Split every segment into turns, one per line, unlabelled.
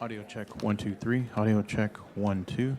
Audio check 1 2 3. Audio check 1 2.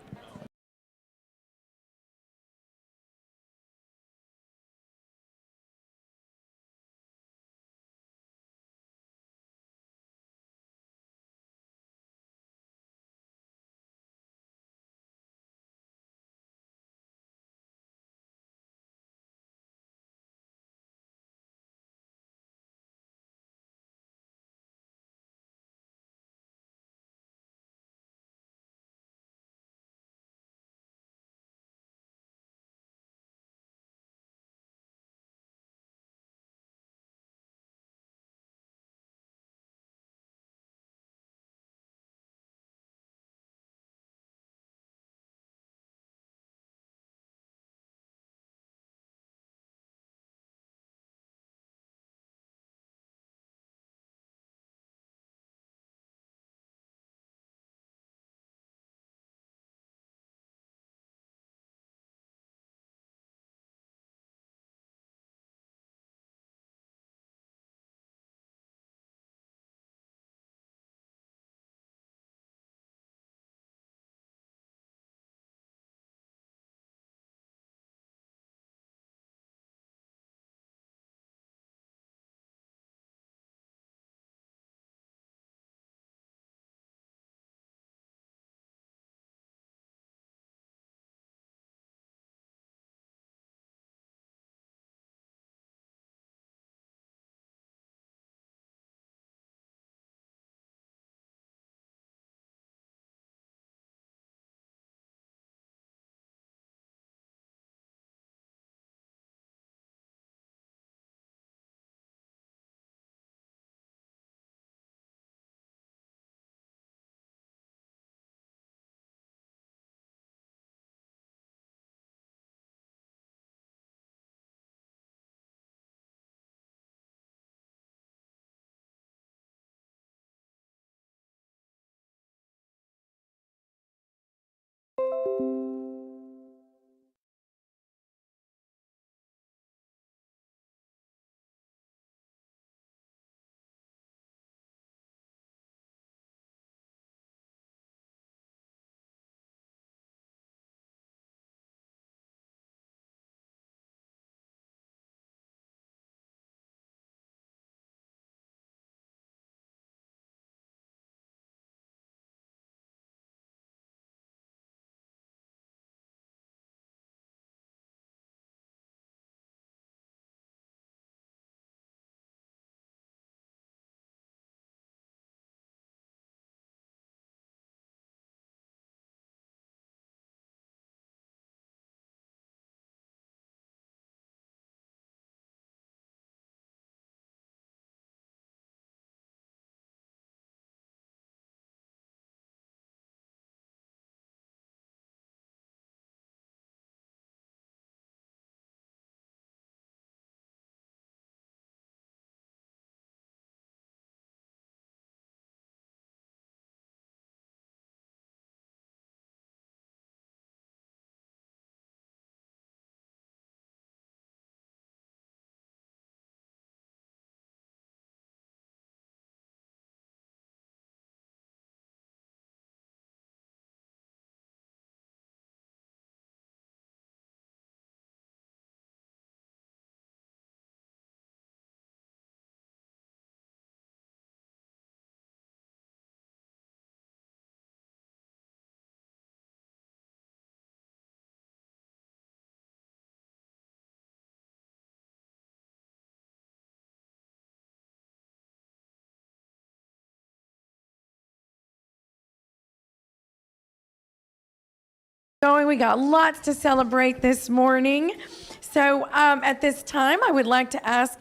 We got lots to celebrate this morning. So at this time, I would like to ask,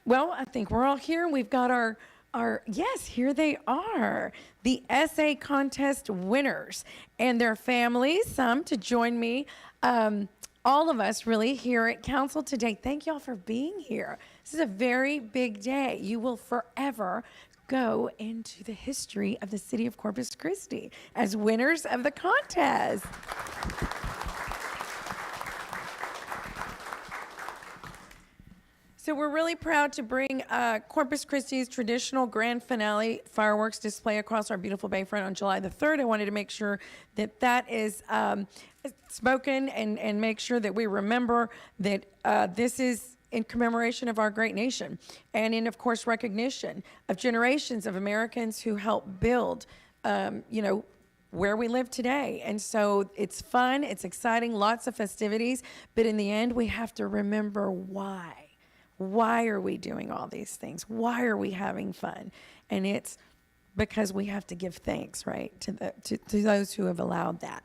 well, I think we're all here. We've got our yes, here they are, the essay contest winners and their families, some to join me, all of us really here at council today. Thank y'all for being here. This is a very big day. You will forever go into the history of the city of Corpus Christi as winners of the contest. So we're really proud to bring Corpus Christi's traditional grand finale fireworks display across our beautiful bayfront on July the 3rd. I wanted to make sure that that is spoken and make sure that we remember that this is in commemoration of our great nation and in, of course, recognition of generations of Americans who helped build, where we live today. And so it's fun, it's exciting, lots of festivities, but in the end, we have to remember why. Why are we doing all these things? Why are we having fun? And it's because we have to give thanks, right, to those who have allowed that.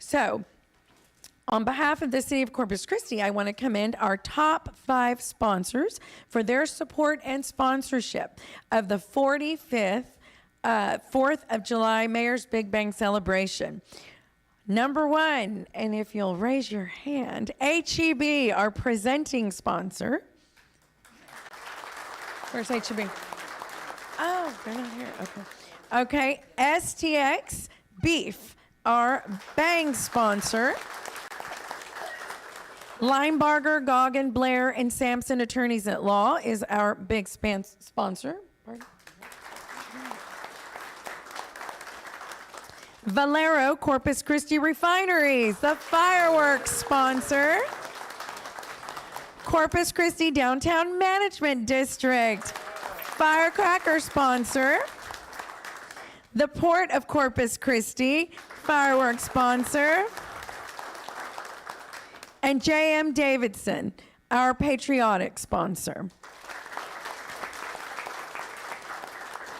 So, on behalf of the City of Corpus Christi, I want to commend our top 5 sponsors for their support and sponsorship of the 45th 4th of July Mayor's Big Bang Celebration. Number 1, and if you'll raise your hand, HEB, our presenting sponsor. Where's HEB? Oh, they're not here. Okay. Okay. STX Beef, our bang sponsor. Linebarger, Goggin, Blair, and Sampson Attorneys at Law is our big sponsor. Pardon? Valero Corpus Christi Refineries, the fireworks sponsor. Corpus Christi Downtown Management District, firecracker sponsor. The Port of Corpus Christi, fireworks sponsor. And J.M. Davidson, our patriotic sponsor.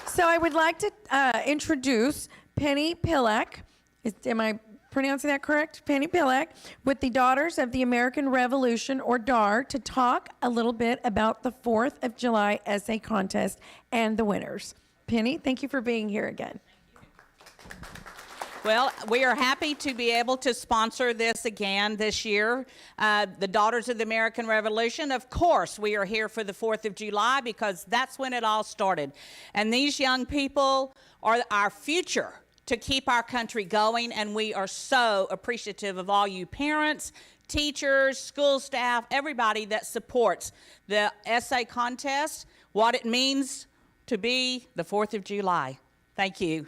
So I would like to introduce Penny Pillak. Am I pronouncing that correct? Penny Pillak, with the Daughters of the American Revolution, or DAR, to talk a little bit about the 4th of July essay contest and the winners. Penny, thank you for being here again.
Well, we are happy to be able to sponsor this again this year. The Daughters of the American Revolution, of course, we are here for the 4th of July because that's when it all started. And these young people are our future to keep our country going, and we are so appreciative of all you parents, teachers, school staff, everybody that supports the essay contest, what it means to be the 4th of July. Thank you.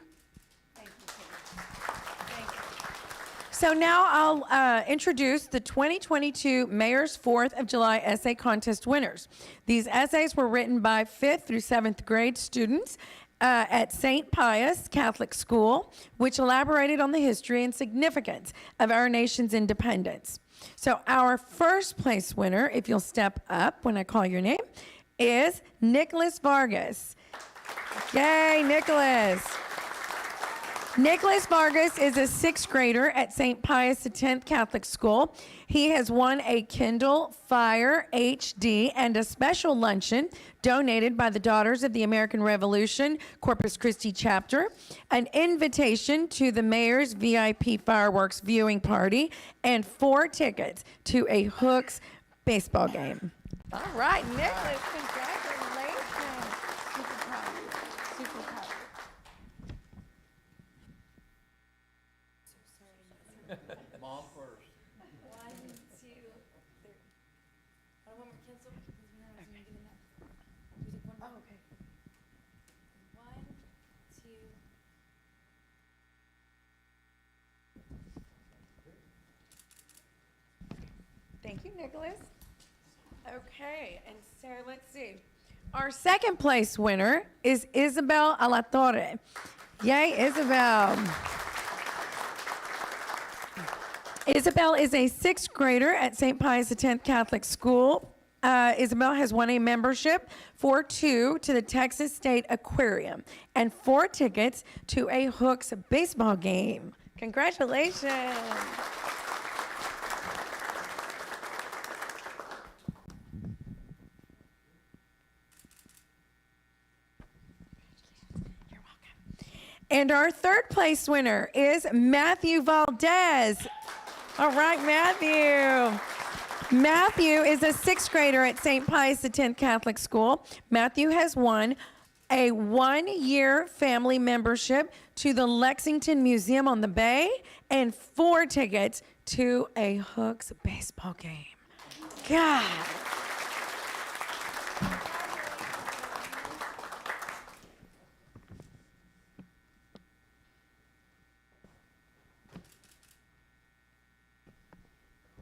So now I'll introduce the 2022 Mayor's 4th of July Essay Contest winners. These essays were written by 5th through 7th grade students at St. Pius Catholic School, which elaborated on the history and significance of our nation's independence. So our first place winner, if you'll step up when I call your name, is Nicholas Vargas. Yay, Nicholas. Nicholas Vargas is a 6th grader at St. Pius X Catholic School. He has won a Kindle Fire HD and a special luncheon donated by the Daughters of the American Revolution Corpus Christi chapter, an invitation to the Mayor's VIP fireworks viewing party, and 4 tickets to a Hooks baseball game. All right, Nicholas, congratulations. Super proud of you. Super proud of you.
Mom first.
1, 2, 3. Want one more pencil? Oh, okay. 1, 2. Thank you, Nicholas. Okay, and so let's see. Our second place winner is Isabel Alatorre. Yay, Isabel. Isabel is a 6th grader at St. Pius X Catholic School. Isabel has won a membership for 2 to the Texas State Aquarium and 4 tickets to a Hooks baseball game. Congratulations. You're welcome. And our third place winner is Matthew Valdez. All right, Matthew. Matthew is a 6th grader at St. Pius X Catholic School. Matthew has won a 1-year family membership to the Lexington Museum on the Bay and 4 tickets to a Hooks baseball game. God.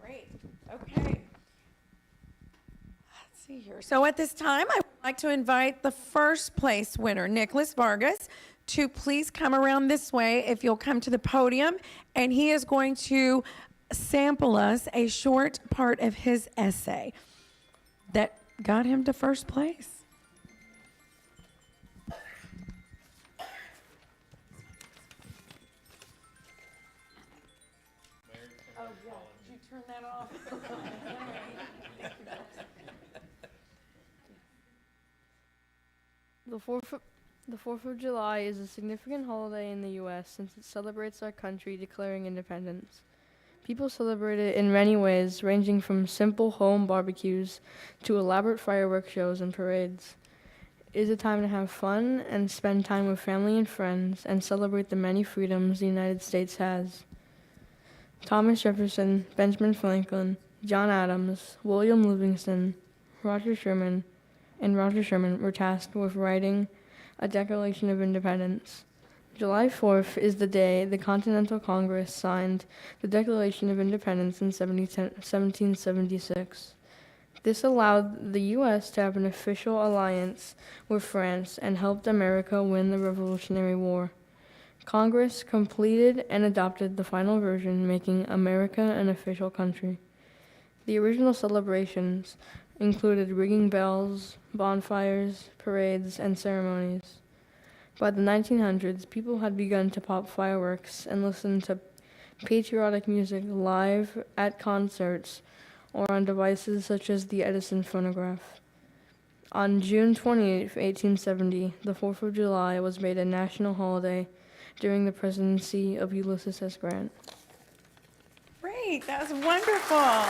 Great. Okay. Let's see here. So at this time, I would like to invite the first place winner, Nicholas Vargas, to please come around this way if you'll come to the podium, and he is going to sample us a short part of his essay that got him to first place. Oh, yeah. Did you turn that off?
The 4th of July is a significant holiday in the U.S. since it celebrates our country declaring independence. People celebrate it in many ways, ranging from simple home barbecues to elaborate fireworks shows and parades. It is a time to have fun and spend time with family and friends and celebrate the many freedoms the United States has. Thomas Jefferson, Benjamin Franklin, John Adams, William Livingston, Roger Sherman were tasked with writing a Declaration of Independence. July 4th is the day the Continental Congress signed the Declaration of Independence in 1776. This allowed the U.S. to have an official alliance with France and helped America win the Revolutionary War. Congress completed and adopted the final version, making America an official country. The original celebrations included ringing bells, bonfires, parades, and ceremonies. By the 1900s, people had begun to pop fireworks and listen to patriotic music live at concerts or on devices such as the Edison phonograph. On June 28, 1870, the 4th of July was made a national holiday during the presidency of Ulysses S. Grant.
Great, that was wonderful.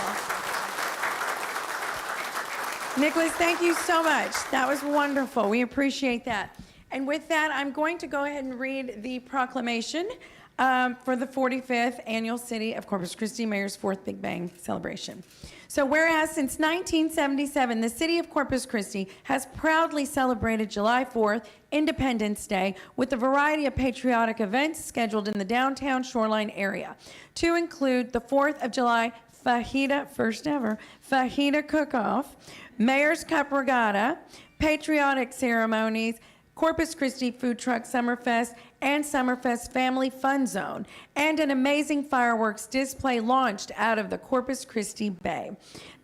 Nicholas, thank you so much. That was wonderful. We appreciate that. And with that, I'm going to go ahead and read the proclamation for the 45th Annual City of Corpus Christi Mayor's 4th Big Bang Celebration. So whereas since 1977, the City of Corpus Christi has proudly celebrated July 4th, Independence Day, with a variety of patriotic events scheduled in the downtown shoreline area, to include the 4th of July fajita, first ever, fajita cook-off, Mayor's Cup Regatta, patriotic ceremonies, Corpus Christi Food Truck Summerfest, and Summerfest Family Fun Zone, and an amazing fireworks display launched out of the Corpus Christi Bay.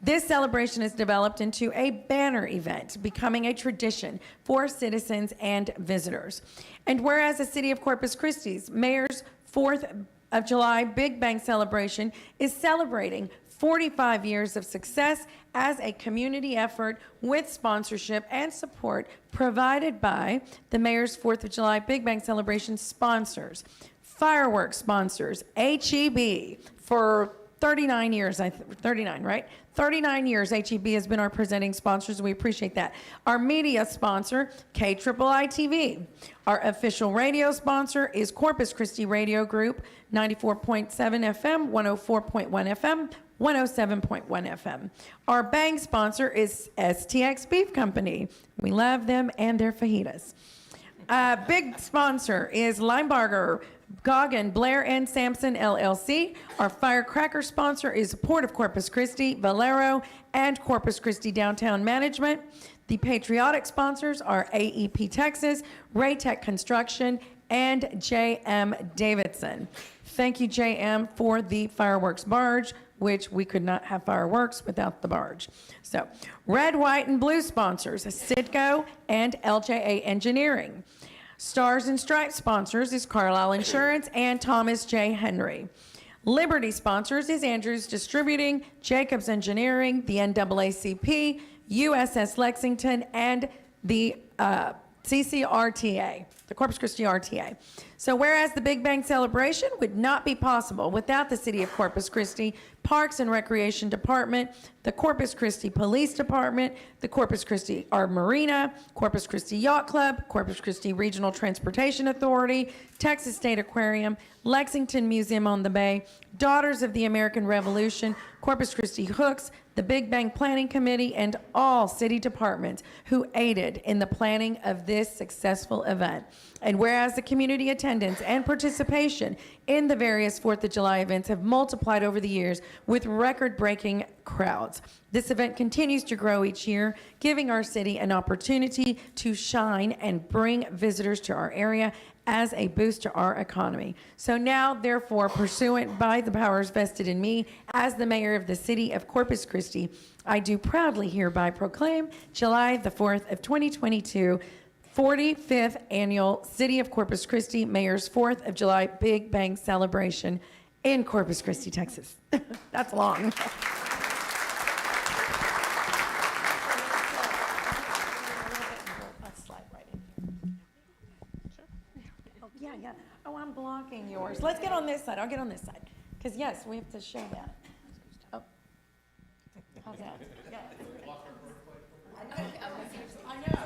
This celebration has developed into a banner event, becoming a tradition for citizens and visitors. And whereas the City of Corpus Christi's Mayor's 4th of July Big Bang celebration is celebrating 45 years of success as a community effort with sponsorship and support provided by the Mayor's 4th of July Big Bang celebration sponsors, fireworks sponsors, HEB for 39 years, 39, right? 39 years HEB has been our presenting sponsors. We appreciate that. Our media sponsor, KIII-TV. Our official radio sponsor is Corpus Christi Radio Group, 94.7 FM, 104.1 FM, 107.1 FM. Our bang sponsor is STX Beef Company. We love them and their fajitas. Big sponsor is Limebarger, Goggin, Blair and Sampson LLC. Our firecracker sponsor is Port of Corpus Christi, Valero, and Corpus Christi Downtown Management. The patriotic sponsors are AEP Texas, Raytech Construction, and JM Davidson. Thank you, JM, for the fireworks barge, which we could not have fireworks without the barge. So, red, white, and blue sponsors, Citgo and LJA Engineering. Stars and Stripes sponsors is Carlisle Insurance and Thomas J. Henry. Liberty sponsors is Andrews Distributing, Jacobs Engineering, the NAACP, USS Lexington, and the CCRTA. the Corpus Christi RTA. So whereas the Big Bang celebration would not be possible without the City of Corpus Christi Parks and Recreation Department, the Corpus Christi Police Department, the Corpus Christi Art Marina, Corpus Christi Yacht Club, Corpus Christi Regional Transportation Authority, Texas State Aquarium, Lexington Museum on the Bay, Daughters of the American Revolution, Corpus Christi Hooks, the Big Bang Planning Committee, and all city departments who aided in the planning of this successful event. And whereas the community attendance and participation in the various 4th of July events have multiplied over the years with record-breaking crowds, this event continues to grow each year, giving our city an opportunity to shine and bring visitors to our area as a boost to our economy. So now, therefore, pursuant by the powers vested in me as the mayor of the city of Corpus Christi, I do proudly hereby proclaim July the 4th of 2022, 45th Annual City of Corpus Christi Mayor's 4th of July Big Bang Celebration in Corpus Christi, Texas. That's long. Yeah. Oh, I'm blocking yours. Let's get on this side. I'll get on this side. Because, yes, we have to show that. Oh. How's that? Yeah. I know.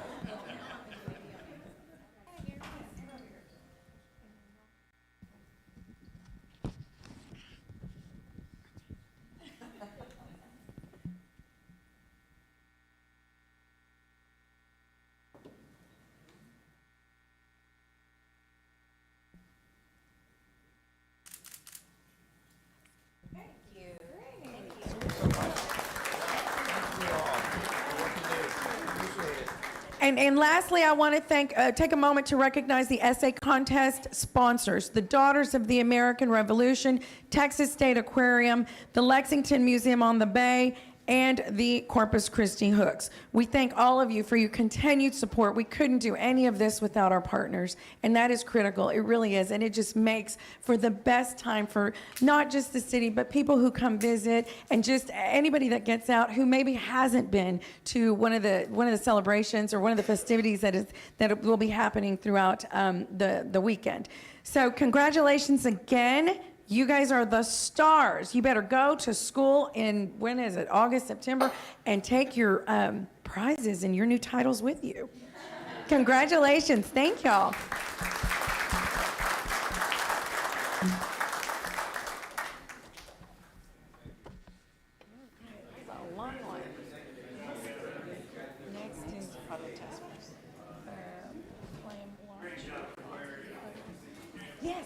And lastly, I want to take a moment to recognize the essay contest sponsors, the Daughters of the American Revolution, Texas State Aquarium, the Lexington Museum on the Bay, and the Corpus Christi Hooks. We thank all of you for your continued support. We couldn't do any of this without our partners, and that is critical. It really is, and it just makes for the best time for not just the city, but people who come visit, and just anybody that gets out who maybe hasn't been to one of the celebrations or one of the festivities that will be happening throughout the weekend. So congratulations again. You guys are the stars. You better go to school in, when is it, August, September, and take your prizes and your new titles with you. Congratulations. Thank y'all. Next is protesters. Plan launch. Yes.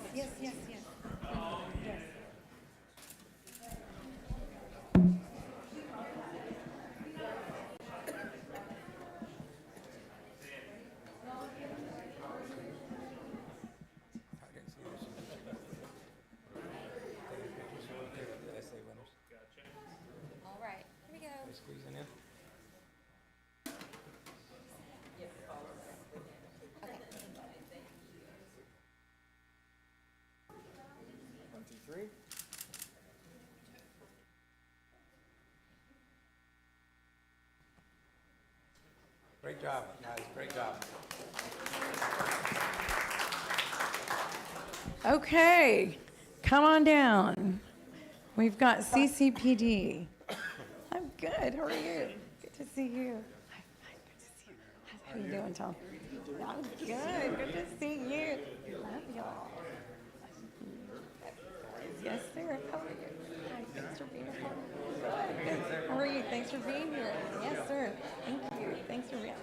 All right, here we go.
Great job, guys, great job.
Okay, come on down. We've got CCPD. I'm good. How are you? Good to see you. Hi, good to see you. How you doing, Tom? I'm good. Good to see you. Love y'all. Yes, sir. How are you? Hi, thanks for being here. Good. How are you? Thanks for being here. Yes, sir. Thank you. Thanks for being here.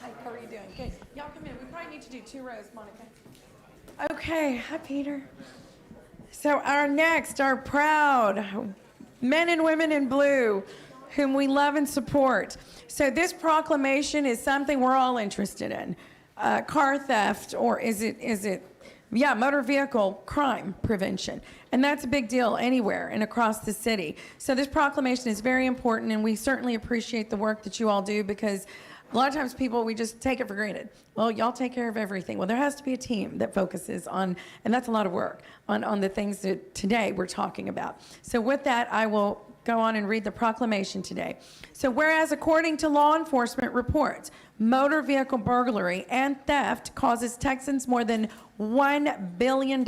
Hi, how are you doing? Good. Y'all come in. We probably need to do 2 rows, Monica. Okay. Hi, Peter. So our proud men and women in blue, whom we love and support. So this proclamation is something we're all interested in. Car theft, or is it motor vehicle crime prevention. And that's a big deal anywhere and across the city. So this proclamation is very important, and we certainly appreciate the work that you all do, because a lot of times we just take it for granted. Well, y'all take care of everything. Well, there has to be a team that focuses on, and that's a lot of work, on the things that today we're talking about. So with that, I will go on and read the proclamation today. So whereas according to law enforcement reports, motor vehicle burglary and theft causes Texans more than $1 billion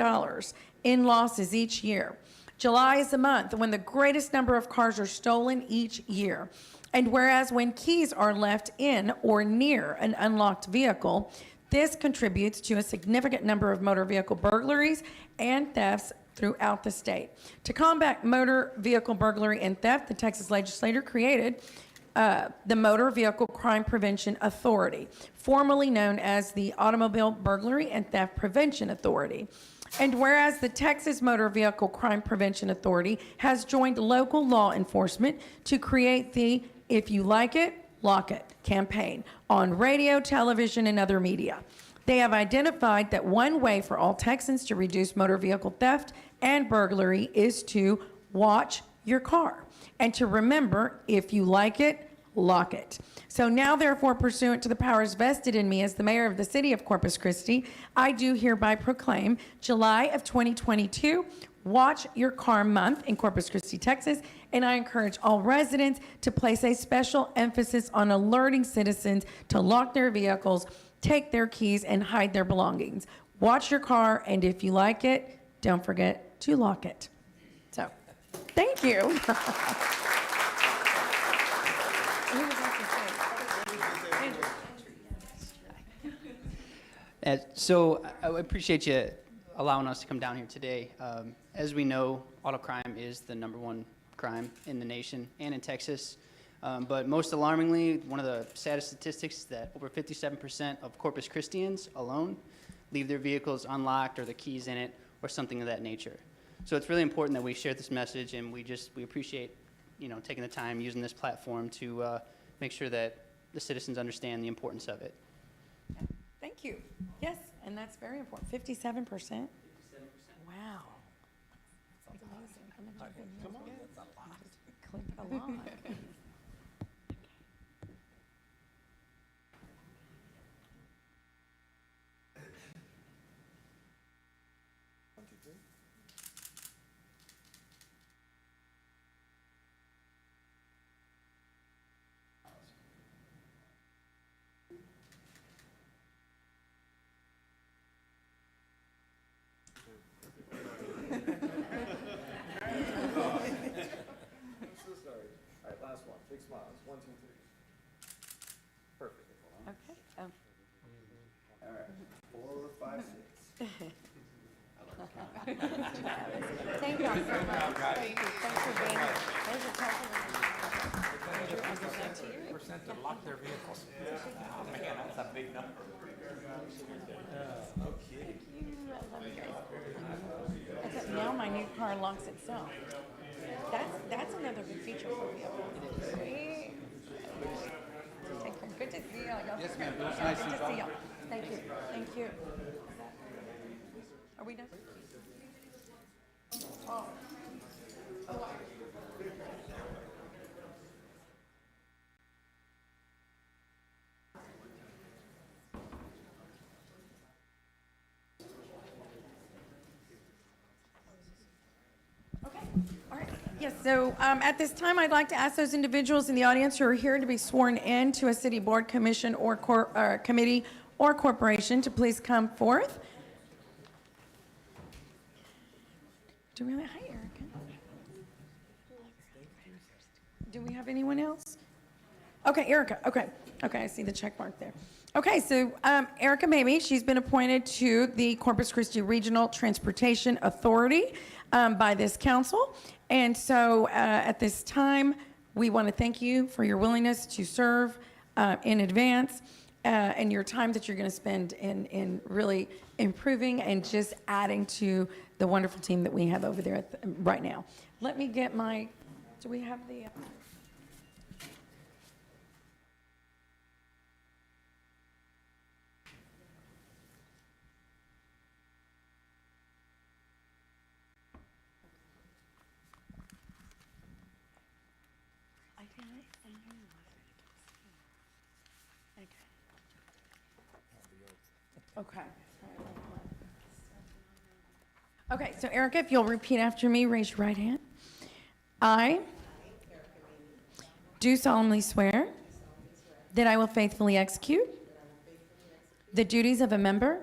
in losses each year. July is the month when the greatest number of cars are stolen each year. And whereas when keys are left in or near an unlocked vehicle, this contributes to a significant number of motor vehicle burglaries and thefts throughout the state. To combat motor vehicle burglary and theft, the Texas legislature created the Motor Vehicle Crime Prevention Authority, formerly known as the Automobile Burglary and Theft Prevention Authority. And whereas the Texas Motor Vehicle Crime Prevention Authority has joined local law enforcement to create the If You Like It, Lock It campaign on radio, television, and other media. They have identified that one way for all Texans to reduce motor vehicle theft and burglary is to watch your car and to remember, if you like it, lock it. So now, therefore, pursuant to the powers vested in me as the mayor of the city of Corpus Christi, I do hereby proclaim July of 2022 Watch Your Car Month in Corpus Christi, Texas, and I encourage all residents to place a special emphasis on alerting citizens to lock their vehicles, take their keys, and hide their belongings. Watch your car, and if you like it, don't forget to lock it. So, thank you.
So I appreciate you allowing us to come down here today. As we know, auto crime is the #1 crime in the nation and in Texas. But most alarmingly, one of the saddest statistics is that over 57% of Corpus Christians alone leave their vehicles unlocked or the keys in it or something of that nature. So it's really important that we share this message, and we appreciate, taking the time using this platform to make sure that the citizens understand the importance of it.
Thank you. Yes, and that's very important. 57%? Wow. That's amazing. How much have been used?
Come on, that's a lot.
Click a lot.
All right, last one. Big smiles. 1, 2, 3. Perfect.
Okay.
All right. 4, 5, 6.
Thank you so much. Thank you. Thanks for being here. There's a couple
Percent to lock their vehicles. Oh, man, that's a big number. Okay.
Now my new car locks itself. That's another good feature for vehicles. Sweet. Take care. Good to see you.
Yes, ma'am. It was nice
Good
to
to see you. Thank you. Thank you. Are we done? Oh. Yes, so at this time, I'd like to ask those individuals in the audience who are here to be sworn in to a city board, commission, or committee or corporation to please come forth. Do we have, hi, Erica. Do we have anyone else? Okay, Erica, okay, I see the check mark there. Okay, so Erica Mamie, she's been appointed to the Corpus Christi Regional Transportation Authority by this council. And so at this time, we want to thank you for your willingness to serve in advance and your time that you're going to spend in really improving and just adding to the wonderful team that we have over there right now. Let me get my, do we have the... Okay. Okay, so Erica, if you'll repeat after me, raise your right hand. I do solemnly swear that I will faithfully execute the duties of a member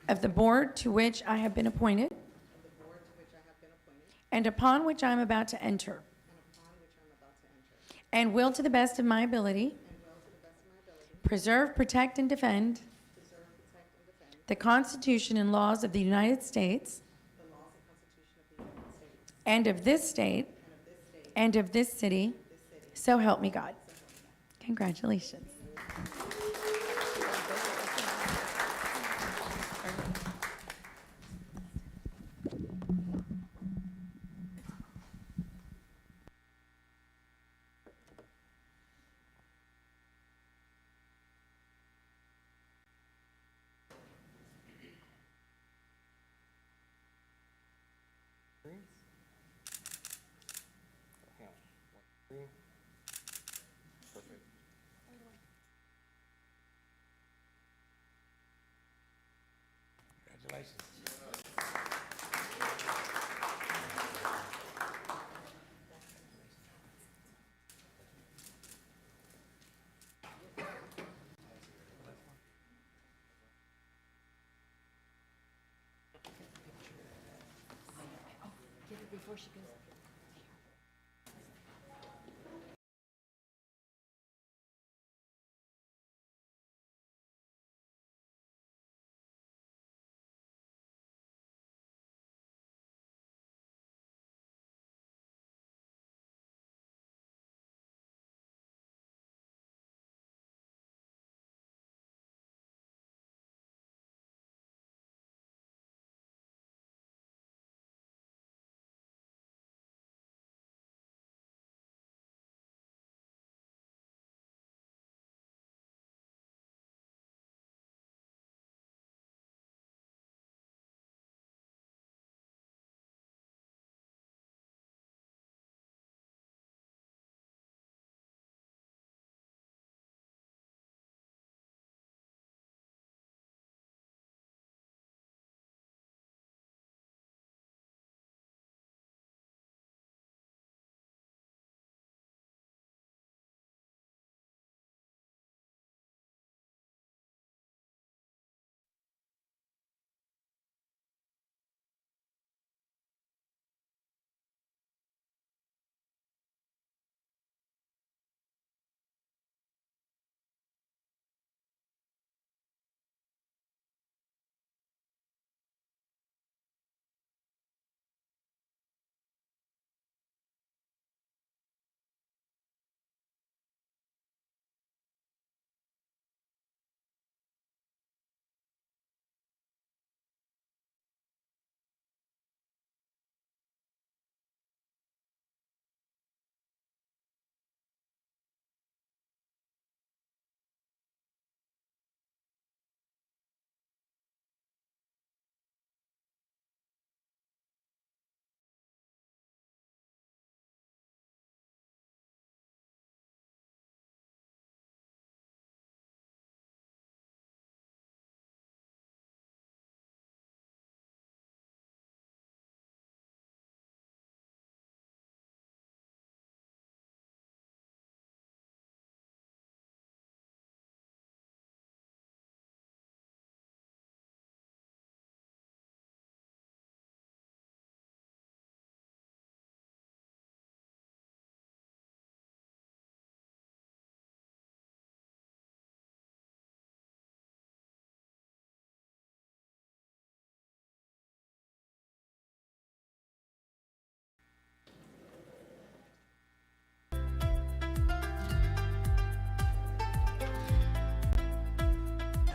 of the board to which I have been appointed and upon which I am about to enter, and will to the best of my ability preserve, protect, and defend the Constitution and laws of the United States and of this state and of this city, so help me God. Congratulations.
Congratulations.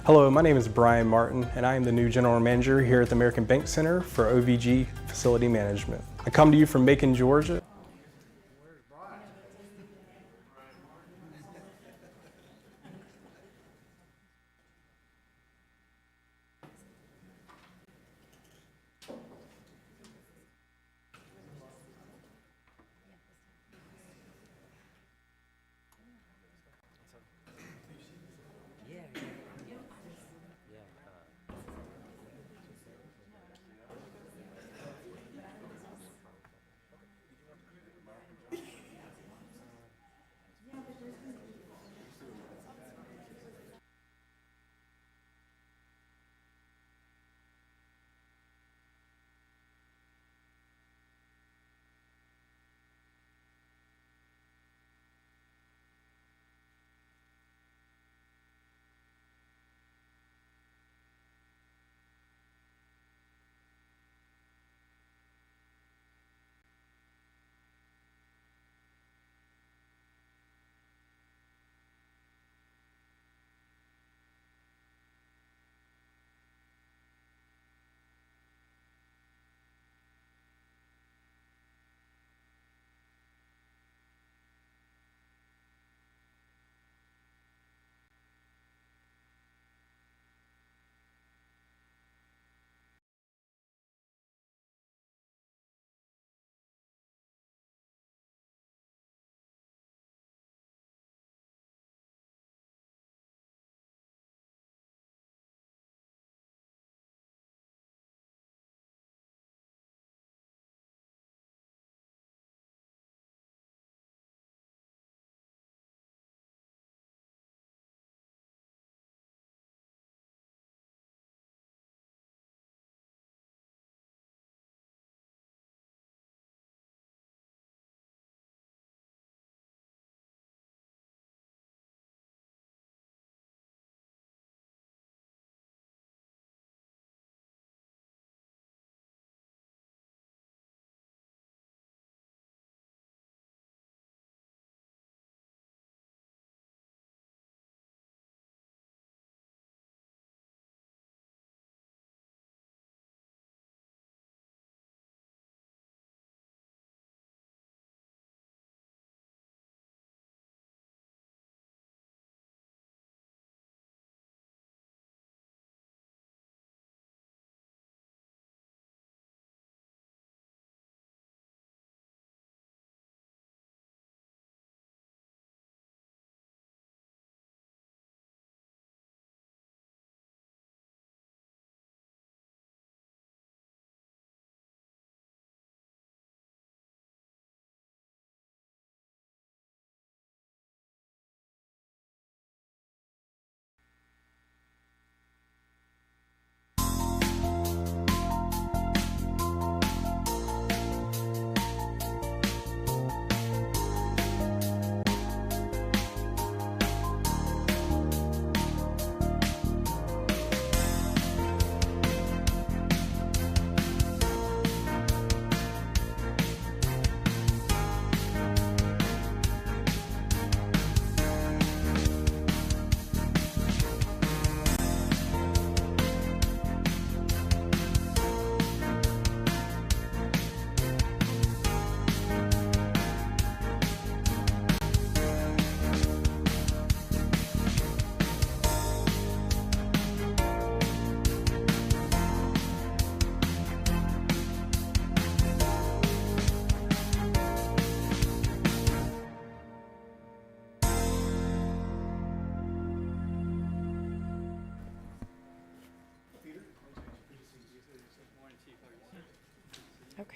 Hello, my name is Brian Martin, and I am the new General Manager here at the American Bank Center for OVG Facility Management. I come to you from Macon, Georgia.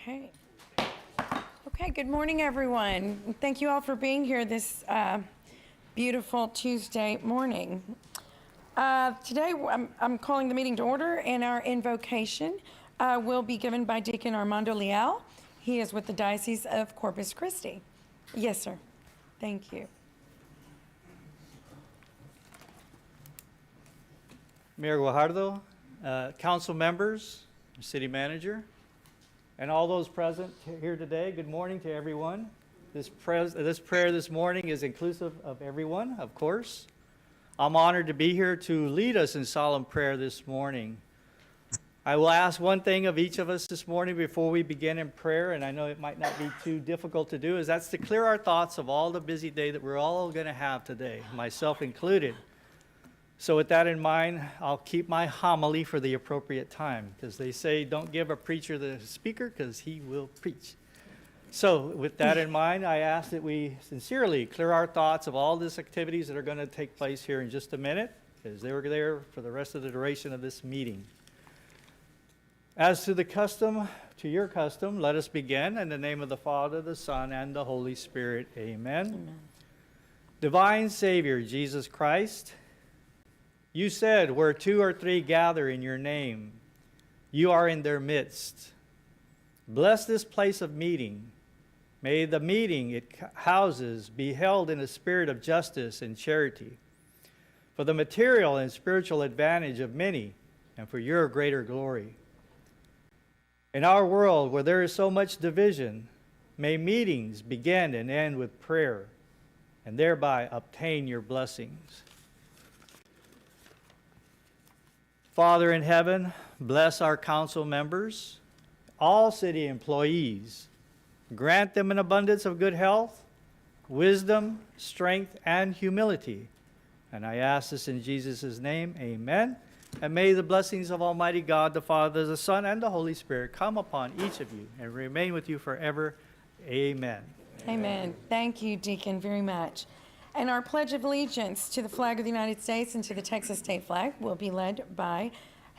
Okay. Okay, good morning, everyone. Thank you all for being here this beautiful Tuesday morning. Today, I'm calling the meeting to order, and our invocation will be given by Deacon Armando Leal. He is with the Diocese of Corpus Christi. Yes, sir. Thank you.
Mayor Guajardo, council members, city manager, and all those present here today, good morning to everyone. This prayer this morning is inclusive of everyone, of course. I'm honored to be here to lead us in solemn prayer this morning. I will ask one thing of each of us this morning before we begin in prayer, and I know it might not be too difficult to do, is that's to clear our thoughts of all the busy day that we're all going to have today, myself included. So with that in mind, I'll keep my homily for the appropriate time, because they say don't give a preacher the speaker because he will preach. So with that in mind, I ask that we sincerely clear our thoughts of all these activities that are going to take place here in just a minute, because they were there for the rest of the duration of this meeting. As to your custom, let us begin in the name of the Father, the Son, and the Holy Spirit. Amen. Amen. Divine Savior, Jesus Christ, you said, where 2 or 3 gather in your name, you are in their midst. Bless this place of meeting. May the meeting it houses be held in a spirit of justice and charity, for the material and spiritual advantage of many, and for your greater glory. In our world where there is so much division, may meetings begin and end with prayer, and thereby obtain your blessings. Father in heaven, bless our council members, all city employees. Grant them an abundance of good health, wisdom, strength, and humility. And I ask this in Jesus' name, amen. And may the blessings of Almighty God, the Father, the Son, and the Holy Spirit come upon each of you and remain with you forever. Amen.
Amen. Thank you, Deacon, very much. And our Pledge of Allegiance to the flag of the United States and to the Texas state flag will be led by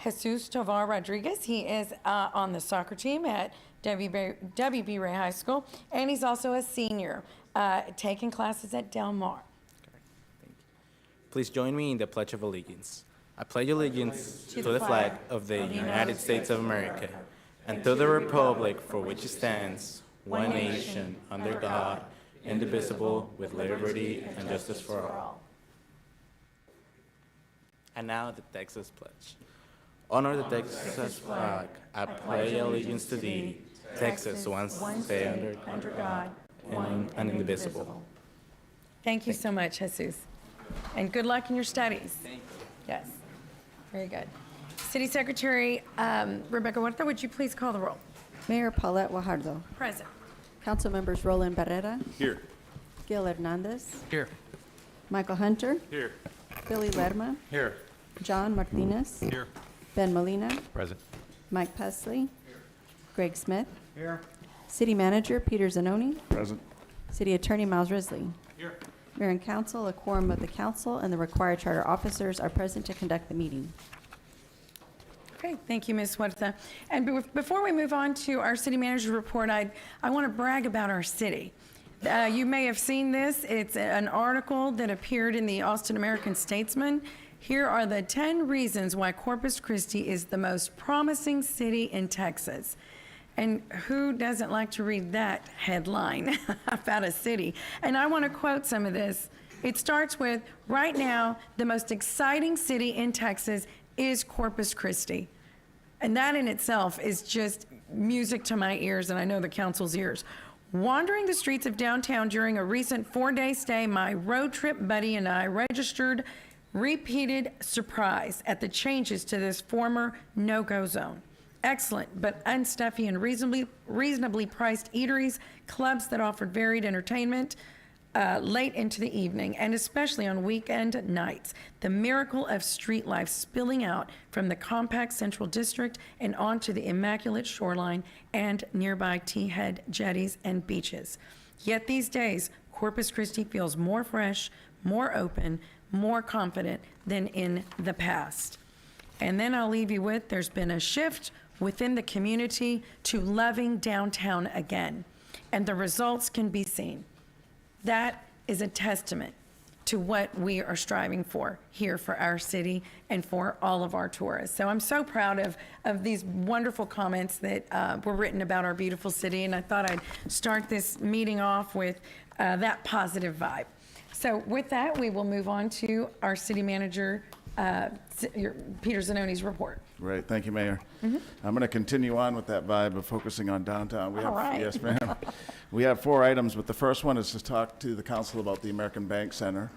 Jesus Tovar Rodriguez. He is on the soccer team at W.B. Ray High School, and he's also a senior taking classes at Del Mar.
Thank you. Please join me in the Pledge of Allegiance. I pledge allegiance to the flag of the United States of America and to the republic for which it stands, one nation, under God, indivisible, with liberty and justice for all. And now the Texas Pledge. Honor the Texas flag. I pledge allegiance to thee, Texas, one state under God, one and indivisible.
Thank you so much, Jesus. And good luck in your studies. Thank you. Yes, very good. City Secretary Rebecca Huerta, would you please call the roll?
Mayor Paulette Guajardo.
Present.
Council members Roland Barrera.
Here.
Gil Hernandez.
Here.
Michael Hunter.
Here.
Billy Lerma.
Here.
John Martinez.
Here.
Ben Molina.
Present.
Mike Pesley. Greg Smith.
Here.
City Manager Peter Zanoni.
Present.
City Attorney Miles Risley.
Here.
Mayor and Council, a quorum of the council and the required charter officers are present to conduct the meeting.
Okay, thank you, Ms. Huerta. And before we move on to our city manager's report, I want to brag about our city. You may have seen this. It's an article that appeared in the Austin American-Statesman. Here are the 10 reasons why Corpus Christi is the most promising city in Texas. And who doesn't like to read that headline about a city? And I want to quote some of this. It starts with, right now, the most exciting city in Texas is Corpus Christi. And that in itself is just music to my ears, and I know the council's ears. Wandering the streets of downtown during a recent 4-day stay, my road trip buddy and I registered repeated surprise at the changes to this former no-go zone. Excellent, but unstuffy and reasonably priced eateries, clubs that offered varied entertainment late into the evening, and especially on weekend nights. The miracle of street life spilling out from the compact Central District and onto the immaculate shoreline and nearby T-head jetties and beaches. Yet these days, Corpus Christi feels more fresh, more open, more confident than in the past. And then I'll leave you with, there's been a shift within the community to loving downtown again. And the results can be seen. That is a testament to what we are striving for here for our city and for all of our tourists. So I'm so proud of these wonderful comments that were written about our beautiful city, and I thought I'd start this meeting off with that positive vibe. So with that, we will move on to our city manager, Peter Zanoni's report.
Great, thank you, Mayor. I'm going to continue on with that vibe of focusing on downtown.
All right.
Yes, ma'am. We have 4 items, but the first one is to talk to the council about the American Bank Center.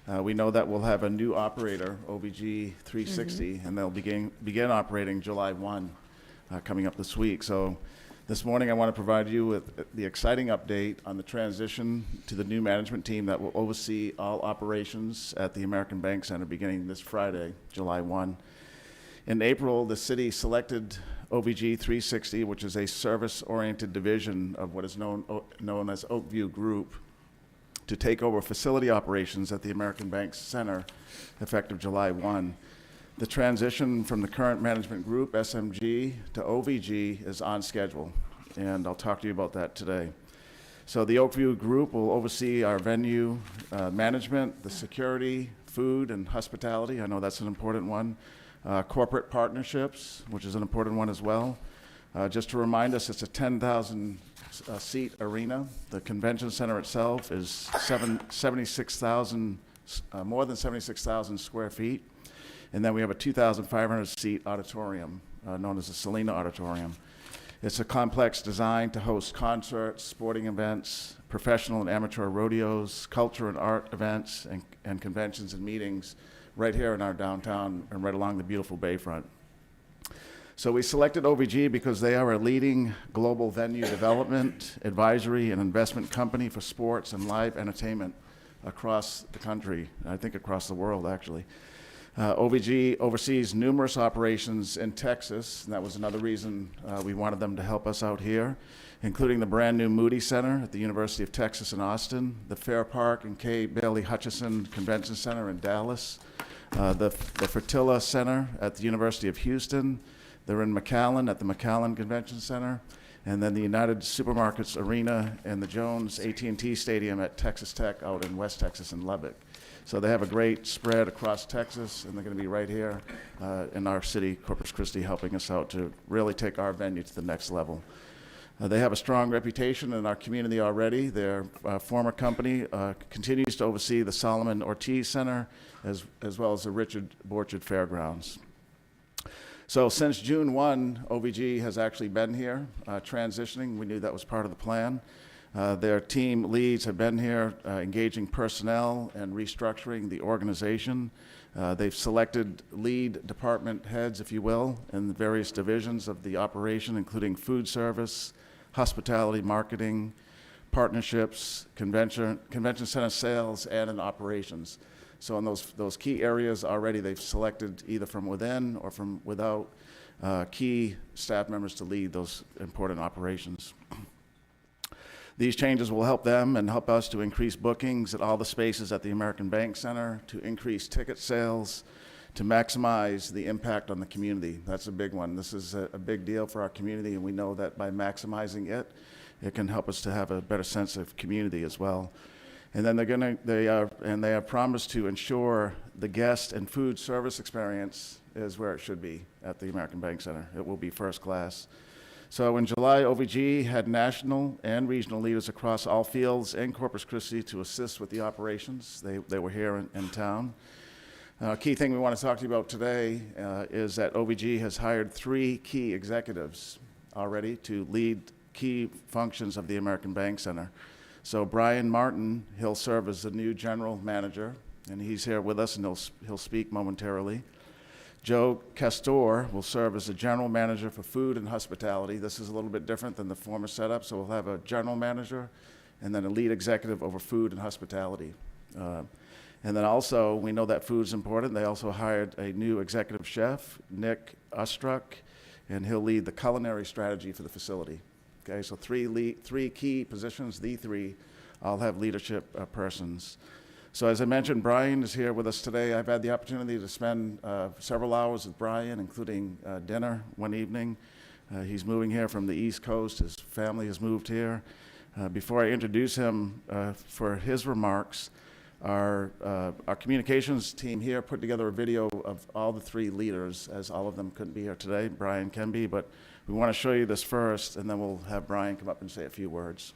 We know that we'll have a new operator, OVG 360, and they'll begin operating July 1, coming up this week. So this morning, I want to provide you with the exciting update on the transition to the new management team that will oversee all operations at the American Bank Center beginning this Friday, July 1. In April, the city selected OVG 360, which is a service-oriented division of what is known as Oakview Group, to take over facility operations at the American Bank Center effective July 1. The transition from the current management group, SMG, to OVG is on schedule, and I'll talk to you about that today. So the Oakview Group will oversee our venue management, the security, food, and hospitality. I know that's an important one. Corporate partnerships, which is an important one as well. Just to remind us, it's a 10,000 seat arena. The convention center itself is 76,000, more than 76,000 square feet. And then we have a 2,500 seat auditorium known as the Selena Auditorium. It's a complex designed to host concerts, sporting events, professional and amateur rodeos, culture and art events, and conventions and meetings right here in our downtown and right along the beautiful bayfront. So we selected OVG because they are a leading global venue development, advisory, and investment company for sports and live entertainment across the country, I think across the world, actually. OVG oversees numerous operations in Texas, and that was another reason we wanted them to help us out here, including the brand new Moody Center at the University of Texas in Austin, the Fair Park and K. Bailey Hutchison Convention Center in Dallas, the Fertilla Center at the University of Houston. They're in McAllen at the McAllen Convention Center, and then the United Supermarkets Arena and the Jones AT&T Stadium at Texas Tech out in West Texas in Lubbock. So they have a great spread across Texas, and they're going to be right here in our city, Corpus Christi, helping us out to really take our venue to the next level. They have a strong reputation in our community already. Their former company continues to oversee the Solomon Ortiz Center as well as the Richard Borchard Fairgrounds. So since June 1, OVG has actually been here transitioning. We knew that was part of the plan. Their team leads have been here engaging personnel and restructuring the organization. They've selected lead department heads, if you will, in the various divisions of the operation, including food service, hospitality, marketing, partnerships, convention center sales, and in operations. So in those key areas already, they've selected either from within or from without key staff members to lead those important operations. These changes will help them and help us to increase bookings at all the spaces at the American Bank Center, to increase ticket sales, to maximize the impact on the community. That's a big one. This is a big deal for our community, and we know that by maximizing it, it can help us to have a better sense of community as well. And then they have promised to ensure the guest and food service experience is where it should be at the American Bank Center. It will be first class. So in July, OVG had national and regional leaders across all fields in Corpus Christi to assist with the operations. They were here in town. Key thing we want to talk to you about today is that OVG has hired 3 key executives already to lead key functions of the American Bank Center. So Brian Martin, he'll serve as the new general manager, and he's here with us, and he'll speak momentarily. Joe Castor will serve as the general manager for food and hospitality. This is a little bit different than the former setup, so we'll have a general manager and then a lead executive over food and hospitality. And then also, we know that food's important. They also hired a new executive chef, Nick Ostruck, and he'll lead the culinary strategy for the facility. Okay, so 3 key positions, the 3 all have leadership persons. So as I mentioned, Brian is here with us today. I've had the opportunity to spend several hours with Brian, including dinner one evening. He's moving here from the East Coast. His family has moved here. Before I introduce him for his remarks, our communications team here put together a video of all the three leaders, as all of them couldn't be here today. Brian can be, but we want to show you this first, and then we'll have Brian come up and say a few words.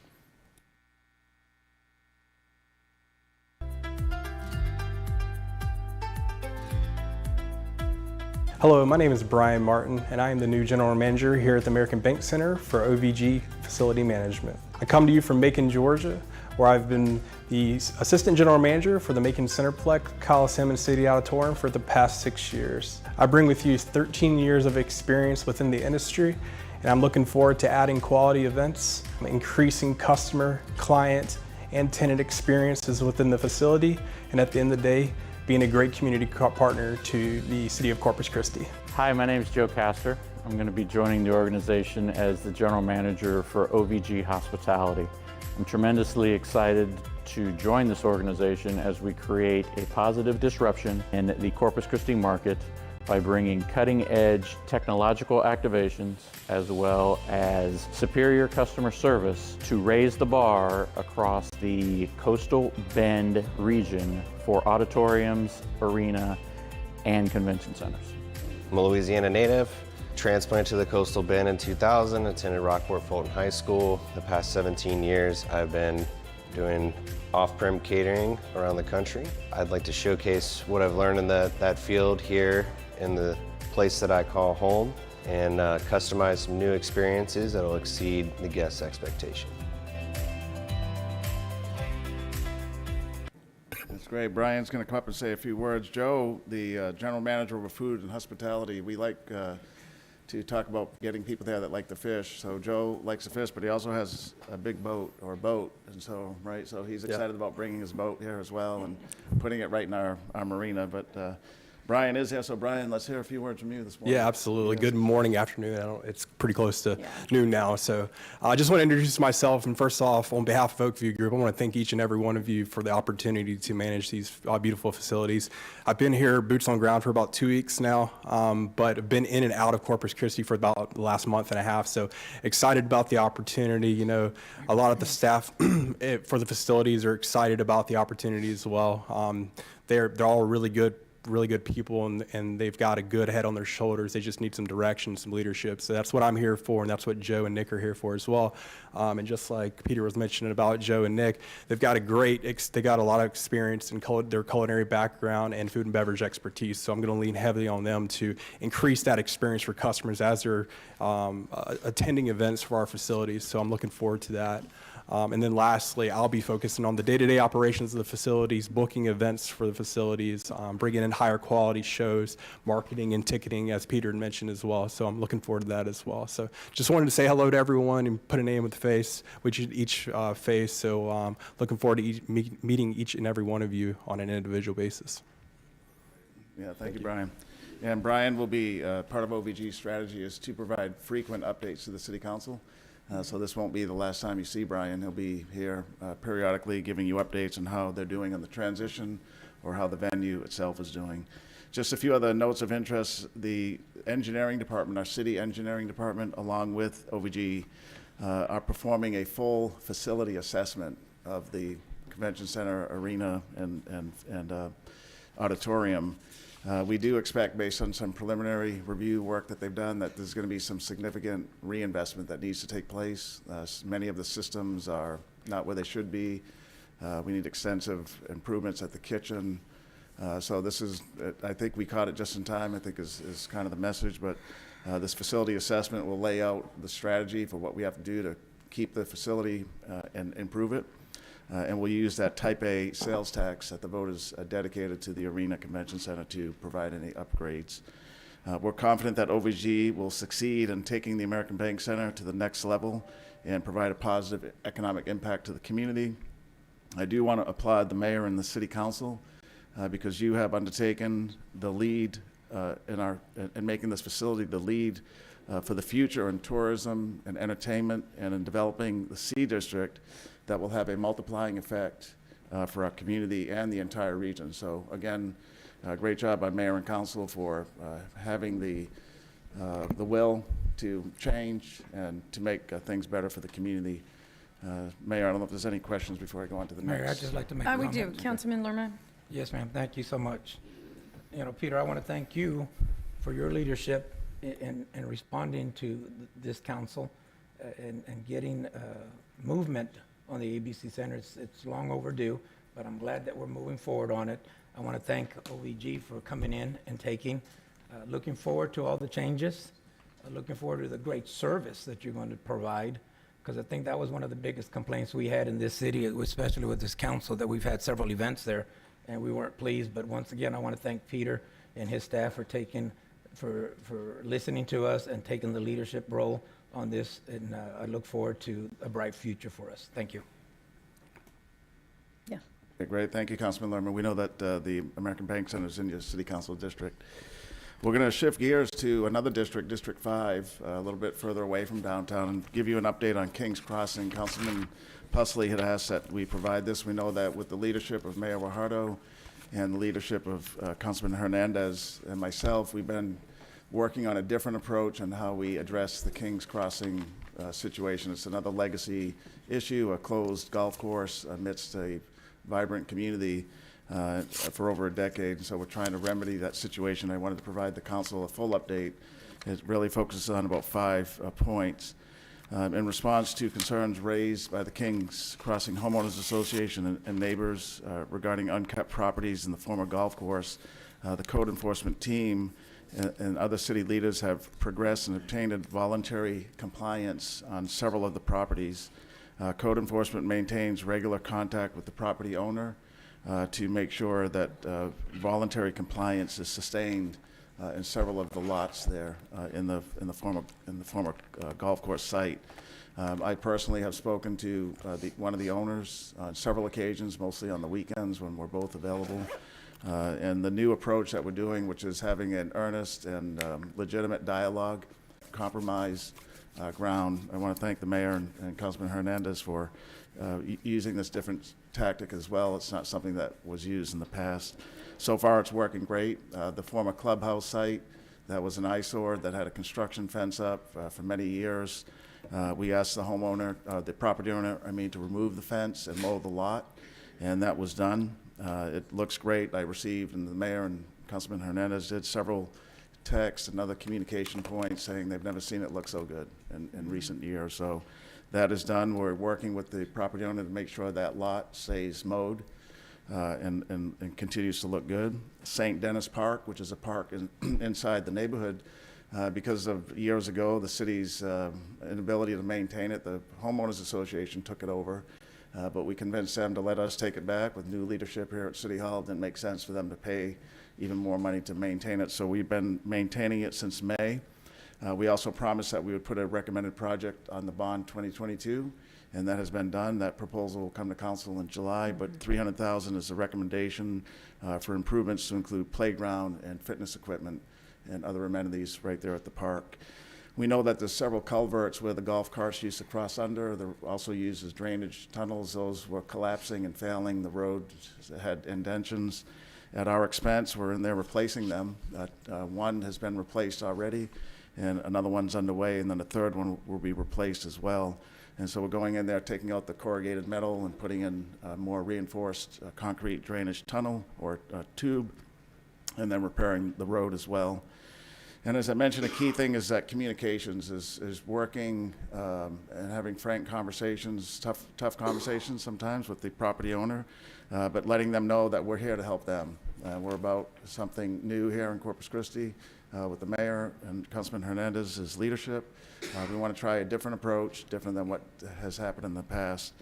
Hello, my name is Brian Martin, and I am the new General Manager here at the American Bank Center for OVG Facility Management. I come to you from Macon, Georgia, where I've been the Assistant General Manager for the Macon Centerplex Coliseum and City Auditorium for the past 6 years. I bring with you 13 years of experience within the industry, and I'm looking forward to adding quality events, increasing customer, client, and tenant experiences within the facility, and at the end of the day, being a great community partner to the City of Corpus Christi.
Hi, my name is Joe Castor. I'm going to be joining the organization as the General Manager for OVG Hospitality. I'm tremendously excited to join this organization as we create a positive disruption in the Corpus Christi market by bringing cutting-edge technological activations as well as superior customer service to raise the bar across the coastal Bend region for auditoriums, arena, and convention centers.
I'm a Louisiana native, transplanted to the coastal Bend in 2000, attended Rockport Fulton High School. The past 17 years, I've been doing off-prem catering around the country. I'd like to showcase what I've learned in that field here in the place that I call home and customize some new experiences that will exceed the guest's expectation.
That's great. Brian's going to come up and say a few words. Joe, the General Manager of Food and Hospitality, we like to talk about getting people there that like to fish. So Joe likes to fish, but he also has a big boat, and so, right? So he's excited about bringing his boat here as well and putting it right in our marina. But Brian is here, so Brian, let's hear a few words from you this morning.
Yeah, absolutely. Good morning, afternoon. It's pretty close to noon now. So I just want to introduce myself. And first off, on behalf of Oakview Group, I want to thank each and every one of you for the opportunity to manage these beautiful facilities. I've been here boots on ground for about 2 weeks now, but I've been in and out of Corpus Christi for about the last month and a half. So excited about the opportunity. You know, a lot of the staff for the facilities are excited about the opportunity as well. They're all really good people, and they've got a good head on their shoulders. They just need some direction, some leadership. So that's what I'm here for, and that's what Joe and Nick are here for as well. And just like Peter was mentioning about Joe and Nick, they've got they got a lot of experience in their culinary background and food and beverage expertise. So I'm going to lean heavily on them to increase that experience for customers as they're attending events for our facilities. So I'm looking forward to that. And then lastly, I'll be focusing on the day-to-day operations of the facilities, booking events for the facilities, bringing in higher quality shows, marketing and ticketing, as Peter had mentioned as well. So I'm looking forward to that as well. So just wanted to say hello to everyone and put a name with the face, with each face. So looking forward to meeting each and every one of you on an individual basis.
Yeah, thank you, Brian. And Brian will be part of OVG's strategy is to provide frequent updates to the City Council. So this won't be the last time you see Brian. He'll be here periodically giving you updates on how they're doing on the transition or how the venue itself is doing. Just a few other notes of interest. The engineering department, our city engineering department, along with OVG, are performing a full facility assessment of the convention center, arena, and auditorium. We do expect, based on some preliminary review work that they've done, that there's going to be some significant reinvestment that needs to take place. Many of the systems are not where they should be. We need extensive improvements at the kitchen. So this is, I think we caught it just in time, I think is kind of the message, but this facility assessment will lay out the strategy for what we have to do to keep the facility and improve it. And we'll use that Type A sales tax that the vote is dedicated to the Arena Convention Center to provide any upgrades. We're confident that OVG will succeed in taking the American Bank Center to the next level and provide a positive economic impact to the community. I do want to applaud the mayor and the city council because you have undertaken the lead in making this facility the lead for the future in tourism and entertainment and in developing the C District that will have a multiplying effect for our community and the entire region. So again, great job by mayor and council for having the will to change and to make things better for the community. Mayor, I don't know if there's any questions before I go on to the next.
Mayor, I'd just like to make a
We
comment.
do. Councilman Lerman?
Yes, ma'am. Thank you so much. You know, Peter, I want to thank you for your leadership in responding to this council and getting movement on the ABC Center. It's long overdue, but I'm glad that we're moving forward on it. I want to thank OVG for coming in and taking. Looking forward to all the changes. Looking forward to the great service that you're going to provide, because I think that was one of the biggest complaints we had in this city, especially with this council, that we've had several events there and we weren't pleased. But once again, I want to thank Peter and his staff for listening to us and taking the leadership role on this. And I look forward to a bright future for us. Thank you.
Yeah.
Okay, great. Thank you, Councilman Lerman. We know that the American Bank Center is in your city council district. We're going to shift gears to another district, District 5, a little bit further away from downtown, and give you an update on Kings Crossing. Councilman Pusley had asked that we provide this. We know that with the leadership of Mayor Guajardo and the leadership of Councilman Hernandez and myself, we've been working on a different approach on how we address the Kings Crossing situation. It's another legacy issue, a closed golf course amidst a vibrant community for over a decade, and so we're trying to remedy that situation. I wanted to provide the council a full update. It really focuses on about 5 points. In response to concerns raised by the Kings Crossing Homeowners Association and neighbors regarding unkept properties in the former golf course, the code enforcement team and other city leaders have progressed and obtained voluntary compliance on several of the properties. Code enforcement maintains regular contact with the property owner to make sure that voluntary compliance is sustained in several of the lots there in the former golf course site. I personally have spoken to one of the owners on several occasions, mostly on the weekends when we're both available. And the new approach that we're doing, which is having an earnest and legitimate dialogue, compromise ground. I want to thank the mayor and Councilman Hernandez for using this different tactic as well. It's not something that was used in the past. So far, it's working great. The former clubhouse site, that was an eyesore that had a construction fence up for many years. We asked the homeowner, the property owner, to remove the fence and mow the lot, and that was done. It looks great. I received, and the mayor and Councilman Hernandez did, several texts and other communication points saying they've never seen it look so good in recent years. So that is done. We're working with the property owner to make sure that lot stays mowed and continues to look good. St. Denis Park, which is a park inside the neighborhood, because of years ago, the city's inability to maintain it, the homeowners association took it over, but we convinced them to let us take it back with new leadership here at City Hall. It didn't make sense for them to pay even more money to maintain it, so we've been maintaining it since May. We also promised that we would put a recommended project on the bond 2022, and that has been done. That proposal will come to council in July, but $300,000 is a recommendation for improvements to include playground and fitness equipment and other amenities right there at the park. We know that there's several culverts where the golf carts used to cross under. They're also used as drainage tunnels. Those were collapsing and failing. The road had indentions. At our expense, we're in there replacing them. One has been replaced already, and another one's underway, and then the third one will be replaced as well. And so we're going in there, taking out the corrugated metal and putting in a more reinforced concrete drainage tunnel or tube, and then repairing the road as well. And as I mentioned, a key thing is that communications is working and having frank conversations, tough conversations sometimes with the property owner, but letting them know that we're here to help them. We're about something new here in Corpus Christi with the mayor and Councilman Hernandez's leadership. We want to try a different approach, different than what has happened in the past,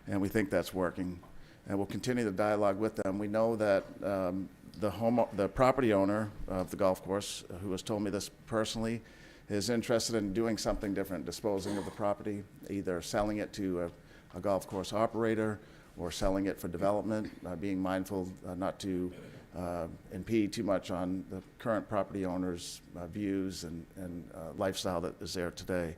and we think that's working. And we'll continue the dialogue with them. We know that the property owner of the golf course, who has told me this personally, is interested in doing something different, disposing of the property, either selling it to a golf course operator or selling it for development, being mindful not to impede too much on the current property owner's views and lifestyle that is there today.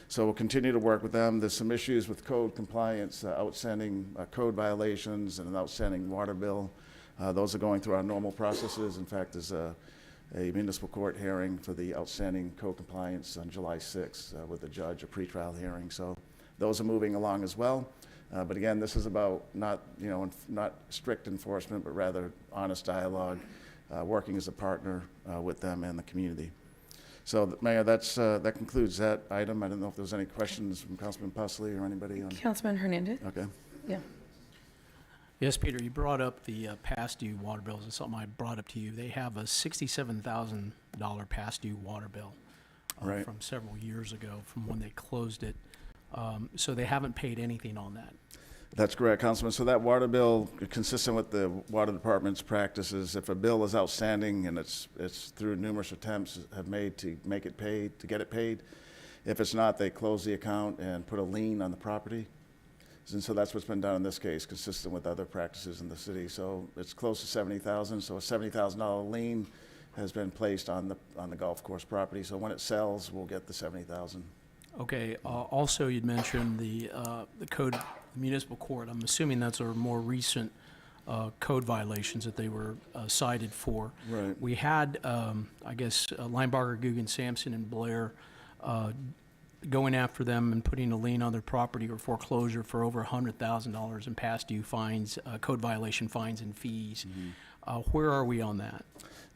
So we'll continue to work with them. There's some issues with code compliance, outstanding code violations and an outstanding water bill. Those are going through our normal processes. In fact, there's a municipal court hearing for the outstanding code compliance on July 6th with the judge, a pretrial hearing. So those are moving along as well. But again, this is about not strict enforcement, but rather honest dialogue, working as a partner with them and the community. So, Mayor, that concludes that item. I don't know if there's any questions from Councilman Pusley or anybody on.
Councilman Hernandez?
Okay.
Yeah.
Yes, Peter, you brought up the past due water bills. It's something I brought up to you. They have a $67,000 past due water bill
Right.
from several years ago, from when they closed it. So they haven't paid anything on that.
That's correct, Councilman. So that water bill, consistent with the water department's practices, if a bill is outstanding and it's through numerous attempts have made to make it paid, to get it paid, if it's not, they close the account and put a lien on the property. And so that's what's been done in this case, consistent with other practices in the city. So it's close to $70,000. So a $70,000 lien has been placed on the golf course property. So when it sells, we'll get the $70,000.
Okay, also you'd mentioned the code, municipal court. I'm assuming that's our more recent code violations that they were cited for.
Right.
We had, I guess, Linebarger, Guggen, Sampson, and Blair going after them and putting a lien on their property or foreclosure for over $100,000 in past due fines, code violation fines and fees. Where are we on that?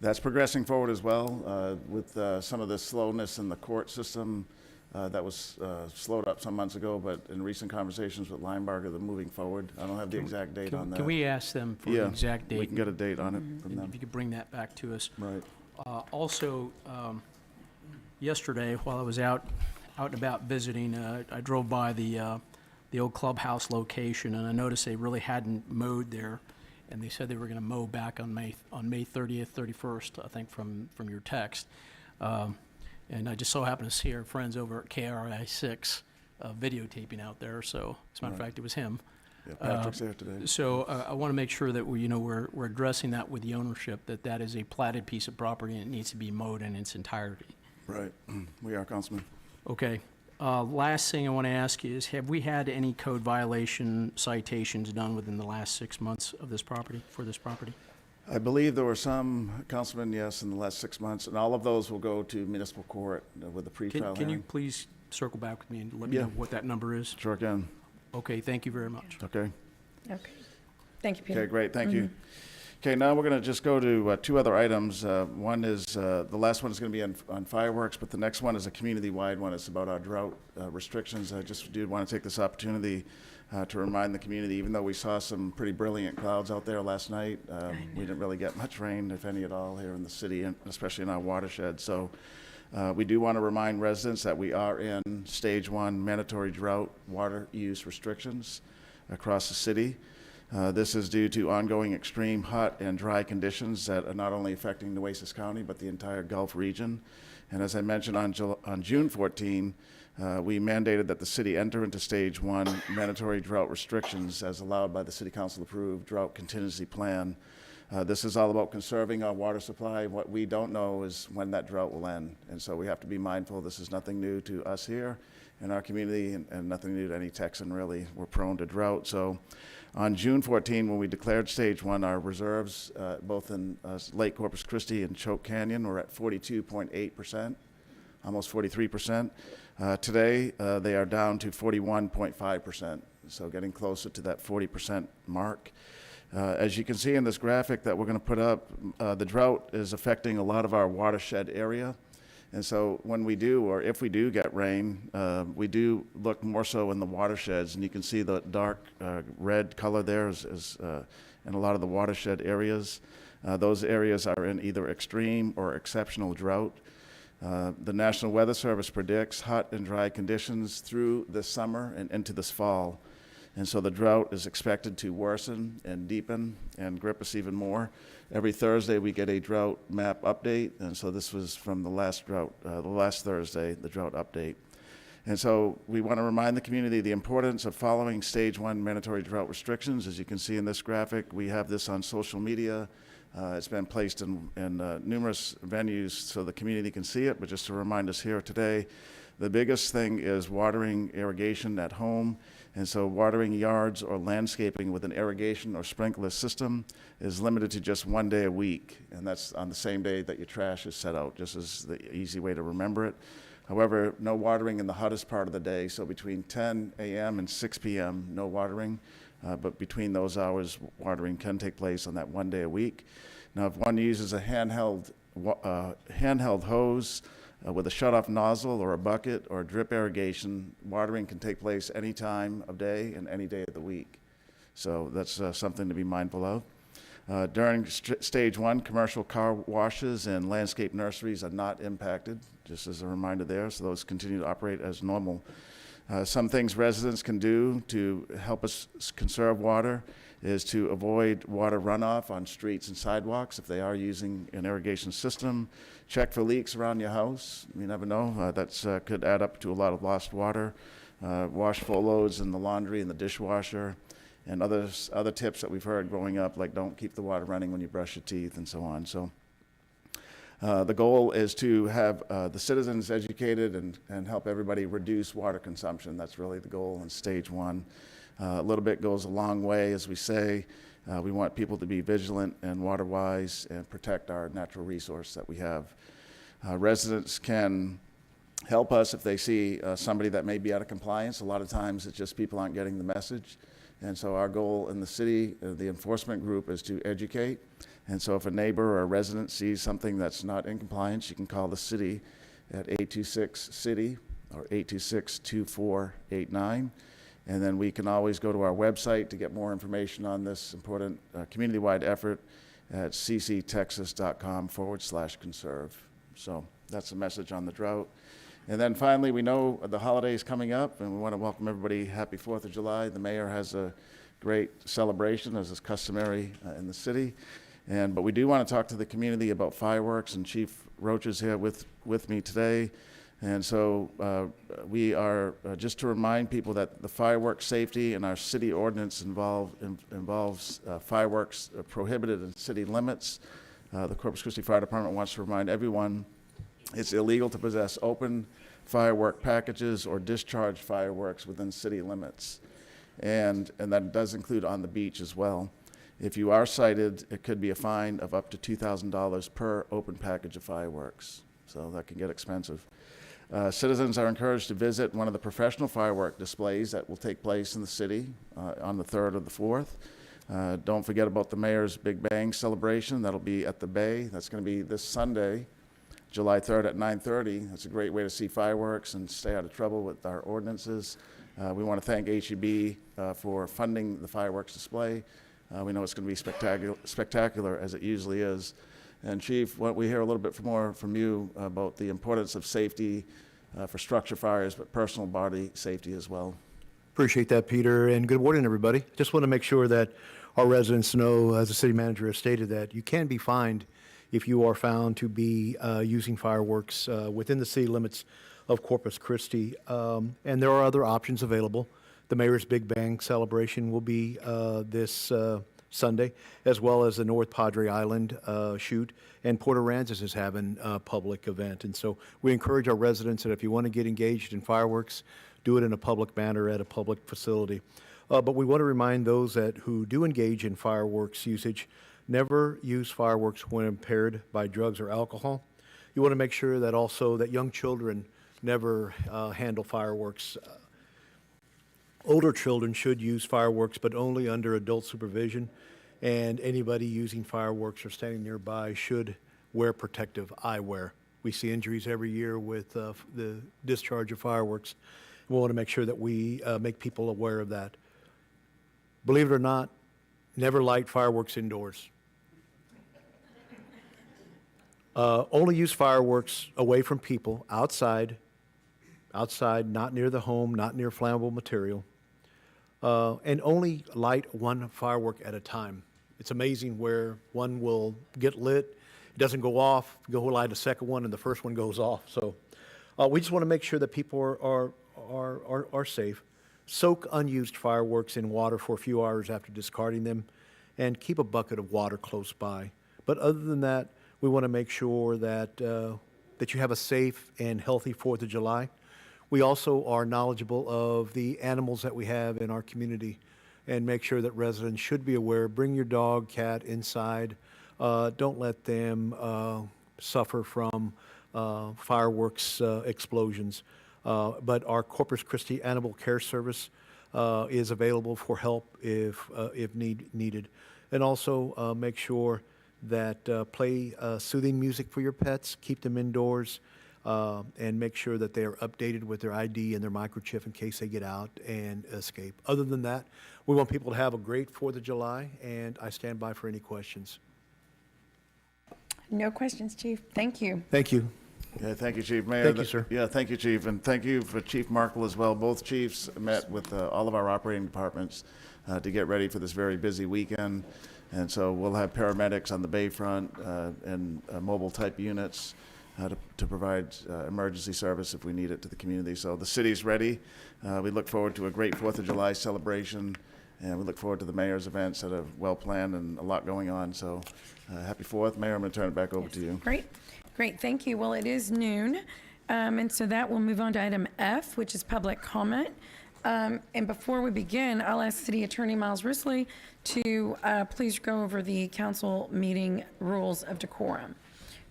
That's progressing forward as well with some of the slowness in the court system. That was slowed up some months ago, but in recent conversations with Linebarger, they're moving forward. I don't have the exact date on that.
Can we ask them for the exact date?
We can get a date on it from them.
If you could bring that back to us.
Right.
Also, yesterday, while I was out and about visiting, I drove by the old clubhouse location, and I noticed they really hadn't mowed there, and they said they were going to mow back on May 30th, 31st, I think, from your text. And I just so happened to see our friends over at KRI 6 videotaping out there. So, as a matter of fact, it was him.
Yeah, Patrick's there today.
So I want to make sure that we're addressing that with the ownership, that is a platted piece of property and it needs to be mowed in its entirety.
Right. We are, Councilman.
Okay. Last thing I want to ask you is, have we had any code violation citations done within the last 6 months of this property, for this property?
I believe there were some, Councilman, yes, in the last 6 months, and all of those will go to municipal court with the pretrial
Can you
hearing.
please circle back with me and let me
Yeah.
know what that number is?
Sure can.
Okay, thank you very much.
Okay.
Okay. Thank you, Peter.
Okay, great, thank you. Okay, now we're going to just go to two other items. One is, the last one is going to be on fireworks, but the next one is a community-wide one. It's about our drought restrictions. I just do want to take this opportunity to remind the community, even though we saw some pretty brilliant clouds out there last night, we didn't really get much rain, if any at all, here in the city, and especially in our watershed. So we do want to remind residents that we are in stage 1 mandatory drought water use restrictions across the city. This is due to ongoing extreme hot and dry conditions that are not only affecting Nueces County, but the entire Gulf region. And as I mentioned, on June 14, we mandated that the city enter into stage 1 mandatory drought restrictions as allowed by the City Council approved drought contingency plan. This is all about conserving our water supply. What we don't know is when that drought will end. And so we have to be mindful. This is nothing new to us here in our community and nothing new to any Texan, really. We're prone to drought. So on June 14, when we declared stage 1, our reserves, both in Lake Corpus Christi and Choke Canyon, were at 42.8%, almost 43%. Today, they are down to 41.5%, so getting closer to that 40% mark. As you can see in this graphic that we're going to put up, the drought is affecting a lot of our watershed area. And so when we do, or if we do get rain, we do look more so in the watersheds, and you can see the dark red color there is in a lot of the watershed areas. Those areas are in either extreme or exceptional drought. The National Weather Service predicts hot and dry conditions through this summer and into this fall. And so the drought is expected to worsen and deepen and grip us even more. Every Thursday we get a drought map update, and so this was from the last drought, the last Thursday, the drought update. And so we want to remind the community the importance of following stage 1 mandatory drought restrictions. As you can see in this graphic, we have this on social media. It's been placed in numerous venues so the community can see it, but just to remind us here today, the biggest thing is watering irrigation at home And so watering yards or landscaping with an irrigation or sprinkler system is limited to just 1 day a week, and that's on the same day that your trash is set out, just as the easy way to remember it. However, no watering in the hottest part of the day, so between 10 a.m. and 6 p.m., no watering, but between those hours, watering can take place on that 1 day a week. Now, if one uses a handheld hose with a shut-off nozzle or a bucket or drip irrigation, watering can take place any time of day and any day of the week. So that's something to be mindful of. During stage 1, commercial car washes and landscape nurseries are not impacted, just as a reminder there, so those continue to operate as normal. Some things residents can do to help us conserve water is to avoid water runoff on streets and sidewalks if they are using an irrigation system. Check for leaks around your house. You never know. That could add up to a lot of lost water. Wash full loads in the laundry and the dishwasher. And other tips that we've heard growing up, like don't keep the water running when you brush your teeth and so on. So the goal is to have the citizens educated and help everybody reduce water consumption. That's really the goal in stage 1. A little bit goes a long way, as we say. We want people to be vigilant and water-wise and protect our natural resource that we have. Residents can help us if they see somebody that may be out of compliance. A lot of times it's just people aren't getting the message. And so our goal in the city, the enforcement group, is to educate. And so if a neighbor or a resident sees something that's not in compliance, you can call the city at 826-CITY or 826-2489. And then we can always go to our website to get more information on this important community-wide effort at cctexas.com/conserve. So that's the message on the drought. And then finally, we know the holiday is coming up, and we want to welcome everybody. Happy 4th of July. The mayor has a great celebration, as is customary in the city. But we do want to talk to the community about fireworks, and Chief Roach is here with me today. And so we are, just to remind people that the fireworks safety in our city ordinance involves fireworks prohibited in city limits. The Corpus Christi Fire Department wants to remind everyone it's illegal to possess open firework packages or discharge fireworks within city limits. And that does include on the beach as well. If you are cited, it could be a fine of up to $2,000 per open package of fireworks. So that can get expensive. Citizens are encouraged to visit one of the professional firework displays that will take place in the city on the 3rd or the 4th. Don't forget about the mayor's Big Bang celebration. That'll be at the Bay. That's going to be this Sunday, July 3rd at 9:30. That's a great way to see fireworks and stay out of trouble with our ordinances. We want to thank HEB for funding the fireworks display. We know it's going to be spectacular as it usually is. And Chief, why don't we hear a little bit more from you about the importance of safety for structure fires, but personal body safety as well.
Appreciate that, Peter, and good morning, everybody. Just want to make sure that our residents know, as the city manager has stated, that you can be fined if you are found to be using fireworks within the city limits of Corpus Christi. And there are other options available. The Mayor's Big Bang celebration will be this Sunday, as well as the North Padre Island shoot, and Port Aransas is having a public event. And so we encourage our residents that if you want to get engaged in fireworks, do it in a public manner at a public facility. But we want to remind those who do engage in fireworks usage, never use fireworks when impaired by drugs or alcohol. You want to make sure that also that young children never handle fireworks. Older children should use fireworks, but only under adult supervision. And anybody using fireworks or standing nearby should wear protective eyewear. We see injuries every year with the discharge of fireworks. We want to make sure that we make people aware of that. Believe it or not, never light fireworks indoors. Only use fireworks away from people, outside, not near the home, not near flammable material. And only light one firework at a time. It's amazing where one will get lit, it doesn't go off, go light a second one, and the first one goes off. So we just want to make sure that people are safe. Soak unused fireworks in water for a few hours after discarding them, and keep a bucket of water close by. But other than that, we want to make sure that that you have a safe and healthy 4th of July. We also are knowledgeable of the animals that we have in our community and make sure that residents should be aware. Bring your dog, cat inside. Don't let them suffer from fireworks explosions. But our Corpus Christi Animal Care Service is available for help if needed. And also make sure that play soothing music for your pets, keep them indoors, and make sure that they are updated with their ID and their microchip in case they get out and escape. Other than that, we want people to have a great 4th of July, and I stand by for any questions.
No questions, Chief. Thank you.
Thank you.
Okay, thank you, Chief. Mayor,
Thank you, sir.
Yeah, thank you, Chief, and thank you for Chief Markle as well. Both chiefs met with all of our operating departments to get ready for this very busy weekend. And so we'll have paramedics on the bayfront and mobile type units to provide emergency service if we need it to the community. So the city's ready. We look forward to a great 4th of July celebration, and we look forward to the mayor's events that are well planned and a lot going on. So happy 4th. Mayor, I'm going to turn it back over to you.
Great. Great, thank you. Well, it is noon, and so that will move on to item F, which is public comment. And before we begin, I'll ask City Attorney Miles Risley to please go over the council meeting rules of decorum.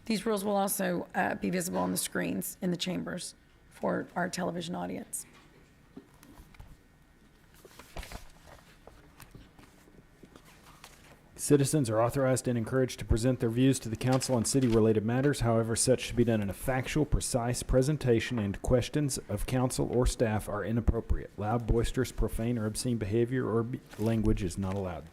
These rules will also be visible on the screens in the chambers for our television audience.
Citizens are authorized and encouraged to present their views to the council on city-related matters. However, such should be done in a factual, precise presentation, and questions of council or staff are inappropriate. Loud, boisterous, profane, or obscene behavior or language is not allowed.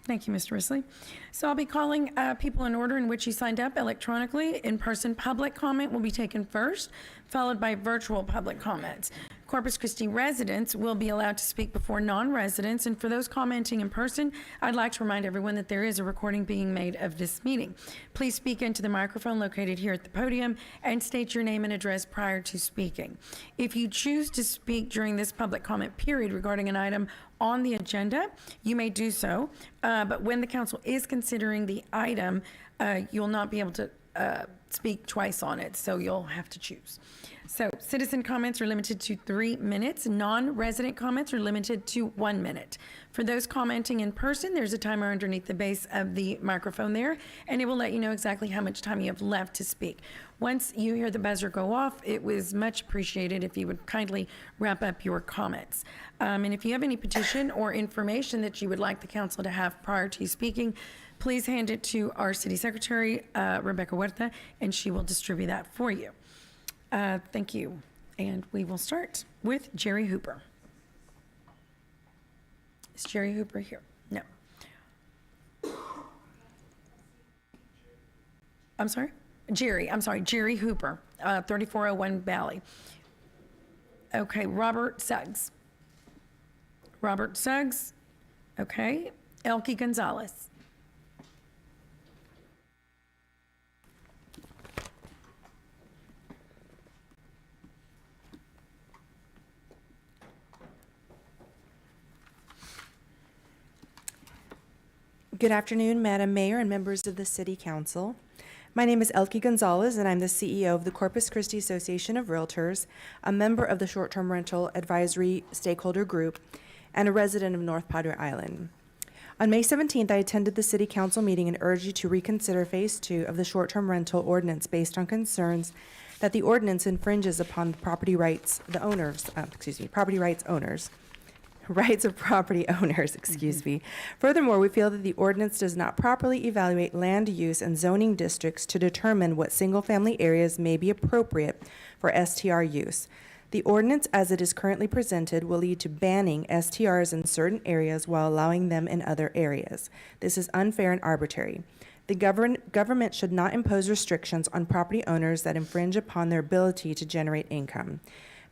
Thank you, Mr. Risley. So I'll be calling people in order in which you signed up electronically. In-person public comment will be taken first, followed by virtual public comments. Corpus Christi residents will be allowed to speak before non-residents, and for those commenting in person, I'd like to remind everyone that there is a recording being made of this meeting. Please speak into the microphone located here at the podium and state your name and address prior to speaking. If you choose to speak during this public comment period regarding an item on the agenda, you may do so, but when the council is considering the item, you'll not be able to speak twice on it, so you'll have to choose. So citizen comments are limited to 3 minutes. Non-resident comments are limited to 1 minute. For those commenting in person, there's a timer underneath the base of the microphone there, and it will let you know exactly how much time you have left to speak. Once you hear the buzzer go off, it was much appreciated if you would kindly wrap up your comments. And if you have any petition or information that you would like the council to have prior to you speaking, please hand it to our city secretary, Rebecca Huerta, and she will distribute that for you. Thank you. And we will start with Jerry Hooper. Is Jerry Hooper here? No. I'm sorry? Jerry Hooper, 3401 Valley. Okay, Robert Suggs. Okay. Elke Gonzalez.
Good afternoon, Madam Mayor and members of the City Council. My name is Elke Gonzalez, and I'm the CEO of the Corpus Christi Association of Realtors, a member of the Short-Term Rental Advisory Stakeholder Group, and a resident of North Padre Island. On May 17th, I attended the City Council meeting and urged you to reconsider Phase 2 of the short-term rental ordinance based on concerns that the ordinance infringes upon the property rights of property owners, Furthermore, we feel that the ordinance does not properly evaluate land use and zoning districts to determine what single-family areas may be appropriate for STR use. The ordinance as it is currently presented will lead to banning STRs in certain areas while allowing them in other areas. This is unfair and arbitrary. The government should not impose restrictions on property owners that infringe upon their ability to generate income.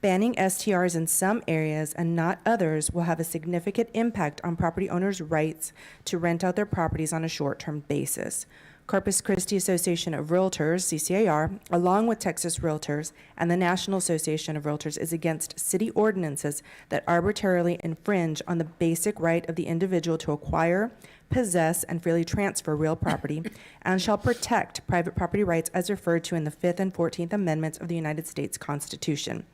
Banning STRs in some areas and not others will have a significant impact on property owners' rights to rent out their properties on a short-term basis. Corpus Christi Association of Realtors, CCAR, along with Texas Realtors and the National Association of Realtors, is against city ordinances that arbitrarily infringe on the basic right of the individual to acquire, possess, and freely transfer real property, and shall protect private property rights as referred to in the 5th and 14th Amendments of the United States Constitution.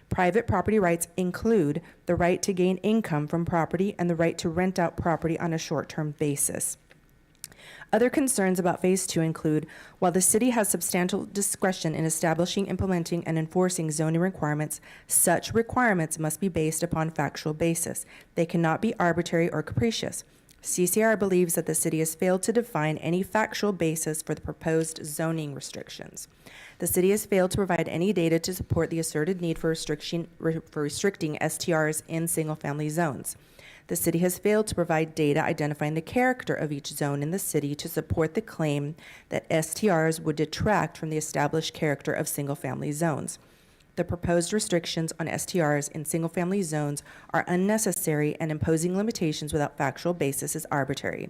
Private property rights include the right to gain income from property and the right to rent out property on a short-term basis. Other concerns about Phase 2 include, while the city has substantial discretion in establishing, implementing, and enforcing zoning requirements, such requirements must be based upon factual basis. They cannot be arbitrary or capricious. CCR believes that the city has failed to define any factual basis for the proposed zoning restrictions. The city has failed to provide any data to support the asserted need for restricting STRs in single-family zones. The city has failed to provide data identifying the character of each zone in the city to support the claim that STRs would detract from the established character of single-family zones. The proposed restrictions on STRs in single-family zones are unnecessary, and imposing limitations without factual basis is arbitrary.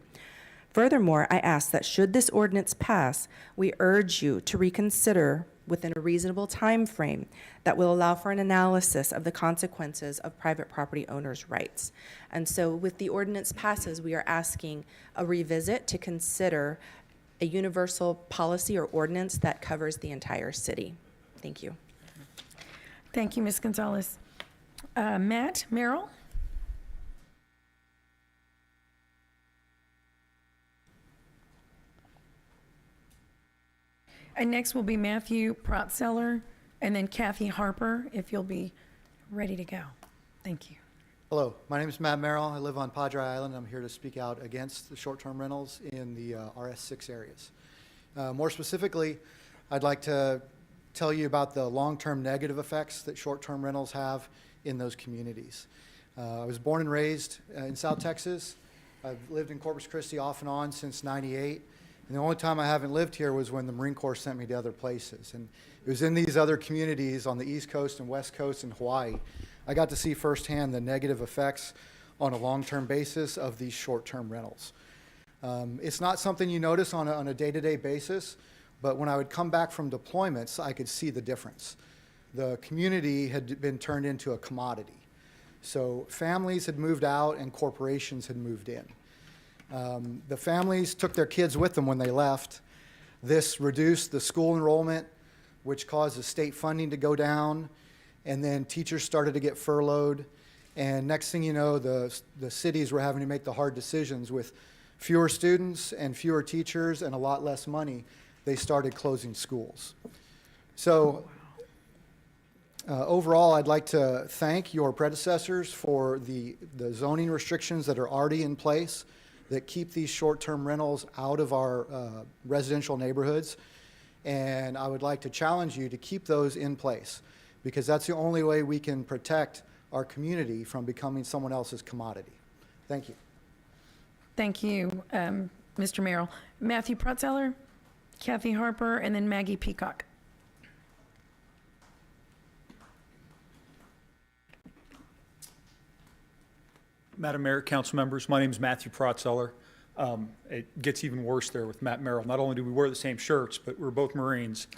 Furthermore, I ask that should this ordinance pass, we urge you to reconsider within a reasonable time frame that will allow for an analysis of the consequences of private property owners' rights. And so with the ordinance passes, we are asking a revisit to consider a universal policy or ordinance that covers the entire city. Thank you.
Thank you, Ms. Gonzalez. Matt Merrill? And next will be Matthew Protzeller, and then Kathy Harper, if you'll be ready to go. Thank you.
Hello, my name is Matt Merrill. I live on Padre Island. I'm here to speak out against the short-term rentals in the RS6 areas. More specifically, I'd like to tell you about the long-term negative effects that short-term rentals have in those communities. I was born and raised in South Texas. I've lived in Corpus Christi off and on since '98. And the only time I haven't lived here was when the Marine Corps sent me to other places. And it was in these other communities on the East Coast and West Coast and Hawaii, I got to see firsthand the negative effects on a long-term basis of these short-term rentals. It's not something you notice on a day-to-day basis, but when I would come back from deployments, I could see the difference. The community had been turned into a commodity. So families had moved out and corporations had moved in. The families took their kids with them when they left. This reduced the school enrollment, which caused the state funding to go down, and then teachers started to get furloughed. And next thing you know, the cities were having to make the hard decisions with fewer students and fewer teachers and a lot less money. They started closing schools. So overall, I'd like to thank your predecessors for the zoning restrictions that are already in place that keep these short-term rentals out of our residential neighborhoods. And I would like to challenge you to keep those in place, because that's the only way we can protect our community from becoming someone else's commodity. Thank you.
Thank you, Mr. Merrill. Matthew Protzeller, Kathy Harper, and then Maggie Peacock.
Madam Mayor, council members, my name is Matthew Protzeller. It gets even worse there with Matt Merrill. Not only do we wear the same shirts, but we're both Marines.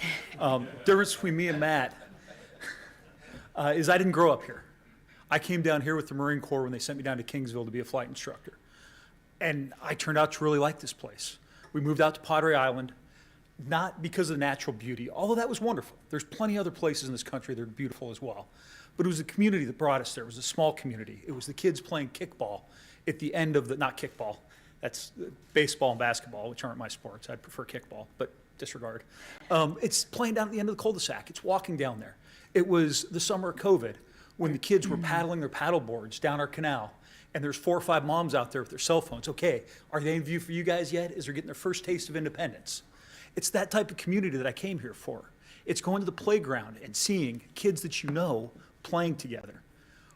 Difference between me and Matt is I didn't grow up here. I came down here with the Marine Corps when they sent me down to Kingsville to be a flight instructor. And I turned out to really like this place. We moved out to Padre Island, not because of the natural beauty, although that was wonderful. There's plenty of other places in this country that are beautiful as well. But it was the community that brought us there. It was a small community. It was the kids playing kickball at the end of the, not kickball, that's baseball and basketball, which aren't my sports. I'd prefer kickball, but disregard. It's playing down at the end of the cul-de-sac. It's walking down there. It was the summer of COVID when the kids were paddling their paddle boards down our canal, and there's 4 or 5 moms out there with their cell phones. Okay, are they in view for you guys yet? Is they're getting their first taste of independence? It's that type of community that I came here for. It's going to the playground and seeing kids that you know playing together.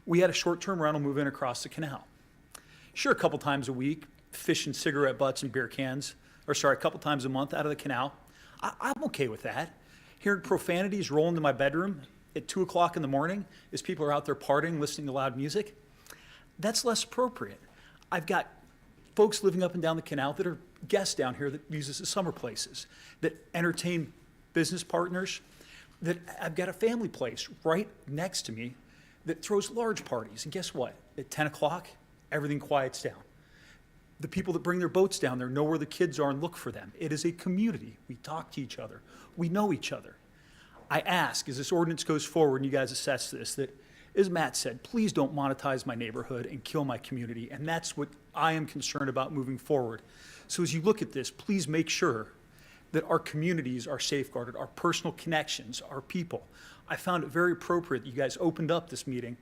We had a short-term rental move in across the canal. Sure, a couple times a week, fishing cigarette butts and beer cans, or sorry, a couple times a month out of the canal. I'm okay with that. Hearing profanities roll into my bedroom at 2 o'clock in the morning as people are out there partying, listening to loud music, that's less appropriate. I've got folks living up and down the canal that are guests down here that use this as summer places, that entertain business partners, that I've got a family place right next to me that throws large parties. And guess what? At 10 o'clock, everything quiets down. The people that bring their boats down there know where the kids are and look for them. It is a community. We talk to each other. We know each other. I ask, as this ordinance goes forward and you guys assess this, that, as Matt said, please don't monetize my neighborhood and kill my community. And that's what I am concerned about moving forward. So as you look at this, please make sure that our communities are safeguarded, our personal connections, our people. I found it very appropriate that you guys opened up this meeting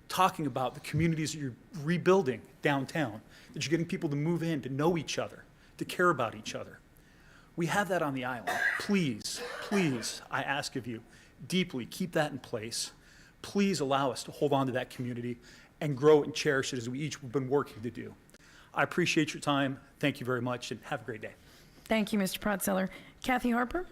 talking about the communities that you're rebuilding downtown, that you're getting people to move in, to know each other, to care about each other. We have that on the island. Please, please, I ask of you, deeply keep that in place. Please allow us to hold on to that community and grow it and cherish it as we each have been working to do. I appreciate your time. Thank you very much, and have a great day.
Thank you, Mr. Protzeller. Kathy Harper?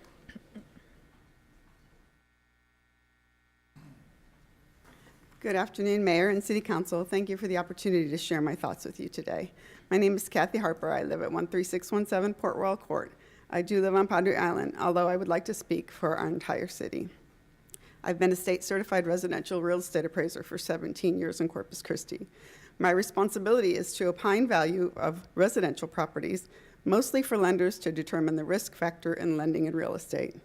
Good afternoon, Mayor and City Council. Thank you for the opportunity to share my thoughts with you today. My name is Kathy Harper. I live at 13617 Port Royal Court. I do live on Padre Island, although I would like to speak for our entire city. I've been a state-certified residential real estate appraiser for 17 years in Corpus Christi. My responsibility is to opine value of residential properties, mostly for lenders to determine the risk factor in lending in real estate.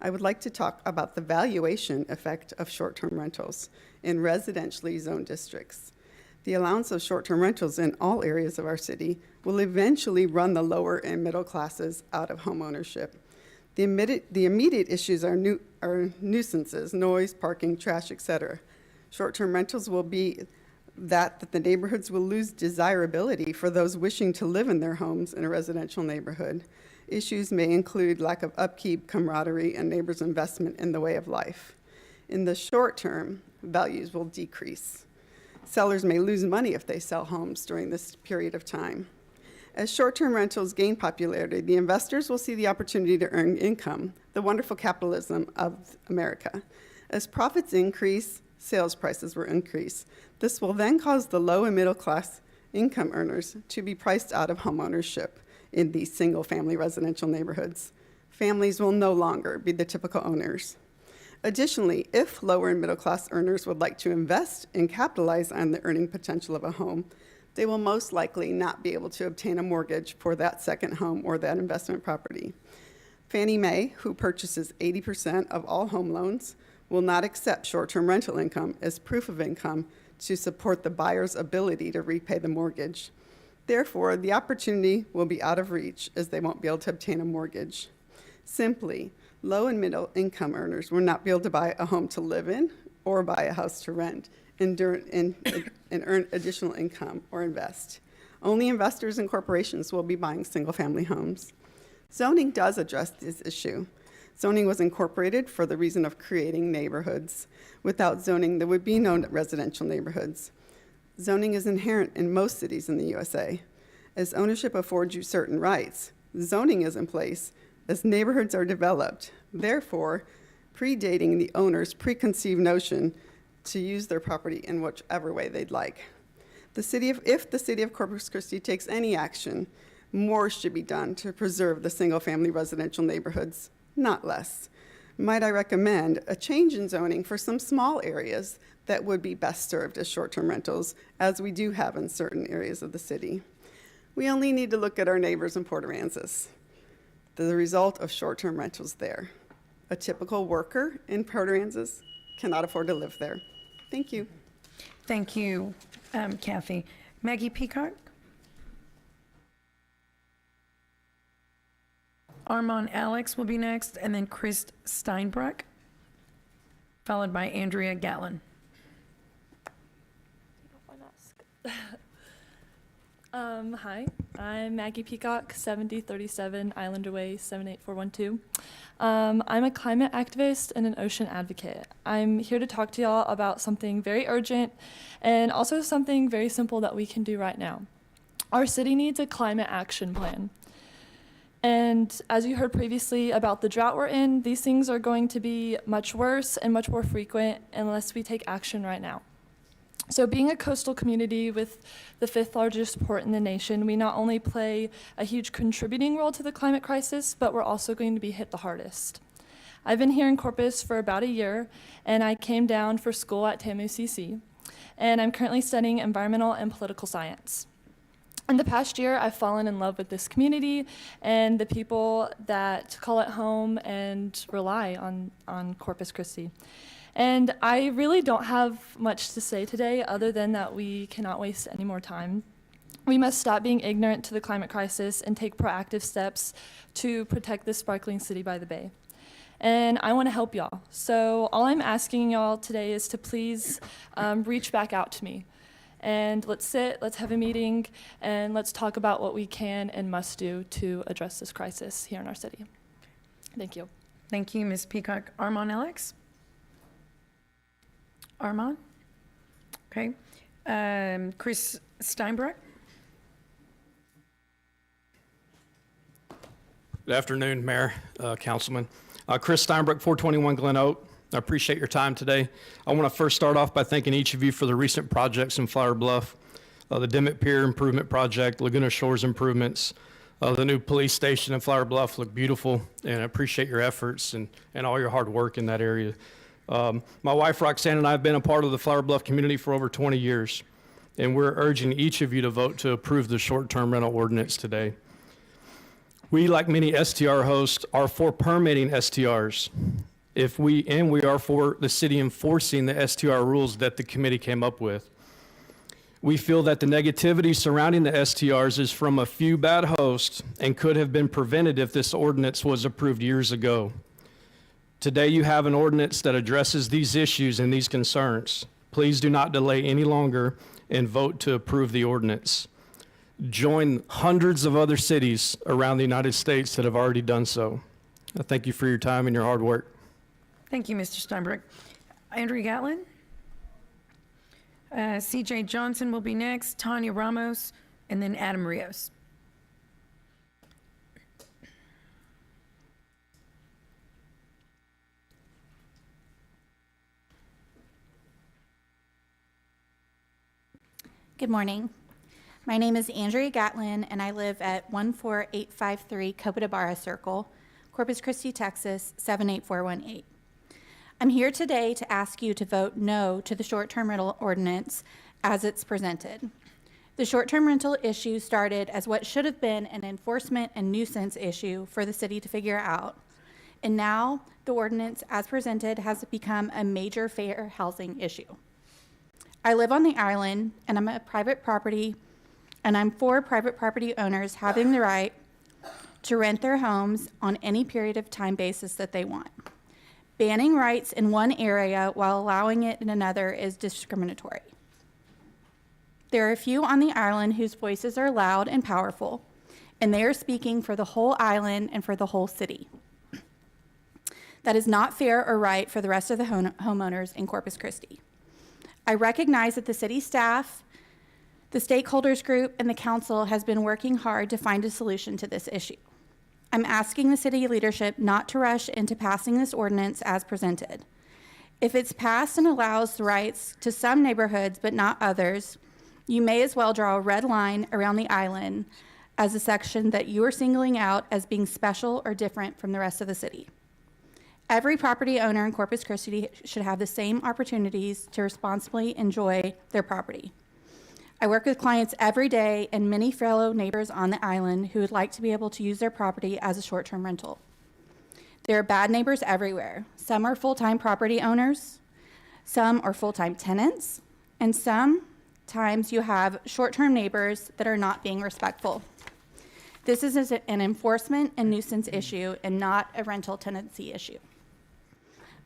I would like to talk about the valuation effect of short-term rentals in residentially zoned districts. The allowance of short-term rentals in all areas of our city will eventually run the lower and middle classes out of home ownership. The immediate issues are nuisances, noise, parking, trash, etc. Short-term rentals will be that the neighborhoods will lose desirability for those wishing to live in their homes in a residential neighborhood. Issues may include lack of upkeep, camaraderie, and neighbors' investment in the way of life. In the short term, values will decrease. Sellers may lose money if they sell homes during this period of time. As short-term rentals gain popularity, the investors will see the opportunity to earn income, the wonderful capitalism of America. As profits increase, sales prices will increase. This will then cause the low and middle class income earners to be priced out of homeownership in these single-family residential neighborhoods. Families will no longer be the typical owners. Additionally, if lower and middle-class earners would like to invest and capitalize on the earning potential of a home, they will most likely not be able to obtain a mortgage for that second home or that investment property. Fannie Mae, who purchases 80% of all home loans, will not accept short-term rental income as proof of income to support the buyer's ability to repay the mortgage. Therefore, the opportunity will be out of reach as they won't be able to obtain a mortgage. Simply, low and middle income earners will not be able to buy a home to live in or buy a house to rent and earn additional income or invest. Only investors and corporations will be buying single-family homes. Zoning does address this issue. Zoning was incorporated for the reason of creating neighborhoods. Without zoning, there would be no residential neighborhoods. Zoning is inherent in most cities in the USA. As ownership affords you certain rights, zoning is in place as neighborhoods are developed, therefore predating the owner's preconceived notion to use their property in whichever way they'd like. If the city of Corpus Christi takes any action, more should be done to preserve the single-family residential neighborhoods, not less. Might I recommend a change in zoning for some small areas that would be best served as short-term rentals, as we do have in certain areas of the city. We only need to look at our neighbors in Port Aransas, the result of short-term rentals there. A typical worker in Port Aransas cannot afford to live there. Thank you.
Thank you, Kathy. Maggie Peacock? Armand Alex will be next, and then Chris Steinbruck, followed by Andrea Gatlin.
Hi, I'm Maggie Peacock, 7037 Islander Way, 78412. I'm a climate activist and an ocean advocate. I'm here to talk to y'all about something very urgent and also something very simple that we can do right now. Our city needs a climate action plan. And as you heard previously about the drought we're in, these things are going to be much worse and much more frequent unless we take action right now. So being a coastal community with the 5th largest port in the nation, we not only play a huge contributing role to the climate crisis, but we're also going to be hit the hardest. I've been here in Corpus for about a year, and I came down for school at TAMU-CC, and I'm currently studying environmental and political science. In the past year, I've fallen in love with this community and the people that call it home and rely on Corpus Christi. And I really don't have much to say today other than that we cannot waste any more time. We must stop being ignorant to the climate crisis and take proactive steps to protect this sparkling city by the bay. And I want to help y'all. So all I'm asking y'all today is to please reach back out to me. And let's sit, let's have a meeting, and let's talk about what we can and must do to address this crisis here in our city. Thank you.
Thank you, Ms. Peacock. Armand Alex? Armand? Okay. Chris Steinbreck?
Good afternoon, Mayor, Councilman. Chris Steinbreck, 421 Glen Oak. I appreciate your time today. I want to first start off by thanking each of you for the recent projects in Flower Bluff, the Dimmitt Pier Improvement Project, Laguna Shores improvements, the new police station in Flower Bluff look beautiful, and I appreciate your efforts and all your hard work in that area. My wife Roxanne and I have been a part of the Flower Bluff community for over 20 years, and we're urging each of you to vote to approve the short-term rental ordinance today. We, like many STR hosts, are for permitting STRs. We are for the city enforcing the STR rules that the committee came up with. We feel that the negativity surrounding the STRs is from a few bad hosts and could have been prevented if this ordinance was approved years ago. Today you have an ordinance that addresses these issues and these concerns. Please do not delay any longer and vote to approve the ordinance. Join hundreds of other cities around the United States that have already done so. I thank you for your time and your hard work.
Thank you, Mr. Steinbreck. Andrew Gatlin? CJ Johnson will be next, Tanya Ramos, and then Adam Rios.
Good morning. My name is Andrea Gatlin, and I live at 14853 Copacabana Circle, Corpus Christi, Texas, 78418. I'm here today to ask you to vote no to the short-term rental ordinance as it's presented. The short-term rental issue started as what should have been an enforcement and nuisance issue for the city to figure out. And now the ordinance as presented has become a major fair housing issue. I live on the island, and I'm for private property owners having the right to rent their homes on any period of time basis that they want. Banning rights in one area while allowing it in another is discriminatory. There are a few on the island whose voices are loud and powerful, and they are speaking for the whole island and for the whole city. That is not fair or right for the rest of the homeowners in Corpus Christi. I recognize that the city staff, the stakeholders group, and the council has been working hard to find a solution to this issue. I'm asking the city leadership not to rush into passing this ordinance as presented. If it's passed and allows the rights to some neighborhoods but not others, you may as well draw a red line around the island as a section that you are singling out as being special or different from the rest of the city. Every property owner in Corpus Christi should have the same opportunities to responsibly enjoy their property. I work with clients every day and many fellow neighbors on the island who would like to be able to use their property as a short-term rental. There are bad neighbors everywhere. Some are full-time property owners, some are full-time tenants, and sometimes you have short-term neighbors that are not being respectful. This is an enforcement and nuisance issue and not a rental tenancy issue.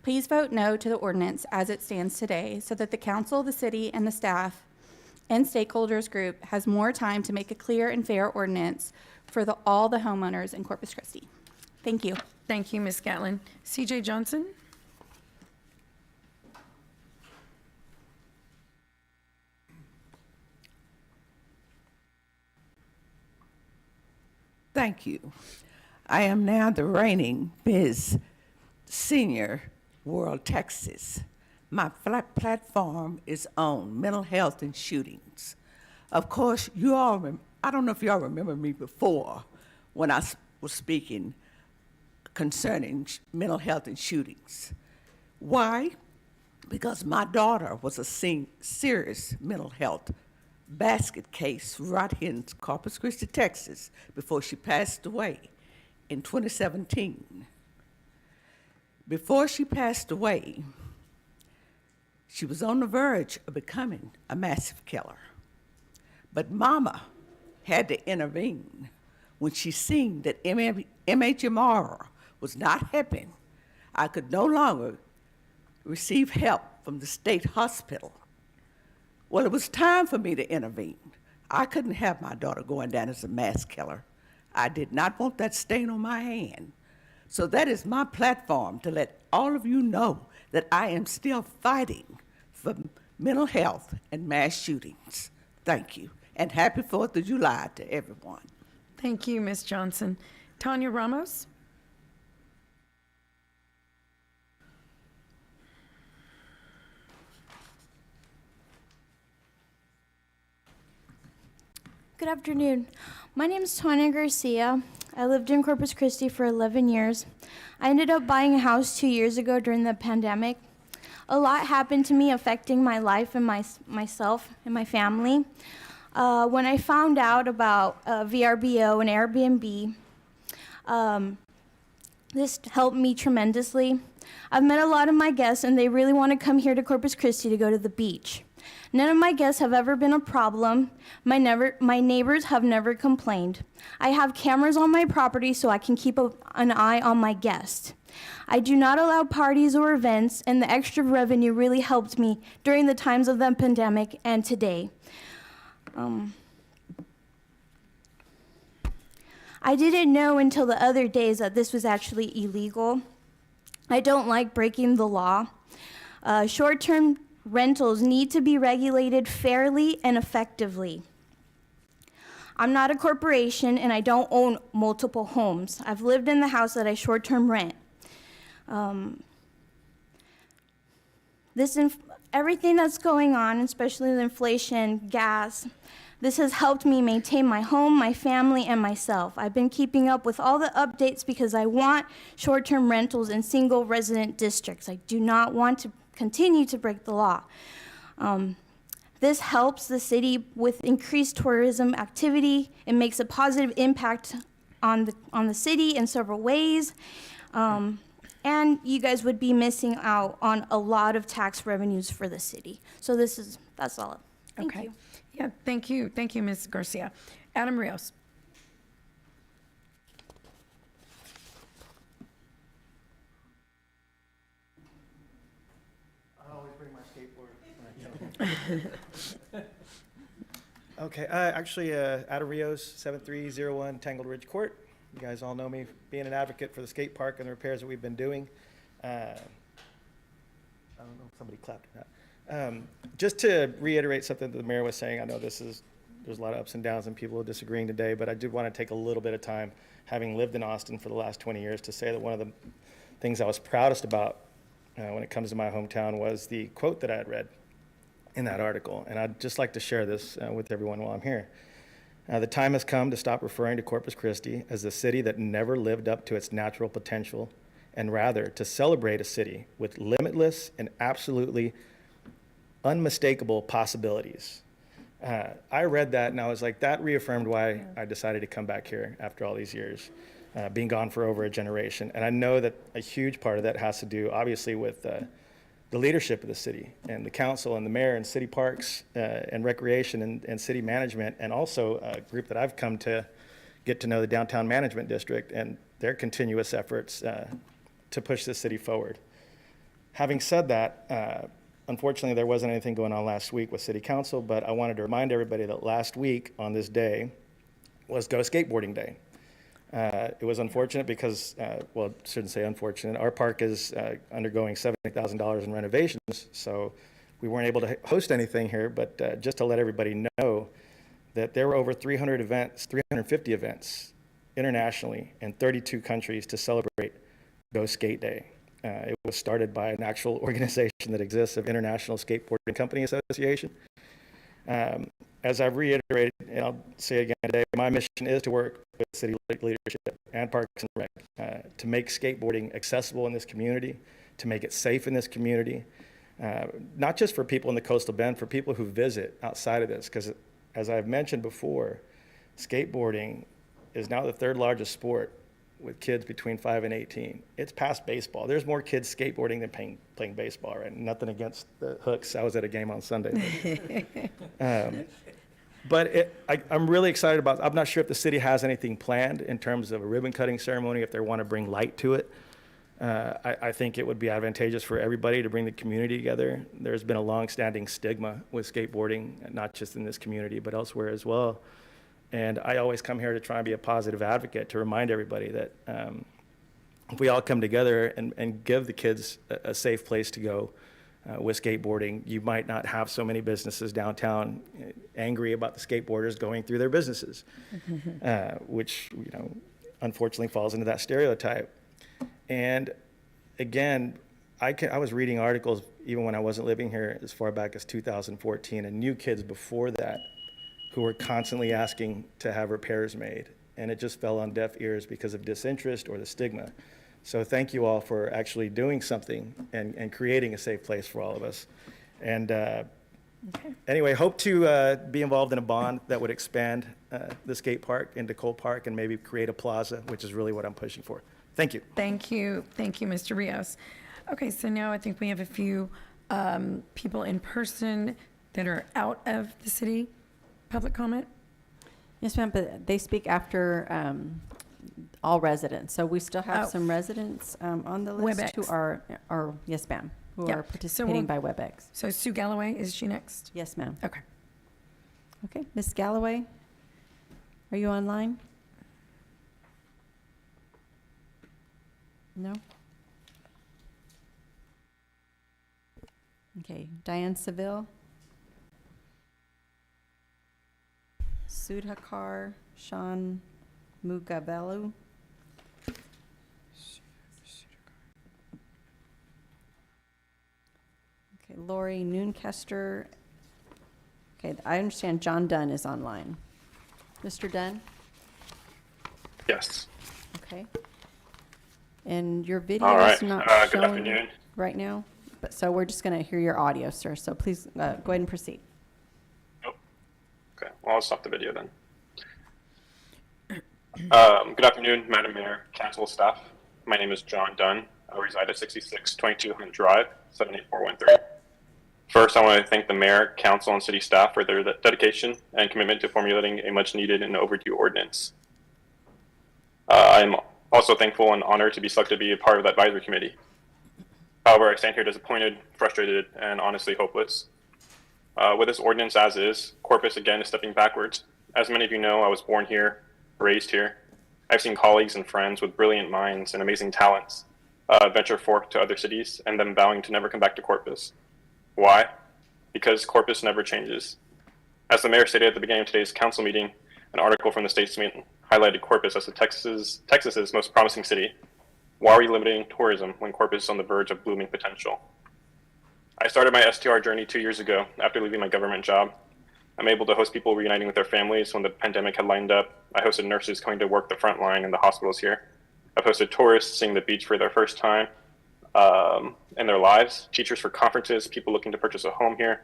Please vote no to the ordinance as it stands today so that the council, the city, and the staff and stakeholders group has more time to make a clear and fair ordinance for all the homeowners in Corpus Christi. Thank you.
Thank you, Ms. Gatlin. CJ Johnson?
Thank you. I am now the reigning Ms. Senior World Texas. My platform is on mental health and shootings. Of course, you all, I don't know if y'all remember me before when I was speaking concerning mental health and shootings. Why? Because my daughter was a serious mental health basket case right here in Corpus Christi, Texas, before she passed away in 2017. Before she passed away, she was on the verge of becoming a massive killer. But Mama had to intervene when she seen that MHMR was not helping. I could no longer receive help from the state hospital. Well, it was time for me to intervene. I couldn't have my daughter going down as a mass killer. I did not want that stain on my hand. So that is my platform to let all of you know that I am still fighting for mental health and mass shootings. Thank you, and happy 4th of July to everyone.
Thank you, Ms. Johnson. Tonya Ramos?
Good afternoon. My name is Tonya Garcia. I lived in Corpus Christi for 11 years. I ended up buying a house 2 years ago during the pandemic. A lot happened to me affecting my life and myself and my family. When I found out about VRBO and Airbnb, this helped me tremendously. I've met a lot of my guests and they really want to come here to Corpus Christi to go to the beach. None of my guests have ever been a problem. My neighbors have never complained. I have cameras on my property so I can keep an eye on my guests. I do not allow parties or events, and the extra revenue really helped me during the times of the pandemic and today. I didn't know until the other days that this was actually illegal. I don't like breaking the law. Short-term rentals need to be regulated fairly and effectively. I'm not a corporation and I don't own multiple homes. I've lived in the house that I short-term rent. Everything that's going on, especially the inflation, gas, this has helped me maintain my home, my family, and myself. I've been keeping up with all the updates because I want short-term rentals in single resident districts. I do not want to continue to break the law. This helps the city with increased tourism activity. It makes a positive impact on the city in several ways. And you guys would be missing out on a lot of tax revenues for the city. So that's all. Thank you.
Yeah, thank you. Thank you, Ms. Garcia. Adam Rios.
I always bring my skateboard. Okay, actually, Adam Rios, 7301 Tangled Ridge Court. You guys all know me being an advocate for the skate park and the repairs that we've been doing. I don't know if somebody clapped or not. Just to reiterate something that the mayor was saying, I know there's a lot of ups and downs and people are disagreeing today, but I did want to take a little bit of time, having lived in Austin for the last 20 years, to say that one of the things I was proudest about when it comes to my hometown was the quote that I had read in that article. And I'd just like to share this with everyone while I'm here. The time has come to stop referring to Corpus Christi as the city that never lived up to its natural potential, and rather to celebrate a city with limitless and absolutely unmistakable possibilities. I read that and I was like, that reaffirmed why I decided to come back here after all these years, being gone for over a generation. And I know that a huge part of that has to do, obviously, with the leadership of the city and the council and the mayor and city parks and recreation and city management, and also a group that I've come to get to know, the Downtown Management District, and their continuous efforts to push the city forward. Having said that, unfortunately, there wasn't anything going on last week with City Council, but I wanted to remind everybody that last week on this day was Go Skateboarding Day. It was unfortunate because, well, I shouldn't say unfortunate. Our park is undergoing $70,000 in renovations, so we weren't able to host anything here, but just to let everybody know that there were over 350 events internationally in 32 countries to celebrate Go Skate Day. It was started by an actual organization that exists of International Skateboarding Company Association. As I've reiterated, and I'll say again today, my mission is to work with city leadership and Parks and Rec to make skateboarding accessible in this community, to make it safe in this community, not just for people in the coastal bend, for people who visit outside of this, because as I've mentioned before, skateboarding is now the third largest sport with kids between 5 and 18. It's past baseball. There's more kids skateboarding than playing baseball, right? Nothing against the Hooks. I was at a game on Sunday. But I'm really excited about, I'm not sure if the city has anything planned in terms of a ribbon cutting ceremony, if they want to bring light to it. I think it would be advantageous for everybody to bring the community together. There's been a long-standing stigma with skateboarding, not just in this community, but elsewhere as well. And I always come here to try and be a positive advocate to remind everybody that if we all come together and give the kids a safe place to go with skateboarding, you might not have so many businesses downtown angry about the skateboarders going through their businesses, which, you know, unfortunately falls into that stereotype. And again, I was reading articles even when I wasn't living here as far back as 2014, and knew kids before that who were constantly asking to have repairs made, and it just fell on deaf ears because of disinterest or the stigma. So thank you all for actually doing something and creating a safe place for all of us. And anyway, hope to be involved in a bond that would expand the skate park into Cole Park and maybe create a plaza, which is really what I'm pushing for. Thank you.
Thank you. Thank you, Mr. Rios. Okay, so now I think we have a few people in person that are out of the city. Public comment?
Yes, ma'am, but they speak after all residents. So we still have some residents on the list
WebEx.
who are, yes, ma'am, who
Yeah.
are participating by WebEx.
So Sue Galloway, is she next?
Yes, ma'am.
Okay.
Okay, Ms. Galloway, are you online? No? Okay, Diane Seville? Sudhakar Sean Mugavelu? Okay, Lori Noonkester. Okay, I understand John Dunn is online. Mr. Dunn?
Yes.
Okay. And your video
All right.
is not
Good
showing
afternoon.
right now, but so we're just going to hear your audio, sir. So please go ahead and proceed.
Okay, well, I'll stop the video then. Good afternoon, Madam Mayor, council staff. My name is John Dunn. I reside at 6622 Hunt Drive, 78413. First, I want to thank the mayor, council, and city staff for their dedication and commitment to formulating a much-needed and overdue ordinance. I'm also thankful and honored to be selected to be a part of that advisory committee. However, I stand here disappointed, frustrated, and honestly hopeless. With this ordinance as is, Corpus again is stepping backwards. As many of you know, I was born here, raised here. I've seen colleagues and friends with brilliant minds and amazing talents venture forth to other cities and them vowing to never come back to Corpus. Why? Because Corpus never changes. As the mayor stated at the beginning of today's council meeting, an article from the Statesman highlighted Corpus as Texas's most promising city. Why are we limiting tourism when Corpus is on the verge of blooming potential? I started my STR journey 2 years ago after leaving my government job. I'm able to host people reuniting with their families when the pandemic had lined up. I hosted nurses coming to work the front line in the hospitals here. I've hosted tourists seeing the beach for their first time in their lives, teachers for conferences, people looking to purchase a home here.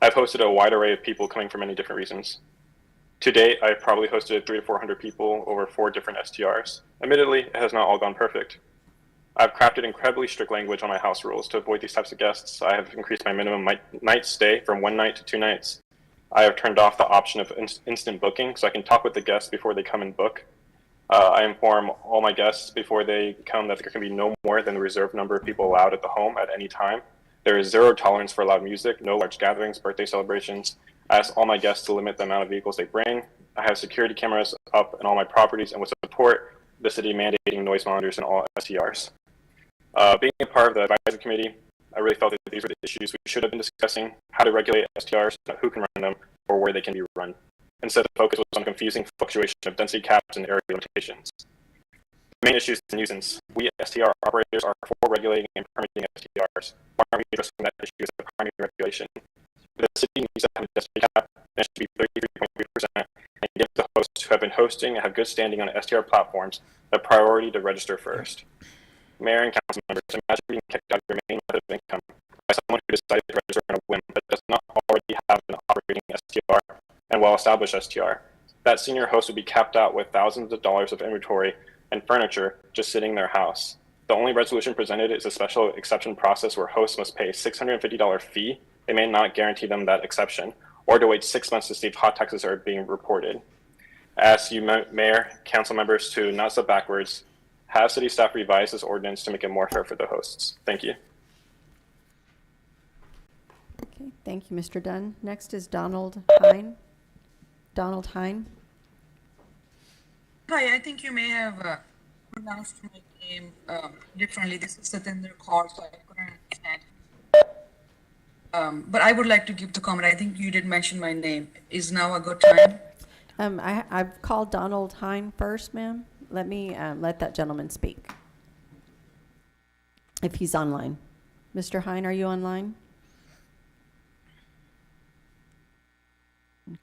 I've hosted a wide array of people coming for many different reasons. To date, I've probably hosted 300 to 400 people over 4 different STRs. Admittedly, it has not all gone perfect. I've crafted incredibly strict language on my house rules to avoid these types of guests. I have increased my minimum night stay from 1 night to 2 nights. I have turned off the option of instant booking so I can talk with the guests before they come and book. I inform all my guests before they come that there can be no more than the reserved number of people allowed at the home at any time. There is zero tolerance for loud music, no large gatherings, birthday celebrations. I ask all my guests to limit the amount of vehicles they bring. I have security cameras up in all my properties and would support the city mandating noise monitors in all STRs. Being a part of the advisory committee, I really felt that these were the issues we should have been discussing: how to regulate STRs, who can run them, or where they can be run. Instead, the focus was on confusing fluctuation of density caps and area limitations. The main issue is nuisance. We STR operators are for regulating and permitting STRs. Why aren't we addressing that issue as a primary regulation? The city needs to have a density cap, and it should be 33.3%, and give the hosts who have been hosting and have good standing on STR platforms the priority to register first. Mayor and council members, imagine being kicked out of your main method of income by someone who decided to register on a whim but does not already have an operating STR. well-established STR. That senior host would be capped out with thousands of dollars of inventory and furniture just sitting in their house. The only resolution presented is a special exception process where hosts must pay a $650 fee. They may not guarantee them that exception, or to wait 6 months to see if hot taxes are being reported. I ask you, Mayor, council members, to not step backwards, have city staff revise this ordinance to make it more fair for the hosts. Thank you.
Okay, thank you, Mr. Dunn. Next is Donald Hine. Donald Hine.
Hi, I think you may have pronounced my name differently. This is Satinder Kaur, so I couldn't understand. But I would like to give the comment. I think you did mention my name. Is now a good time?
I've called Donald Hine first, ma'am. Let me let that gentleman speak, if he's online. Mr. Hine, are you online?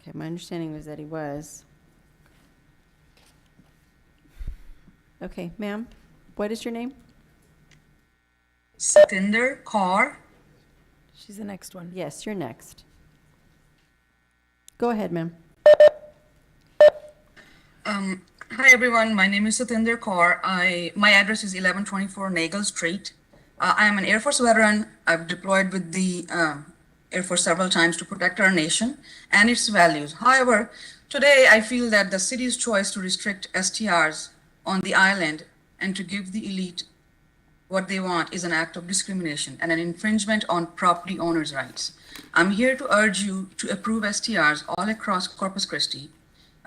Okay, my understanding was that he was. Okay, ma'am, what is your name?
Satinder Kaur.
She's the next one.
Yes, you're next. Go ahead, ma'am.
Hi everyone, my name is Satinder Kaur. My address is 1124 Nagel Street. I am an Air Force veteran. I've deployed with the Air Force several times to protect our nation and its values. However, today I feel that the city's choice to restrict STRs on the island and to give the elite what they want is an act of discrimination and an infringement on property owners' rights. I'm here to urge you to approve STRs all across Corpus Christi.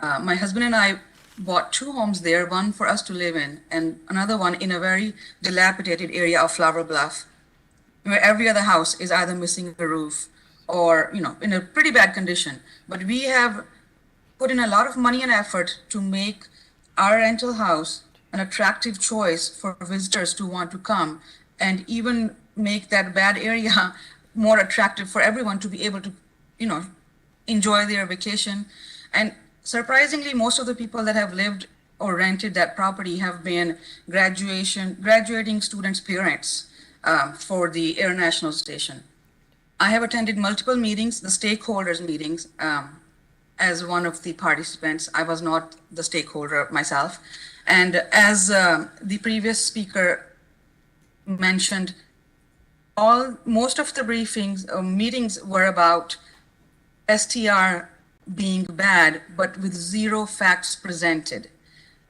My husband and I bought 2 homes there, one for us to live in and another one in a very dilapidated area of Flower Bluff, where every other house is either missing a roof or, in a pretty bad condition. But we have put in a lot of money and effort to make our rental house an attractive choice for visitors to want to come, and even make that bad area more attractive for everyone to be able to, enjoy their vacation. And surprisingly, most of the people that have lived or rented that property have been graduating students' parents for the Air National Station. I have attended multiple meetings, the stakeholders meetings, as one of the participants. I was not the stakeholder myself. And as the previous speaker mentioned, most of the briefings or meetings were about STR being bad, but with 0 facts presented.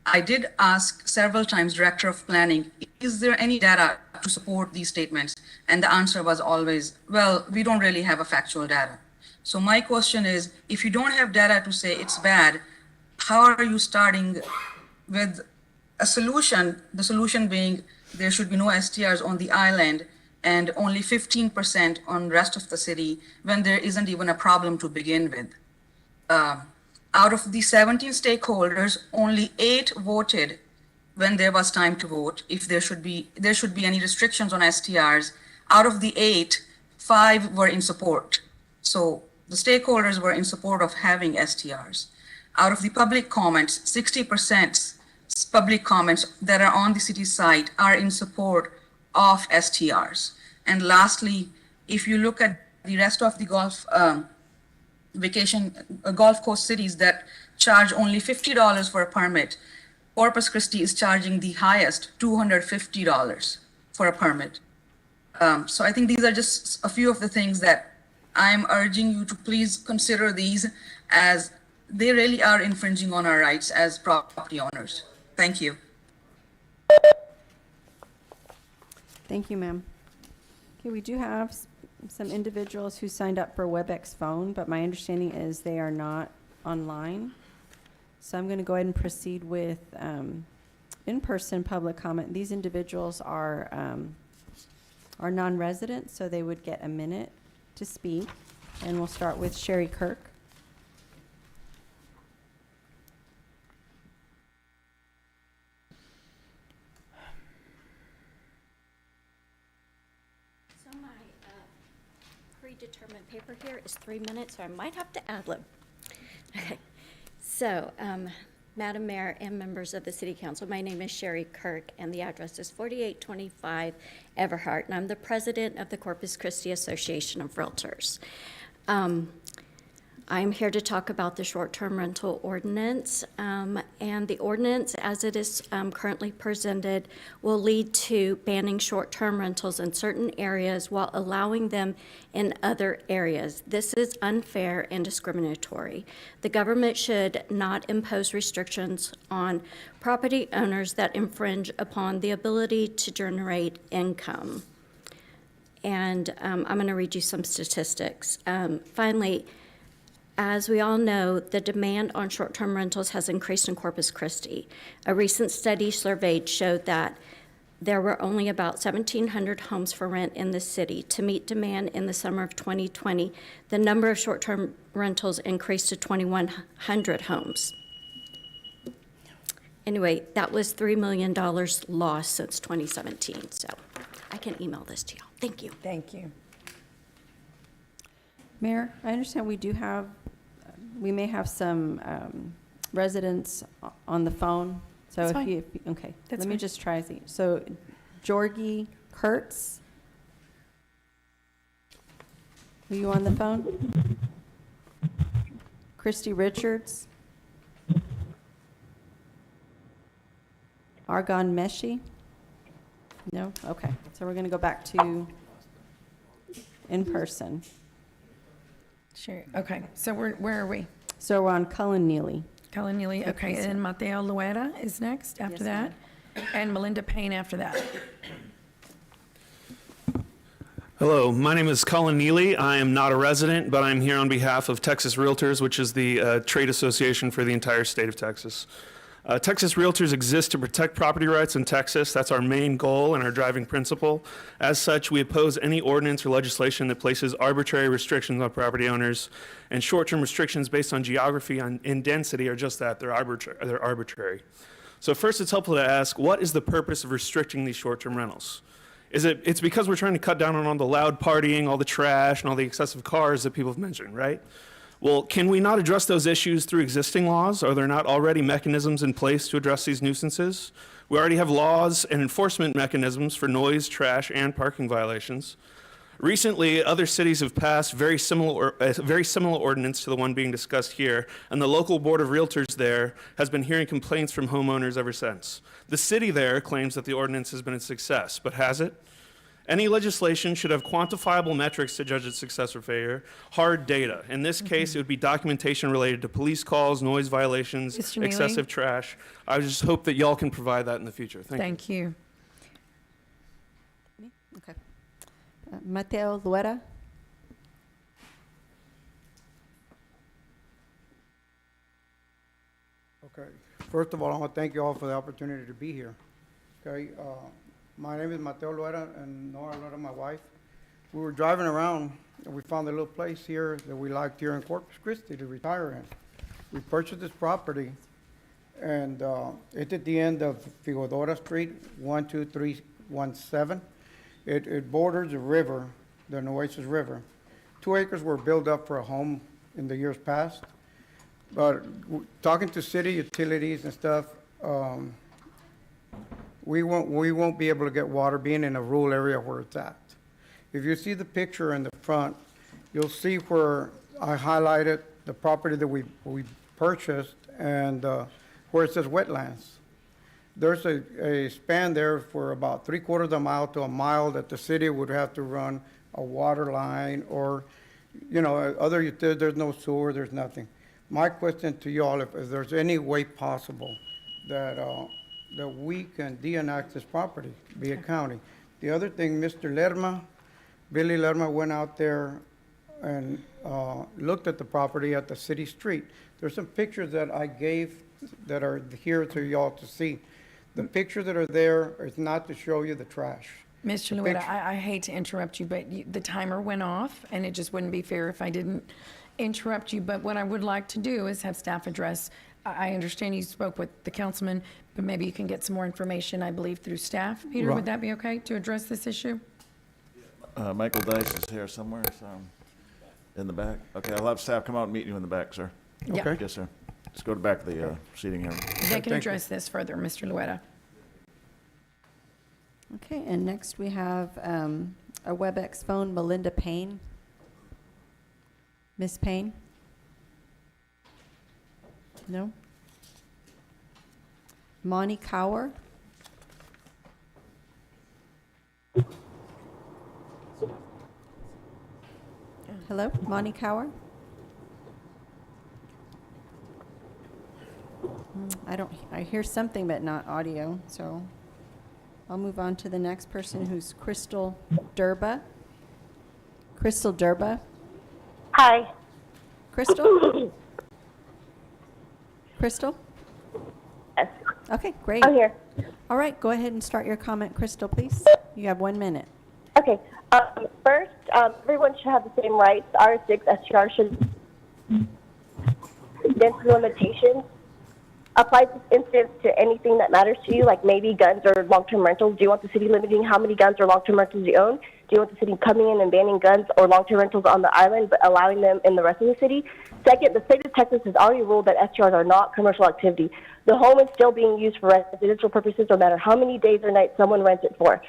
I did ask several times, Director of Planning, is there any data to support these statements? And the answer was always, well, we don't really have a factual data. So my question is, if you don't have data to say it's bad, how are you starting with a solution, the solution being there should be no STRs on the island and only 15% on the rest of the city when there isn't even a problem to begin with? Out of the 17 stakeholders, only 8 voted when there was time to vote if there should be any restrictions on STRs. Out of the 8, 5 were in support. So the stakeholders were in support of having STRs. Out of the public comments, 60% public comments that are on the city site are in support of STRs. And lastly, if you look at the rest of the golf golf course cities that charge only $50 for a permit, Corpus Christi is charging the highest, $250 for a permit. So I think these are just a few of the things that I'm urging you to please consider these, as they really are infringing on our rights as property owners. Thank you.
Thank you, ma'am. Okay, we do have some individuals who signed up for WebEx phone, but my understanding is they are not online. So I'm going to go ahead and proceed with in-person public comment. These individuals are non-residents, so they would get a minute to speak. And we'll start with Sherry Kirk.
So my predetermined paper here is 3 minutes, so I might have to ad-lib. Okay. So, Madam Mayor and members of the City Council, my name is Sherry Kirk, and the address is 4825 Everhart, and I'm the president of the Corpus Christi Association of Realtors. I'm here to talk about the short-term rental ordinance. And the ordinance, as it is currently presented, will lead to banning short-term rentals in certain areas while allowing them in other areas. This is unfair and discriminatory. The government should not impose restrictions on property owners that infringe upon the ability to generate income. And I'm going to read you some statistics. Finally, as we all know, the demand on short-term rentals has increased in Corpus Christi. A recent study surveyed showed that there were only about 1,700 homes for rent in the city. To meet demand in the summer of 2020, the number of short-term rentals increased to 2,100 homes. Anyway, that was $3 million lost since 2017, so I can email this to y'all. Thank you.
Thank you.
Mayor, I understand we may have some residents on the phone. So
That's
if
fine.
you, okay,
That's
let me
fine.
just try these. So Georgie Kurtz, are you on the phone? Christy Richards? Argon Meshi? No? Okay, so we're going to go back to in person.
Sure. Okay. So where are we?
So we're on Cullen Neely.
Cullen Neely. Okay.
Okay,
And Mateo Loera is next after that. And Melinda Payne after that.
Hello, my name is Colin Neely. I am not a resident, but I'm here on behalf of Texas Realtors, which is the trade association for the entire state of Texas. Texas Realtors exist to protect property rights in Texas. That's our main goal and our driving principle. As such, we oppose any ordinance or legislation that places arbitrary restrictions on property owners, and short-term restrictions based on geography and density are just that, they're arbitrary. So first, it's helpful to ask, what is the purpose of restricting these short-term rentals? It's because we're trying to cut down on all the loud partying, all the trash, and all the excessive cars that people have mentioned, right? Well, can we not address those issues through existing laws? Are there not already mechanisms in place to address these nuisances? We already have laws and enforcement mechanisms for noise, trash, and parking violations. Recently, other cities have passed a very similar ordinance to the one being discussed here, and the local board of realtors there has been hearing complaints from homeowners ever since. The city there claims that the ordinance has been a success, but has it? Any legislation should have quantifiable metrics to judge its success or failure, hard data. In this case, it would be documentation related to police calls, noise violations,
Mr. Neely?
excessive trash. I just hope that y'all can provide that in the future. Thank you.
Thank you.
Okay. Mateo Loera?
Okay. First of all, I want to thank you all for the opportunity to be here. Okay. My name is Mateo Loera, and Nora Loera, my wife. We were driving around, and we found a little place here that we liked here in Corpus Christi to retire in. We purchased this property, and it's at the end of Figodora Street, 12317. It borders the river, the Nueces River. 2 acres were built up for a home in the years past. But talking to city utilities and stuff, we won't be able to get water being in a rural area where it's at. If you see the picture in the front, you'll see where I highlighted the property that we purchased and where it says wetlands. There's a span there for about 3/4 of a mile to a mile that the city would have to run a water line or, there's no sewer, there's nothing. My question to y'all, if there's any way possible that we can de-annex this property, be it county. The other thing, Billy Lerma went out there and looked at the property at the city street. There's some pictures that I gave that are here to y'all to see. The pictures that are there is not to show you the trash.
Mr.
The
Loera,
picture-
I hate to interrupt you, but the timer went off, and it just wouldn't be fair if I didn't interrupt you. But what I would like to do is have staff address. I understand you spoke with the councilman, but maybe you can get some more information, I believe, through staff. Peter,
Right.
would that be okay to address this issue?
Michael Dice is here somewhere, so in the back. Okay, I'll have staff come out and meet you in the back, sir.
Yeah. Okay.
Yes, sir. Just go to back of the seating area.
They can address this further, Mr. Loera.
Okay, and next we have a WebEx phone, Melinda Payne. Miss Payne? No? Monty Cower? Hello, Monty Cower? I hear something but not audio, so I'll move on to the next person who's Crystal Durba. Crystal Durba?
Hi.
Crystal? Crystal?
Yes.
Okay, great.
I'm here.
All right, go ahead and start your comment, Crystal, please. You have 1 minute.
Okay. First, everyone should have the same rights. R6 STR should density limitations. Applies this instance to anything that matters to you, like maybe guns or long-term rentals. Do you want the city limiting how many guns or long-term rentals you own? Do you want the city coming in and banning guns or long-term rentals on the island but allowing them in the rest of the city? Second, the state of Texas has already ruled that STRs are not commercial activity. The home is still being used for residential purposes no matter how many days or nights someone rents it for.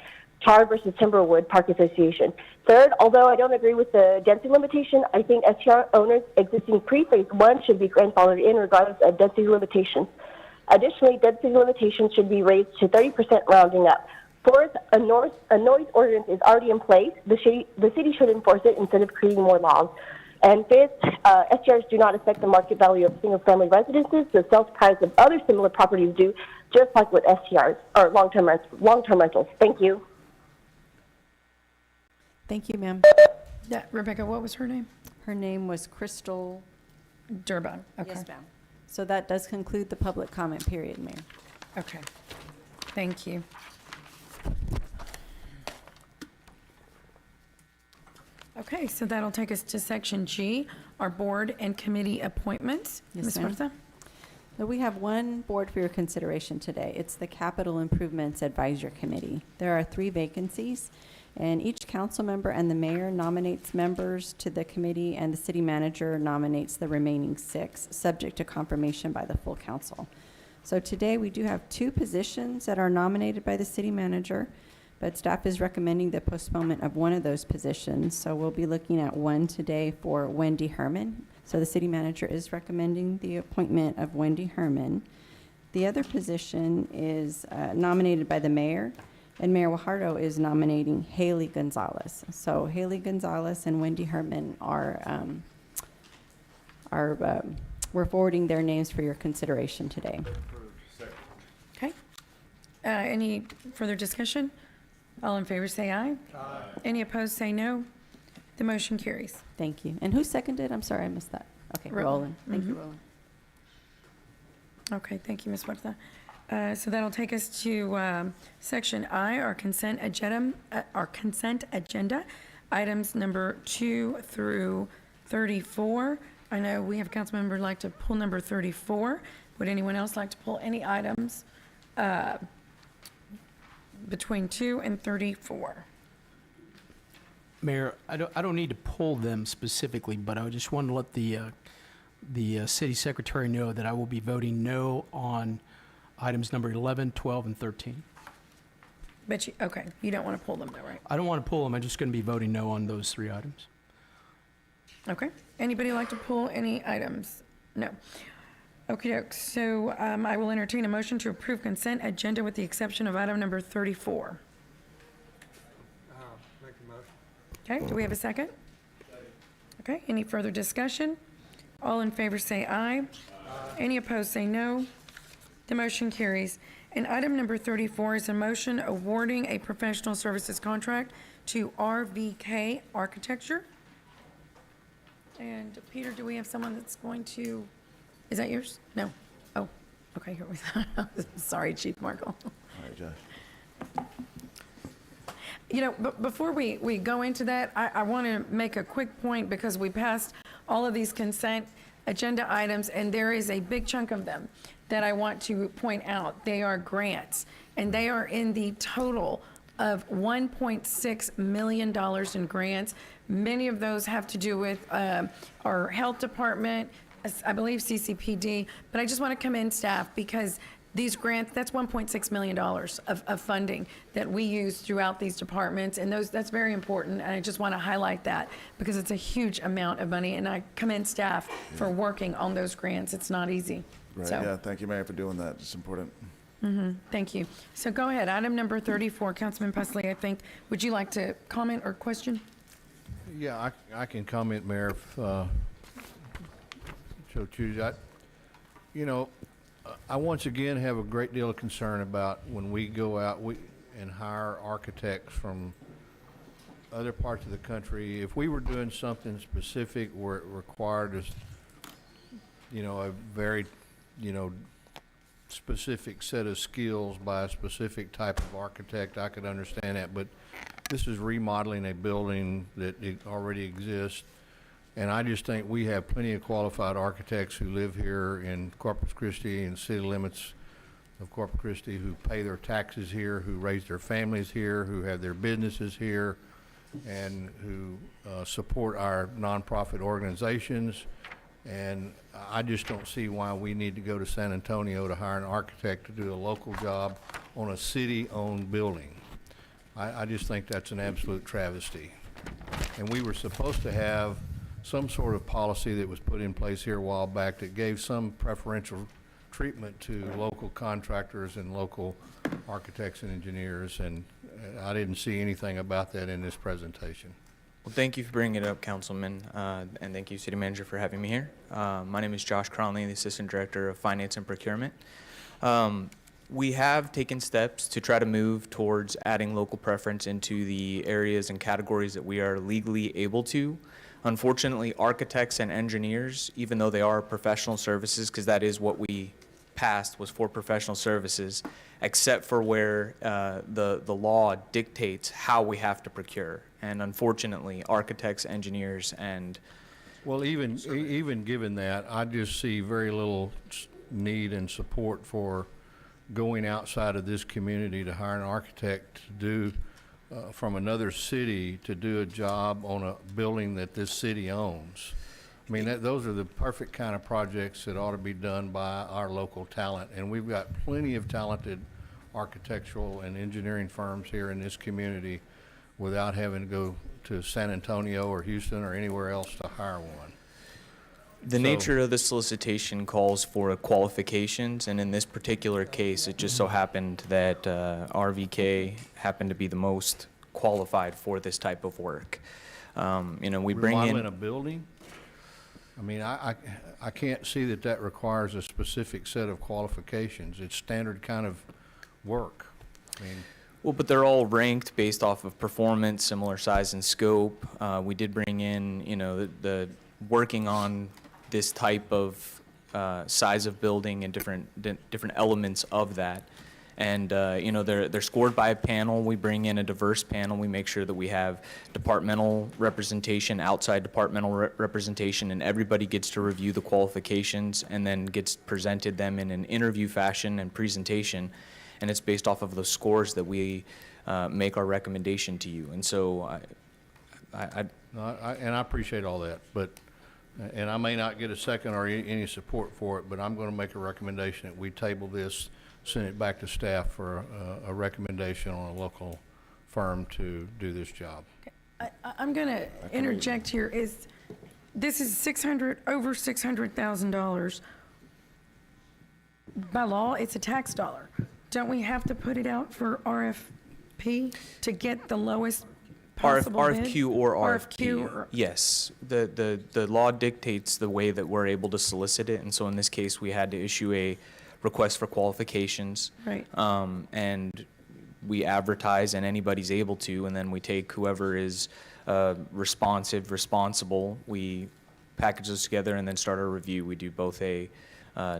Tar versus Timberwood Park Association. Third, although I don't agree with the density limitation, I think STR owners existing pre-phase 1 should be grandfathered in regardless of density limitations. Additionally, density limitations should be raised to 30% rounding up. Fourth, a noise ordinance is already in place. The city should enforce it instead of creating more laws. And fifth, STRs do not affect the market value of single-family residences. The sales price of other similar properties do, just like with STRs or long-term rentals. Thank you.
Thank you, ma'am.
Yeah, Rebecca, what was her name?
Her name was Crystal
Durba. Okay.
Yes, ma'am. So that does conclude the public comment period, Mayor.
Okay. Thank you. Okay, so that'll take us to section G, our board and committee appointments.
Yes,
Ms.
ma'am.
Martha?
So we have one board for your consideration today. It's the Capital Improvements Advisory Committee. There are 3 vacancies, and each council member and the mayor nominates members to the committee, and the city manager nominates the remaining 6, subject to confirmation by the full council. So today, we do have 2 positions that are nominated by the city manager, but staff is recommending the postponement of one of those positions. So we'll be looking at one today for Wendy Herman. So the city manager is recommending the appointment of Wendy Herman. The other position is nominated by the mayor, and Mayor Guajardo is nominating Haley Gonzalez. So Haley Gonzalez and Wendy Herman we're forwarding their names for your consideration today.
Okay. Any further discussion? All in favor say aye. Aye. Any opposed say no. The motion carries.
Thank you. And who seconded? I'm sorry, I missed that. Okay, Roland. Thank you, Roland.
Okay, thank you, Ms. Huerta. So that'll take us to section I, our consent agenda, items number 2 through 34. I know we have a council member who'd like to pull number 34. Would anyone else like to pull any items between 2 and 34?
Mayor, I don't need to pull them specifically, but I just want to let the city secretary know that I will be voting no on items number 11, 12, and 13.
But okay, you don't want to pull them though, right?
I don't want to pull them. I'm just going to be voting no on those 3 items.
Okay. Anybody like to pull any items? No. Okay, so I will entertain a motion to approve consent agenda with the exception of item number 34.
Make a motion.
Okay, do we have a second? Okay, any further discussion? All in favor say aye. Any opposed say no. The motion carries. And item number 34 is a motion awarding a professional services contract to RVK Architecture. And Peter, do we have someone that's going to, is that yours? No. Oh, okay, here we go. Sorry, Chief Markle.
All right, Josh.
You know, but before we go into that, I want to make a quick point because we passed all of these consent agenda items, and there is a big chunk of them that I want to point out. They are grants, and they are in the total of $1.6 million in grants. Many of those have to do with our health department, I believe CCPD, but I just want to commend staff because these grants, that's $1.6 million of funding that we use throughout these departments, and that's very important, and I just want to highlight that because it's a huge amount of money, and I commend staff for working on those grants. It's not easy.
Right,
So,
yeah, thank you, Mayor, for doing that. It's important.
Thank you. So go ahead, item number 34, Councilman Pusley, I think. Would you like to comment or question?
Yeah, I can comment, Mayor, if so choose. I once again have a great deal of concern about when we go out and hire architects from other parts of the country. If we were doing something specific where it required us, a very, specific set of skills by a specific type of architect, I could understand that. But this is remodeling a building that already exists. And I just think we have plenty of qualified architects who live here in Corpus Christi and city limits of Corpus Christi, who pay their taxes here, who raise their families here, who have their businesses here, and who support our nonprofit organizations. And I just don't see why we need to go to San Antonio to hire an architect to do a local job on a city-owned building. I just think that's an absolute travesty. And we were supposed to have some sort of policy that was put in place here a while back that gave some preferential treatment to local contractors and local architects and engineers, and I didn't see anything about that in this presentation.
Well, thank you for bringing it up, Councilman, and thank you, City Manager, for having me here. My name is Josh Cronley, the Assistant Director of Finance and Procurement. We have taken steps to try to move towards adding local preference into the areas and categories that we are legally able to. Unfortunately, architects and engineers, even though they are professional services, because that is what we passed was for professional services, except for where the law dictates how we have to procure. And unfortunately, architects, engineers, and
well, even given that, I just see very little need and support for going outside of this community to hire an architect to do from another city to do a job on a building that this city owns. I mean, those are the perfect kind of projects that ought to be done by our local talent, and we've got plenty of talented architectural and engineering firms here in this community without having to go to San Antonio or Houston or anywhere else to hire one.
the nature of the solicitation calls for qualifications, and in this particular case, it just so happened that RVK happened to be the most qualified for this type of work. You know, we bring in
remodeling a building. I mean, I can't see that that requires a specific set of qualifications. It's standard kind of work. I mean,
well, but they're all ranked based off of performance, similar size and scope. We did bring in, you know, the working on this type of size of building and different elements of that. And you know, they're scored by a panel. We bring in a diverse panel. We make sure that we have departmental representation, outside departmental representation, and everybody gets to review the qualifications and then gets presented them in an interview fashion and presentation. And it's based off of the scores that we make our recommendation to you. And so
and I appreciate all that, but and I may not get a second or any support for it, but I'm going to make a recommendation that we table this, send it back to staff for a recommendation on a local firm to do this job.
I'm going to interject here. This is over $600,000. By law, it's a tax dollar. Don't we have to put it out for RFP to get the lowest possible bid?
RFQ or RFP.
RFQ.
Yes, the law dictates the way that we're able to solicit it, and so in this case, we had to issue a request for qualifications.
Right.
And we advertise, and anybody's able to, and then we take whoever is responsible. We package those together and then start a review. We do both a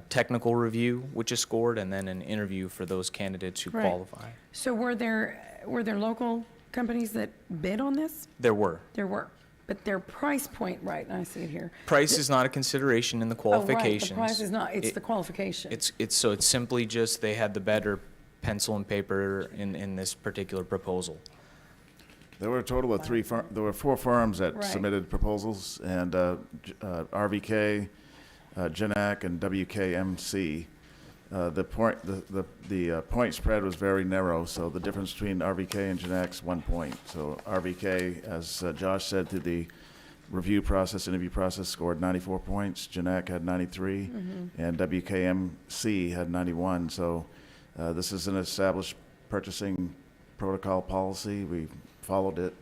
technical review, which is scored, and then an interview for those candidates who qualify.
So were there local companies that bid on this?
There were.
There were. But their price point, right, I see it here.
Price is not a consideration in the qualifications.
Oh, right, the price is not, it's the qualification.
It's simply just they had the better pencil and paper in this particular proposal.
There were a total of there were 4 firms that submitted proposals, and RVK, GenAC, and WKMC. The point spread was very narrow, so the difference between RVK and Janak's 1 point. So RVK, as Josh said, through the review process, interview process, scored 94 points. Janak had 93, and WKMC had 91. So this is an established purchasing protocol policy. We followed it.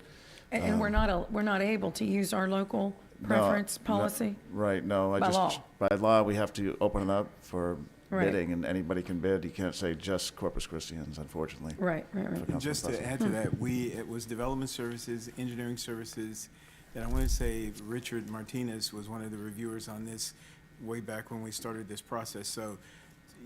And we're not able to use our local preference policy?
Right, no.
By law?
By law, we have to open it up for
Right.
bidding, and anybody can bid. You can't say just Corpus Christians, unfortunately.
Right.
Just to add to that, it was development services, engineering services, and I want to say Richard Martinez was one of the reviewers on this way back when we started this process. So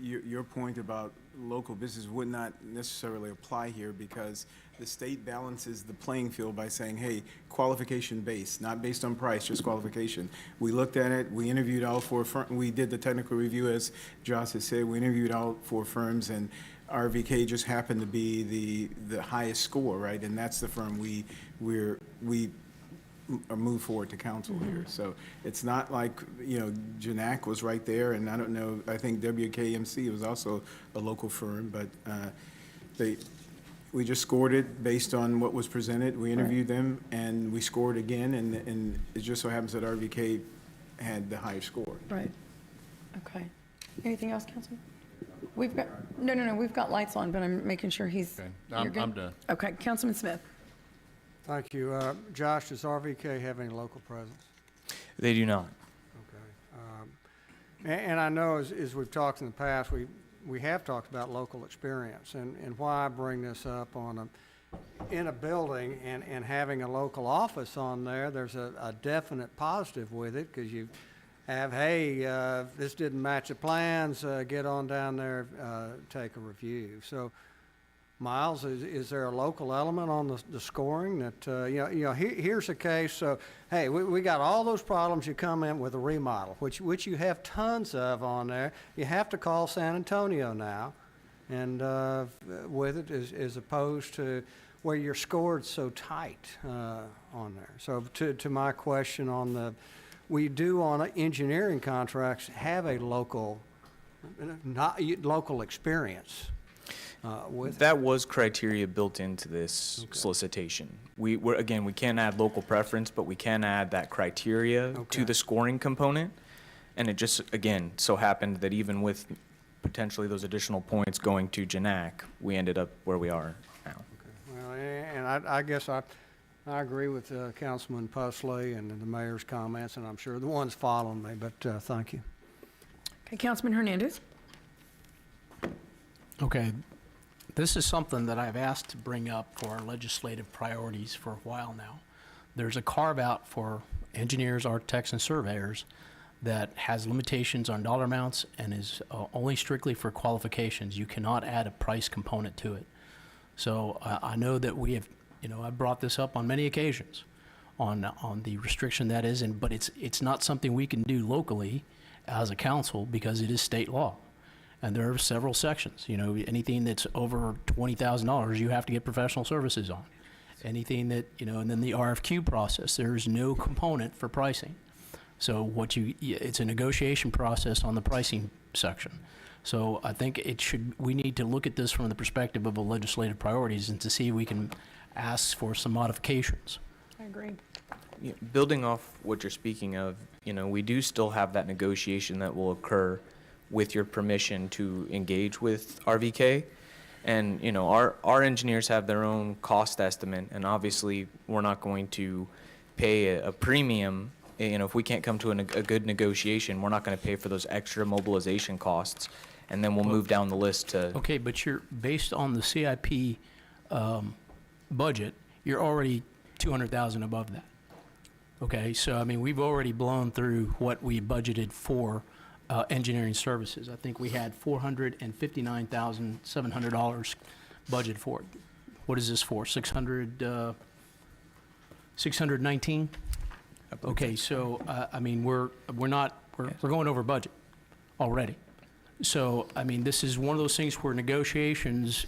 your point about local business would not necessarily apply here because the state balances the playing field by saying, hey, qualification based, not based on price, just qualification. We looked at it, we interviewed all 4 firms, we did the technical review as Josh has said, we interviewed all 4 firms and RVK just happened to be the highest score, right? And that's the firm we move forward to council here. So it's not like, Janak was right there, and I don't know, I think WKMC was also a local firm, but we just scored it based on what was presented. We interviewed them, and we scored again, and it just so happens that RVK had the higher score.
Right. Okay. Anything else, Councilman? We've got, no, we've got lights on, but I'm making sure he's.
Okay.
you're good?
I'm done.
Okay, Councilman Smith.
Thank you. Josh, does RVK have any local presence?
They do not.
Okay. And I know as we've talked in the past, we have talked about local experience and why I bring this up in a building and having a local office on there, there's a definite positive with it because you have, hey, this didn't match the plans, get on down there, take a review. So Miles, is there a local element on the scoring that, here's a case, so, hey, we got all those problems, you come in with a remodel, which you have tons of on there. You have to call San Antonio now, and with it as opposed to where you're scored so tight on there. So to my question on we do on engineering contracts have a local experience.
That was criteria built into this solicitation. We can't add local preference, but we can add that criteria to the scoring component. And it just, again, so happened that even with potentially those additional points going to Janak, we ended up where we are now.
Okay. Well, and I guess I agree with Councilman Pusley and the mayor's comments, and I'm sure the ones following me, but thank you.
Okay, Councilman Hernandez.
Okay. This is something that I've asked to bring up for our legislative priorities for a while now. There's a carve-out for engineers, architects, and surveyors that has limitations on dollar amounts and is only strictly for qualifications. You cannot add a price component to it. So I know that we have, I've brought this up on many occasions on the restriction that is, but it's not something we can do locally as a council because it is state law. And there are several sections, anything that's over $20,000, you have to get professional services on. Anything that, and then the RFQ process, there's no component for pricing. So it's a negotiation process on the pricing section. So I think we need to look at this from the perspective of the legislative priorities and to see if we can ask for some modifications.
I agree.
Yeah, building off what you're speaking of, we do still have that negotiation that will occur with your permission to engage with RVK. And, our engineers have their own cost estimate, and obviously we're not going to pay a premium. If we can't come to a good negotiation, we're not going to pay for those extra mobilization costs, and then we'll move down the list to.
Okay, but you're based on the CIP budget, you're already 200,000 above that. Okay, so we've already blown through what we budgeted for engineering services. I think we had $459,700 budget for it. What is this for? 619? Okay, so we're going over budget already. So this is one of those things where negotiations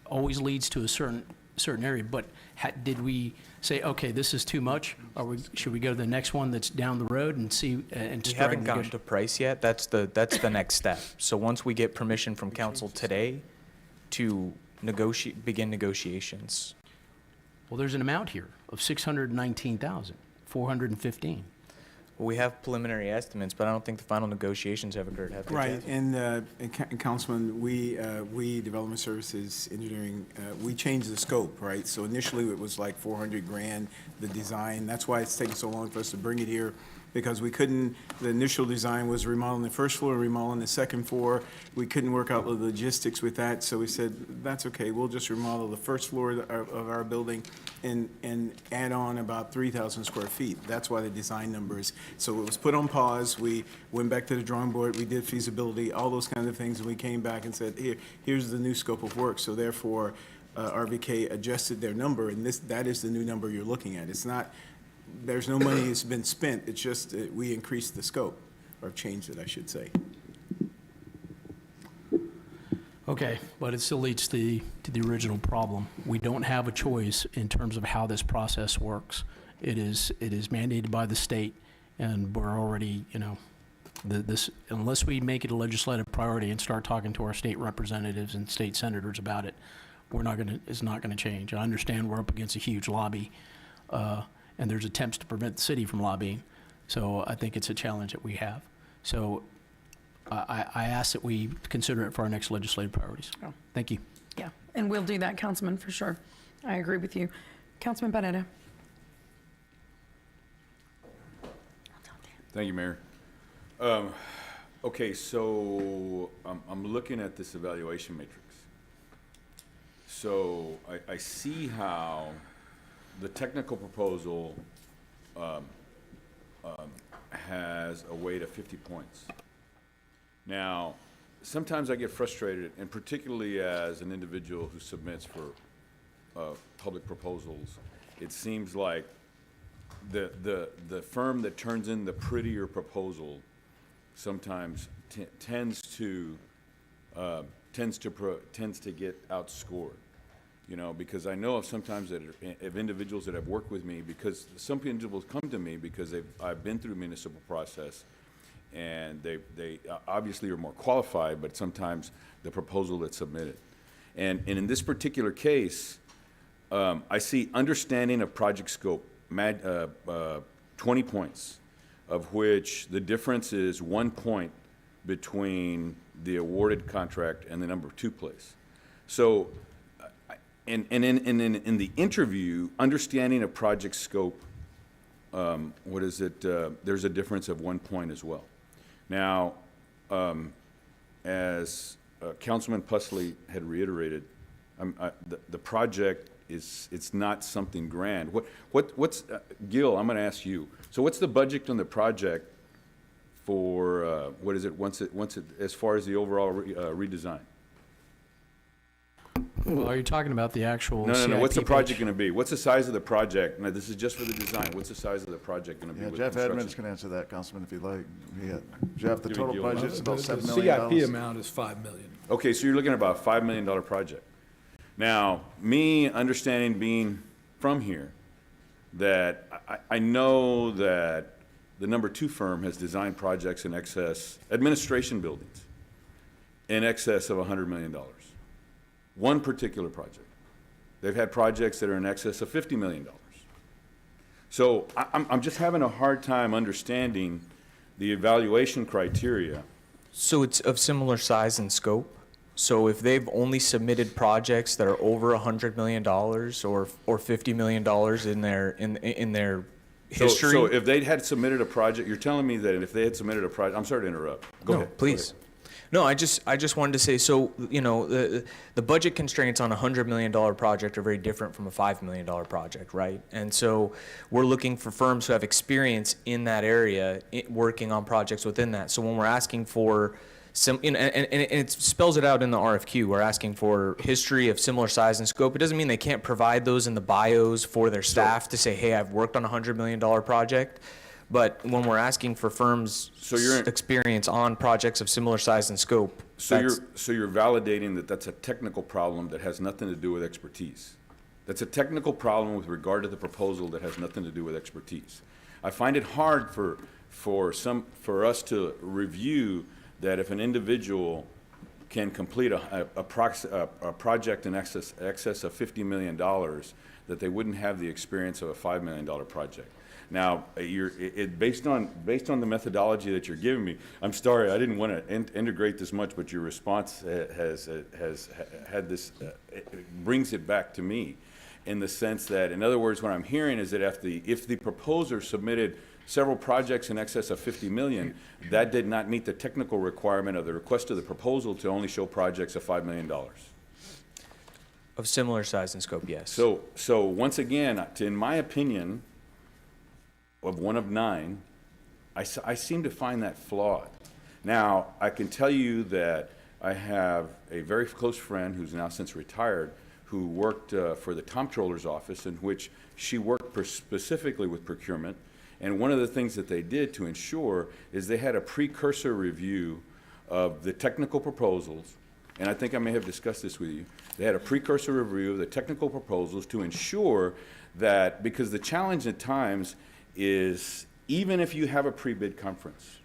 always leads to a certain certain area, but did we say, okay, this is too much? Should we go to the next one that's down the road and see, and
We
start
haven't gotten to price yet. That's the next step. So once we get permission from council today to begin negotiations.
Well, there's an amount here of $619,415.
Well, we have preliminary estimates, but I don't think the final negotiations have occurred, have they,
Right,
Kathy?
and Councilman, we, Development Services Engineering, we changed the scope, right? So initially, it was like 400 grand, the design. That's why it's taken so long for us to bring it here, because we couldn't, the initial design was remodeling the first floor, remodeling the second floor. We couldn't work out the logistics with that, so we said, that's okay, we'll just remodel the first floor of our building and add on about 3,000 square feet. That's why the design numbers. So it was put on pause. We went back to the drawing board, we did feasibility, all those kinds of things, and we came back and said, here's the new scope of work. So therefore, RVK adjusted their number, and that is the new number you're looking at. It's not, there's no money that's been spent, it's just we increased the scope, or changed it, I should say.
Okay, but it still leads to the original problem. We don't have a choice in terms of how this process works. It is mandated by the state, and we're already, unless we make it a legislative priority and start talking to our state representatives and state senators about it, it's not gonna change. I understand we're up against a huge lobby, and there's attempts to prevent the city from lobbying. So I think it's a challenge that we have. So I ask that we consider it for our next legislative priorities.
Oh.
Thank you.
Yeah, and we'll do that, Councilman, for sure. I agree with you. Councilman Barrera.
Thank you, Mayor. Okay, so I'm looking at this evaluation matrix. So I see how the technical proposal has a weight of 50 points. Now, sometimes I get frustrated, and particularly as an individual who submits for public proposals, it seems like the firm that turns in the prettier proposal sometimes tends to get outscored. Because I know of sometimes of individuals that have worked with me, because some individuals come to me because I've been through municipal process, and they obviously are more qualified, but sometimes the proposal that's submitted. And in this particular case, I see understanding of project scope, 20 points, of which the difference is 1 point between the awarded contract and the number 2 place. So, in the interview, understanding of project scope, there's a difference of 1 point as well. Now, as Councilman Pusley had reiterated, the project it's not something grand. What's Gil? I'm going to ask you. So, what's the budget on the project for once it as far as the overall redesign?
Well, are you talking about the actual?
No. What's the
CIP
project
pitch?
going to be? What's the size of the project? Now, this is just for the design. What's the size of the project going to be?
Yeah,
with
Jeff
construction?
Edmonds can answer that, Councilman, if you'd like. Yeah. Jeff, the
Give me
total
Gil.
budget's about $7
The
million.
CIP amount is $5 million.
Okay, so you're looking at about a $5 million project. Now, me understanding being from here, that I know that the number 2 firm has designed projects in excess, administration buildings, in excess of $100 million. One particular project. They've had projects that are in excess of $50 million. So I'm just having a hard time understanding the evaluation criteria.
So it's of similar size and scope. So if they've only submitted projects that are over $100 million or $50 million in their history.
So if they had submitted a project, you're telling me that if they had submitted a project, I'm sorry to interrupt. Go ahead.
Please. No, I just wanted to say, so, the budget constraints on a $100 million project are very different from a $5 million project, right? And so we're looking for firms who have experience in that area, working on projects within that. So when we're asking for and it spells it out in the RFQ, we're asking for history of similar size and scope. It doesn't mean they can't provide those in the bios for their staff to say, hey, I've worked on a $100 million project. But when we're asking for firms' experience on projects of similar size and scope,
So you're validating that that's a technical problem that has nothing to do with expertise. That's a technical problem with regard to the proposal that has nothing to do with expertise. I find it hard for us to review that if an individual can complete a project in excess of $50 million, that they wouldn't have the experience of a $5 million project. Now, based on the methodology that you're giving me, I'm sorry, I didn't want to integrate this much, but your response has had this, it brings it back to me in the sense that, in other words, what I'm hearing is that if the proposer submitted several projects in excess of 50 million, that did not meet the technical requirement of the request of the proposal to only show projects of $5 million.
Of similar size and scope, yes.
So once again, in my opinion, of 1 of 9, I seem to find that flawed. Now, I can tell you that I have a very close friend who's now since retired, who worked for the comptroller's office, in which she worked specifically with procurement. And one of the things that they did to ensure is they had a precursor review of the technical proposals, and I think I may have discussed this with you. They had a precursor review of the technical proposals to ensure that, because the challenge at times is, even if you have a pre-bid conference,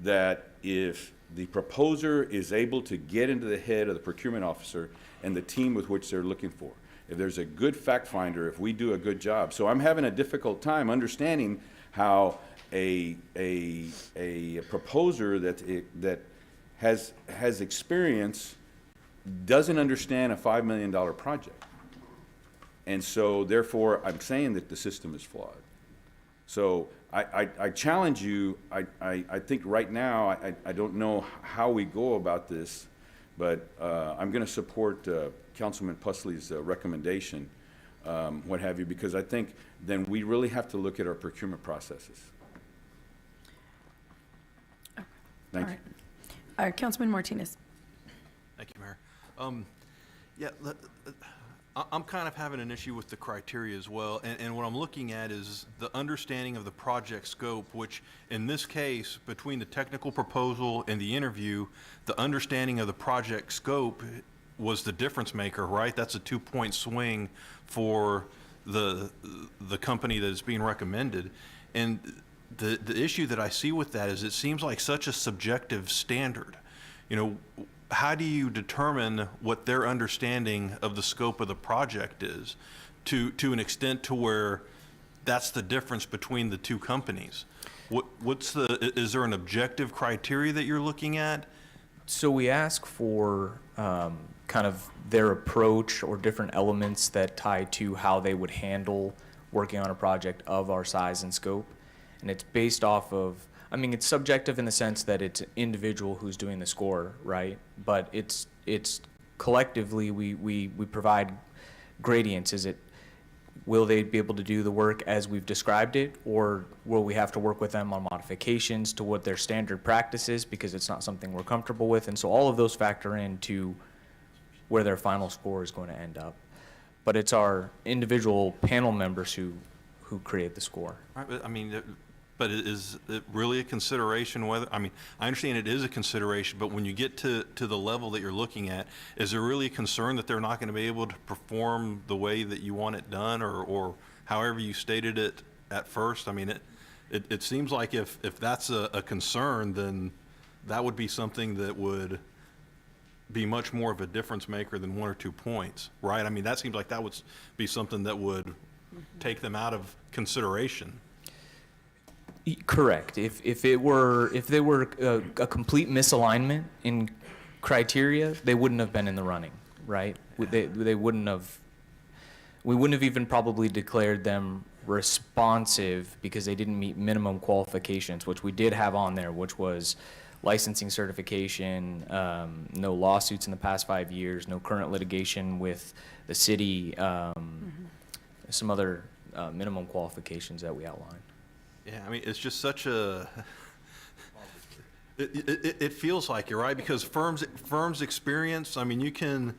that if the proposer is able to get into the head of the procurement officer and the team with which they're looking for, if there's a good fact finder, if we do a good job. So I'm having a difficult time understanding how a proposer that has experience doesn't understand a $5 million project. And so therefore, I'm saying that the system is flawed. So I challenge you. I think right now, I don't know how we go about this, but I'm going to support Councilman Pusley's recommendation, what have you, because I think then we really have to look at our procurement processes. Thank you.
All right, Councilman Martinez.
Thank you, Mayor. I'm kind of having an issue with the criteria as well, and what I'm looking at is the understanding of the project scope, which in this case, between the technical proposal and the interview, the understanding of the project scope was the difference maker, right? That's a 2-point swing for the company that is being recommended. And the issue that I see with that is it seems like such a subjective standard. You know, how do you determine what their understanding of the scope of the project is to an extent to where that's the difference between the two companies? Is there an objective criteria that you're looking at?
So we ask for kind of their approach or different elements that tie to how they would handle working on a project of our size and scope. And it's based off of, I mean, it's subjective in the sense that it's an individual who's doing the score, right? But it's collectively, we provide gradients. Will they be able to do the work as we've described it, or will we have to work with them on modifications to what their standard practice is because it's not something we're comfortable with? And so all of those factor into where their final score is going to end up. But it's our individual panel members who create the score.
I mean, but is it really a consideration whether, I mean, I understand it is a consideration, but when you get to the level that you're looking at, is there really a concern that they're not going to be able to perform the way that you want it done, or however you stated it at first? I mean, it seems like if that's a concern, then that would be something that would be much more of a difference maker than 1 or 2 points, right? I mean, that seems like that would be something that would take them out of consideration.
Correct. If they were a complete misalignment in criteria, they wouldn't have been in the running, right? They wouldn't have. We wouldn't have even probably declared them responsive because they didn't meet minimum qualifications, which we did have on there, which was licensing certification, no lawsuits in the past 5 years, no current litigation with the city, some other minimum qualifications that we outlined.
Yeah, I mean, it's just such a, it feels like you're right, because firms experience, I mean, you can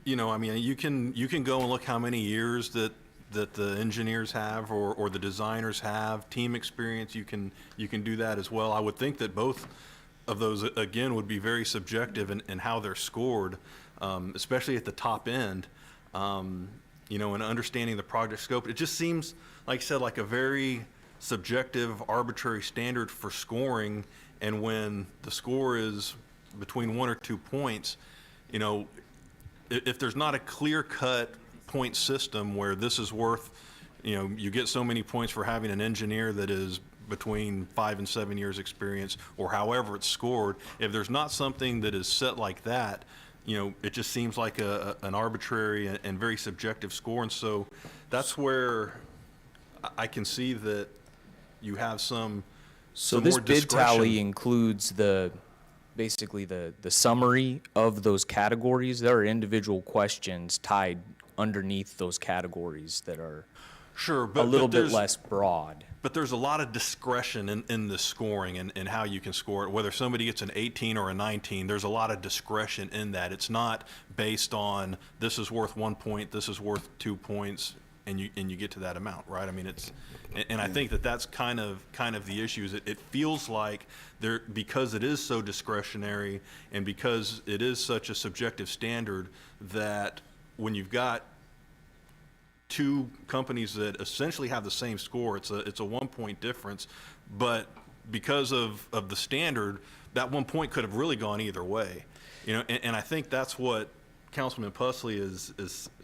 go and look how many years that the engineers have or the designers have, team experience, you can do that as well. I would think that both of those, again, would be very subjective in how they're scored, especially at the top end. you know, and understanding the project scope. It just seems, like I said, like a very subjective, arbitrary standard for scoring. And when the score is between 1 or 2 points, you know, if there's not a clear-cut point system where this is worth, you know, you get so many points for having an engineer that is between 5 and 7 years experience, or however it's scored, if there's not something that is set like that, you know, it just seems like an arbitrary and very subjective score. And so that's where I can see that you have some
this
more
bid tally
discretion.
includes basically the summary of those categories. There are individual questions tied underneath those categories that are
Sure,
a little bit
there's-
less broad.
But there's a lot of discretion in the scoring and how you can score it. Whether somebody gets an 18 or a 19, there's a lot of discretion in that. It's not based on this is worth 1 point, this is worth 2 points, and you get to that amount, right? I mean, and I think that's kind of the issue. Is it feels like there, because it is so discretionary and because it is such a subjective standard, that when you've got two companies that essentially have the same score, it's a 1 point difference, but because of the standard, that 1 point could have really gone either way, you know. And I think that's what Councilman Pusley is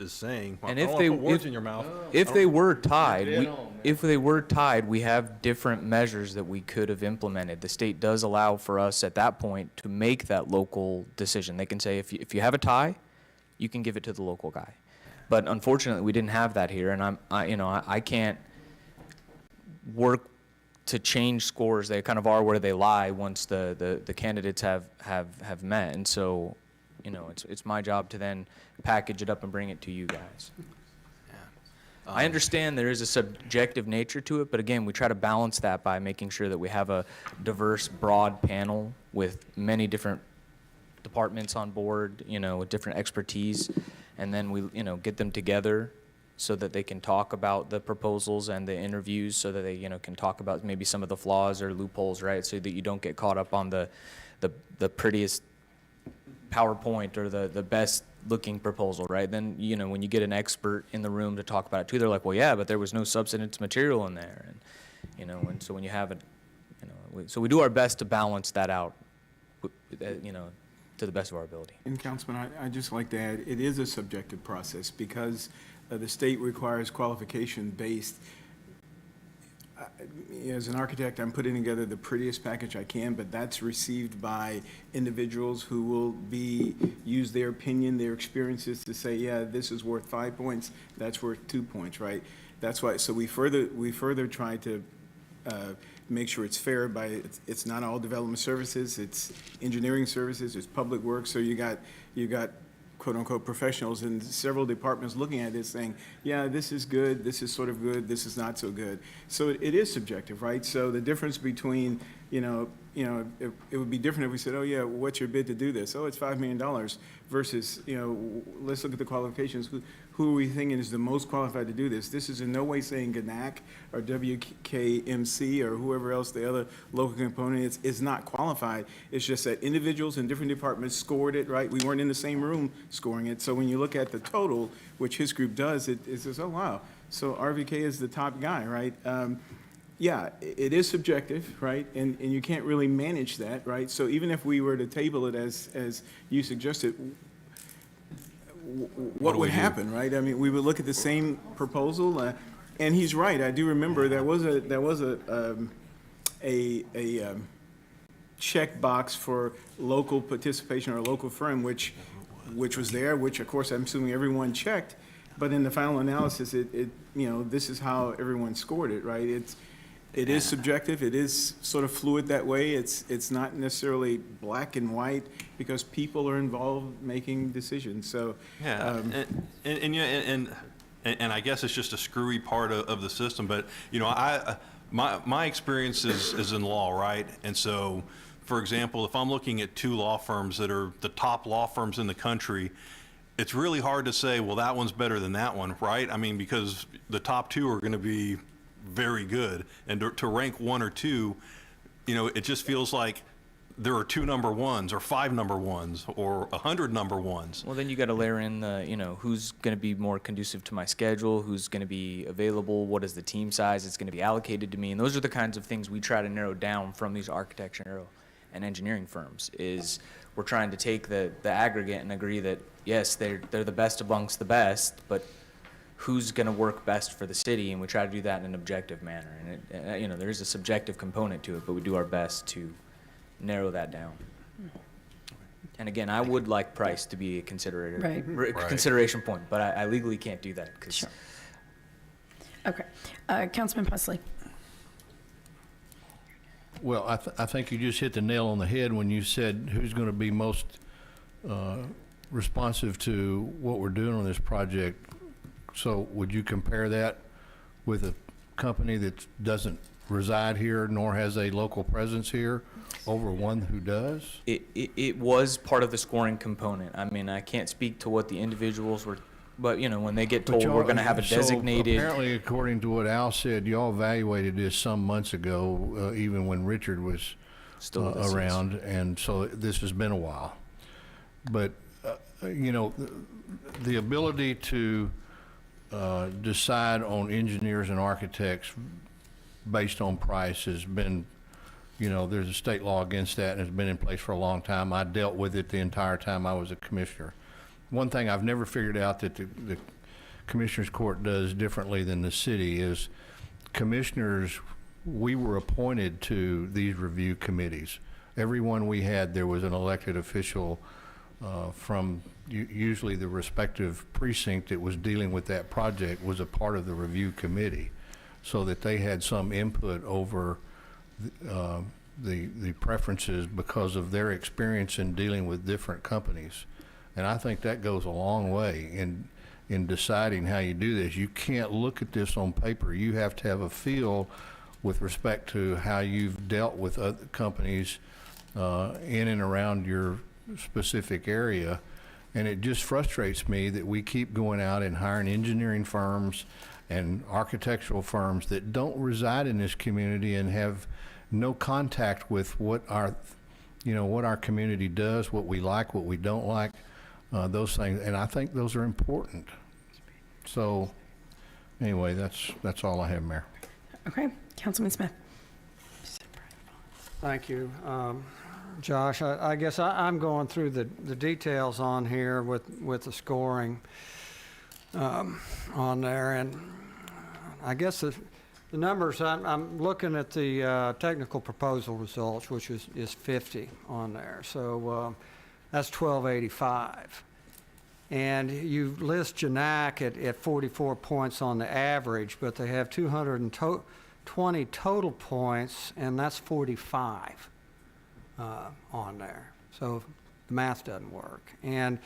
saying.
And
I
if
don't
they
wanna put words in your mouth.
if they were tied, we have different measures that we could have implemented. The state does allow for us at that point to make that local decision. They can say if you have a tie, you can give it to the local guy. But unfortunately, we didn't have that here, and I can't work to change scores. They kind of are where they lie once the candidates have met, and so, you know, it's my job to then package it up and bring it to you guys. I understand there is a subjective nature to it, but again, we try to balance that by making sure that we have a diverse, broad panel with many different departments on board, you know, with different expertise, and then we, you know, get them together so that they can talk about the proposals and the interviews, so that they, you know, can talk about maybe some of the flaws or loopholes, right? So that you don't get caught up on the prettiest PowerPoint or the best looking proposal, right? Then, you know, when you get an expert in the room to talk about it too, they're like, well, yeah, but there was no substance material in there, and, you know, and so when you have it, you know, so we do our best to balance that out, you know, to the best of our ability.
And Councilman, I'd just like to add, it is a subjective process because the state requires qualification-based. As an architect, I'm putting together the prettiest package I can, but that's received by individuals who will use their opinion, their experiences to say, yeah, this is worth 5 points, that's worth 2 points, right? That's why, so we further try to make sure it's fair by, it's not all development services, it's engineering services, it's public works, so you got quote-unquote professionals in several departments looking at this saying, yeah, this is good, this is sort of good, this is not so good. So it is subjective, right? So the difference between, it would be different if we said, oh yeah, what's your bid to do this? Oh, it's $5 million versus, let's look at the qualifications. Who are we thinking is the most qualified to do this? This is in no way saying GNAC or WKMC or whoever else the other local component is not qualified. It's just that individuals in different departments scored it, right? We weren't in the same room scoring it. So when you look at the total, which his group does, it says, oh, wow. So RVK is the top guy, right? Yeah, it is subjective, right? And you can't really manage that, right? So even if we were to table it as you suggested, what would happen, right? I mean, we would look at the same proposal, and he's right. I do remember there was a check box for local participation or a local firm, which was there, which of course I'm assuming everyone checked, but in the final analysis, this is how everyone scored it, right? It is subjective. It is sort of fluid that way. It's not necessarily black and white because people are involved making decisions. So
yeah, and I guess it's just a screwy part of the system. But my experience is in law, right? And so, for example, if I'm looking at two law firms that are the top law firms in the country, it's really hard to say, well, that one's better than that one, right? I mean, because the top two are going to be very good, and to rank one or two, it just feels like there are 2 number ones or 5 number ones or 100 number ones.
Well, then you got to layer in the, who's going to be more conducive to my schedule, who's going to be available, what is the team size that's going to be allocated to me, and those are the kinds of things we try to narrow down from these architecture and engineering firms. Is we're trying to take the aggregate and agree that yes, they're the best amongst the best, but who's going to work best for the city, and we try to do that in an objective manner. And there is a subjective component to it, but we do our best to narrow that down. And again, I would like price to be a consideration point, but I legally can't do that.
Sure. Okay. Councilman Pusley.
Well, I think you just hit the nail on the head when you said who's going to be most responsive to what we're doing on this project. So would you compare that with a company that doesn't reside here nor has a local presence here over one who does?
It was part of the scoring component. I mean, I can't speak to what the individuals were, but when they get told we're going to have a designated.
So apparently, according to what Al said, y'all evaluated this some months ago, even when Richard was
still
around, and so this has been a while. But the ability to decide on engineers and architects based on price has been, there's a state law against that, and it's been in place for a long time. I dealt with it the entire time I was a commissioner. One thing I've never figured out that the Commissioners Court does differently than the city is commissioners, we were appointed to these review committees. Every one we had, there was an elected official from usually the respective precinct that was dealing with that project was a part of the review committee, so that they had some input over the preferences because of their experience in dealing with different companies. And I think that goes a long way in deciding how you do this. You can't look at this on paper. You have to have a feel with respect to how you've dealt with other companies in and around your specific area. And it just frustrates me that we keep going out and hiring engineering firms and architectural firms that don't reside in this community and have no contact with what our community does, what we like, what we don't like, those things. And I think those are important. So anyway, that's all I have, Mayor.
Okay. Councilman Smith.
Thank you. Josh, I guess I'm going through the details on here with the scoring on there, and I guess the numbers, I'm looking at the technical proposal results, which is 50 on there, so that's 1285. And you list Janak at 44 points on the average, but they have 220 total points, and that's 45. On there, so the math doesn't work. And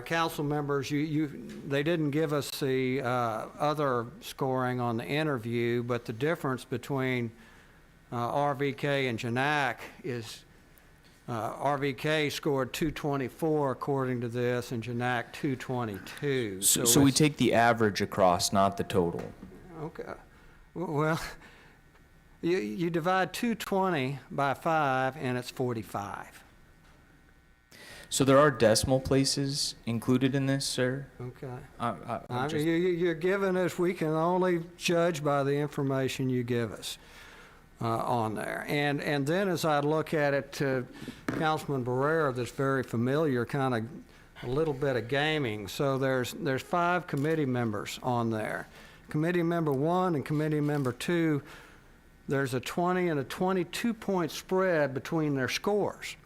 council members, they didn't give us the other scoring on the interview, but the difference between RVK and Janak is RVK scored 224 according to this, and Janak 222.
So we take the average across, not the total.
Okay. Well, you divide 220 by 5, and it's 45.
So there are decimal places included in this, sir?
Okay. You're giving us, we can only judge by the information you give us on there. And then as I look at it, Councilman Barrera, that's very familiar, kind of a little bit of gaming. So there's 5 committee members on there. Committee member 1 and committee member 2, there's a 20 and a 22 point spread between their scores.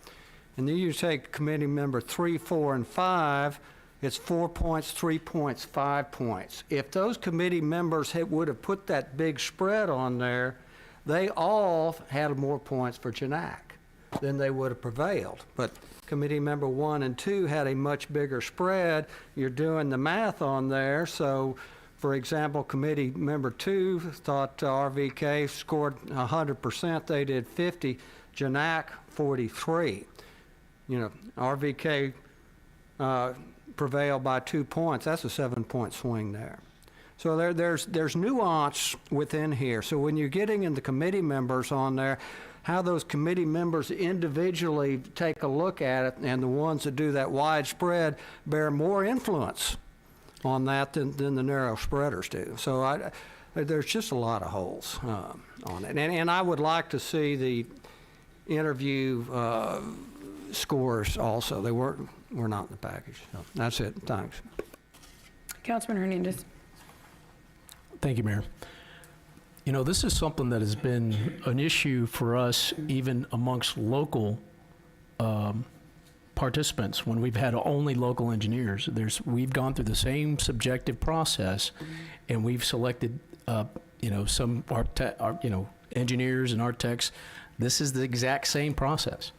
And then you take committee member 3, 4, and 5, it's 4 points, 3 points, 5 points. If those committee members would have put that big spread on there, they all had more points for Janak. Then they would have prevailed. But committee member 1 and 2 had a much bigger spread. You're doing the math on there, so for example, committee member 2 thought RVK scored 100%, they did 50, Janak 43. RVK prevailed by 2 points, that's a 7-point swing there.
So there's nuance within here. So when you're getting in the committee members on there, how those committee members individually take a look at it, and the ones that do that widespread bear more influence on that than the narrow spreaders do. So there's just a lot of holes on it. And I would like to see the interview scores also. They were not in the package. So that's it. Thanks.
Councilman Hernandez.
Thank you, Mayor. You know, this is something that has been an issue for us even amongst local participants when we've had only local engineers. We've gone through the same subjective process, and we've selected, some engineers and architects. This is the exact same process.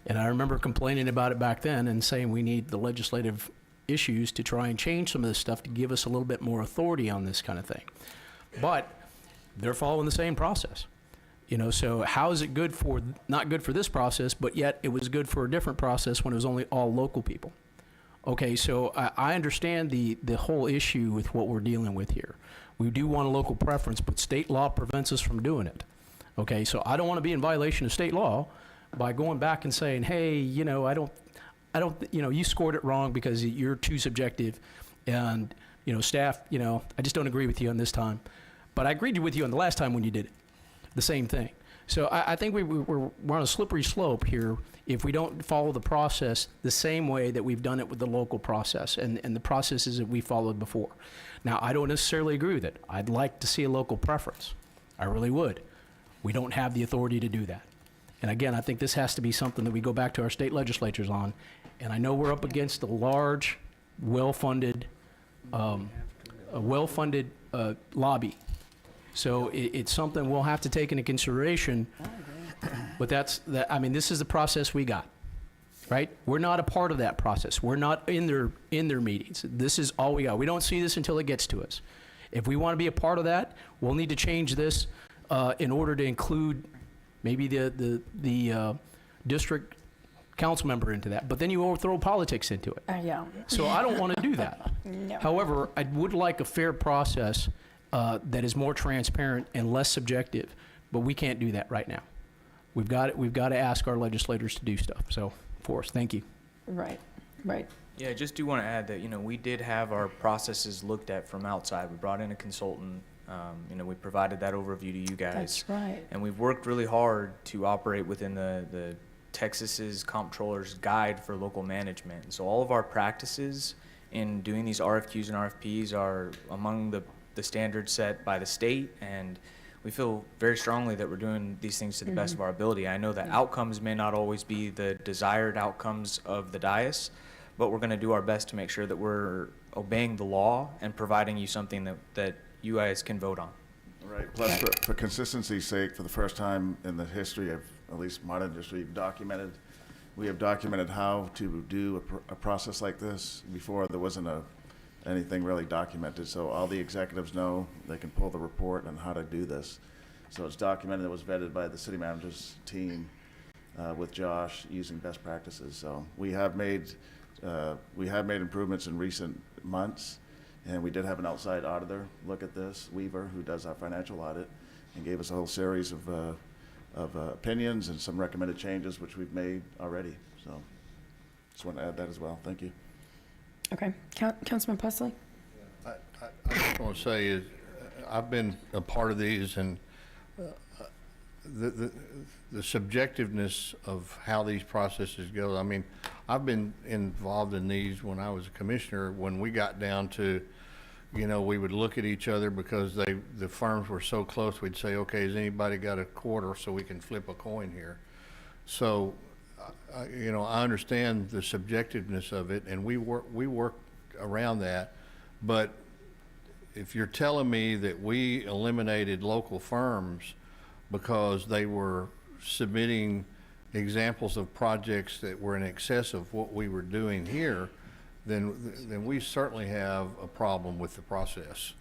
And I remember complaining about it back then and saying we need the legislative issues to try and change some of this stuff to give us a little bit more authority on this kind of thing. But they're following the same process. So how is it not good for this process, but yet it was good for a different process when it was only all local people? Okay, so I understand the whole issue with what we're dealing with here. We do want a local preference, but state law prevents us from doing it. Okay, so I don't want to be in violation of state law by going back and saying, hey, you scored it wrong because you're too subjective, and, staff, I just don't agree with you on this time. But I agreed with you on the last time when you did it, the same thing. So I think we're on a slippery slope here if we don't follow the process the same way that we've done it with the local process and the processes that we followed before. Now, I don't necessarily agree with it. I'd like to see a local preference. I really would. We don't have the authority to do that. And again, I think this has to be something that we go back to our state legislatures on. And I know we're up against a large, well-funded lobby. So it's something we'll have to take into consideration. But this is the process we got, right? We're not a part of that process. We're not in their meetings. This is all we got. We don't see this until it gets to us. If we want to be a part of that, we'll need to change this in order to include maybe the district council member into that, but then you overthrow politics into it.
Yeah.
So I don't want to do that.
No.
However, I would like a fair process that is more transparent and less subjective, but we can't do that right now. We've got to ask our legislators to do stuff. So for us, thank you.
Right.
Yeah, I just do want to add that, we did have our processes looked at from outside. We brought in a consultant. We provided that overview to you guys.
That's right.
And we've worked really hard to operate within the Texas's Comptroller's Guide for Local Management. And so all of our practices in doing these RFQs and RFPs are among the standards set by the state, and we feel very strongly that we're doing these things to the best of our ability. I know that outcomes may not always be the desired outcomes of the dais, but we're going to do our best to make sure that we're obeying the law and providing you something that you guys can vote on.
Right. Plus, for consistency's sake, for the first time in the history of at least modern industry, we have documented how to do a process like this. Before, there wasn't anything really documented, so all the executives know they can pull the report on how to do this. So it's documented. It was vetted by the city manager's team with Josh using best practices. So we have made improvements in recent months. And we did have an outside auditor look at this, Weaver, who does our financial audit, and gave us a whole series of opinions and some recommended changes, which we've made already. So just want to add that as well. Thank you.
Okay. Councilman Pusley?
I just want to say is I've been a part of these, and the subjectiveness of how these processes go. I mean, I've been involved in these when I was a commissioner. When we got down to, we would look at each other because the firms were so close. We'd say, okay, has anybody got a quarter so we can flip a coin here? So, I understand the subjectiveness of it, and we work around that. But if you're telling me that we eliminated local firms because they were submitting examples of projects that were in excess of what we were doing here, then we certainly have a problem with the process.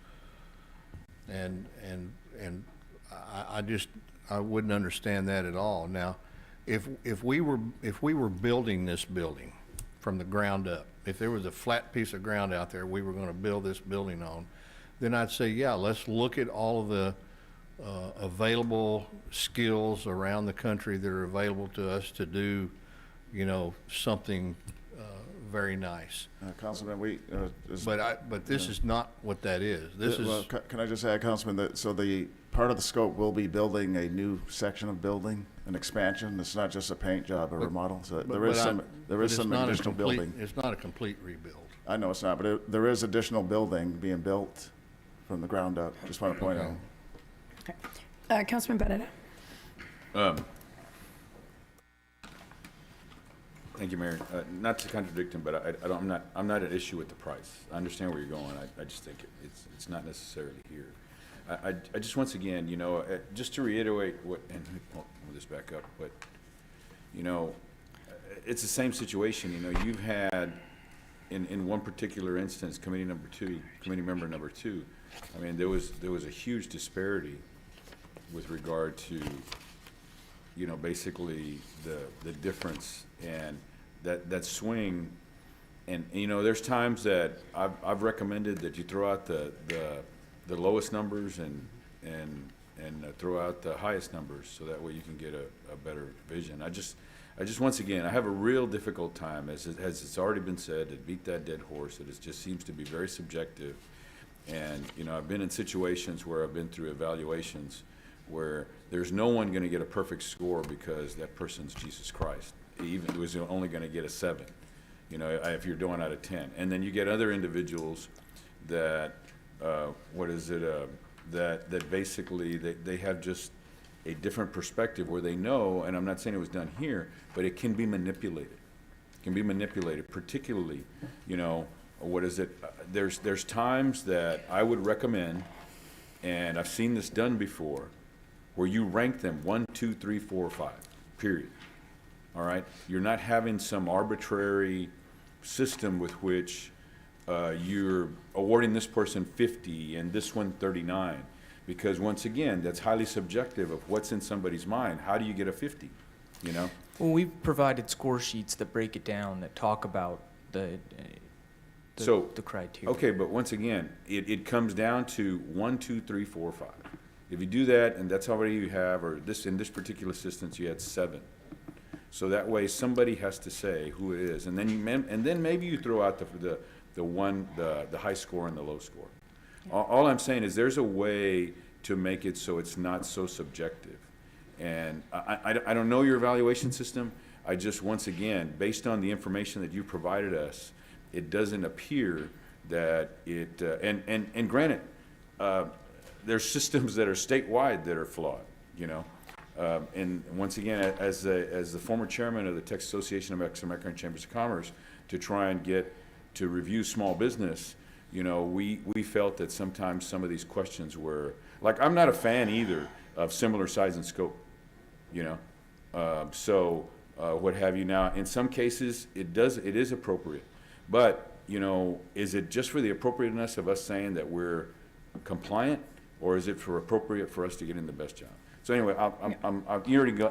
And I wouldn't understand that at all. Now, if we were building this building from the ground up, if there was a flat piece of ground out there we were going to build this building on, then I'd say, yeah, let's look at all of the available skills around the country that are available to us to do, something very nice.
Councilman,
But this is not what that is. This is.
Well, can I just add, Councilman, that, so the part of the scope will be building a new section of building, an expansion. It's not just a paint job or remodel, so there is some additional building.
It's not a complete rebuild.
I know it's not, but there is additional building being built from the ground up. Just want to point out.
Okay. Councilman Benedict.
Thank you, Mayor. Not to contradict him, but I'm not at issue with the price. I understand where you're going. I just think it's not necessarily here. I just, once again, just to reiterate what, and let me pull this back up, but, it's the same situation. You've had, in one particular instance, committee member number two, I mean, there was a huge disparity with regard to, basically the difference and that swing. And, there's times that I've recommended that you throw out the lowest numbers and throw out the highest numbers, so that way you can get a better vision. I just once again, I have a real difficult time, as it's already been said, to beat that dead horse, that it just seems to be very subjective. And, I've been in situations where I've been through evaluations where there's no one going to get a perfect score because that person's Jesus Christ. Even it was only going to get a 7, if you're doing out of 10. And then you get other individuals that, that basically they have just a different perspective where they know, and I'm not saying it was done here, but it can be manipulated. It can be manipulated, particularly, there's times that I would recommend, and I've seen this done before, where you rank them 1, 2, 3, 4, 5, period. All right? You're not having some arbitrary system with which you're awarding this person 50 and this one 39, because once again, that's highly subjective of what's in somebody's mind. How do you get a 50,
Well, we've provided score sheets that break it down, that talk about the criteria.
Okay, but once again, it comes down to 1, 2, 3, 4, 5. If you do that, and that's how many you have, or in this particular instance, you had 7. So that way, somebody has to say who it is, and then maybe you throw out the high score and the low score. All I'm saying is there's a way to make it so it's not so subjective. And I don't know your evaluation system. I just, once again, based on the information that you provided us, it doesn't appear that it, and granted, there's systems that are statewide that are flawed, and once again, as the former chairman of the Texas Association of Mexican-American Chambers of Commerce, to try and get to review small business, we felt that sometimes some of these questions were, like, I'm not a fan either of similar size and scope, what have you. Now, in some cases, it is appropriate, but, is it just for the appropriateness of us saying that we're compliant, or is it appropriate for us to get in the best job? So anyway,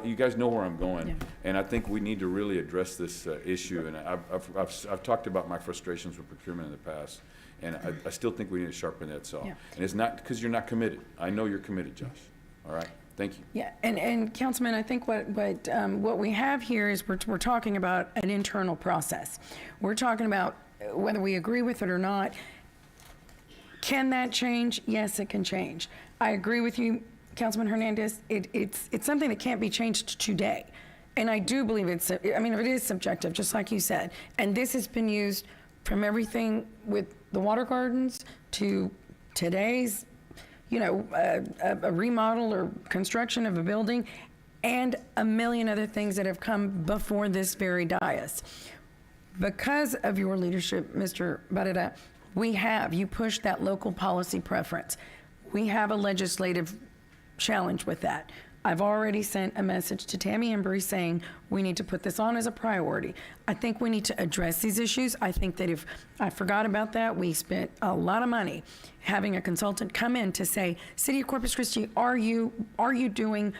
you guys know where I'm going, and I think we need to really address this issue. And I've talked about my frustrations with procurement in the past, and I still think we need to sharpen that saw. And it's not because you're not committed. I know you're committed, Josh. All right, thank you.
Yeah, and Councilman, I think what we have here is we're talking about an internal process. We're talking about whether we agree with it or not. Can that change? Yes, it can change. I agree with you, Councilman Hernandez. It's something that can't be changed today. And I do believe it is subjective, just like you said. And this has been used from everything with the water gardens to today's, a remodel or construction of a building, and a million other things that have come before this very dais. Because of your leadership, Mr. Barrera, you pushed that local policy preference. We have a legislative challenge with that. I've already sent a message to Tammy Embry saying we need to put this on as a priority. I think we need to address these issues. I think that if I forgot about that, we spent a lot of money having a consultant come in to say, City of Corpus Christi, are you doing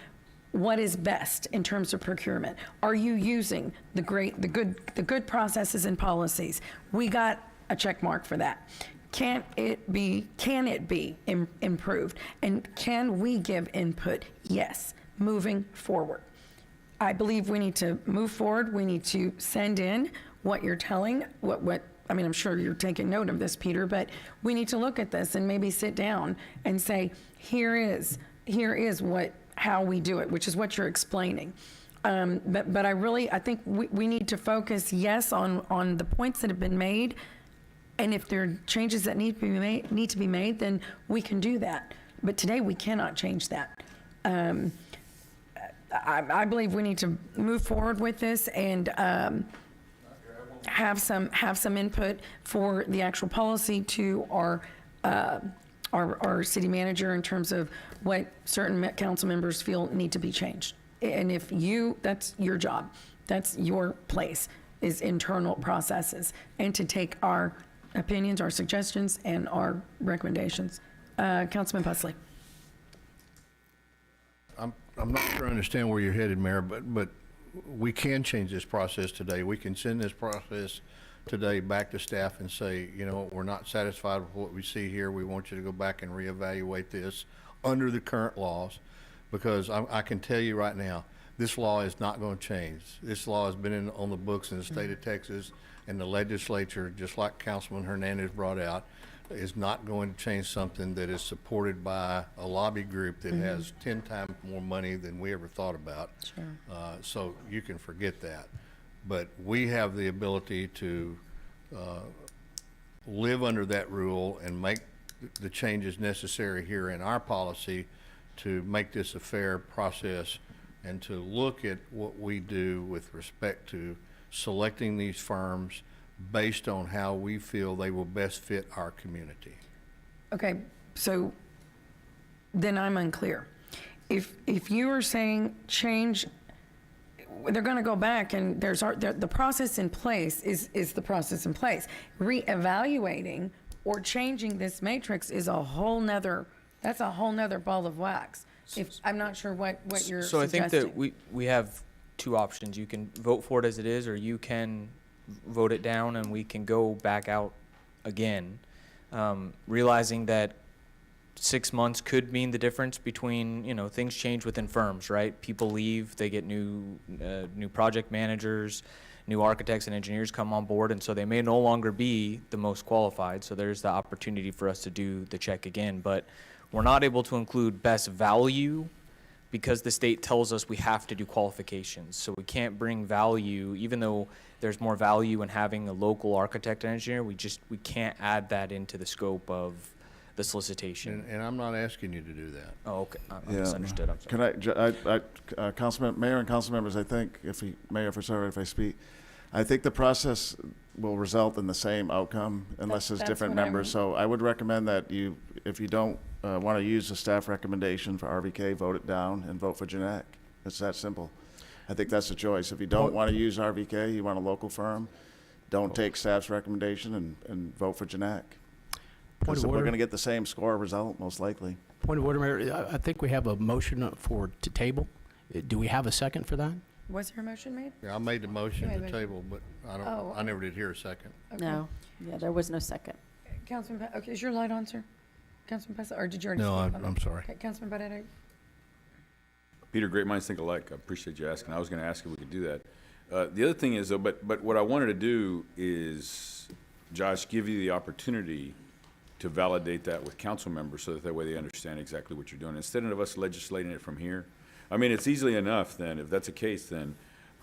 what is best in terms of procurement? Are you using the good processes and policies? We got a check mark for that. can it be improved? And can we give input? Yes, moving forward. I believe we need to move forward. We need to send in what you're telling, I mean, I'm sure you're taking note of this, Peter, but we need to look at this and maybe sit down and say, here is how we do it, which is what you're explaining. But I think we need to focus, yes, on the points that have been made, and if there are changes that need to be made, then we can do that. But today we cannot change that. I believe we need to move forward with this and have some input for the actual policy to our city manager in terms of what certain council members feel need to be changed. And if that's your job, that's your place, is internal processes, and to take our opinions, our suggestions, and our recommendations. Councilman Pusley.
I'm not sure I understand where you're headed, Mayor, but we can change this process today. We can send this process today back to staff and say, you know, we're not satisfied with what we see here. We want you to go back and reevaluate this under the current laws, because I can tell you right now, this law is not going to change. This law has been on the books in the state of Texas, and the legislature, just like Councilman Hernandez brought out, is not going to change something that is supported by a lobby group that has 10 times more money than we ever thought about.
Sure.
So you can forget that. But we have the ability to live under that rule and make the changes necessary here in our policy to make this a fair process and to look at what we do with respect to selecting these firms based on how we feel they will best fit our community.
Okay, so then I'm unclear. If you are saying change, they're going to go back and the process in place is the process in place. Reevaluating or changing this matrix is a whole nother ball of wax. I'm not sure what you're
So
suggesting.
I think that we have two options. You can vote for it as it is, or you can vote it down and we can go back out again, realizing that 6 months could mean the difference between, you know, things change within firms, right? People leave, they get new project managers, new architects and engineers come on board, and so they may no longer be the most qualified. So there's the opportunity for us to do the check again, but we're not able to include best value because the state tells us we have to do qualifications. So we can't bring value, even though there's more value in having a local architect and engineer, we can't add that into the scope of the solicitation.
And I'm not asking you to do that.
Oh, okay. I misunderstood. I'm sorry.
Can Mayor and council members, I think, Mayor, if I speak, I think the process will result in the same outcome unless there's
That's
different
what
members. So I would recommend that if you don't want to use the staff recommendation for RVK, vote it down and vote for Janak. It's that simple. I think that's the choice. If you don't want to use RVK, you want a local firm, don't take staff's recommendation and vote for Janak.
Point of
We're
order.
going to get the same score result, most likely.
Point of order, Mayor. I think we have a motion to table. Do we have a second for that?
Was there a motion made?
Yeah, I made the motion
You
to
made a
table, but
Oh.
I never did hear a second.
Okay.
No, yeah, there was no second.
Councilman, okay, is your light on, sir? Councilman Pesa, or did you already
No,
speak on
I'm
it?
sorry.
Okay, Councilman Barrera.
Peter, great minds think alike. I appreciate you asking. I was going to ask if we could do that. The other thing is, though, but what I wanted to do is, Josh, give you the opportunity to validate that with council members so that way they understand exactly what you're doing. Instead of us legislating it from here, I mean, it's easily enough then, if that's the case, then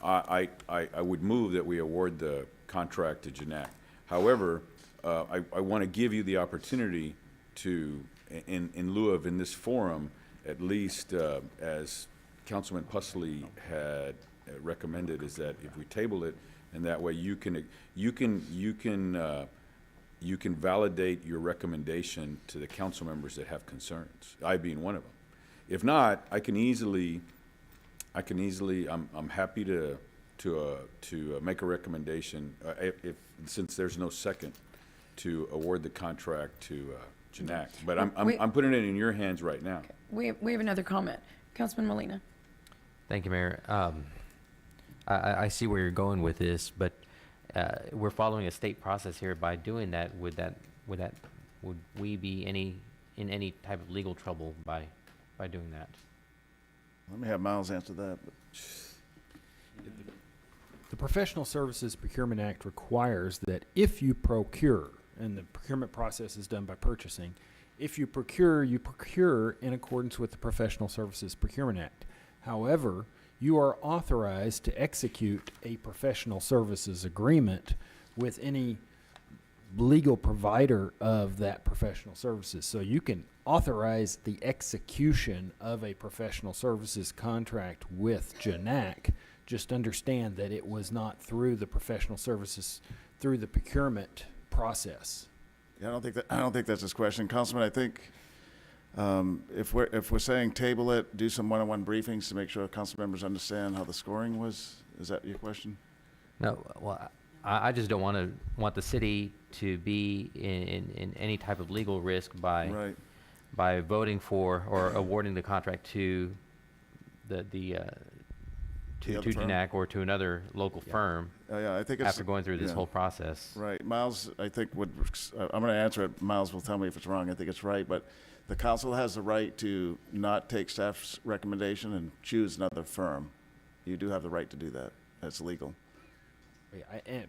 I would move that we award the contract to Janak. However, I want to give you the opportunity to, in lieu of in this forum, at least as Councilman Pusley had recommended, is that if we table it, and that way you can validate your recommendation to the council members that have concerns, I being one of them. If not, I'm happy to make a recommendation, since there's no second, to award the contract to Janak. But I'm putting it in your hands right now.
We have another comment. Councilman Molina.
Thank you, Mayor. I see where you're going with this, but we're following a state process here. By doing that, would that would we be in any type of legal trouble by doing that?
Let me have Miles answer that.
The Professional Services Procurement Act requires that if you procure, and the procurement process is done by purchasing, if you procure in accordance with the Professional Services Procurement Act. However, you are authorized to execute a professional services agreement with any legal provider of that professional services. So you can authorize the execution of a professional services contract with JANAC. Just understand that it was not through the professional services, through the procurement process.
Yeah, I don't think that's his question, Councilman. I think if we're saying table it, do some one-on-one briefings to make sure council members understand how the scoring was. Is that your question?
No, well, I just don't want the city to be in any type of legal risk by voting for or awarding the contract to to JANAC or to another local firm.
Yeah, I think it's,
after going through this whole process.
Right, Miles, I think I'm going to answer it. Miles will tell me if it's wrong. I think it's right, but the council has the right to not take staff's recommendation and choose another firm. You do have the right to do that. That's legal.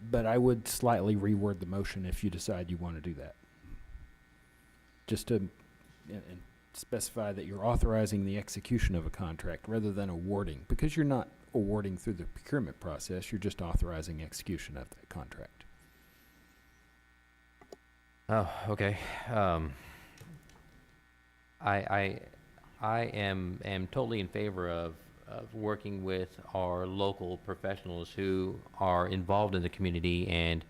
But I would slightly reword the motion if you decide you want to do that. Just to and specify that you're authorizing the execution of a contract rather than awarding, because you're not awarding through the procurement process, you're just authorizing execution of that contract.
Oh, okay. I am totally in favor of working with our local professionals who are involved in the community and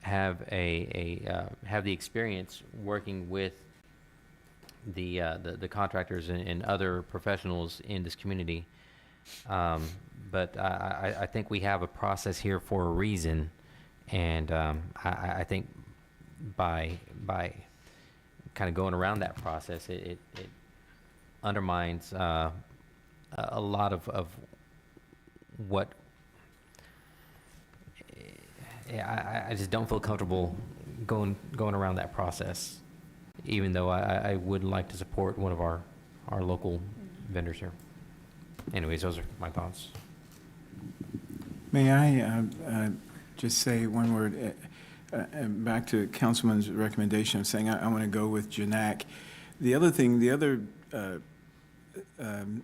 have have the experience working with the contractors and other professionals in this community. But I think we have a process here for a reason, and I think by kind of going around that process, it undermines a lot of what I just don't feel comfortable going around that process, even though I would like to support one of our local vendors here. Anyways, those are my thoughts.
May I just say one word back to Councilman's recommendation of saying I want to go with JANAC. The other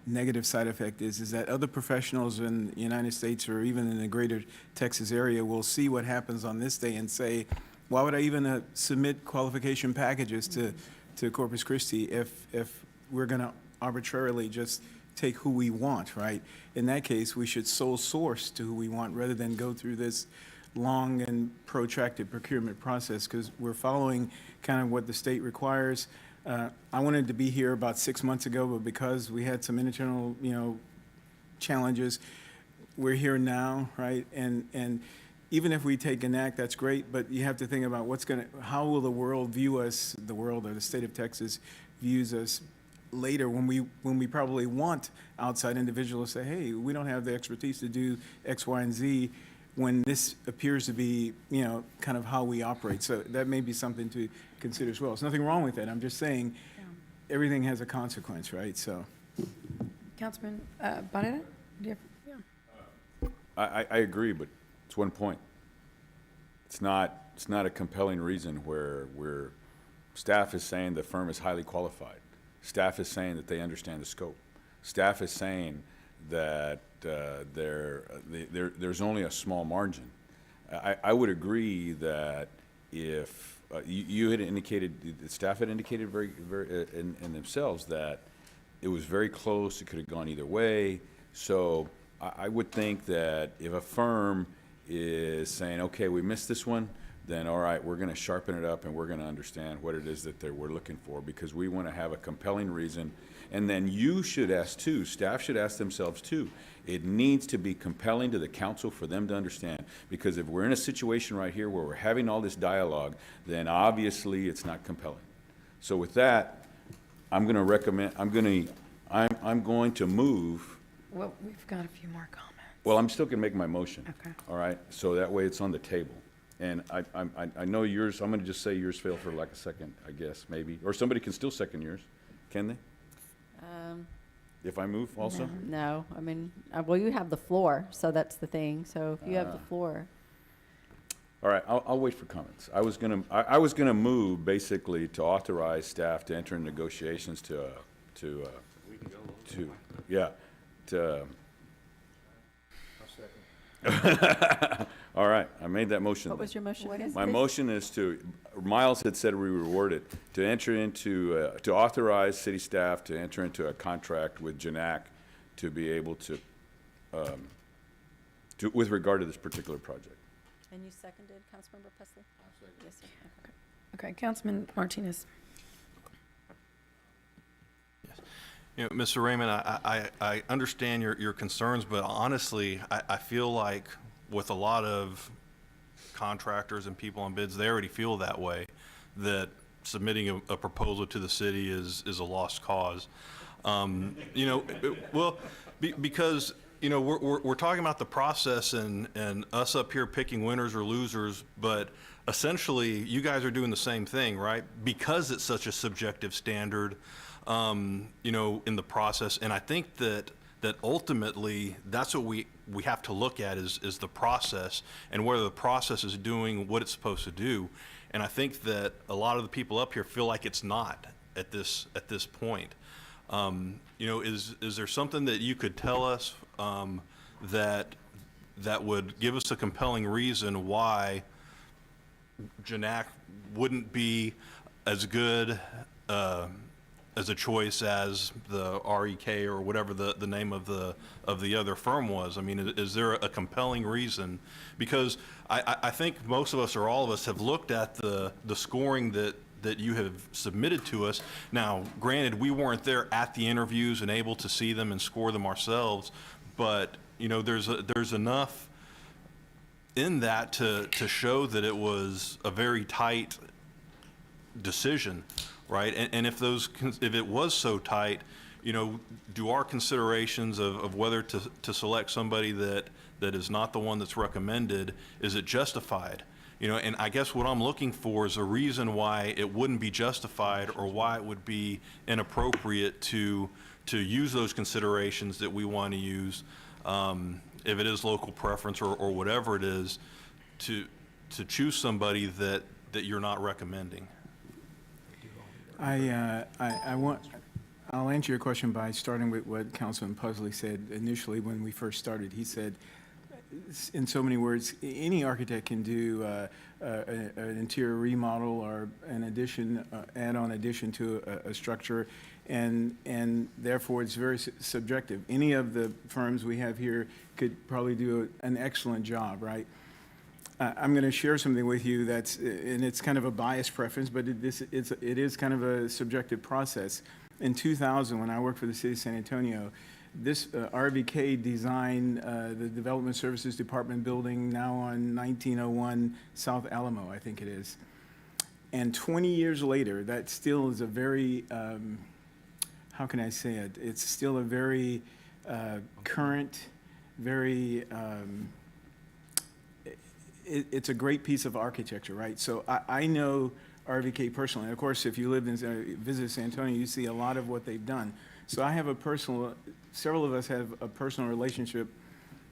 negative side effect is that other professionals in the United States or even in the greater Texas area will see what happens on this day and say, why would I even submit qualification packages to Corpus Christi if we're going to arbitrarily just take who we want, right? In that case, we should sole source to who we want rather than go through this long and protracted procurement process, because we're following kind of what the state requires. I wanted to be here about 6 months ago, but because we had some internal, challenges, we're here now, right? And even if we take an act, that's great, but you have to think about how will the world view us, the world or the state of Texas views us later when we probably want outside individuals to say, hey, we don't have the expertise to do X, Y, and Z, when this appears to be, kind of how we operate. So that may be something to consider as well. There's nothing wrong with that. I'm just saying everything has a consequence, right? So.
Councilman Barrera? Do you have,
I agree, but it's one point. It's not a compelling reason where staff is saying the firm is highly qualified. Staff is saying that they understand the scope. Staff is saying that there's only a small margin. I would agree that if you had indicated, the staff had indicated very in themselves that it was very close, it could have gone either way. So I would think that if a firm is saying, okay, we missed this one, then all right, we're going to sharpen it up and we're going to understand what it is that we're looking for, because we want to have a compelling reason. And then you should ask too, staff should ask themselves too, it needs to be compelling to the council for them to understand. Because if we're in a situation right here where we're having all this dialogue, then obviously it's not compelling. So with that, I'm going to recommend, I'm going to move.
well, we've got a few more comments.
Well, I'm still going to make my motion.
Okay.
All right, so that way it's on the table. And I know yours, I'm gonna just say yours failed for like a second, I guess, maybe. Or somebody can still second yours, can they? If I move also?
No, I mean, well, you have the floor, so that's the thing. So if you have the floor.
All right, I'll wait for comments. I was gonna move basically to authorize staff to enter in negotiations all right, I made that motion.
What was your motion again?
My motion is Miles had said we reward it, to enter into, to authorize city staff to enter into a contract with Janak to be able to, with regard to this particular project.
And you seconded, Councilmember Presley? Yes, sir.
Okay, Councilman Martinez.
You know, Mr. Raymond, I understand your concerns, but honestly, I feel like with a lot of contractors and people on bids, they already feel that way, that submitting a proposal to the city is a lost cause. You know, because, you know, we're talking about the process and us up here picking winners or losers, but essentially you guys are doing the same thing, right? Because it's such a subjective standard, you know, in the process. And I think that ultimately that's what we have to look at is the process and whether the process is doing what it's supposed to do. And I think that a lot of the people up here feel like it's not at this point. You know, is there something that you could tell us that would give us a compelling reason why Janak wouldn't be as good as a choice as the REK or whatever the name of the other firm was? I mean, is there a compelling reason? Because I think most of us or all of us have looked at the scoring that you have submitted to us. Now, granted, we weren't there at the interviews and able to see them and score them ourselves, but you know, there's enough in that to show that it was a very tight decision, right? And if it was so tight, you know, do our considerations of whether to select somebody that is not the one that's recommended, is it justified? You know, and I guess what I'm looking for is a reason why it wouldn't be justified or why it would be inappropriate to use those considerations that we want to use, if it is local preference or whatever it is, to choose somebody that you're not recommending.
I'll answer your question by starting with what Councilman Pusley said initially when we first started. He said, in so many words, any architect can do an interior remodel or an addition, add-on addition to a structure, and therefore it's very subjective. Any of the firms we have here could probably do an excellent job, right? I'm going to share something with you and it's kind of a biased preference, but it is kind of a subjective process. In 2000, when I worked for the city of San Antonio, this RVK designed the Development Services Department building now on 1901 South Alamo, I think it is. And 20 years later, that still is a very, how can I say it? It's still a very current, very, it's a great piece of architecture, right? So I know RVK personally. Of course, if you lived in visit San Antonio, you see a lot of what they've done. So I have several of us have a personal relationship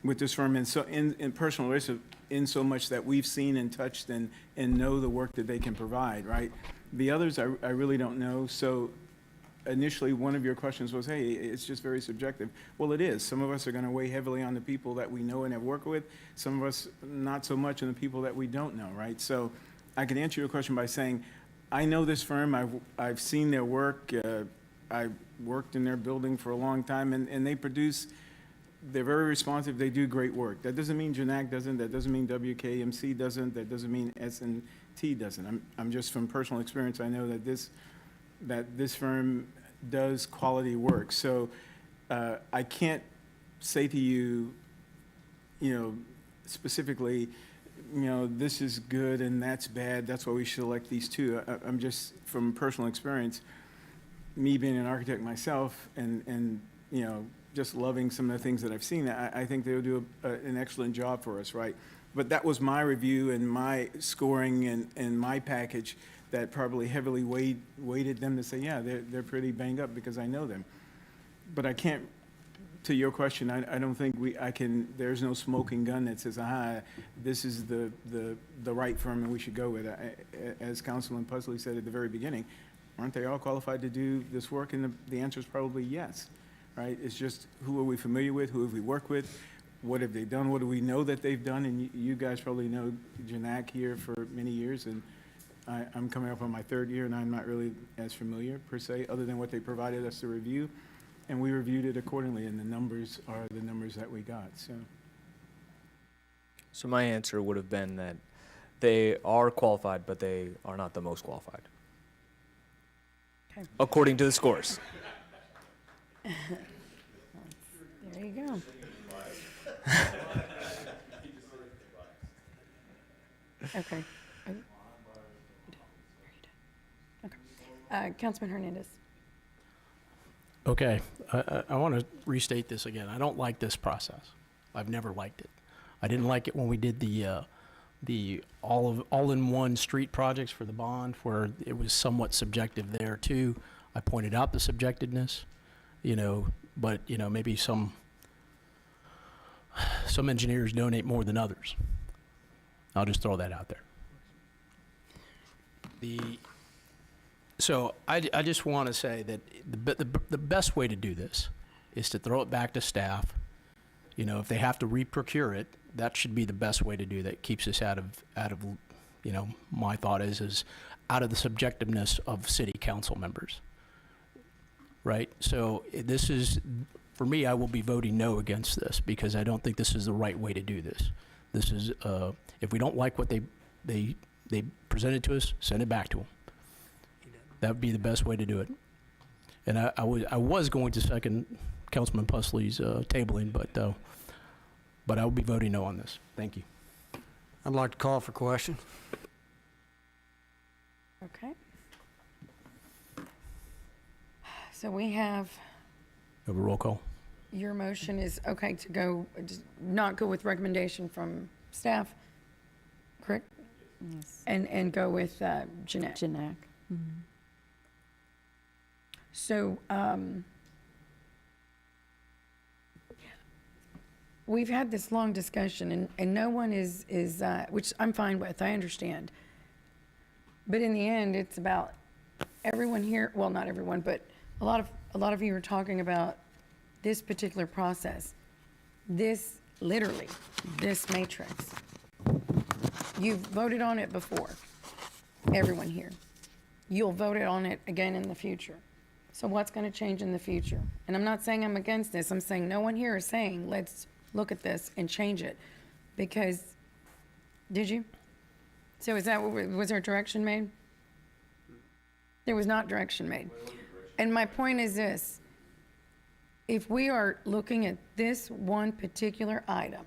with this firm, and so in personal relationship, in so much that we've seen and touched and know the work that they can provide, right? The others I really don't know. So initially, one of your questions was, hey, it's just very subjective. Well, it is. Some of us are going to weigh heavily on the people that we know and have worked with. Some of us not so much on the people that we don't know, right? So I can answer your question by saying, I know this firm. I've seen their work. I worked in their building for a long time, and they produce. They're very responsive. They do great work. That doesn't mean Janak doesn't. That doesn't mean WKMC doesn't. That doesn't mean S&T doesn't. I'm just from personal experience. I know that this firm does quality work. So I can't say to you, specifically, this is good and that's bad. That's why we should select these two. I'm just from personal experience, me being an architect myself, and just loving some of the things that I've seen. I think they'll do an excellent job for us, right? but that was my review and my scoring and my package that probably heavily weighted them to say, yeah, they're pretty banged up because I know them. But I can't, to your question, I don't think there's no smoking gun that says, aha, this is the right firm and we should go with it. As Councilman Pusley said at the very beginning, aren't they all qualified to do this work? And the answer is probably yes, right? It's just, who are we familiar with? Who have we worked with? What have they done? What do we know that they've done? And you guys probably know Janak here for many years, and I'm coming up on my third year, and I'm not really as familiar, per se, other than what they provided us to review. And we reviewed it accordingly, and the numbers are the numbers that we got, so.
So my answer would have been that they are qualified, but they are not the most qualified.
Okay.
According to the scores.
There you go. Okay. Okay. Councilman Hernandez.
Okay, I want to restate this again. I don't like this process. I've never liked it. I didn't like it when we did the all-in-one street projects for the bond, where it was somewhat subjective there too. I pointed out the subjectiveness, but maybe some engineers donate more than others. I'll just throw that out there. So I just want to say that the best way to do this is to throw it back to staff. If they have to re-procure it, that should be the best way to do that. Keeps us out of my thought is out of the subjectiveness of city council members. Right? So this is, for me, I will be voting no against this because I don't think this is the right way to do this. This is, if we don't like what they presented to us, send it back to them. That would be the best way to do it. And I was going to second Councilman Pusley's tabling, but I will be voting no on this. Thank you.
I'd like to call for question.
Okay. So we have,
Have a roll call.
your motion is okay to go, just not go with recommendation from staff, correct?
Yes.
And go with Jeanette.
Janak.
So, we've had this long discussion and no one is, which I'm fine with, I understand. But in the end, it's about everyone here, well, not everyone, but a lot of you are talking about this particular process. This, literally, this matrix. You've voted on it before, everyone here. You'll vote on it again in the future. So what's going to change in the future? And I'm not saying I'm against this. I'm saying no one here is saying, let's look at this and change it. Because, did you? So is that, was there direction made? There was not direction made. And my point is this. If we are looking at this one particular item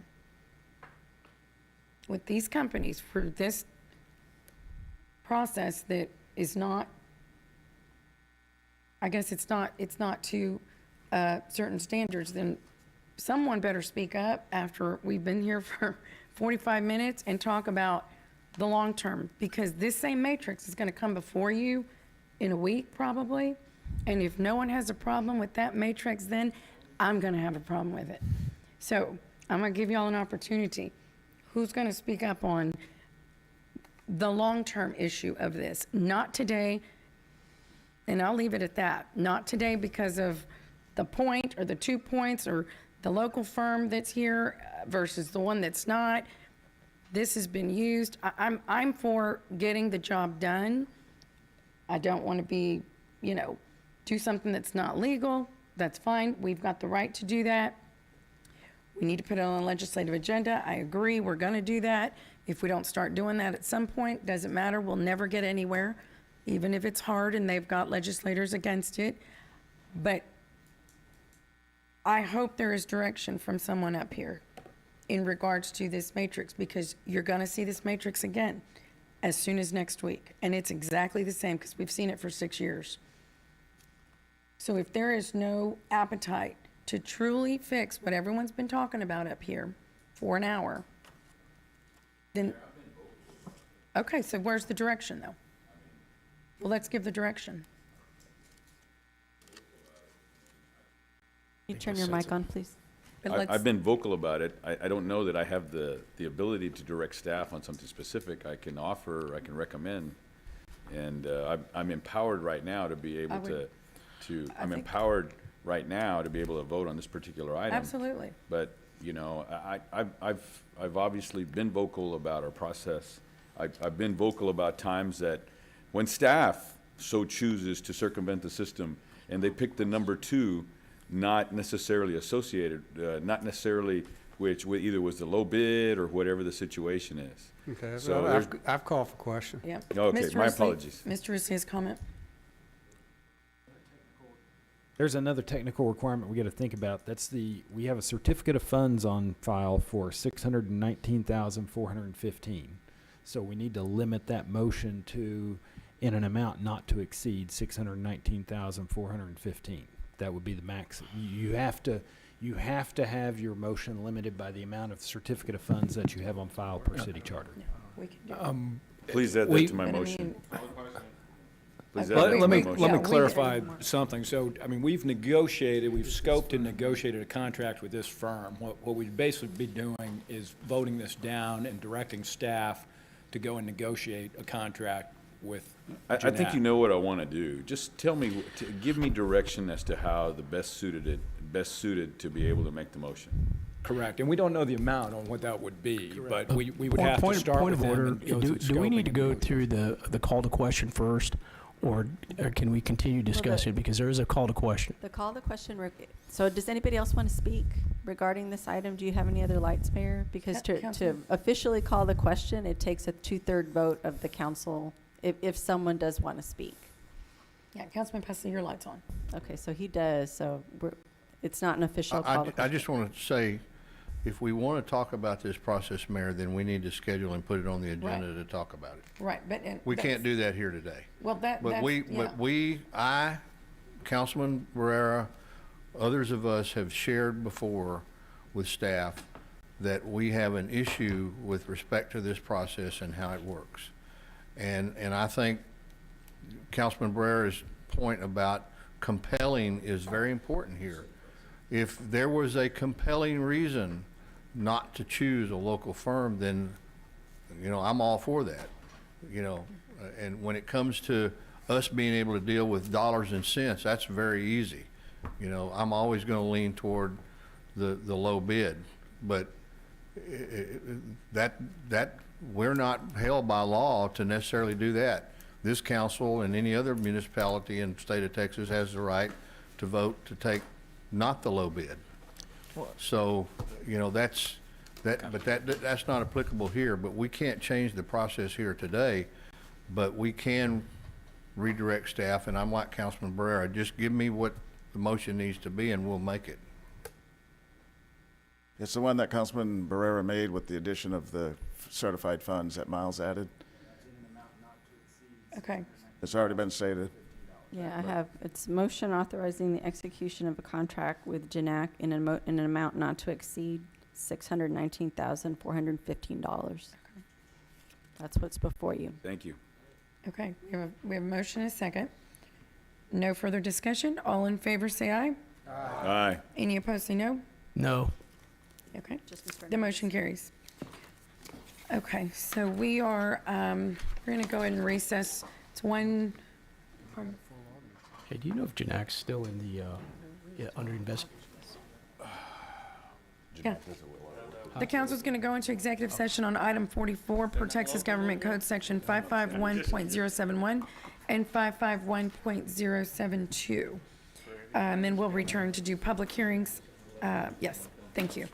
with these companies for this process that is not, I guess it's not to certain standards, then someone better speak up after we've been here for 45 minutes and talk about the long term, because this same matrix is going to come before you in a week probably, and if no one has a problem with that matrix, then I'm going to have a problem with it. So I'm going to give y'all an opportunity. Who's going to speak up on the long-term issue of this? Not today, and I'll leave it at that. Not today because of the point or the 2 points or the local firm that's here versus the one that's not. This has been used. I'm for getting the job done. I don't want to be, do something that's not legal. That's fine. We've got the right to do that. We need to put it on a legislative agenda. I agree. We're going to do that. If we don't start doing that at some point, doesn't matter. We'll never get anywhere, even if it's hard and they've got legislators against it. But I hope there is direction from someone up here in regards to this matrix, because you're going to see this matrix again as soon as next week. And it's exactly the same because we've seen it for 6 years. So if there is no appetite to truly fix what everyone's been talking about up here for an hour, Then, okay, so where's the direction, though? Well, let's give the direction.
Can you turn your mic on, please?
But
I've
let's,
been vocal about it. I don't know that I have the ability to direct staff on something specific. I can offer, I can recommend, and I'm empowered right now to be able I'm empowered right now to be able to vote on this particular item.
absolutely.
But, you know, I've obviously been vocal about our process. I've been vocal about times that when staff so chooses to circumvent the system and they pick the number 2, not necessarily associated, not necessarily which either was the low bid or whatever the situation is.
Okay,
So
well,
there's-
I've called for question.
Yeah.
Okay,
Mr.
my
Risley-
apologies.
Mr. Risley's comment?
There's another technical requirement we got to think about. We have a certificate of funds on file for 619,415. So we need to limit that motion to in an amount not to exceed 619,415. That would be the max. You have to have your motion limited by the amount of certificate of funds that you have on file per city charter.
We can do it.
Please add that to my
But I
motion.
mean,
Please
Okay.
add that to
Let
my
me-
motion.
yeah,
Let me
we-
clarify something. So, I mean, we've scoped and negotiated a contract with this firm. What we'd basically be doing is voting this down and directing staff to go and negotiate a contract with
I think
Jeanette.
you know what I want to do. Just tell me, give me direction as to how the best suited to be able to make the motion.
Correct. And we don't know the amount on what that would be, but we would have to start
Point
with
of
them
order,
and go
do
through
we
scoping
need to
and
go
negotiate.
through the call to question first, or can we continue discussing? Because there is a call to question.
The call to question, so does anybody else want to speak regarding this item? Do you have any other lights, Mayor? Because to
Councilman.
officially call the question, it takes a 2/3 vote of the council if someone does want to speak.
Yeah, Councilman Pasley, your light's on.
Okay, so he does, so it's not an official call to
I
question.
just want to say, if we want to talk about this process, Mayor, then we need to schedule and put it on the agenda to talk about it.
Right, but.
We can't do that here today.
Well,
But
yeah.
I, Councilman Barrera, others of us have shared before with staff that we have an issue with respect to this process and how it works. And I think Councilman Barrera's point about compelling is very important here. If there was a compelling reason not to choose a local firm, then, you know, I'm all for that, you know. And when it comes to us being able to deal with dollars and cents, that's very easy. You know, I'm always going to lean toward the low bid, but that we're not held by law to necessarily do that. This council and any other municipality in the state of Texas has the right to vote to take not the low bid. So, you know, but that's not applicable here, but we can't change the process here today, but we can redirect staff, and I'm like Councilman Barrera, just give me what the motion needs to be and we'll make it.
It's the one that Councilman Barrera made with the addition of the certified funds that Miles added.
Okay.
It's already been stated.
Yeah, I have, it's motion authorizing the execution of a contract with Janak in an amount not to exceed $619,415. That's what's before you.
Thank you.
Okay, we have a motion and a second. No further discussion. All in favor, say aye.
Aye.
Any opposed, say no.
No.
Okay, the motion carries. Okay, so we are, we're going to go ahead and recess. It's one,
Hey, do you know if Janak's still in the, under investigation?
yeah. The council's going to go into executive session on item 44 per Texas Government Code Section 551.071 and 551.072. And we'll return to do public hearings. Yes, thank you.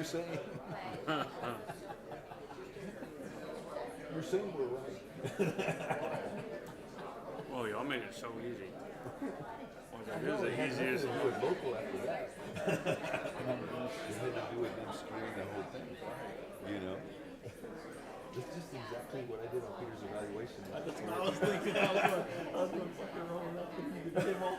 saying? You're saying we're right.
Well, y'all made it so easy.
It was the easiest. Do it local after that. You had to do it then screwing the whole thing, you know? That's just exactly what I did on Peter's evaluation. That's what I was thinking. I was going to fucking roll it up and you came all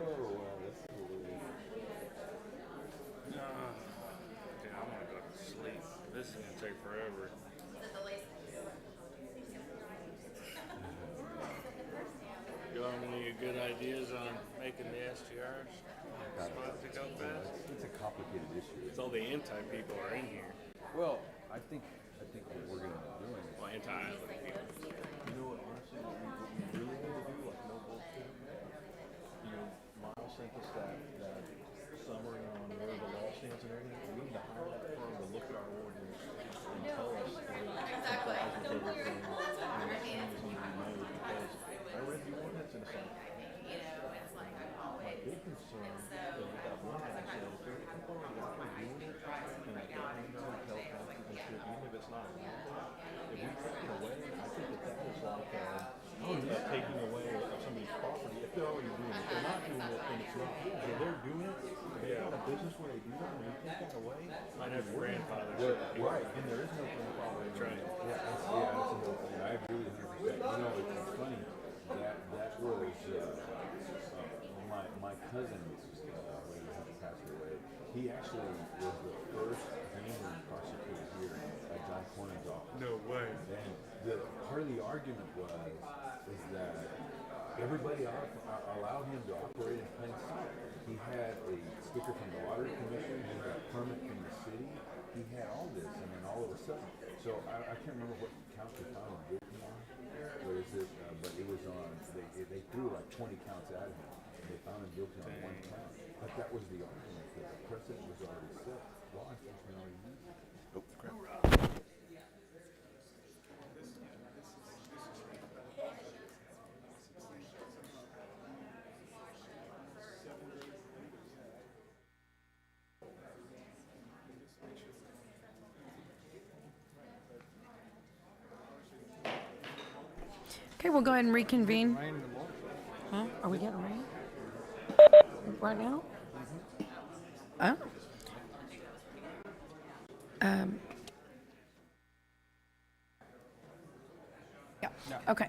Oh, wow, that's hilarious.
Dude, I'm gonna go to sleep. This is gonna take forever. You have any good ideas on making the STRs spot to go fast?
It's a complicated issue.
It's all the anti-people are in here.
Well, I think what we're going to be doing is...
Well, anti-island people.
You know what, honestly, what we really need to do, like no bullshit, you know, Miles sent us that summary on where the law stands and everything. We need to hire that firm to look at our ordinance and tell us that it complies with everything and what changes need to be made. Because I read the ordinance and it's like, my big concern is with that one guy said, if there are people who are already doing it, and like they're paying their hotel taxes and shit, even if it's not illegal, if we take it away, I think that is like taking away of somebody's property if they're already doing it. If they're not doing it, then it's not. If they're doing it, they got a business where they do that, and we take that away.
Might have grandfather.
Right, and there is no grandfather.
That's right.
Yeah, that's the whole thing. I agree with 100%. You know, it's funny that was my cousin when he had passed away. He actually was the first Greenland prosecutor here at John Cornyn's office.
No way.
And part of the argument is that everybody allowed him to operate in plain sight. He had a sticker from the Water Commission, he had a permit from the city, he had all this, and then all of a sudden, so I can't remember what count they found him guilty on, but it was on, they threw like 20 counts at him, and they found him guilty on one count. But that was the argument, that the precedent was already set, law enforcement already used it. Oh, crap.
Okay, we'll go ahead and reconvene. Huh? Are we getting rain? Right now? Oh. Yeah, okay.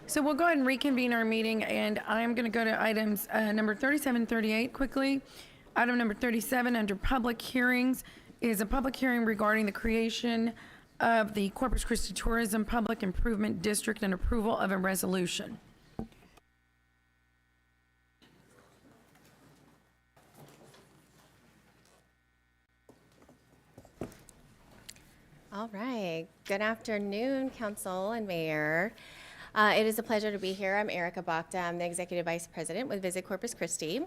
So we'll go ahead and reconvene our meeting, and I'm going to go to items number 37, 38 quickly. Item number 37 under public hearings is a public hearing regarding the creation of the Corpus Christi Tourism Public Improvement District and approval of a resolution.
All right. Good afternoon, Council and Mayor. It is a pleasure to be here. I'm Erica Bachta. I'm the Executive Vice President with Visit Corpus Christi.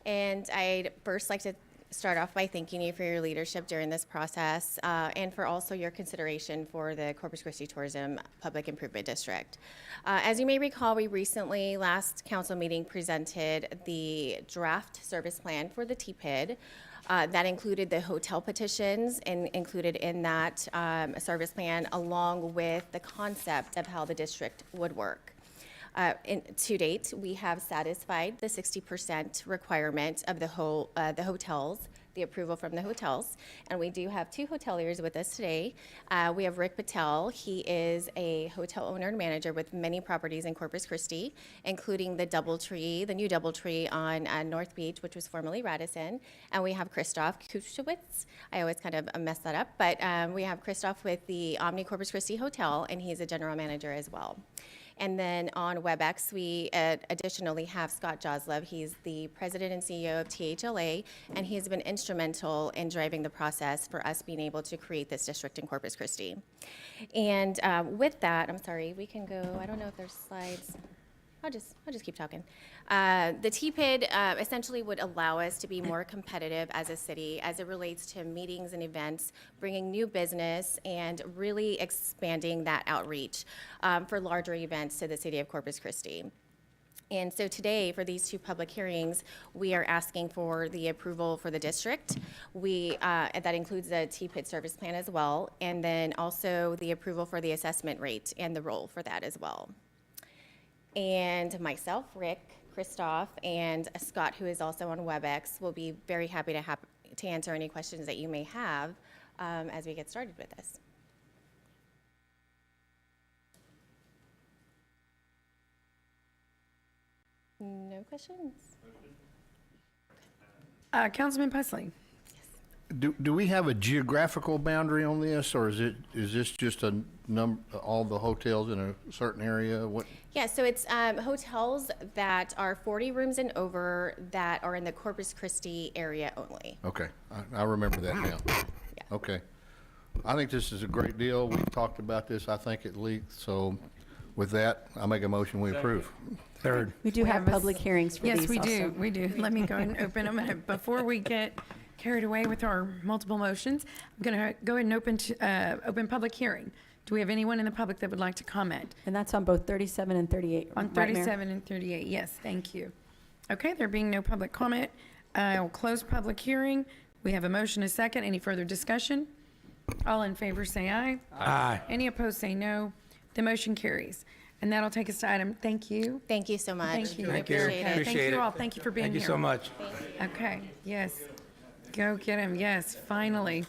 And I'd first like to start off by thanking you for your leadership during this process and for also your consideration for the Corpus Christi Tourism Public Improvement District. As you may recall, we recently, last council meeting, presented the draft service plan for the TPID. That included the hotel petitions and included in that service plan, along with the concept of how the district would work. To date, we have satisfied the 60% requirement of the hotels, the approval from the hotels, and we do have two hoteliers with us today. We have Rick Patel. He is a hotel owner and manager with many properties in Corpus Christi, including the DoubleTree, the new DoubleTree on North Beach, which was formerly Radisson. And we have Christoph Kuschewitz. I always kind of mess that up, but we have Christoph with the Omni Corpus Christi Hotel, and he's a general manager as well. And then on WebEx, we additionally have Scott Joslove. He's the president and CEO of THLA, and he has been instrumental in driving the process for us being able to create this district in Corpus Christi. And with that, I'm sorry, we can go, I don't know if there's slides. I'll just keep talking. The TPID essentially would allow us to be more competitive as a city as it relates to meetings and events, bringing new business, and really expanding that outreach for larger events to the city of Corpus Christi. And so today, for these two public hearings, we are asking for the approval for the district. That includes the T-PIT service plan as well, and then also the approval for the assessment rate and the role for that as well. And myself, Rick, Christoph, and Scott, who is also on WebEx, will be very happy to answer any questions that you may have as we get started with this. No questions?
Councilman Pusley.
Do we have a geographical boundary on this, or is this just a all the hotels in a certain area? What?
Yeah, so it's hotels that are 40 rooms and over that are in the Corpus Christi area only.
Okay, I remember that now. Okay. I think this is a great deal. We talked about this, I think, at least. So with that, I make a motion, we approve.
Third.
We do have public hearings for these
Yes, we
also.
do, we do. Let me go ahead and open them. Before we get carried away with our multiple motions, I'm going to go ahead and open public hearing. Do we have anyone in the public that would like to comment?
And that's on both 37 and 38.
On
right, Mayor?
37 and 38, yes, thank you. Okay, there being no public comment, I'll close public hearing. We have a motion, a second. Any further discussion? All in favor say aye.
Aye.
Any opposed say no. The motion carries. And that'll take us to item, thank you.
Thank you so much.
Thank you.
Thank you.
Appreciate it. Thank
Appreciate
you
it.
all. Thank you for being here.
Thank you so much.
Okay, yes. Go get him, yes, finally.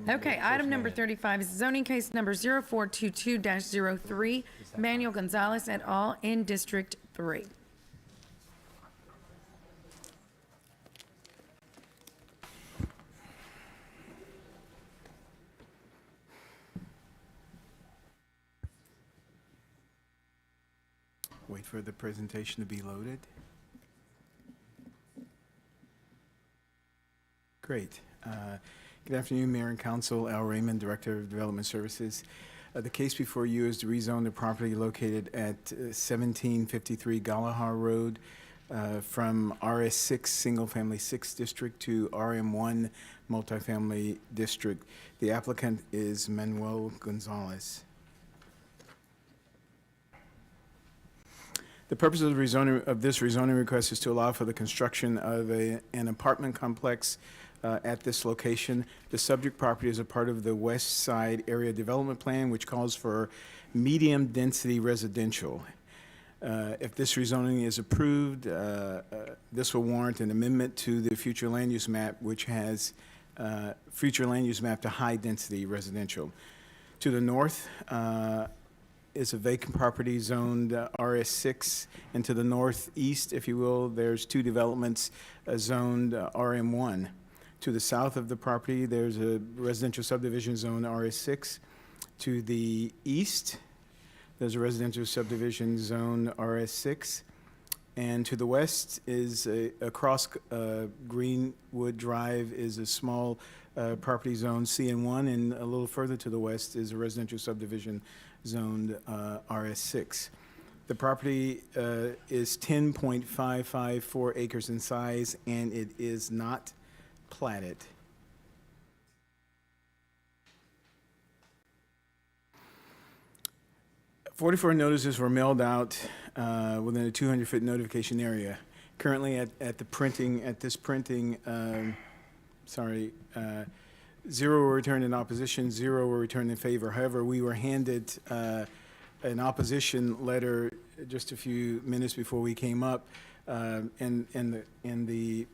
Okay, item number 35 is zoning case number 0422-03, Manuel Gonzalez et al. In District 3.
Wait for the presentation to be loaded. Great. Good afternoon, Mayor and Council. Al Raymond, Director of Development Services. The case before you is to rezone the property located at 1753 Galahar Road from RS6 Single Family 6 District to RM1 Multifamily District. The applicant is Manuel Gonzalez. The purpose of this rezoning request is to allow for the construction of an apartment complex at this location. The subject property is a part of the West Side Area Development Plan, which calls for medium-density residential. If this rezoning is approved, this will warrant an amendment to the future land use map, which has future land use map to high-density residential. To the north, is a vacant property zoned RS6, and to the northeast, if you will, there's two developments zoned RM1. To the south of the property, there's a residential subdivision zone RS6. To the east, there's a residential subdivision zone RS6. And to the west is across Greenwood Drive is a small property zone CN1, and a little further to the west is a residential subdivision zoned RS6. The property is 10.554 acres in size, and it is not platted. "44 notices were mailed out within a 200-foot notification area. Currently at this printing, 0 were returned in opposition, 0 were returned in favor. However, we were handed an opposition letter just a few minutes before we came up, and the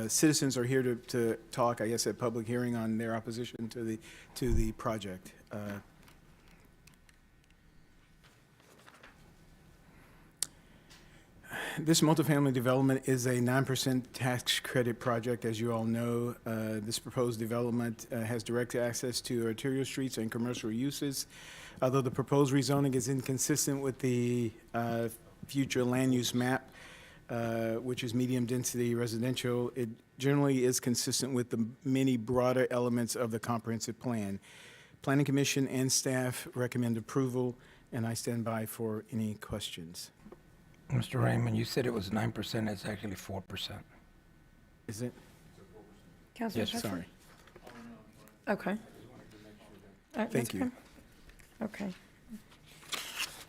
citizens are here to talk, I guess, at public hearing on their opposition to the project. This multifamily development is a 9% tax credit project, as you all know. This proposed development has direct access to arterial streets and commercial uses. Although the proposed rezoning is inconsistent with the future land use map, which is medium-density residential, it generally is consistent with the many broader elements of the comprehensive plan. Planning Commission and staff recommend approval, and I stand by for any questions.
Mr. Raymond, you said it was 9%, it's actually 4%.
Is it?
Councilor
Yes,
Sheffer?
sorry.
Okay.
Thank you.
Okay.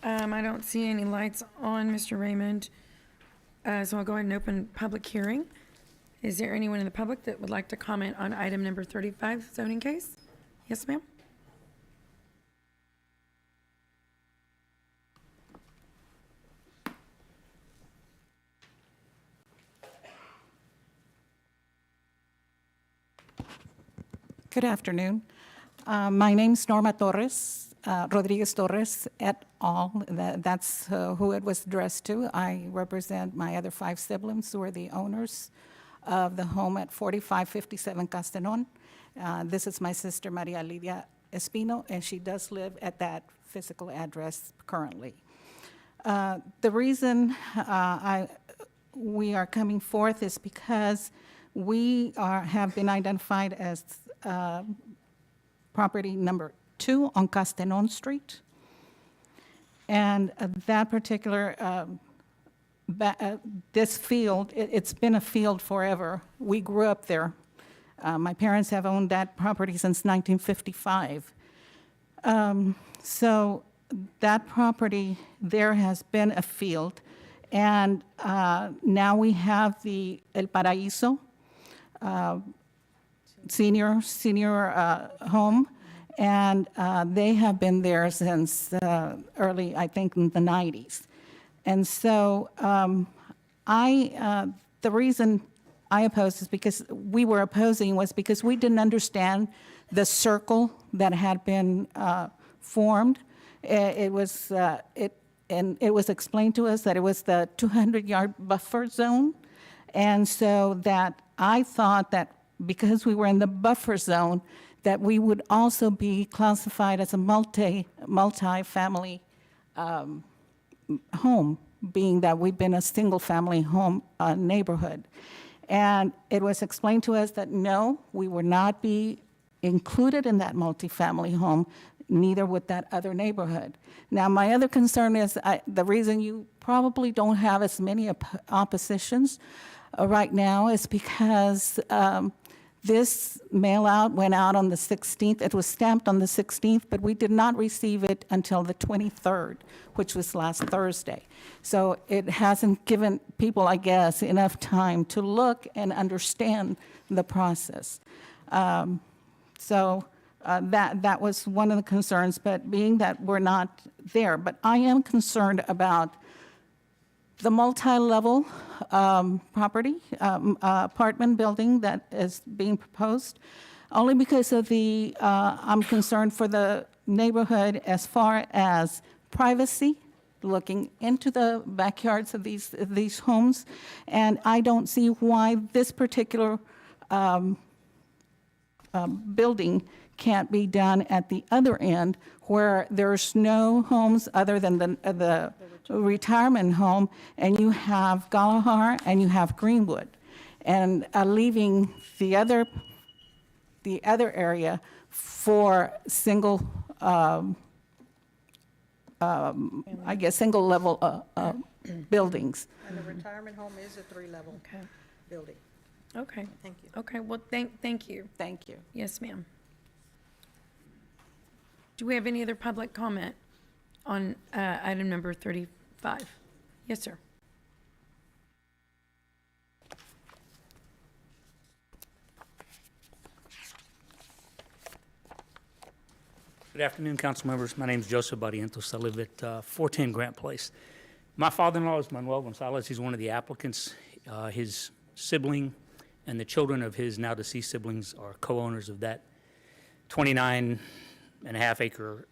I don't see any lights on, Mr. Raymond. So I'll go ahead and open public hearing. Is there anyone in the public that would like to comment on item number 35, zoning case? Yes, ma'am?
Good afternoon. My name's Norma Torres, Rodriguez Torres et al. That's who it was addressed to. I represent my other 5 siblings who are the owners of the home at 4557 Castellon. This is my sister Maria Lidia Espino, and she does live at that physical address currently. The reason we are coming forth is because we have been identified as property number 2 on Castellon Street. And that particular, this field, it's been a field forever. We grew up there. My parents have owned that property since 1955. So that property there has been a field. And now we have the El Paraíso senior home, and they have been there since early, I think, in the 90s. And so the reason I opposed is because we were opposing was because we didn't understand the circle that had been formed. It was explained to us that it was the 200-yard buffer zone, and so that I thought that because we were in the buffer zone, that we would also be classified as a multi-family home, being that we've been a single-family home neighborhood. And it was explained to us that no, we would not be included in that multi-family home, neither would that other neighborhood. Now, my other concern is the reason you probably don't have as many oppositions right now is because this mail-out went out on the 16th. It was stamped on the 16th, but we did not receive it until the 23rd, which was last Thursday. So it hasn't given people, I guess, enough time to look and understand the process. That was one of the concerns, but being that we're not there. But I am concerned about the multi-level property, apartment building that is being proposed, only because of I'm concerned for the neighborhood as far as privacy, looking into the backyards of these homes, and I don't see why this particular building can't be done at the other end where there's no homes other than the retirement home, and you have Galahar and you have Greenwood, and leaving the other area for single, I guess, single level buildings.
And the retirement home is a 3-level building.
Okay.
Thank you.
Okay, well, thank you.
Thank you.
Yes, ma'am. Do we have any other public comment on item number 35? Yes, sir.
Good afternoon, council members. My name is Joseph Barrientos. I live at 410 Grant Place. My father-in-law is Manuel Gonzalez. He's one of the applicants. His sibling and the children of his now deceased siblings are co-owners of that 29.5-acre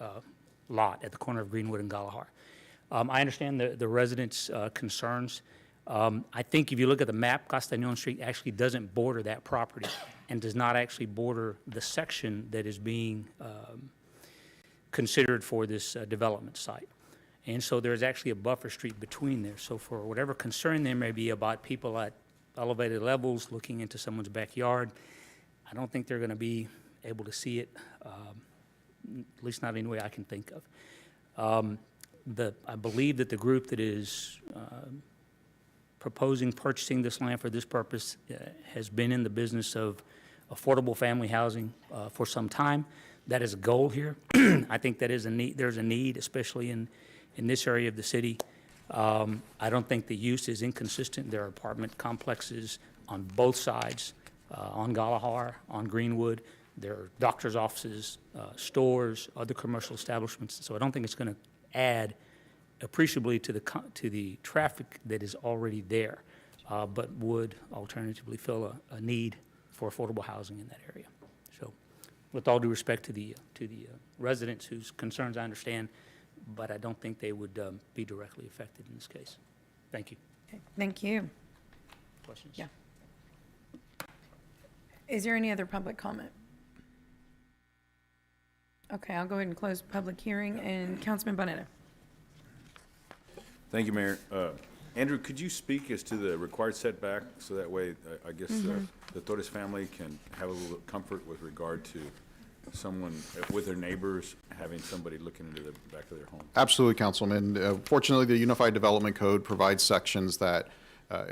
lot at the corner of Greenwood and Galahar. I understand the residents' concerns. I think if you look at the map, Castellon Street actually doesn't border that property and does not actually border the section that is being considered for this development site. And so there's actually a buffer street between there. So for whatever concern there may be about people at elevated levels looking into someone's backyard, I don't think they're going to be able to see it, at least not any way I can think of. I believe that the group that is proposing purchasing this land for this purpose has been in the business of affordable family housing for some time. That is a goal here. I think that is a need. There's a need, especially in in this area of the city. I don't think the use is inconsistent. There are apartment complexes on both sides, on Galahar, on Greenwood. There are doctor's offices, stores, other commercial establishments. So I don't think it's going to add appreciably to the traffic that is already there, but would alternatively fill a need for affordable housing in that area. So, with all due respect to the residents whose concerns I understand, but I don't think they would be directly affected in this case. Thank you.
Okay, thank you.
Questions?
Yeah. Is there any other public comment? Okay, I'll go ahead and close public hearing, and Councilman Bonetta.
Thank you, Mayor. Andrew, could you speak as to the required setback, so that way, I guess, the Torres family can have a little comfort with regard to someone, with their neighbors, having somebody looking into the back of their home?
Absolutely, Councilman. Fortunately, the Unified Development Code provides sections that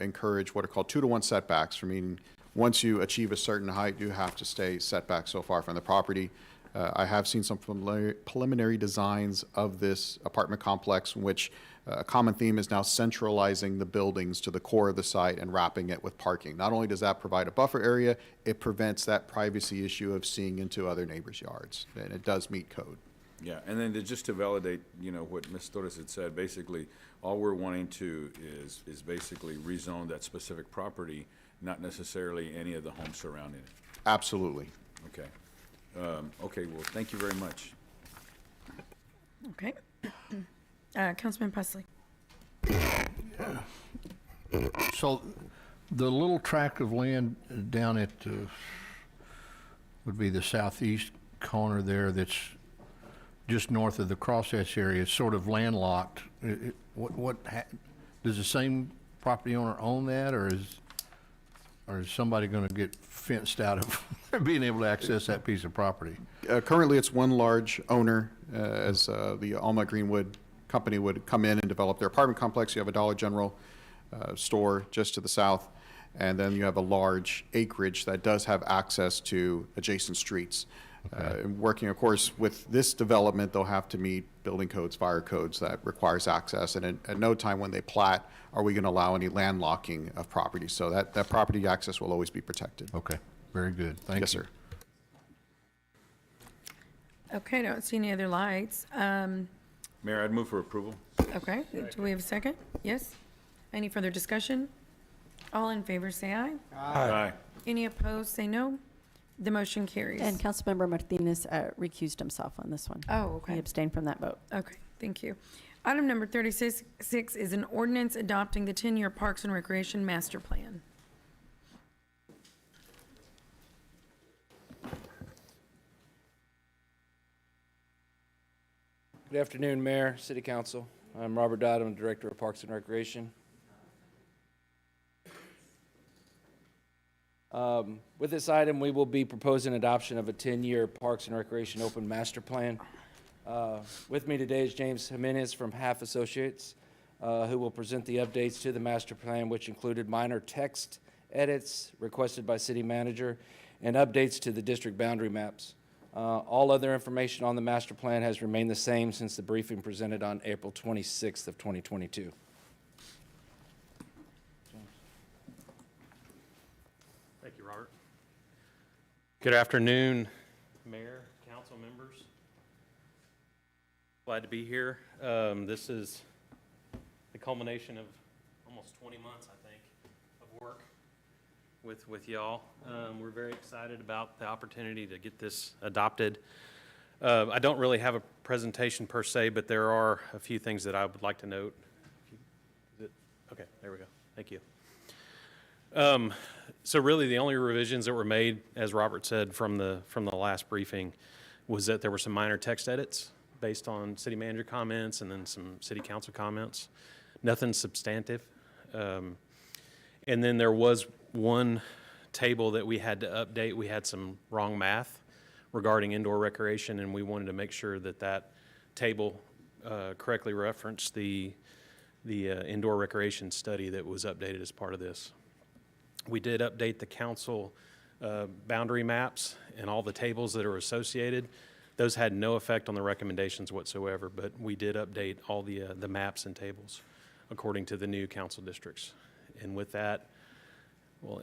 encourage what are called 2-to-1 setbacks. I mean, once you achieve a certain height, you have to stay setback so far from the property. I have seen some preliminary designs of this apartment complex, in which a common theme is now centralizing the buildings to the core of the site and wrapping it with parking. Not only does that provide a buffer area, it prevents that privacy issue of seeing into other neighbors' yards, and it does meet code.
Yeah, and then just to validate, what Ms. Torres had said, basically, all we're wanting to is basically rezone that specific property, not necessarily any of the homes surrounding it.
Absolutely.
Okay. Okay, well, thank you very much.
Okay. Councilman Pusley.
So the little tract of land down at, would be the southeast corner there, that's just north of the crosshatch area, is sort of landlocked. Does the same property owner own that, or is somebody going to get fenced out of being able to access that piece of property?
Currently, it's one large owner, as the Alma Greenwood company would come in and develop their apartment complex. You have a Dollar General store just to the south, and then you have a large acreage that does have access to adjacent streets.
Okay.
Working, of course, with this development, they'll have to meet building codes, fire codes that requires access, and at no time when they plat are we going to allow any landlocking of property. So that property access will always be protected.
Okay, very good. Thank you.
Yes, sir.
Okay, I don't see any other lights.
Mayor, I'd move for approval.
Okay, do we have a second? Yes? Any further discussion? All in favor, say aye.
Aye.
Any opposed, say no. The motion carries.
And Councilmember Martinez recused himself on this one.
Oh, okay.
He abstained from that vote.
Okay, thank you. Item number 36 is an ordinance adopting the 10-year Parks and Recreation Master Plan.
Good afternoon, Mayor, City Council. I'm Robert Dodd. I'm the Director of Parks and Recreation. With this item, we will be proposing adoption of a 10-year Parks and Recreation Open Master Plan. With me today is James Jimenez from Half Associates, who will present the updates to the master plan, which included minor text edits requested by City Manager and updates to the district boundary maps. All other information on the master plan has remained the same since the briefing presented on April 26th of 2022.
Thank you, Robert. Good afternoon, Mayor, council members. Glad to be here. This is the culmination of almost 20 months, I think, of work with y'all. We're very excited about the opportunity to get this adopted. I don't really have a presentation per se, but there are a few things that I would like to note. Okay, there we go. Thank you. So really the only revisions that were made, as Robert said, from the last briefing, was that there were some minor text edits based on city manager comments and then some city council comments. Nothing substantive. And then there was one table that we had to update. We had some wrong math regarding indoor recreation, and we wanted to make sure that that table correctly referenced the indoor recreation study that was updated as part of this. We did update the council boundary maps and all the tables that are associated. Those had no effect on the recommendations whatsoever, but we did update all the maps and tables according to the new council districts. And with that, we'll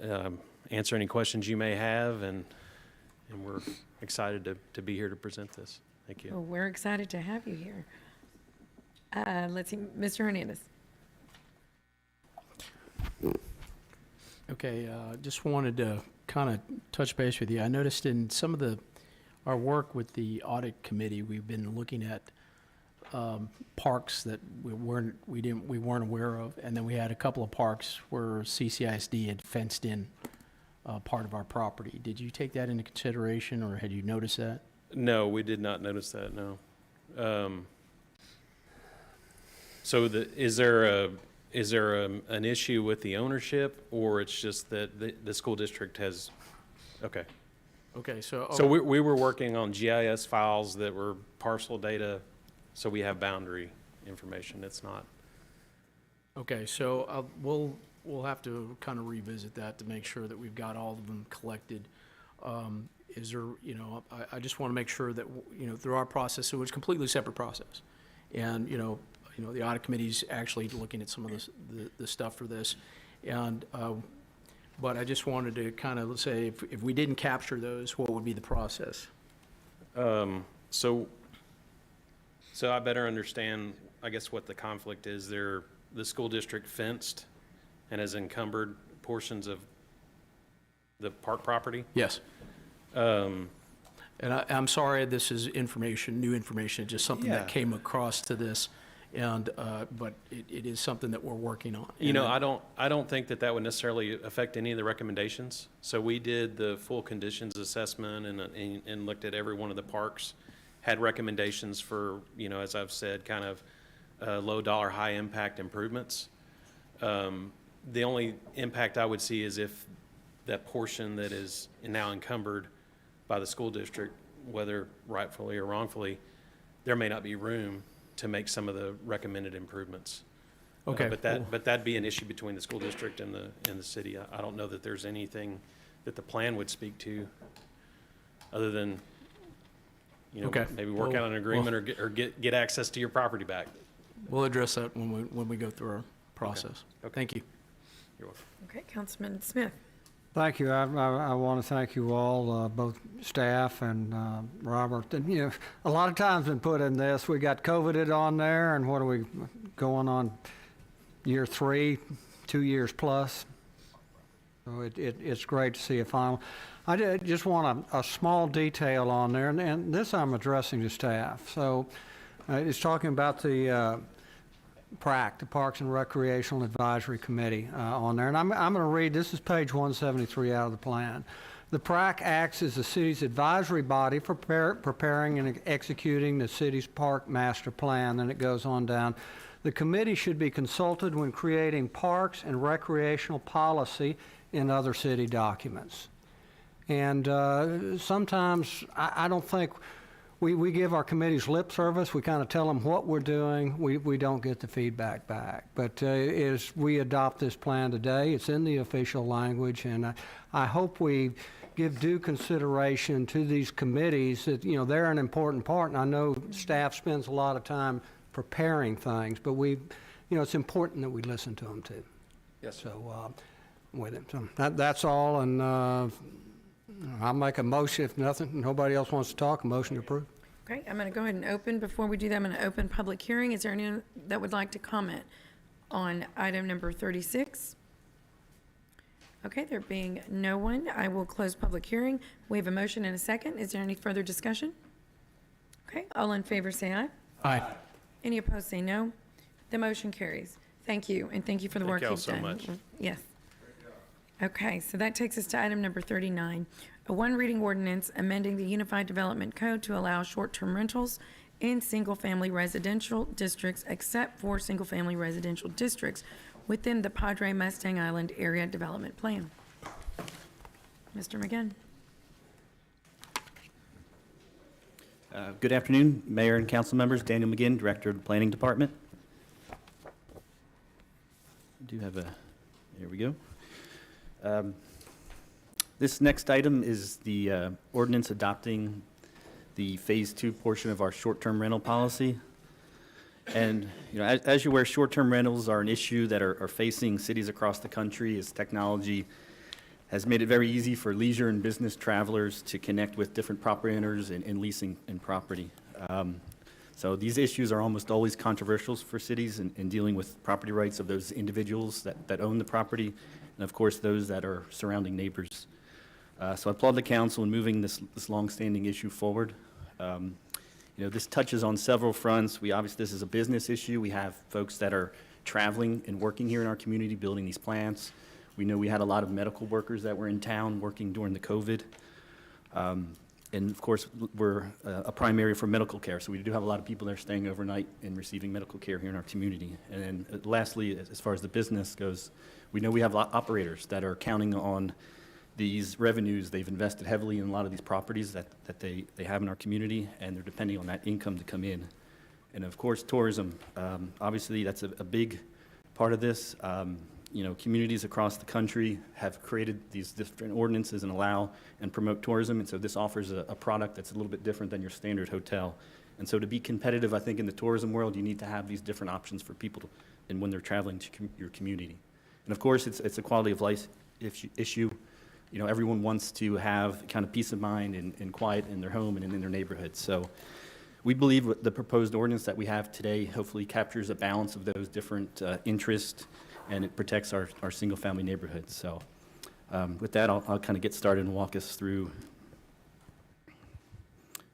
answer any questions you may have, and we're excited to be here to present this. Thank you.
Well, we're excited to have you here. Let's see, Mr. Hernandez.
Okay, just wanted to kind of touch base with you. I noticed in some of our work with the audit committee, we've been looking at parks that we weren't aware of, and then we had a couple of parks where CCISD had fenced in part of our property. Did you take that into consideration, or had you noticed that?
No, we did not notice that, no. So is there an issue with the ownership, or it's just that the school district has, okay.
Okay, so.
So we were working on GIS files that were parcel data, so we have boundary information. It's not.
Okay, so we'll have to kind of revisit that to make sure that we've got all of them collected. Is there, I just want to make sure that, through our process, so it's a completely separate process. And, the audit committee's actually looking at some of the stuff for this. And, but I just wanted to kind of say, if we didn't capture those, what would be the process?
So I better understand, I guess, what the conflict is there. The school district fenced and has encumbered portions of the park property?
Yes. And I'm sorry, this is new information, just something that came across to this. And, but it is something that we're working on.
I don't think that would necessarily affect any of the recommendations. So we did the full conditions assessment and looked at every one of the parks, had recommendations for, as I've said, kind of low dollar, high impact improvements. The only impact I would see is if that portion that is now encumbered by the school district, whether rightfully or wrongfully, there may not be room to make some of the recommended improvements.
Okay.
But that'd be an issue between the school district and the city. I don't know that there's anything that the plan would speak to, other than, maybe work out an agreement or get access to your property back.
We'll address that when we go through our process. Okay. Thank you.
You're welcome.
Okay, Councilman Smith.
Thank you. I want to thank you all, both staff and Robert. And, a lot of time's been put in this. We got COVIDed on there, and what are we going on year 3, 2 years plus? So it's great to see a final. I just want a small detail on there, and this I'm addressing to staff. So it's talking about the PRAC, the Parks and Recreational Advisory Committee, on there. And I'm going to read, this is page 173 out of the plan. The PRAC acts as the city's advisory body for preparing and executing the city's park master plan. Then it goes on down. The committee should be consulted when creating parks and recreational policy in other city documents. And sometimes I don't think we give our committees lip service. We kind of tell them what we're doing. We don't get the feedback back. But as we adopt this plan today, it's in the official language, and I hope we give due consideration to these committees that, they're an important part, and I know staff spends a lot of time preparing things, but it's important that we listen to them too.
Yes.
So with it. So that's all, and I'll make a motion if nobody else wants to talk, a motion to approve.
Okay, I'm going to go ahead and open. Before we do that, I'm going to open public hearing. Is there anyone that would like to comment on item number 36? Okay, there being no one, I will close public hearing. We have a motion and a second. Is there any further discussion? Okay, all in favor say aye.
Aye.
Any opposed say no. The motion carries. Thank you, and thank you for the work you've done.
Thank you all so much.
Yes. Okay, so that takes us to item number 39, a one-reading ordinance amending the Unified Development Code to allow short-term rentals in single-family residential districts except for single-family residential districts within the Padre Mustang Island Area Development Plan. Mr. McGinn.
Good afternoon, Mayor and council members. Daniel McGinn, Director of the Planning Department. I do have here we go. This next item is the ordinance adopting the Phase 2 portion of our short-term rental policy. And, as you're aware, short-term rentals are an issue that are facing cities across the country as technology has made it very easy for leisure and business travelers to connect with different property owners in leasing and property. So these issues are almost always controversial for cities in dealing with property rights of those individuals that own the property, and of course, those that are surrounding neighbors. So I applaud the council in moving this longstanding issue forward. This touches on several fronts. Obviously, this is a business issue. We have folks that are traveling and working here in our community, building these plants. We know we had a lot of medical workers that were in town working during the COVID. And of course, we're a prime area for medical care, so we do have a lot of people there staying overnight and receiving medical care here in our community. And then lastly, as far as the business goes, we know we have operators that are counting on these revenues. They've invested heavily in a lot of these properties that they have in our community, and they're depending on that income to come in. And of course, tourism, obviously that's a big part of this. Communities across the country have created these different ordinances and allow and promote tourism, and so this offers a product that's a little bit different than your standard hotel. And so to be competitive, I think in the tourism world, you need to have these different options for people and when they're traveling to your community. And of course, it's a quality of life issue. Everyone wants to have kind of peace of mind and quiet in their home and in their neighborhood. So we believe the proposed ordinance that we have today hopefully captures a balance of those different interests, and it protects our single-family neighborhoods. So with that, I'll kind of get started and walk us through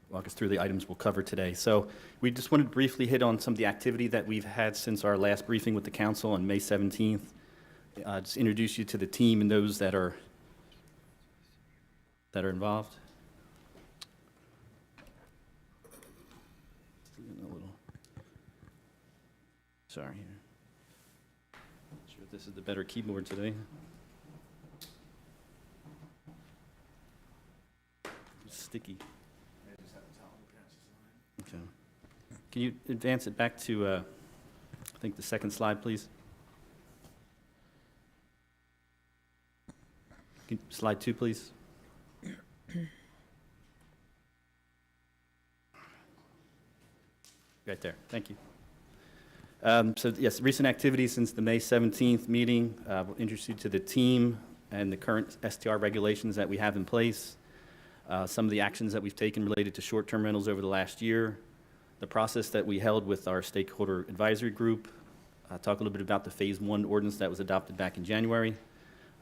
the items we'll cover today. So we just wanted to briefly hit on some of the activity that we've had since our last briefing with the council on May 17th. Just introduce you to the team and those that are involved. Sorry. Not sure if this is the better keyboard today. It's sticky. Okay. Can you advance it back to, I think, the second slide, please? Slide 2, please. Right there. Thank you. So yes, recent activities since the May 17th meeting. We'll introduce you to the team and the current STR regulations that we have in place. Some of the actions that we've taken related to short-term rentals over the last year. The process that we held with our stakeholder advisory group. Talk a little bit about the Phase 1 ordinance that was adopted back in January.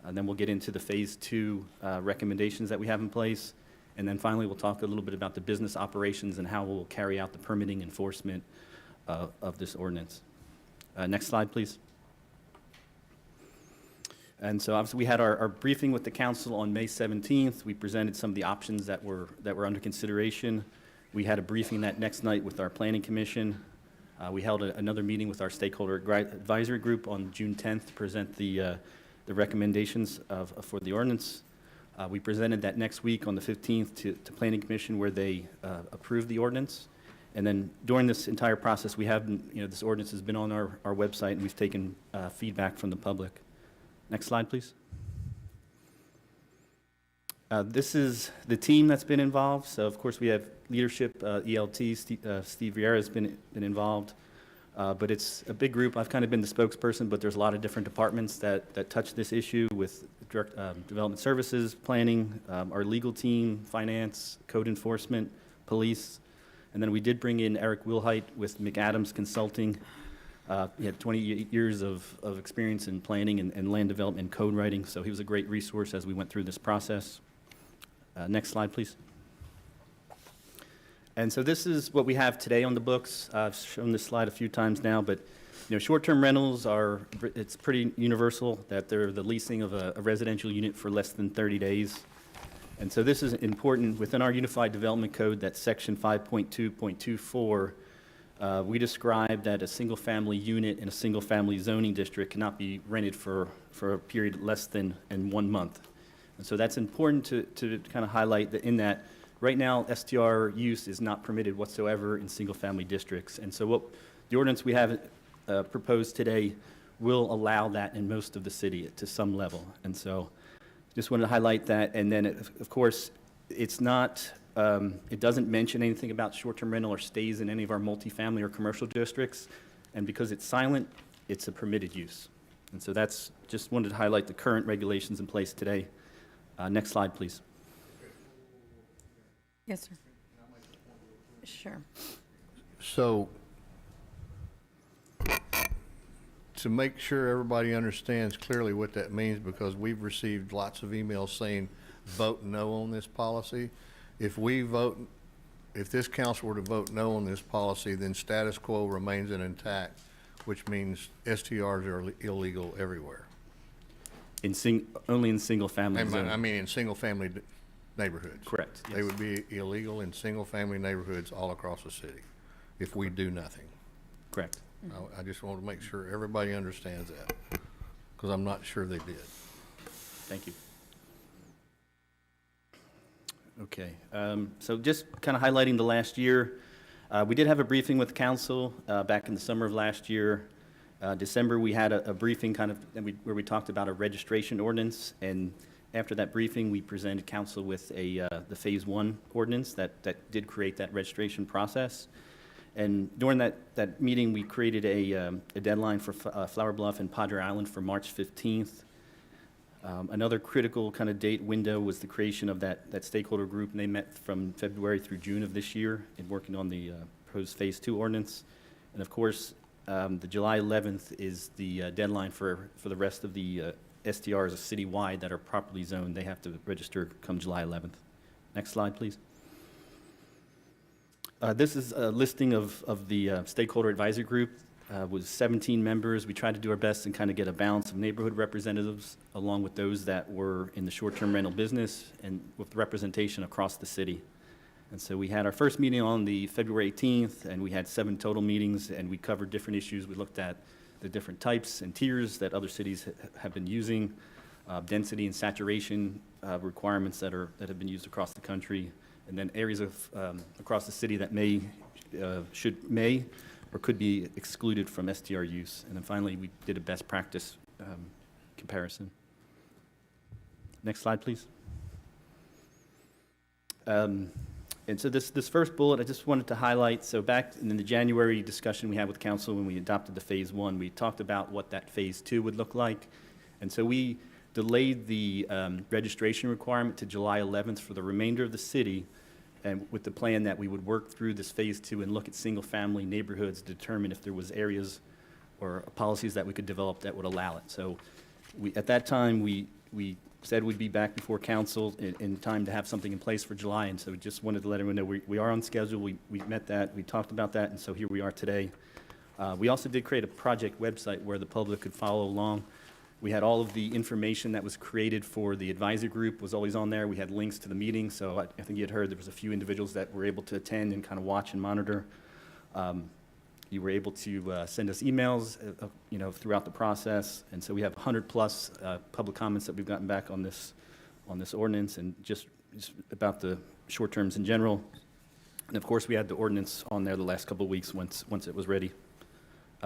And then we'll get into the Phase 2 recommendations that we have in place. And then finally, we'll talk a little bit about the business operations and how we'll carry out the permitting enforcement of this ordinance. Next slide, please. And so obviously we had our briefing with the council on May 17th. We presented some of the options that were under consideration. We had a briefing that next night with our planning commission. We held another meeting with our stakeholder advisory group on June 10th to present the recommendations for the ordinance. We presented that next week on the 15th to Planning Commission, where they approved the ordinance. And then during this entire process, we have, this ordinance has been on our website, and we've taken feedback from the public. Next slide, please. This is the team that's been involved. So, of course, we have leadership, ELT, Steve Vieira has been involved. But it's a big group. I've kind of been the spokesperson, but there's a lot of different departments that touch this issue with direct development services, planning, our legal team, finance, code enforcement, police. And then we did bring in Eric Wilhite with McAdams Consulting. He had 20 years of experience in planning and land development and code writing, so he was a great resource as we went through this process. Next slide, please. And so this is what we have today on the books. I've shown this slide a few times now, but short-term rentals it's pretty universal that they're the leasing of a residential unit for less than 30 days. And so this is important within our Unified Development Code, that's section 5.2.24. We describe that a single-family unit in a single-family zoning district cannot be rented for a period less than 1 month. And so that's important to kind of highlight that in that right now, STR use is not permitted whatsoever in single-family districts. And so what the ordinance we have proposed today will allow that in most of the city to some level. And so just wanted to highlight that. And then, of course, it's not It doesn't mention anything about short-term rental or stays in any of our multifamily or commercial districts. And because it's silent, it's a permitted use. And so that's, just wanted to highlight the current regulations in place today. Next slide, please.
Yes, sir. Sure.
So, to make sure everybody understands clearly what that means, because we've received lots of emails saying, vote no on this policy. If this council were to vote no on this policy, then status quo remains intact, which means STRs are illegal everywhere.
Only in single-family zones.
I mean, in single-family neighborhoods.
Correct,
They would be illegal in single-family neighborhoods all across the city if we do nothing.
Correct.
I just want to make sure everybody understands that, because I'm not sure they did.
Thank you. Okay, so just kind of highlighting the last year, we did have a briefing with council back in the summer of last year. December, we had a briefing where we talked about a registration ordinance, and after that briefing, we presented council with the Phase 1 ordinance that did create that registration process. And during that meeting, we created a deadline for Flower Bluff and Padre Island for March 15th. Another critical kind of date window was the creation of that stakeholder group, and they met from February through June of this year in working on the proposed Phase 2 ordinance. And of course, the July 11th is the deadline for the rest of the STRs citywide that are properly zoned. They have to register come July 11th. Next slide, please. This is a listing of the stakeholder advisory group. Was 17 members. We tried to do our best and kind of get a balance of neighborhood representatives along with those that were in the short-term rental business and with representation across the city. And so we had our first meeting on the February 18th, and we had 7 total meetings, and we covered different issues. We looked at the different types and tiers that other cities have been using, density and saturation requirements that have been used across the country, and then areas of across the city that may or could be excluded from STR use. And then finally, we did a best practice comparison. Next slide, please. And so this first bullet, I just wanted to highlight, so back in the January discussion we had with council when we adopted the Phase 1, we talked about what that Phase 2 would look like. And so we delayed the registration requirement to July 11th for the remainder of the city, and with the plan that we would work through this Phase 2 and look at single-family neighborhoods to determine if there was areas or policies that we could develop that would allow it. So at that time, we said we'd be back before council in time to have something in place for July, and so we just wanted to let everyone know we are on schedule. We met that, we talked about that, and so here we are today. We also did create a project website where the public could follow along. We had all of the information that was created for the advisory group was always on there. We had links to the meeting, so I think you had heard there was a few individuals that were able to attend and kind of watch and monitor. You were able to send us emails, throughout the process, and so we have 100+ public comments that we've gotten back on this ordinance, and just about the short terms in general. And of course, we had the ordinance on there the last couple of weeks once it was ready.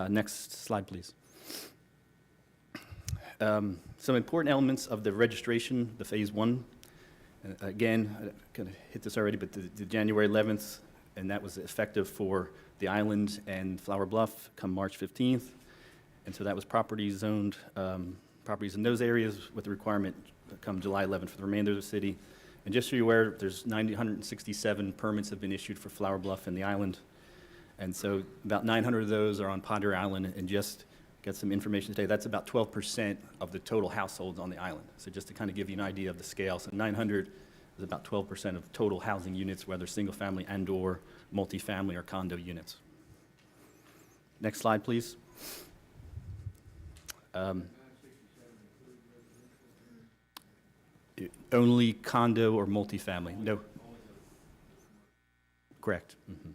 Next slide, please. Some important elements of the registration, the Phase 1. Again, I kind of hit this already, but the January 11th, and that was effective for the island and Flower Bluff come March 15th. And so that was properties in those areas with the requirement come July 11th for the remainder of the city. And just so you're aware, there's 967 permits have been issued for Flower Bluff and the island. And so about 900 of those are on Padre Island, and just got some information today, that's about 12% of the total households on the island. So just to kind of give you an idea of the scale, so 900 is about 12% of total housing units, whether single family and or multifamily or condo units. Next slide, please. Only condo or multifamily, no. Correct. Mm-hmm.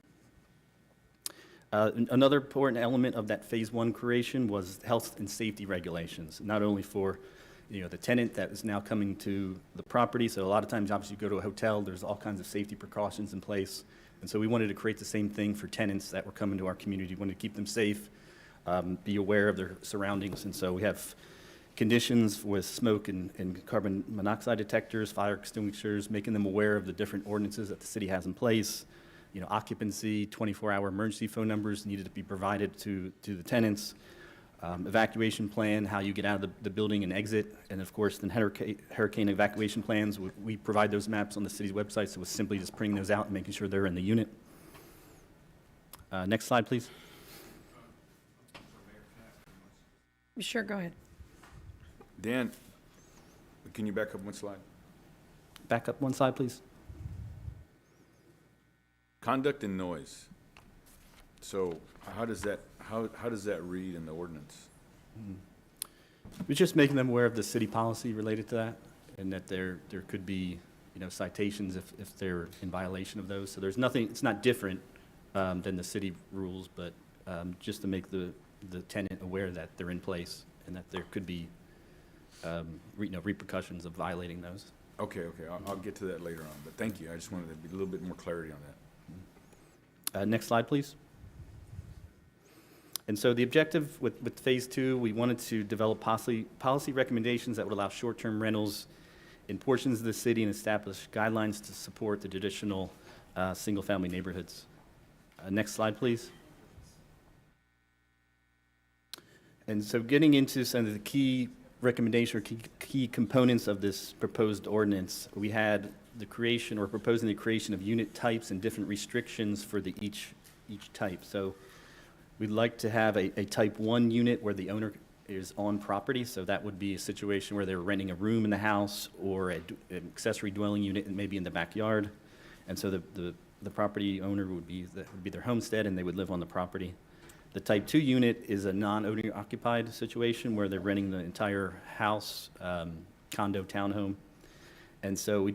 Another important element of that Phase 1 creation was health and safety regulations, not only for the tenant that is now coming to the property. So a lot of times, obviously, you go to a hotel, there's all kinds of safety precautions in place. And so we wanted to create the same thing for tenants that were coming to our community. We wanted to keep them safe, be aware of their surroundings. And so we have conditions with smoke and carbon monoxide detectors, fire extinguishers, making them aware of the different ordinances that the city has in place. You know, occupancy, 24-hour emergency phone numbers needed to be provided to the tenants. Evacuation plan, how you get out of the building and exit, and of course, then hurricane evacuation plans. We provide those maps on the city's website, so it's simply just printing those out and making sure they're in the unit. Next slide, please.
Sure, go ahead.
Dan, can you back up one slide?
Back up one slide, please.
Conduct and noise. So how does that read in the ordinance?
We're just making them aware of the city policy related to that, and that there could be, you know, citations if they're in violation of those. So there's nothing, it's not different than the city rules, but just to make the tenant aware that they're in place and that there could be repercussions of violating those.
Okay, I'll get to that later on, but thank you. I just wanted to be a little bit more clarity on that.
Next slide, please. And so the objective with Phase 2, we wanted to develop policy recommendations that would allow short-term rentals in portions of the city and establish guidelines to support the traditional single-family neighborhoods. Next slide, please. And so getting into some of the key recommendation or key components of this proposed ordinance, we had the creation or proposing the creation of unit types and different restrictions for each type. So we'd like to have a type 1 unit where the owner is on property. So that would be a situation where they're renting a room in the house or an accessory dwelling unit and maybe in the backyard. And so the property owner would be their homestead and they would live on the property. The type 2 unit is a non-owner occupied situation where they're renting the entire house, condo, townhome. And so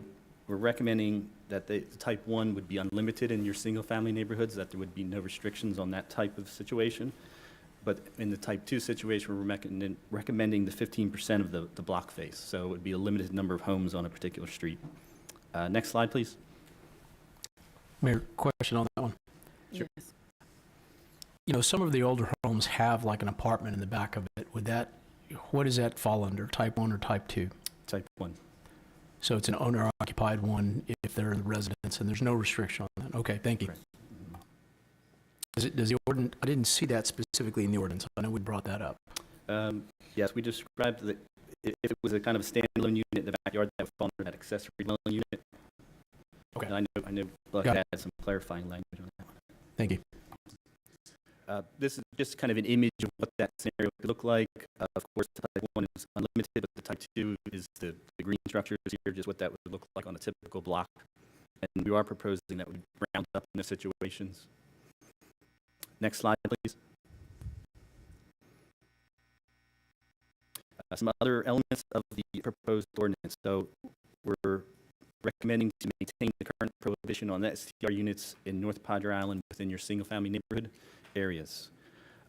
we're recommending that the type 1 would be unlimited in your single-family neighborhoods, that there would be no restrictions on that type of situation. But in the type 2 situation, we're recommending the 15% of the block face. So it would be a limited number of homes on a particular street. Next slide, please.
Mayor, question on that one.
Yes.
You know, some of the older homes have like an apartment in the back of it. What does that fall under, type 1 or type 2?
Type 1.
So it's an owner-occupied one if they're in the residence, and there's no restriction on that. Okay, thank you. Does the ordinance, I didn't see that specifically in the ordinance. I know we brought that up.
Yes, we described that if it was a kind of standalone unit in the backyard, that would fall under that accessory dwelling unit.
Okay.
And I know Buck had some clarifying language on that one.
Thank you.
This is just kind of an image of what that scenario could look like. Of course, type 1 is unlimited, but the type 2 is the green structures here, just what that would look like on a typical block. And we are proposing that would round up in those situations. Next slide, please. Some other elements of the proposed ordinance. So we're recommending to maintain the current prohibition on STR units in North Padre Island within your single-family neighborhood areas.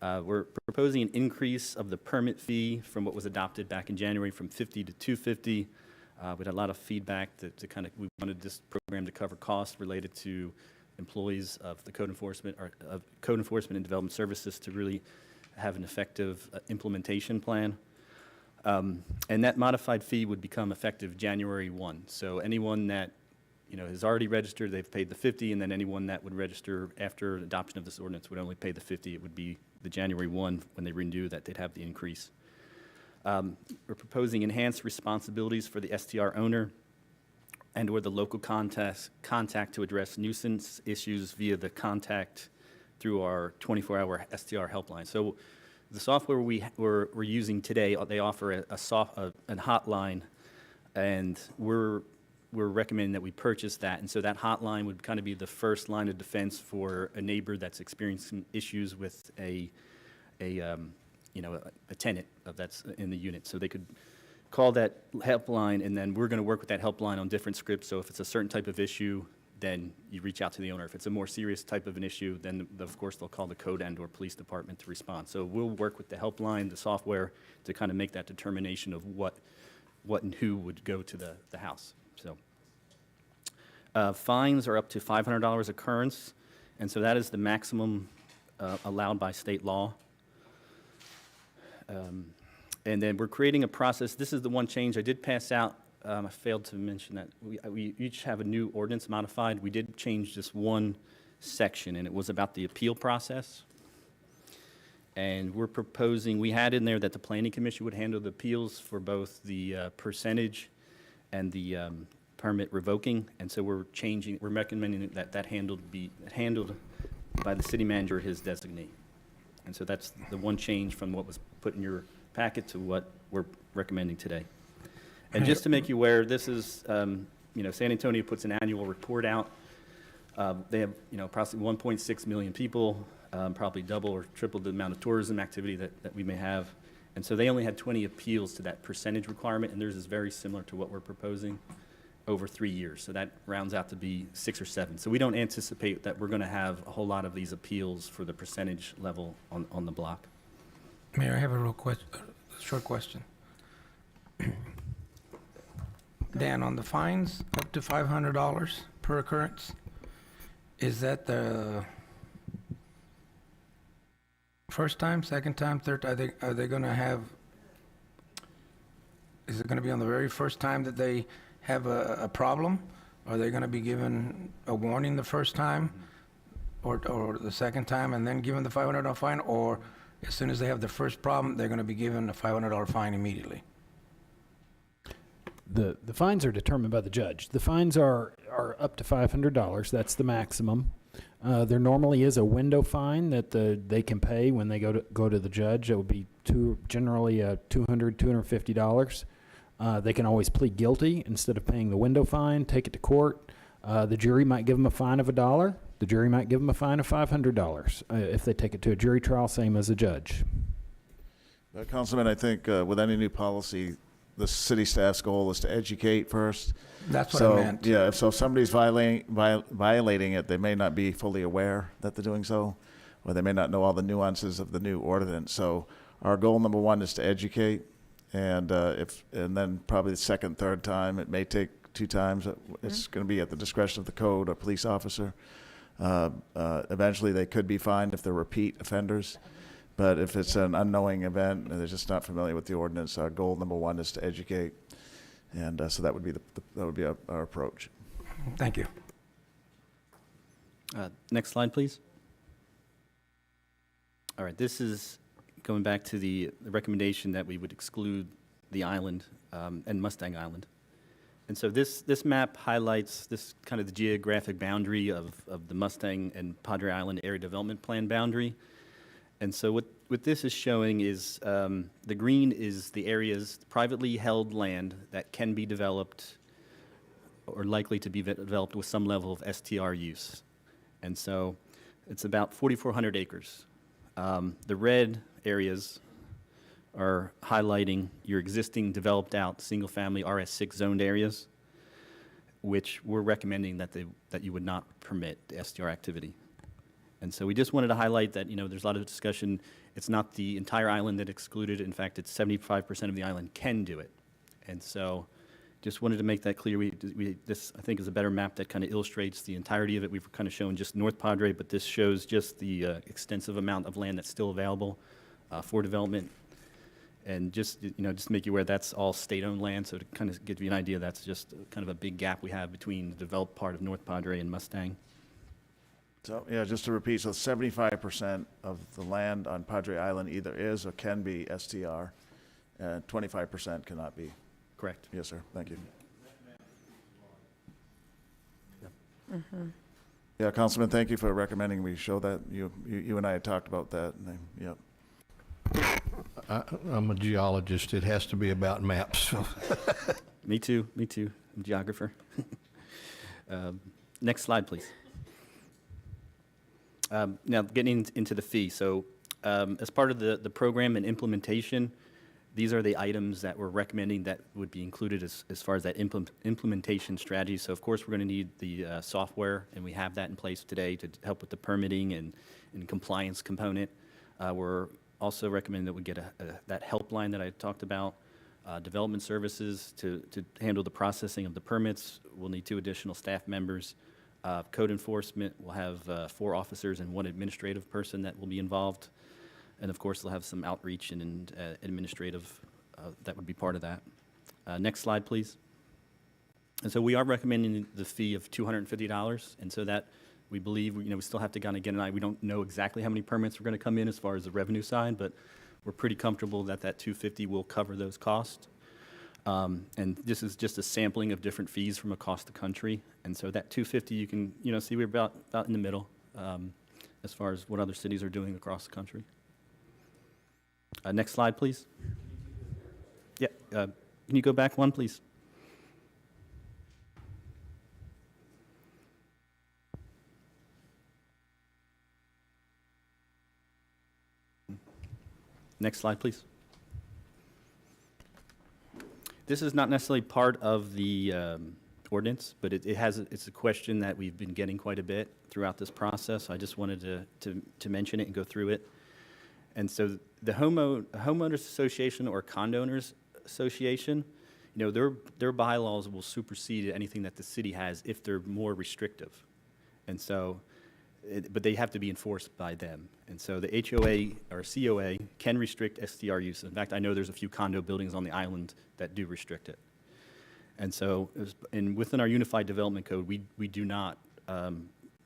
We're proposing an increase of the permit fee from what was adopted back in January from $50 to $250. We had a lot of feedback we wanted this program to cover costs related to employees of the code enforcement and development services to really have an effective implementation plan. And that modified fee would become effective January 1. So anyone that has already registered, they've paid the $50, and then anyone that would register after adoption of this ordinance would only pay the $50. It would be the January 1 when they renew that they'd have the increase. We're proposing enhanced responsibilities for the STR owner and or the local contact to address nuisance issues via the contact through our 24-hour STR helpline. So the software we're using today, they offer a hotline, and we're recommending that we purchase that. And so that hotline would kind of be the first line of defense for a neighbor that's experiencing issues with a tenant that's in the unit. So they could call that helpline, and then we're going to work with that helpline on different scripts. So if it's a certain type of issue, then you reach out to the owner. If it's a more serious type of an issue, then of course they'll call the code and or police department to respond. So we'll work with the helpline, the software, to kind of make that determination of what and who would go to the house. So fines are up to $500 occurrence, and so that is the maximum allowed by state law. And then we're creating a process. This is the one change I did pass out. I failed to mention that we each have a new ordinance modified. We did change just one section, and it was about the appeal process. And we're proposing, we had in there that the Planning Commission would handle the appeals for both the percentage and the permit revoking. And so we're recommending that be handled by the city manager or his designee. And so that's the one change from what was put in your packet to what we're recommending today. And just to make you aware, this is, San Antonio puts an annual report out. They have, approximately 1.6 million people, probably double or triple the amount of tourism activity that we may have. And so they only had 20 appeals to that percentage requirement, and theirs is very similar to what we're proposing over 3 years. So that rounds out to be 6 or 7. So we don't anticipate that we're going to have a whole lot of these appeals for the percentage level on the block.
Mayor, I have a short question. Dan, on the fines, up to $500 per occurrence, is that the first time, second time, third? Are they going to have? Is it going to be on the very first time that they have a problem? Are they going to be given a warning the first time, or the second time, and then given the $500 fine, or as soon as they have the first problem, they're going to be given a $500 fine immediately?
The fines are determined by the judge. The fines are up to $500. That's the maximum. There normally is a window fine that they can pay when they go to the judge. It would be generally $200, $250. They can always plead guilty instead of paying the window fine, take it to court. The jury might give them a fine of $1. The jury might give them a fine of $500 if they take it to a jury trial, same as a judge.
Councilman, I think with any new policy, the city staff's goal is to educate first.
That's what I meant.
Yeah, if somebody's violating it, they may not be fully aware that they're doing so, or they may not know all the nuances of the new ordinance. So our goal number one is to educate, and then probably the second, third time, it may take 2 times. It's going to be at the discretion of the code or police officer. Eventually, they could be fined if they're repeat offenders. But if it's an unknowing event and they're just not familiar with the ordinance, our goal number one is to educate, and so that would be our approach.
Thank you.
Next slide, please. All right, this is going back to the recommendation that we would exclude the island and Mustang Island. And so this map highlights this kind of the geographic boundary of the Mustang and Padre Island Area Development Plan boundary. And so what this is showing is the green is the areas, privately held land that can be developed or likely to be developed with some level of STR use. And so it's about 4,400 acres. The red areas are highlighting your existing developed out single-family RS6 zoned areas, which we're recommending that you would not permit the STR activity. And so we just wanted to highlight that, there's a lot of discussion. It's not the entire island that excluded. In fact, it's 75% of the island can do it. And so just wanted to make that clear. This, I think, is a better map that kind of illustrates the entirety of it. We've kind of shown just North Padre, but this shows just the extensive amount of land that's still available for development. And just make you aware that's all state-owned land. So to kind of give you an idea, that's just kind of a big gap we have between the developed part of North Padre and Mustang.
So, yeah, just to repeat, so 75% of the land on Padre Island either is or can be STR, and 25% cannot be.
Correct.
Yes, sir. Thank you. Yeah, Councilman, thank you for recommending we show that. You and I had talked about that. Yep.
I'm a geologist. It has to be about maps.
Me too. I'm a geographer. Next slide, please. Now, getting into the fee. So as part of the program and implementation, these are the items that we're recommending that would be included as far as that implementation strategy. So, of course, we're going to need the software, and we have that in place today to help with the permitting and compliance component. We're also recommending that we get that helpline that I talked about, development services to handle the processing of the permits. We'll need 2 additional staff members. Code enforcement will have 4 officers and 1 administrative person that will be involved. And of course, they'll have some outreach and administrative that would be part of that. Next slide, please. And so we are recommending the fee of $250, and so that we believe, we still have to kind of get an eye. We don't know exactly how many permits are going to come in as far as the revenue side, but we're pretty comfortable that that $250 will cover those costs. And this is just a sampling of different fees from across the country. And so that $250, you can, see we're about in the middle as far as what other cities are doing across the country. Next slide, please. Yeah, can you go back one, please? Next slide, please. This is not necessarily part of the ordinance, but it's a question that we've been getting quite a bit throughout this process. I just wanted to mention it and go through it. And so the homeowners association or condo owners association, their bylaws will supersede anything that the city has if they're more restrictive. And so, but they have to be enforced by them. And so the HOA or COA can restrict STR use. In fact, I know there's a few condo buildings on the island that do restrict it. And so, within our Unified Development Code, we do not,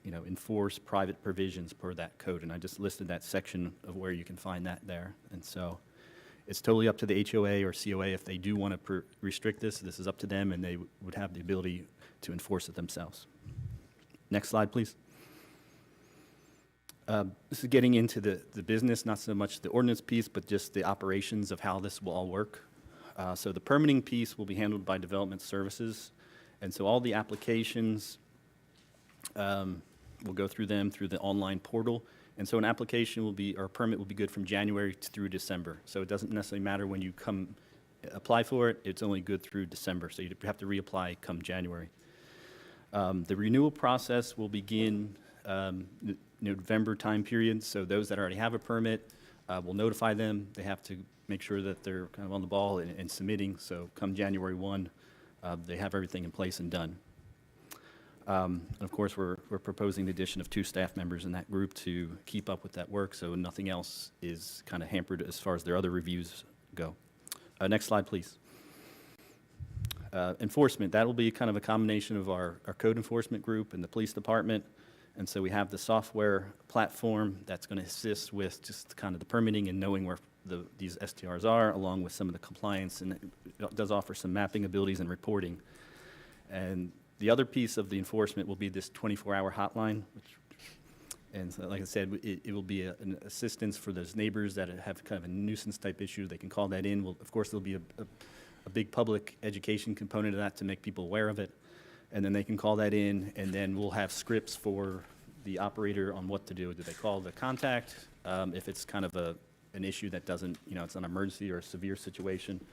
enforce private provisions per that code. And I just listed that section of where you can find that there. And so, it's totally up to the HOA or COA if they do want to restrict this. This is up to them, and they would have the ability to enforce it themselves. Next slide, please. This is getting into the business, not so much the ordinance piece, but just the operations of how this will all work. So the permitting piece will be handled by Development Services. And so all the applications, we'll go through them through the online portal. And so an application will be, or a permit will be good from January through December. So it doesn't necessarily matter when you come apply for it, it's only good through December. So you have to reapply come January. The renewal process will begin November time period. So those that already have a permit, we'll notify them. They have to make sure that they're kind of on the ball and submitting. So come January 1, they have everything in place and done. And of course, we're proposing the addition of 2 staff members in that group to keep up with that work, so nothing else is kind of hampered as far as their other reviews go. Next slide, please. Enforcement, that will be kind of a combination of our code enforcement group and the police department. And so we have the software platform that's going to assist with just kind of the permitting and knowing where these STRs are, along with some of the compliance, and it does offer some mapping abilities and reporting. And the other piece of the enforcement will be this 24-hour hotline, and so, like I said, it will be an assistance for those neighbors that have kind of a nuisance type issue. They can call that in. Of course, there'll be a big public education component of that to make people aware of it. And then they can call that in, and then we'll have scripts for the operator on what to do. Do they call the contact? If it's kind of an issue that doesn't, it's an emergency or a severe situation,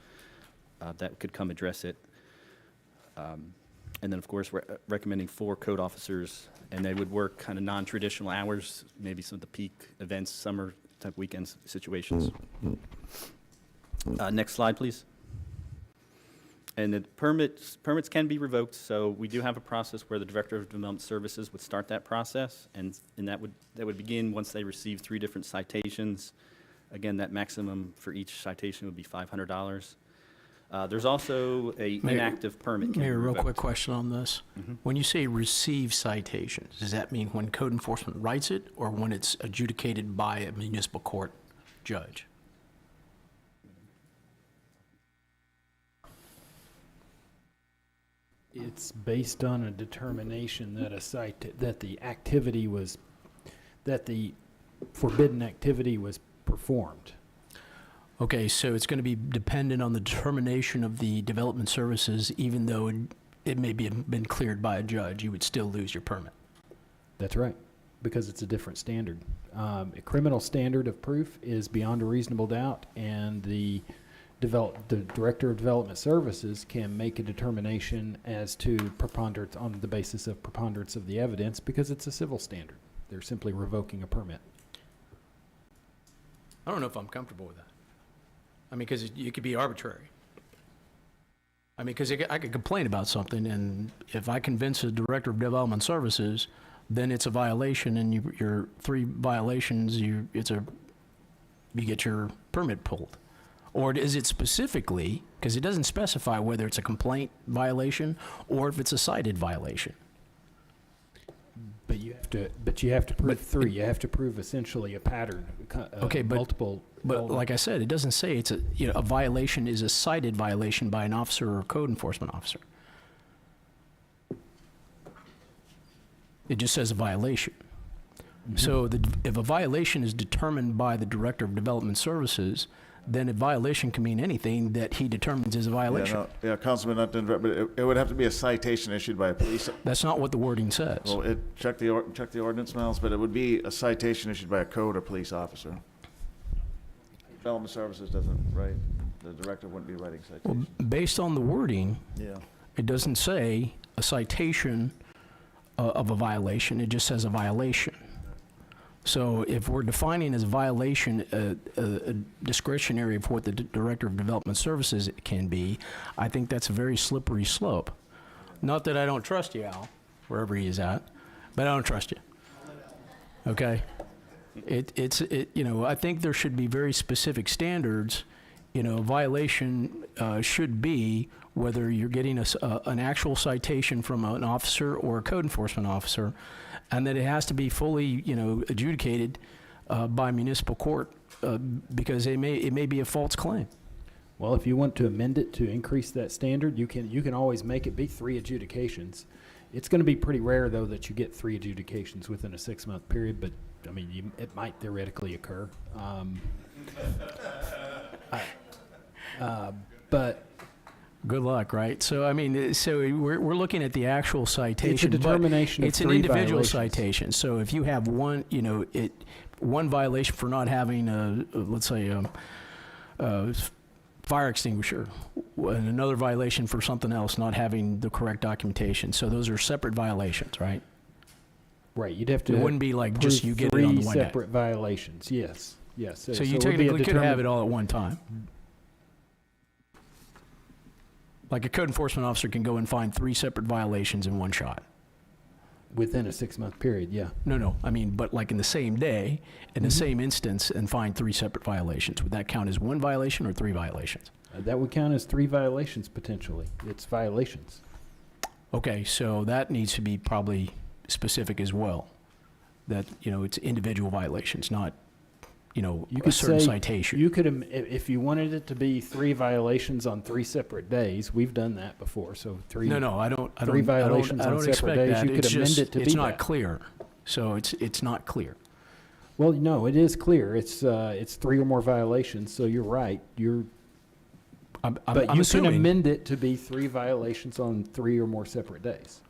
that could come address it. And then, of course, we're recommending 4 code officers, and they would work kind of non-traditional hours, maybe some of the peak events, summer type weekend situations. Next slide, please. And the permits can be revoked, so we do have a process where the Director of Development Services would start that process, and that would begin once they receive 3 different citations. Again, that maximum for each citation would be $500. There's also an inactive permit.
Mayor, real quick question on this.
Mm-hmm.
When you say receive citations, does that mean when code enforcement writes it or when it's adjudicated by a municipal court judge?
It's based on a determination that that the forbidden activity was performed.
Okay, so it's going to be dependent on the determination of the development services, even though it may be been cleared by a judge, you would still lose your permit.
That's right, because it's a different standard. A criminal standard of proof is beyond a reasonable doubt, and the Director of Development Services can make a determination as to preponderance on the basis of preponderance of the evidence because it's a civil standard. They're simply revoking a permit.
I don't know if I'm comfortable with that. I mean, because it could be arbitrary. I mean, because I could complain about something, and if I convince the Director of Development Services, then it's a violation, and your 3 violations, you get your permit pulled. Or is it specifically, because it doesn't specify whether it's a complaint violation or if it's a cited violation?
But you have to prove three. You have to prove essentially a pattern.
Okay, but
multiple.
like I said, it doesn't say it's a violation is a cited violation by an officer or a code enforcement officer. It just says a violation. So if a violation is determined by the Director of Development Services, then a violation can mean anything that he determines is a violation.
Yeah, Councilman, not to interrupt, but it would have to be a citation issued by a police.
That's not what the wording says.
Well, check the ordinance, Miles, but it would be a citation issued by a code or police officer. Development Services doesn't write, the director wouldn't be writing citations.
Well, based on the wording,
Yeah.
it doesn't say a citation of a violation, it just says a violation. So if we're defining as a violation a discretionary of what the Director of Development Services can be, I think that's a very slippery slope. Not that I don't trust you, Al, wherever he is at, but I don't trust you. Okay? I think there should be very specific standards. Violation should be whether you're getting an actual citation from an officer or a code enforcement officer, and that it has to be fully, adjudicated by municipal court because it may be a false claim.
Well, if you want to amend it to increase that standard, you can always make it be 3 adjudications. It's going to be pretty rare, though, that you get 3 adjudications within a 6-month period, but, I mean, it might theoretically occur. But
good luck, right? So, I mean, we're looking at the actual citation.
It's a determination
but
of
it's an
3
individual
violations.
citation. So if you have one violation for not having let's say a fire extinguisher, and another violation for something else, not having the correct documentation. So those are separate violations, right?
Right, you'd have to.
It wouldn't be like just you get it on the one day.
3 separate violations, yes.
So you technically could have it all at one time. Like a code enforcement officer can go and find 3 separate violations in one shot.
Within a 6-month period, yeah.
No, I mean, but like in the same day, in the same instance, and find 3 separate violations. Would that count as 1 violation or 3 violations?
That would count as 3 violations potentially. It's violations.
Okay, so that needs to be probably specific as well. That, it's individual violations, not,
You
a
could
certain
say,
citation.
you could, if you wanted it to be 3 violations on 3 separate days, we've done that before, so 3.
No, I don't.
3 violations
I
on
don't
separate
expect
days,
that.
you could
It's
amend
just,
it to be
it's not
that.
clear. So it's not clear.
Well, no, it is clear. It's 3 or more violations, so you're right. But
I'm
you can
assuming.
amend it to be 3 violations on 3 or more separate days,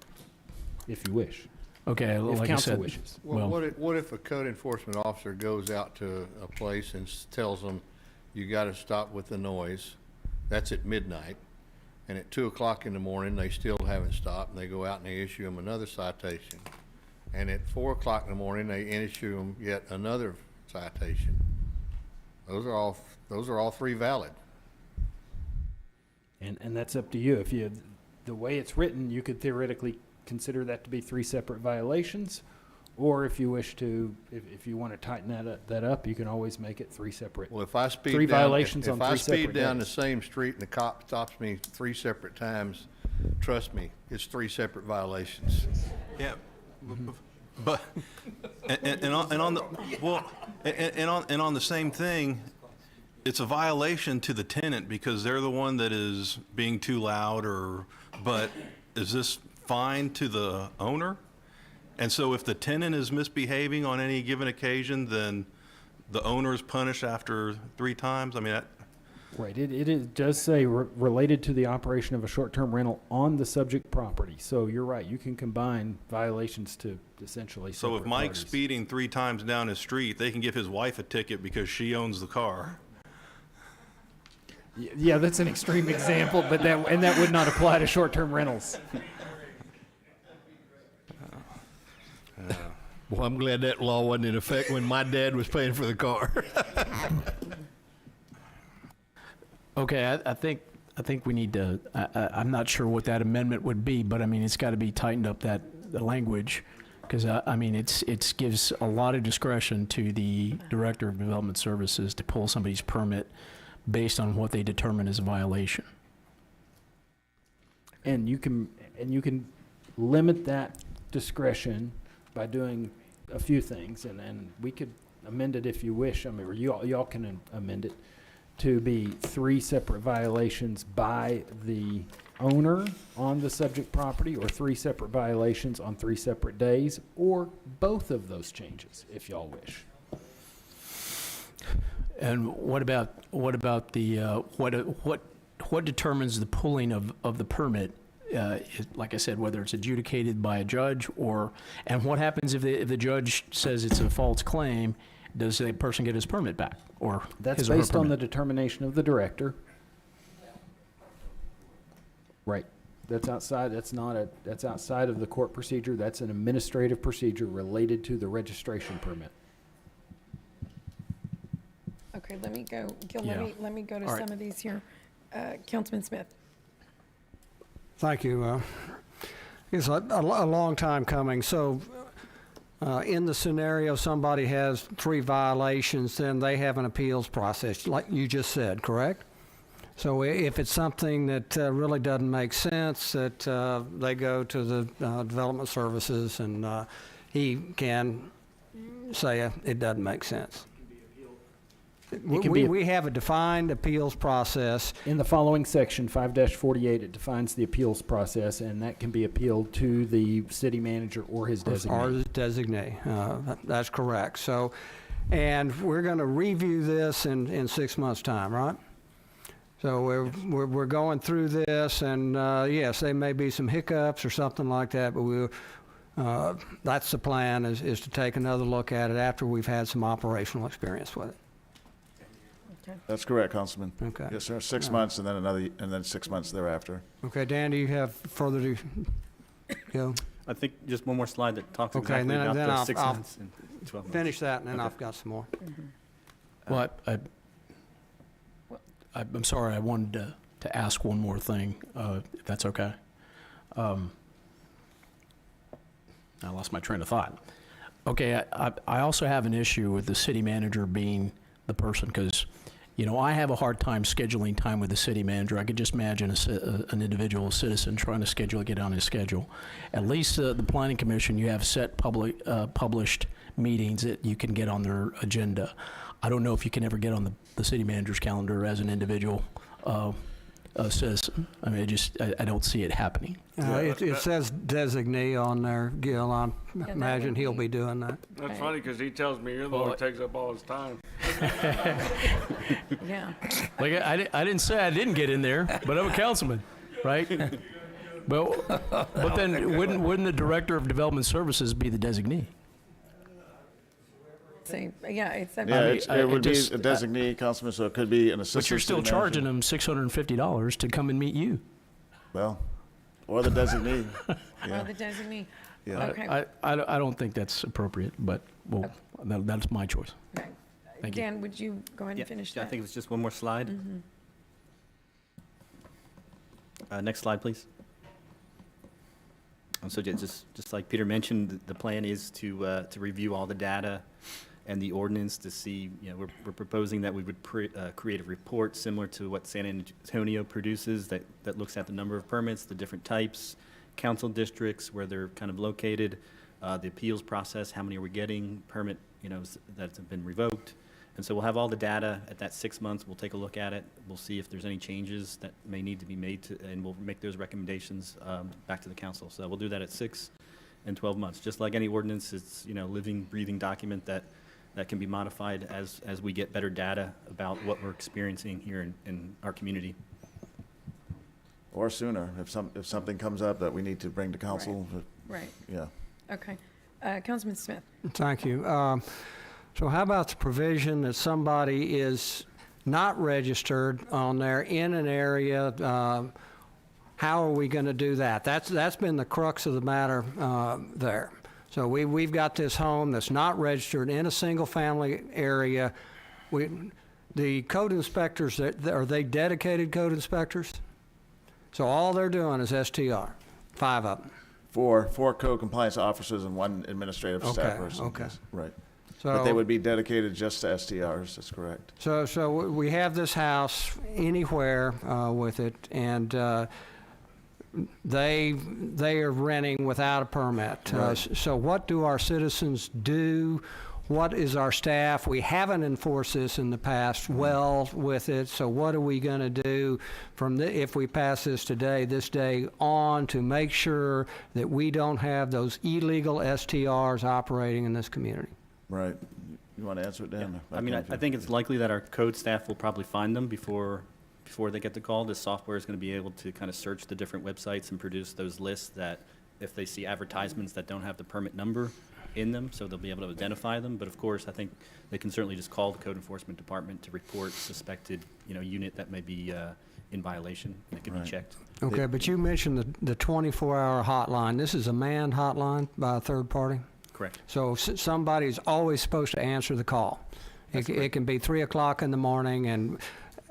if you wish.
Okay,
If
like I
council
said.
wishes.
Well, what if a code enforcement officer goes out to a place and tells them, you got to stop with the noise? That's at midnight. And at 2 o'clock in the morning, they still haven't stopped, and they go out and they issue them another citation. And at 4 o'clock in the morning, they issue them yet another citation. Those are all 3 valid.
And that's up to you. The way it's written, you could theoretically consider that to be 3 separate violations, or if you wish to, if you want to tighten that up, you can always make it 3 separate.
Well, if I speed
3
down,
violations on
if
3
I
separate
speed down the
days.
same street and the cop stops me 3 separate times, trust me, it's 3 separate violations.
Yeah, but and on the same thing, it's a violation to the tenant because they're the one that is being too loud, but is this fine to the owner? And so if the tenant is misbehaving on any given occasion, then the owner is punished after 3 times? I mean,
Right, it does say related to the operation of a short-term rental on the subject property. So you're right, you can combine violations to essentially
so if
separate
Mike's
parties.
speeding 3 times down his street, they can give his wife a ticket because she owns the car.
Yeah, that's an extreme example, but that would not apply to short-term rentals.
Well, I'm glad that law wasn't in effect when my dad was paying for the car.
Okay, I think we need to, I'm not sure what that amendment would be, but I mean, it's got to be tightened up, the language, because I mean, it gives a lot of discretion to the Director of Development Services to pull somebody's permit based on what they determine is a violation.
And you can limit that discretion by doing a few things, and we could amend it if you wish. I mean, or y'all can amend it to be 3 separate violations by the owner on the subject property, or 3 separate violations on 3 separate days, or both of those changes, if y'all wish.
And what about the what determines the pulling of the permit? Like I said, whether it's adjudicated by a judge and what happens if the judge says it's a false claim? Does the person get his permit back, or
That's based on the determination of the director. Right. That's outside of the court procedure. That's an administrative procedure related to the registration permit.
Okay, let me go, Gil,
Yeah.
let me go to
All right.
some of these here. Councilman Smith.
Thank you. It's a long time coming. So in the scenario, somebody has 3 violations, then they have an appeals process, like you just said, correct? So if it's something that really doesn't make sense, that they go to the Development Services, and he can say it doesn't make sense. We have a defined appeals process.
In the following section, 5-48, it defines the appeals process, and that can be appealed to the city manager or his designee.
Or his designee. That's correct. So, and we're going to review this in 6 months' time, right? So we're going through this, and yes, there may be some hiccups or something like that, but that's the plan, is to take another look at it after we've had some operational experience with it.
That's correct, Councilman.
Okay.
Yes, sir. 6 months and then 6 months thereafter.
Okay, Dan, do you have further to go?
I think just one more slide that talks
Okay,
exactly
and
about
then
the 6
I'll
months and 12 months.
finish that, and then
Okay.
I've got some more.
Well, I'm sorry, I wanted to ask one more thing, if that's okay. I lost my train of thought. Okay, I also have an issue with the city manager being the person, because, I have a hard time scheduling time with the city manager. I could just imagine an individual citizen trying to get on his schedule. At least the planning commission, you have set published meetings that you can get on their agenda. I don't know if you can ever get on the city manager's calendar as an individual citizen. I mean, I don't see it happening.
It says designee on there, Gil. I imagine he'll be doing that.
That's funny, because he tells me you're the one who takes up all his time.
Yeah.
Like, I didn't say I didn't get in there, but I'm a councilman, right? But then wouldn't the director of development services be the designee?
Yeah, it's.
Yeah, it would be a designee, Councilman, so it could be an assistant.
But you're still
city
charging
manager.
them $650 to come and meet you.
Well, or the designee.
Or
Yeah.
the designee.
Yeah.
Okay.
I don't think that's appropriate, but that's my choice.
Okay.
Thank you.
Dan, would you go ahead and finish that?
I think it was just one more slide. Next slide, please. So just like Peter mentioned, the plan is to review all the data and the ordinance to see, we're proposing that we would create a report similar to what San Antonio produces that looks at the number of permits, the different types, council districts, where they're kind of located, the appeals process, how many are we getting, permit, that have been revoked. And so we'll have all the data at that 6 months. We'll take a look at it. We'll see if there's any changes that may need to be made, and we'll make those recommendations back to the council. So we'll do that at 6 and 12 months. Just like any ordinance, it's living, breathing document that can be modified as we get better data about what we're experiencing here in our community.
Or sooner, if something comes up that we need to bring to council.
Right.
Yeah.
Okay. Councilman Smith.
Thank you. So how about the provision that somebody is not registered on there in an area? How are we going to do that? That's been the crux of the matter there. So we've got this home that's not registered in a single-family area. The code inspectors, are they dedicated code inspectors? So all they're doing is STR, 5 of them.
Four code compliance officers and 1 administrative staff person.
Okay.
Right. But they
So-
would be dedicated just to STRs, that's correct.
So we have this house anywhere with it, and they are renting without a permit.
Right.
So what do our citizens do? What is our staff? We haven't enforced this in the past well with it, so what are we going to do if we pass this today, this day on, to make sure that we don't have those illegal STRs operating in this community?
Right. You want to answer it, Dan?
I mean, I think it's likely that our code staff will probably find them before they get the call. This software is going to be able to kind of search the different websites and produce those lists that if they see advertisements that don't have the permit number in them, so they'll be able to identify them. But of course, I think they can certainly just call the code enforcement department to report suspected, unit that may be in violation. And it can be checked.
Okay, but you mentioned the 24-hour hotline. This is a manned hotline by a third party?
Correct.
So somebody's always supposed to answer the call. It can be 3 o'clock in the morning and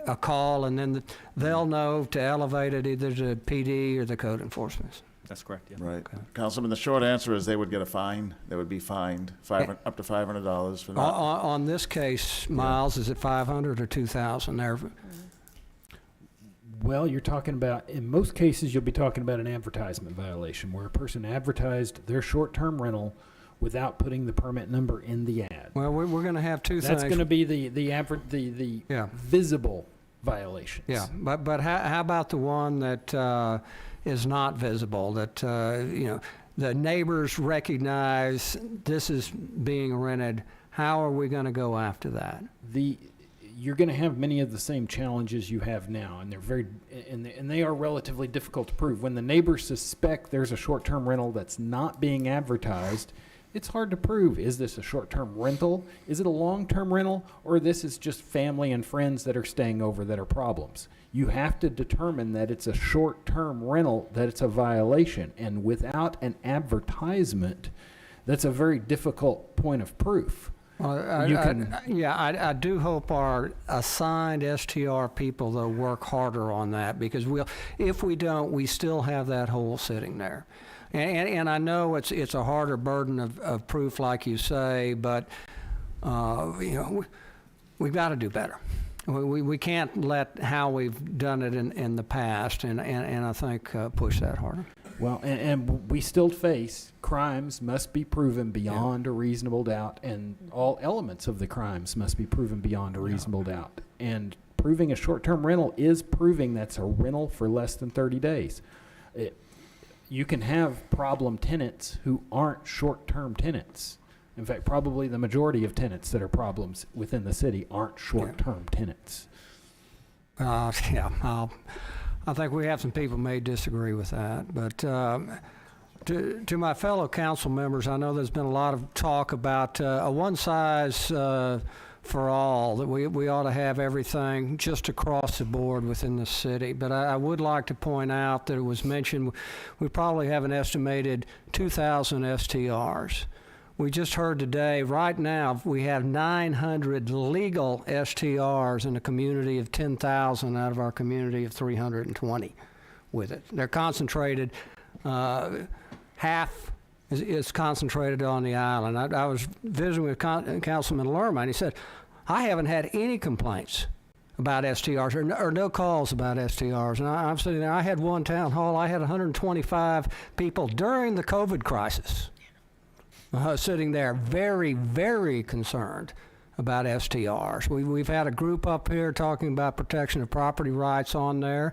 a call, and then they'll know to elevate it either to PD or the code enforcement.
That's correct, yeah.
Right. Councilman, the short answer is they would get a fine. They would be fined up to $500 for that.
On this case, Miles, is it 500 or 2,000 there?
Well, you're talking about, in most cases, you'll be talking about an advertisement violation where a person advertised their short-term rental without putting the permit number in the ad.
Well, we're going to have two things.
That's going to be the visible violations.
Yeah, but how about the one that is not visible, that, the neighbors recognize this is being rented? How are we going to go after that?
You're going to have many of the same challenges you have now, and they are relatively difficult to prove. When the neighbors suspect there's a short-term rental that's not being advertised, it's hard to prove. Is this a short-term rental? Is it a long-term rental? Or this is just family and friends that are staying over that are problems? You have to determine that it's a short-term rental, that it's a violation. And without an advertisement, that's a very difficult point of proof.
Well, I do hope our assigned STR people, though, work harder on that, because if we don't, we still have that hole sitting there. And I know it's a harder burden of proof, like you say, but we've got to do better. We can't let how we've done it in the past, and I think push that harder.
Well, and we still face crimes must be proven beyond a reasonable doubt, and all elements of the crimes must be proven beyond a reasonable doubt. And proving a short-term rental is proving that's a rental for less than 30 days. You can have problem tenants who aren't short-term tenants. In fact, probably the majority of tenants that are problems within the city aren't short-term tenants.
I think we have some people may disagree with that, but to my fellow council members, I know there's been a lot of talk about a one-size for all, that we ought to have everything just across the board within the city. But I would like to point out that it was mentioned we probably have an estimated 2,000 STRs. We just heard today, right now, we have 900 legal STRs in a community of 10,000 out of our community of 320 with it. They're concentrated, half is concentrated on the island. I was visiting with Councilman Lerma, and he said, I haven't had any complaints about STRs or no calls about STRs. And I'm sitting there, I had one town hall, I had 125 people during the COVID crisis sitting there very, very concerned about STRs. We've had a group up here talking about protection of property rights on there.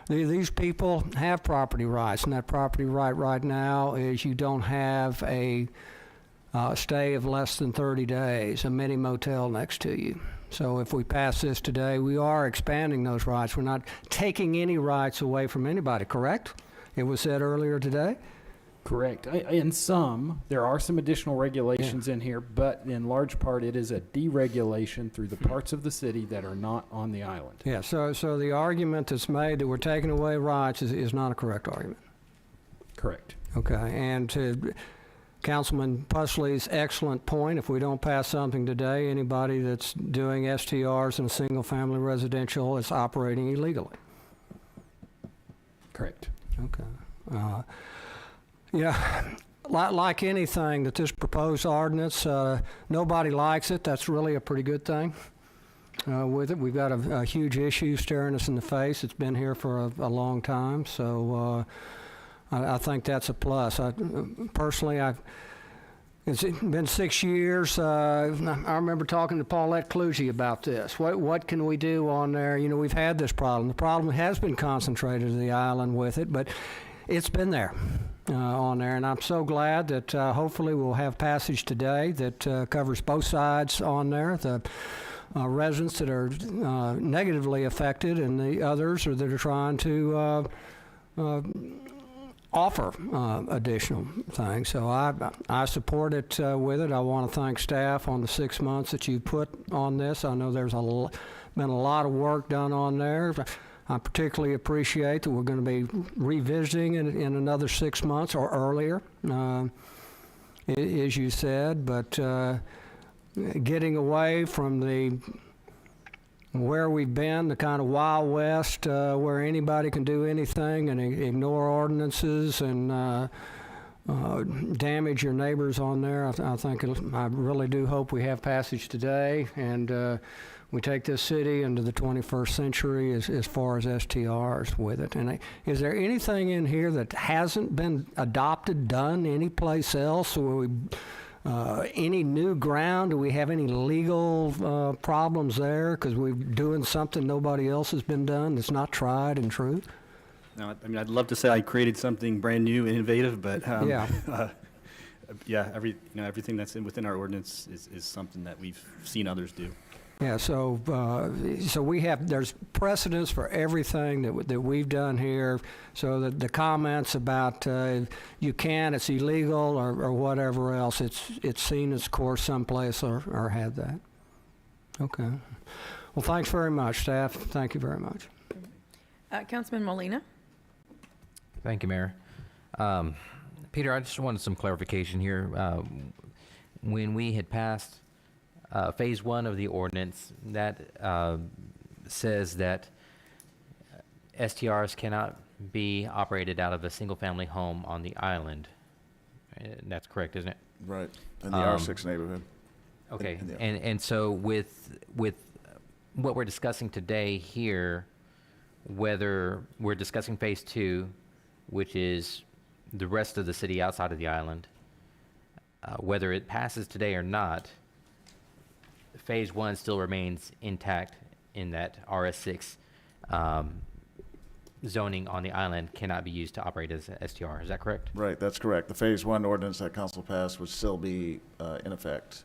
These people have property rights, and that property right now is you don't have a stay of less than 30 days, a mini motel next to you. So if we pass this today, we are expanding those rights. We're not taking any rights away from anybody, correct? It was said earlier today.
Correct. In some, there are some additional regulations in here, but in large part, it is a deregulation through the parts of the city that are not on the island.
Yeah, so the argument that's made that we're taking away rights is not a correct argument.
Correct.
Okay, and to Councilman Pusley's excellent point, if we don't pass something today, anybody that's doing STRs in a single-family residential is operating illegally.
Correct.
Okay. Yeah, like anything that this proposed ordinance, nobody likes it. That's really a pretty good thing with it. We've got a huge issue staring us in the face. It's been here for a long time, so I think that's a plus. Personally, it's been 6 years. I remember talking to Paulette Clugy about this. What can we do on there? You know, we've had this problem. The problem has been concentrated to the island with it, but it's been there on there. And I'm so glad that hopefully we'll have passage today that covers both sides on there. The residents that are negatively affected and the others that are trying to offer additional things. So I support it with it. I want to thank staff on the 6 months that you put on this. I know there's been a lot of work done on there. I particularly appreciate that we're going to be revisiting it in another 6 months or earlier, as you said, but getting away from where we've been, the kind of Wild West where anybody can do anything and ignore ordinances and damage your neighbors on there. I really do hope we have passage today and we take this city into the 21st century as far as STRs with it. And is there anything in here that hasn't been adopted, done anyplace else? Or any new ground? Do we have any legal problems there because we're doing something nobody else has been done that's not tried and true?
No, I mean, I'd love to say I created something brand new, innovative, but everything that's within our ordinance is something that we've seen others do.
Yeah, so there's precedence for everything that we've done here. So that the comments about you can't, it's illegal, or whatever else, it's seen its course someplace or had that. Okay. Well, thanks very much, staff. Thank you very much.
Councilman Molina.
Thank you, Mayor. Peter, I just wanted some clarification here. When we had passed Phase 1 of the ordinance, that says that STRs cannot be operated out of a single-family home on the island. That's correct, isn't it?
Right, in the R6 neighborhood.
Okay, and so with what we're discussing today here, whether we're discussing Phase 2, which is the rest of the city outside of the island, whether it passes today or not, Phase 1 still remains intact in that RS6 zoning on the island cannot be used to operate as a STR. Is that correct?
Right, that's correct. The Phase 1 ordinance that council passed would still be in effect,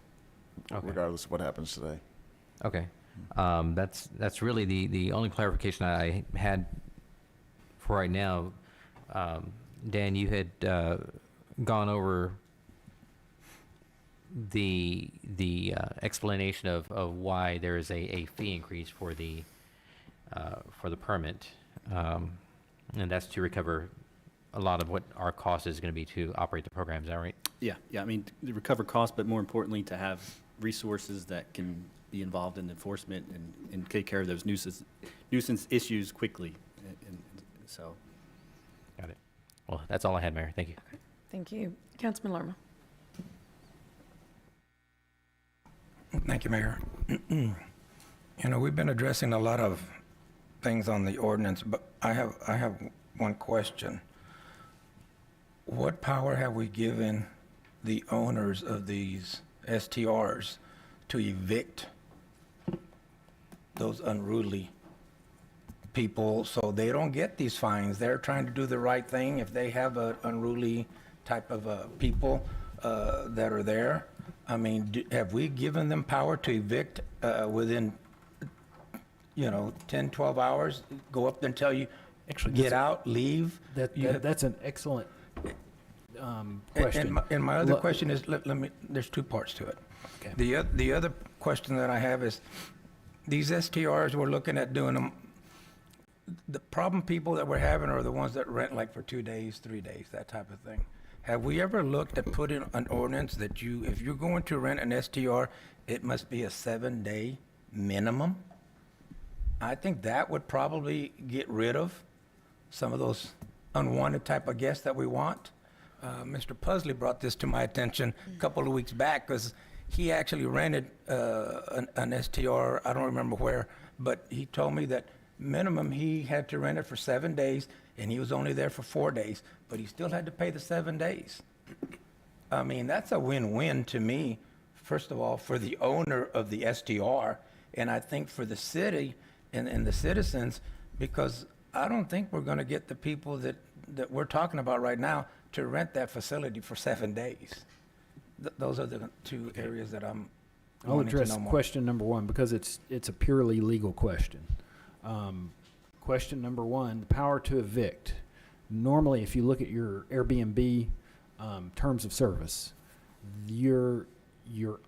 regardless of what happens today.
Okay. That's really the only clarification I had for right now. Dan, you had gone over the explanation of why there is a fee increase for the permit, and that's to recover a lot of what our cost is going to be to operate the program. Is that right?
Yeah. I mean, to recover costs, but more importantly, to have resources that can be involved in enforcement and take care of those nuisance issues quickly. And so,
got it. Well, that's all I had, Mayor. Thank you.
Okay. Thank you, Councilman Lerma.
Thank you, Mayor. You know, we've been addressing a lot of things on the ordinance, but I have one question. What power have we given the owners of these STRs to evict those unruly people so they don't get these fines? They're trying to do the right thing. If they have an unruly type of people that are there, I mean, have we given them power to evict within, 10, 12 hours, go up there and tell you,
Actually,
get out, leave?
That's an excellent question.
And my other question is, there's two parts to it. Okay. The other question that I have is, these STRs, we're looking at doing them, the problem people that we're having are the ones that rent like for 2 days, 3 days, that type of thing. Have we ever looked at putting an ordinance that if you're going to rent an STR, it must be a 7-day minimum? I think that would probably get rid of some of those unwanted type of guests that we want. Mr. Pusley brought this to my attention a couple of weeks back, because he actually rented an STR, I don't remember where, but he told me that minimum he had to rent it for 7 days, and he was only there for 4 days, but he still had to pay the 7 days. I mean, that's a win-win to me, first of all, for the owner of the STR, and I think for the city and the citizens, because I don't think we're going to get the people that we're talking about right now to rent that facility for 7 days. Those are the two areas that I'm
I'll
wanting to
address
know more.
question number one because it's a purely legal question. Question number one, the power to evict. Normally, if you look at your Airbnb terms of service, your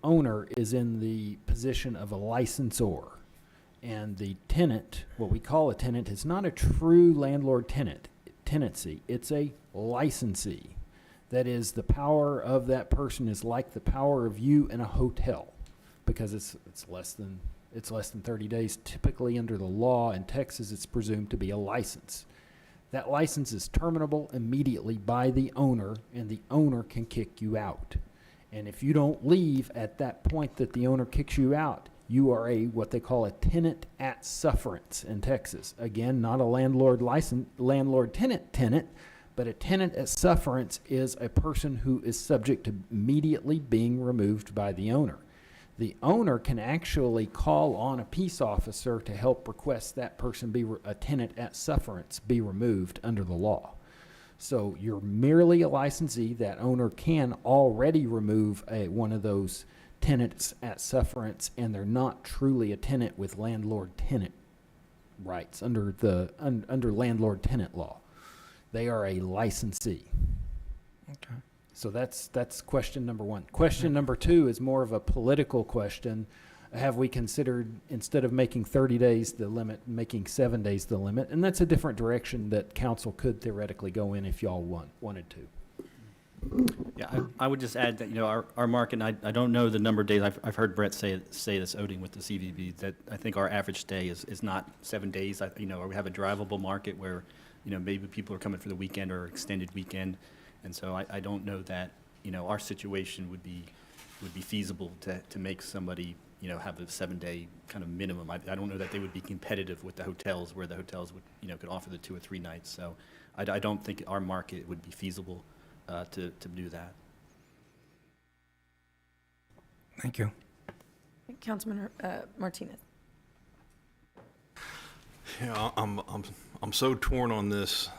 owner is in the position of a licensor. And the tenant, what we call a tenant, is not a true landlord-tenancy. It's a licensee. That is, the power of that person is like the power of you in a hotel, because it's less than 30 days. Typically, under the law in Texas, it's presumed to be a license. That license is terminable immediately by the owner, and the owner can kick you out. And if you don't leave at that point that the owner kicks you out, you are what they call a tenant at sufferance in Texas. Again, not a landlord-tenant, but a tenant at sufferance is a person who is subject to immediately being removed by the owner. The owner can actually call on a peace officer to help request that person be a tenant at sufferance be removed under the law. So you're merely a licensee. That owner can already remove one of those tenants at sufferance, and they're not truly a tenant with landlord-tenant rights under landlord-tenant law. They are a licensee.
Okay.
So that's question number one. Question number two is more of a political question. Have we considered, instead of making 30 days the limit, making 7 days the limit? And that's a different direction that council could theoretically go in if y'all wanted to.
Yeah, I would just add that, our market, and I don't know the number of days, I've heard Brett say this outing with the CVB, that I think our average stay is not 7 days. We have a drivable market where, maybe people are coming for the weekend or extended weekend. And so I don't know that, our situation would be feasible to make somebody, have a 7-day kind of minimum. I don't know that they would be competitive with the hotels, where the hotels would, could offer the 2 or 3 nights. So I don't think our market would be feasible to do that.
Thank you.
Councilman Martinez.
Yeah, I'm so torn on this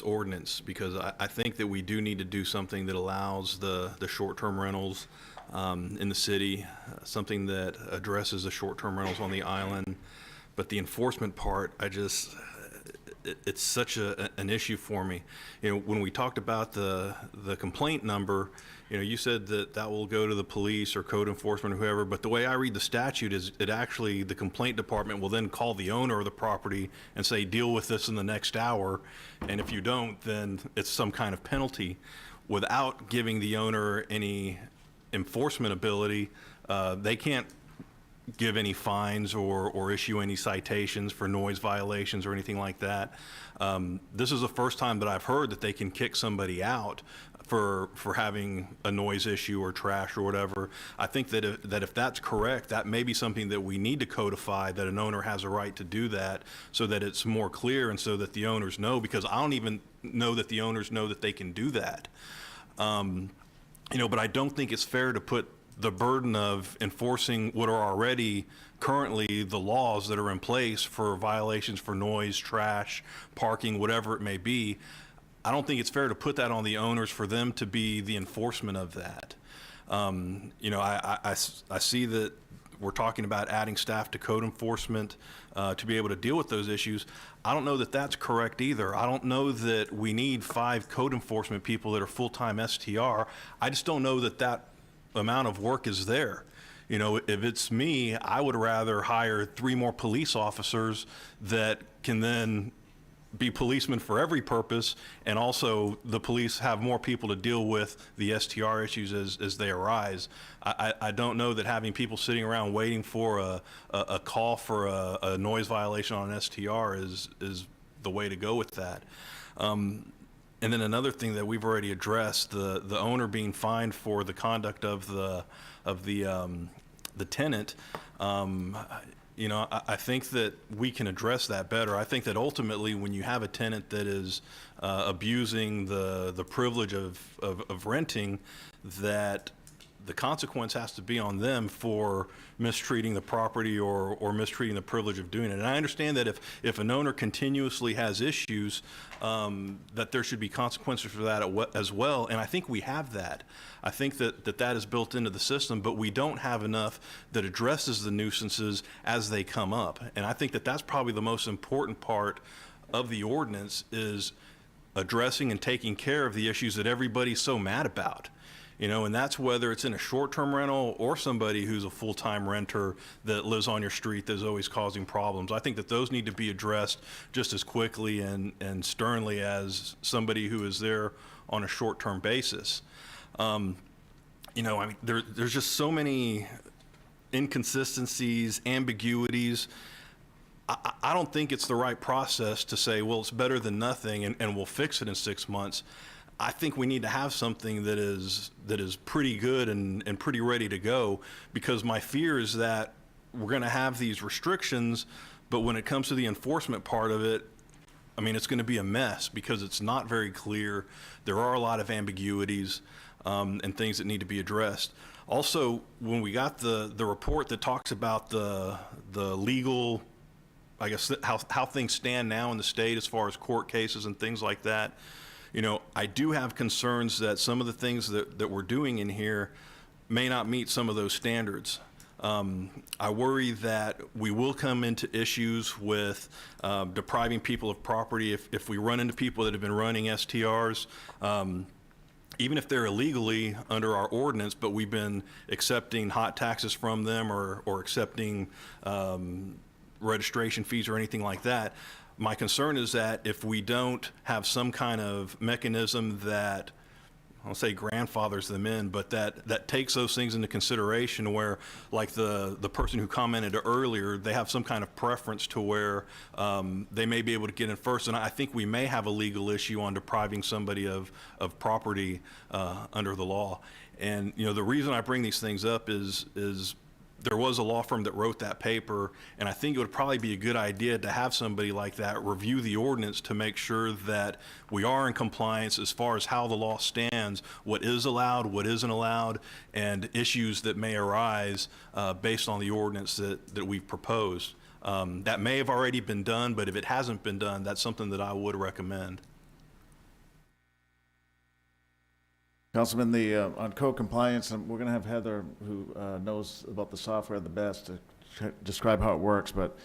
ordinance, because I think that we do need to do something that allows the short-term rentals in the city, something that addresses the short-term rentals on the island. But the enforcement part, it's such an issue for me. When we talked about the complaint number, you said that will go to the police or code enforcement or whoever, but the way I read the statute is the complaint department will then call the owner of the property and say, deal with this in the next hour, and if you don't, then it's some kind of penalty, without giving the owner any enforcement ability. They can't give any fines or issue any citations for noise violations or anything like that. This is the first time that I've heard that they can kick somebody out for having a noise issue or trash or whatever. I think that if that's correct, that may be something that we need to codify, that an owner has a right to do that, so that it's more clear and so that the owners know, because I don't even know that the owners know that they can do that. But I don't think it's fair to put the burden of enforcing what are already currently the laws that are in place for violations for noise, trash, parking, whatever it may be. I don't think it's fair to put that on the owners for them to be the enforcement of that. I see that we're talking about adding staff to code enforcement to be able to deal with those issues. I don't know that that's correct either. I don't know that we need 5 code enforcement people that are full-time STR. I just don't know that amount of work is there. If it's me, I would rather hire 3 more police officers that can then be policemen for every purpose, and also the police have more people to deal with the STR issues as they arise. I don't know that having people sitting around waiting for a call for a noise violation on an STR is the way to go with that. And then another thing that we've already addressed, the owner being fined for the conduct of the tenant. You know, I think that we can address that better. I think that ultimately, when you have a tenant that is abusing the privilege of renting, that the consequence has to be on them for mistreating the property or mistreating the privilege of doing it. And I understand that if an owner continuously has issues, that there should be consequences for that as well. And I think we have that. I think that is built into the system, but we don't have enough that addresses the nuisances as they come up. And I think that that's probably the most important part of the ordinance, is addressing and taking care of the issues that everybody's so mad about. You know, and that's whether it's in a short-term rental or somebody who's a full-time renter that lives on your street that's always causing problems. I think that those need to be addressed just as quickly and sternly as somebody who is there on a short-term basis. You know, I mean, there's just so many inconsistencies, ambiguities. I don't think it's the right process to say, well, it's better than nothing and we'll fix it in 6 months. I think we need to have something that is pretty good and pretty ready to go, because my fear is that we're going to have these restrictions, but when it comes to the enforcement part of it, I mean, it's going to be a mess because it's not very clear. There are a lot of ambiguities and things that need to be addressed. Also, when we got the report that talks about the legal, I guess, how things stand now in the state as far as court cases and things like that, you know, I do have concerns that some of the things that we're doing in here may not meet some of those standards. I worry that we will come into issues with depriving people of property if we run into people that have been running STRs, even if they're illegally under our ordinance, but we've been accepting hot taxes from them or accepting registration fees or anything like that. My concern is that if we don't have some kind of mechanism that, I'll say grandfathers them in, but that takes those things into consideration, where, like the person who commented earlier, they have some kind of preference to where they may be able to get in first. And I think we may have a legal issue on depriving somebody of property under the law. And, you know, the reason I bring these things up is there was a law firm that wrote that paper, and I think it would probably be a good idea to have somebody like that review the ordinance to make sure that we are in compliance as far as how the law stands, what is allowed, what isn't allowed, and issues that may arise based on the ordinance that we've proposed. That may have already been done, but if it hasn't been done, that's something that I would recommend.
Councilman, on code compliance, we're going to have Heather, who knows about the software the best, to describe how it works. But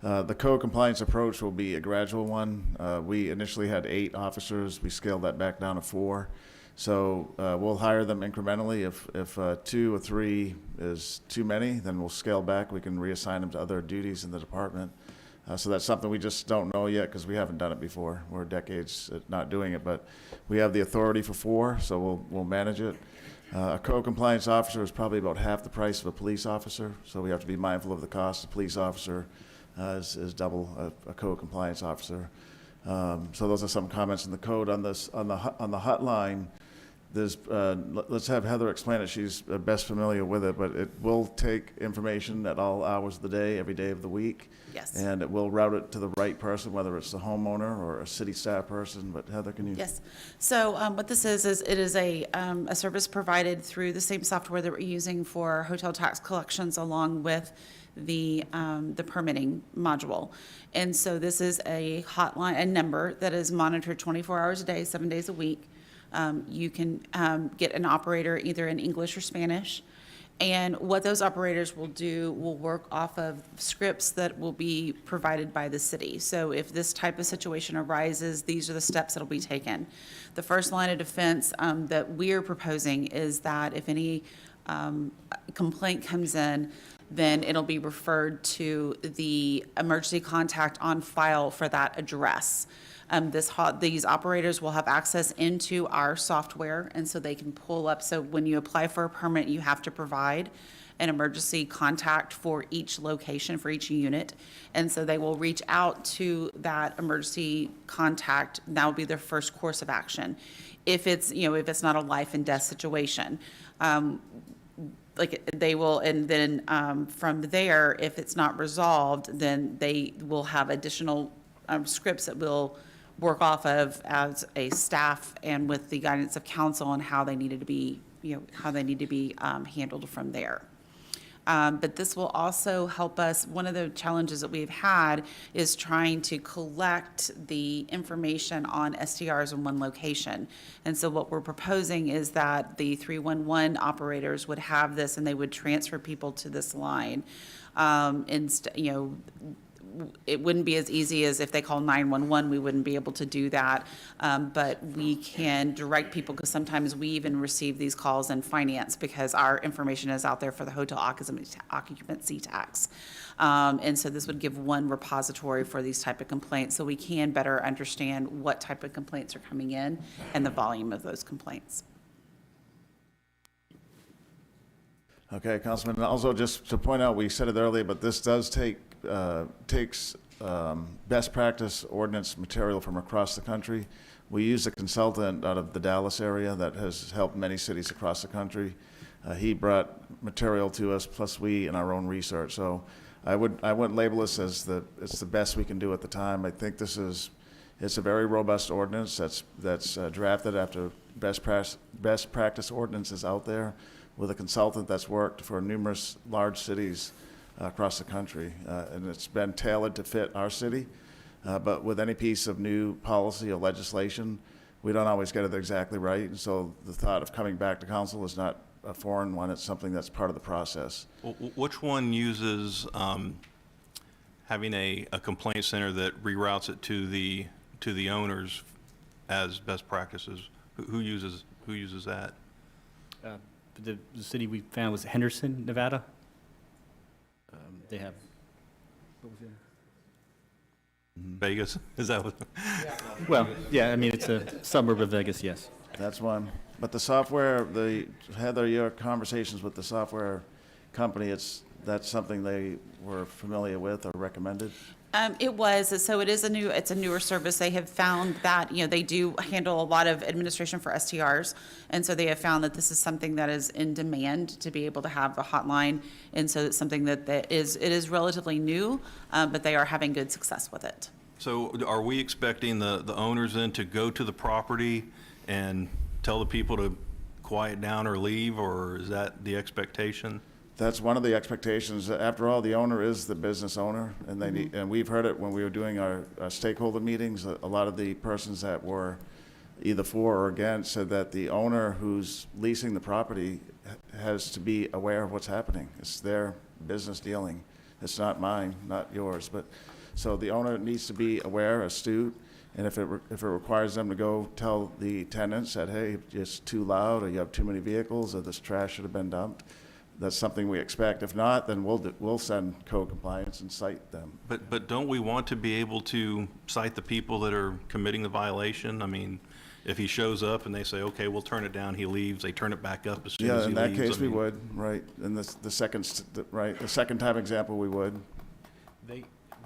the code compliance approach will be a gradual one. We initially had 8 officers. We scaled that back down to 4. So we'll hire them incrementally. If 2 or 3 is too many, then we'll scale back. We can reassign them to other duties in the department. So that's something we just don't know yet because we haven't done it before. We're decades at not doing it, but we have the authority for 4, so we'll manage it. A code compliance officer is probably about half the price of a police officer, so we have to be mindful of the cost. A police officer is double a code compliance officer. So those are some comments in the code. On the hotline, there's let's have Heather explain it. She's best familiar with it, but it will take information at all hours of the day, every day of the week.
Yes.
And it will route it to the right person, whether it's the homeowner or a city staff person. But Heather, can you?
Yes. So what this is it is a service provided through the same software that we're using for hotel tax collections, along with the permitting module. And so this is a hotline, a number that is monitored 24 hours a day, 7 days a week. You can get an operator either in English or Spanish. And what those operators will do will work off of scripts that will be provided by the city. So if this type of situation arises, these are the steps that will be taken. The first line of defense that we're proposing is that if any complaint comes in, then it'll be referred to the emergency contact on file for that address. These operators will have access into our software, and so they can pull up. So when you apply for a permit, you have to provide an emergency contact for each location, for each unit. And so they will reach out to that emergency contact. That will be their first course of action. If it's, if it's not a life and death situation, like they will, and then from there, if it's not resolved, then they will have additional scripts that will work off of as a staff and with the guidance of council on how they needed to be, how they need to be handled from there. But this will also help us. One of the challenges that we've had is trying to collect the information on STRs in one location. And so what we're proposing is that the 311 operators would have this and they would transfer people to this line. It wouldn't be as easy as if they call 911, we wouldn't be able to do that. But we can direct people, because sometimes we even receive these calls in finance because our information is out there for the hotel occupancy tax. And so this would give one repository for these type of complaints, so we can better understand what type of complaints are coming in and the volume of those complaints.
Okay, Councilman, also just to point out, we said it earlier, but this does takes best practice ordinance material from across the country. We use a consultant out of the Dallas area that has helped many cities across the country. He brought material to us, plus we in our own research. So I wouldn't label this as it's the best we can do at the time. I think it's a very robust ordinance that's drafted after best practice ordinances out there, with a consultant that's worked for numerous large cities across the country, and it's been tailored to fit our city. But with any piece of new policy or legislation, we don't always get it exactly right. And so the thought of coming back to council is not a foreign one. It's something that's part of the process.
Which one uses having a complaint center that reroutes it to the owners as best practices? Who uses that?
The city we found was Henderson, Nevada. They have, what was it?
Vegas? Is that what?
Well, yeah, I mean, it's a suburb of Vegas, yes.
That's one. But the software, Heather, your conversations with the software company, that's something they were familiar with or recommended?
It was, so it's a newer service. They have found that, they do handle a lot of administration for STRs. And so they have found that this is something that is in demand to be able to have a hotline. And so it's something it is relatively new, but they are having good success with it.
So are we expecting the owners then to go to the property and tell the people to quiet down or leave, or is that the expectation?
That's one of the expectations. After all, the owner is the business owner, and they need, and we've heard it when we were doing our stakeholder meetings. A lot of the persons that were either for or against said that the owner who's leasing the property has to be aware of what's happening. It's their business dealing. It's not mine, not yours. But so the owner needs to be aware, astute, and if it requires them to go tell the tenants that, hey, it's too loud, or you have too many vehicles, or this trash should have been dumped, that's something we expect. If not, then we'll send code compliance and cite them.
But don't we want to be able to cite the people that are committing the violation? I mean, if he shows up and they say, okay, we'll turn it down, he leaves, they turn it back up as soon as he leaves.
Yeah, in that case we would, right. And the second time example, we would.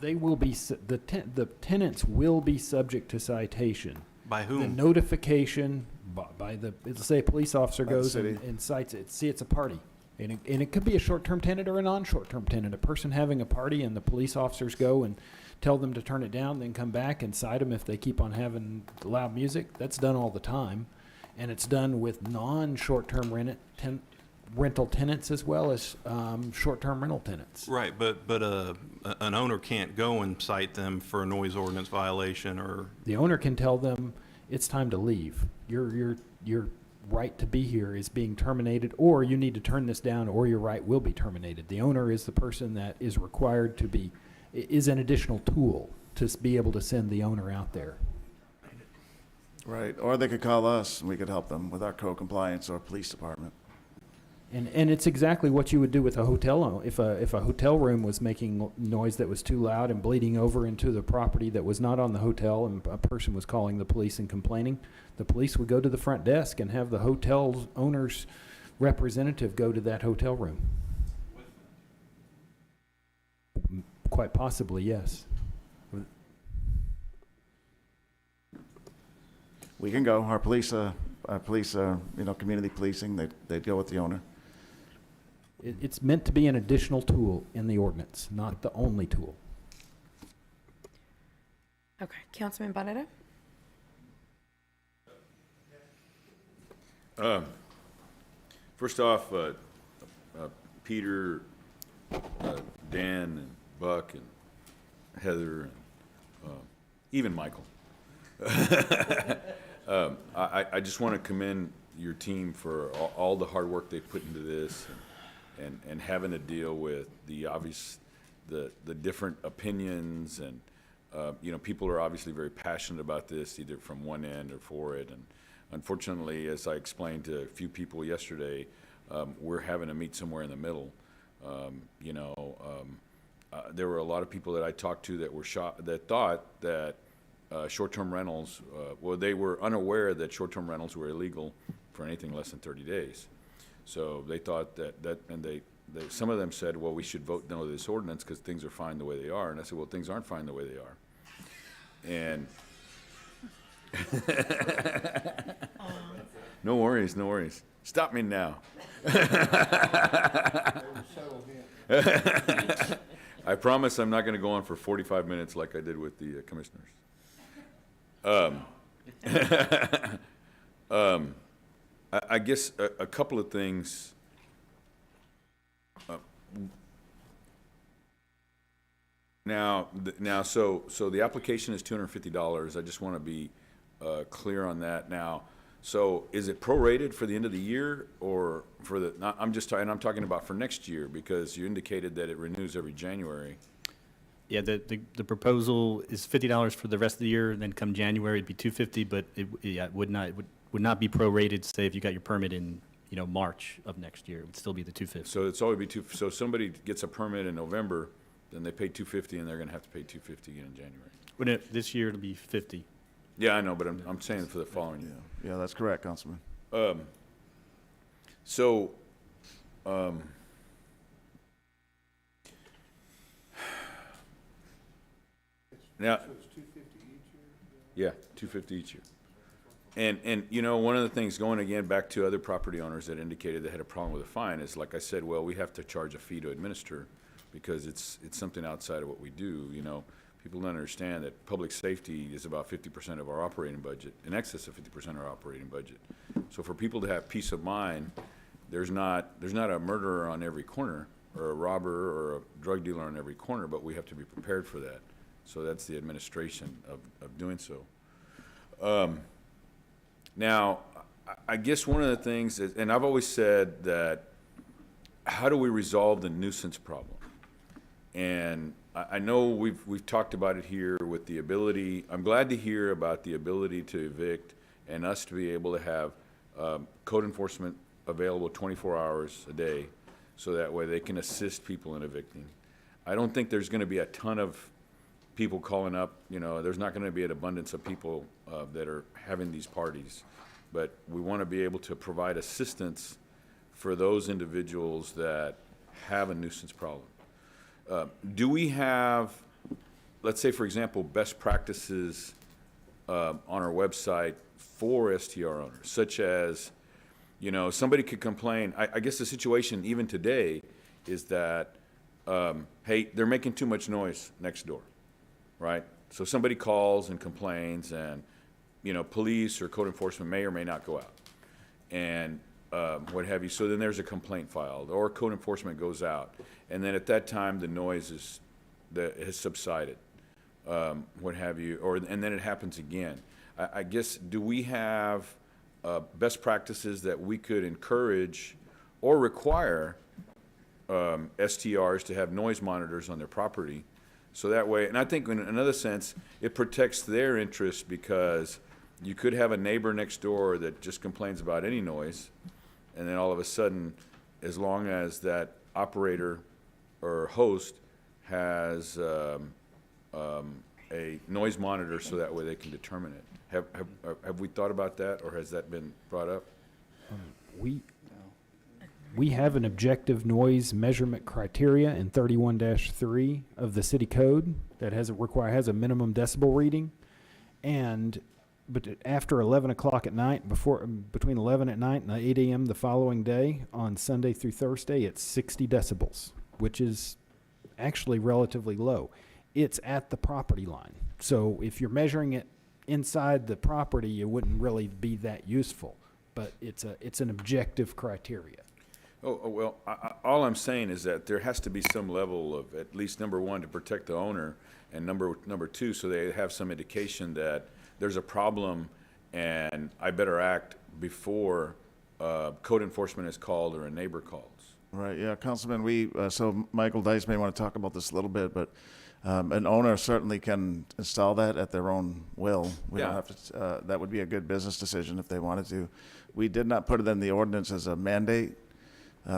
They will be, the tenants will be subject to citation.
By whom?
The notification by the, let's say a police officer
By the
goes
city.
and cites it. See, it's a party. And it could be a short-term tenant or a non-short-term tenant. A person having a party and the police officers go and tell them to turn it down, then come back and cite them if they keep on having loud music. That's done all the time. And it's done with non-short-term rental tenants as well as short-term rental tenants.
Right, but an owner can't go and cite them for a noise ordinance violation, or...
The owner can tell them it's time to leave. Your right to be here is being terminated, or you need to turn this down, or your right will be terminated. The owner is the person that is required to be, is an additional tool to be able to send the owner out there.
Right, or they could call us and we could help them with our code compliance or police department.
And it's exactly what you would do with a hotel. If a hotel room was making noise that was too loud and bleeding over into the property that was not on the hotel, and a person was calling the police and complaining, the police would go to the front desk and have the hotel owner's representative go to that hotel room. Quite possibly, yes.
We can go. Our police, community policing, they'd go with the owner.
It's meant to be an additional tool in the ordinance, not the only tool.
Okay, Councilman Barrera?
First off, Peter, Dan, and Buck, and Heather, and even Michael. I just want to commend your team for all the hard work they put into this, and having to deal with the different opinions, and people are obviously very passionate about this, either from one end or for it. And unfortunately, as I explained to a few people yesterday, we're having to meet somewhere in the middle. There were a lot of people that I talked to that thought that short-term rentals, they were unaware that short-term rentals were illegal for anything less than 30 days. So they thought and some of them said, well, we should vote no to this ordinance because things are fine the way they are. And I said, well, things aren't fine the way they are. And no worries, no worries. Stop me now. I promise I'm not going to go on for 45 minutes like I did with the commissioners. I guess a couple of things. So the application is $250. I just want to be clear on that now. So is it prorated for the end of the year, or for the? I'm talking about for next year, because you indicated that it renews every January.
Yeah, the proposal is $50 for the rest of the year, and then come January, it'd be $250, but it would not be prorated, say, if you got your permit in, March of next year. It would still be the $250.
So it's always be so if somebody gets a permit in November, then they pay $250, and they're going to have to pay $250 again in January.
This year, it'll be $50.
Yeah, I know, but I'm saying for the following year.
Yeah, that's correct, Councilman.
Now, so it's $250 each year? Yeah, $250 each year. And one of the things, going again back to other property owners that indicated they had a problem with a fine, is like I said, well, we have to charge a fee to administer because it's something outside of what we do. People don't understand that public safety is about 50% of our operating budget, in excess of 50% of our operating budget. So for people to have peace of mind, there's not a murderer on every corner, or a robber or a drug dealer on every corner, but we have to be prepared for that. So that's the administration of doing so. Now, I guess one of the things is, and I've always said that, how do we resolve the nuisance problem? And I know we've talked about it here with the ability. I'm glad to hear about the ability to evict, and us to be able to have code enforcement available 24 hours a day, so that way they can assist people in evicting. I don't think there's going to be a ton of people calling up. There's not going to be an abundance of people that are having these parties, but we want to be able to provide assistance for those individuals that have a nuisance problem. Do we have, let's say, for example, best practices on our website for STR owners, such as, somebody could complain. I guess the situation even today is that, hey, they're making too much noise next door, right? So somebody calls and complains, and, police or code enforcement may or may not go out, and what have you. So then there's a complaint filed, or code enforcement goes out, and then at that time the noise has subsided, what have you, and then it happens again. I guess, do we have best practices that we could encourage or require STRs to have noise monitors on their property, so that way, and I think in another sense, it protects their interests, because you could have a neighbor next door that just complains about any noise, and then all of a sudden, as long as that operator or host has a noise monitor, so that way they can determine it. Have we thought about that, or has that been brought up?
We have an objective noise measurement criteria in 31-3 of the city code that has a minimum decibel reading, but after 11 o'clock at night, between 11 at night and 8 a.m. the following day, on Sunday through Thursday, it's 60 decibels, which is actually relatively low. It's at the property line. So if you're measuring it inside the property, it wouldn't really be that useful, but it's an objective criteria.
Well, all I'm saying is that there has to be some level of, at least number one, to protect the owner, and number two, so they have some indication that there's a problem and I better act before code enforcement is called or a neighbor calls.
Right, yeah, Councilman, so Michael Dice may want to talk about this a little bit, but an owner certainly can install that at their own will. We don't have to, that would be a good business decision if they wanted to. We did not put it in the ordinance as a mandate.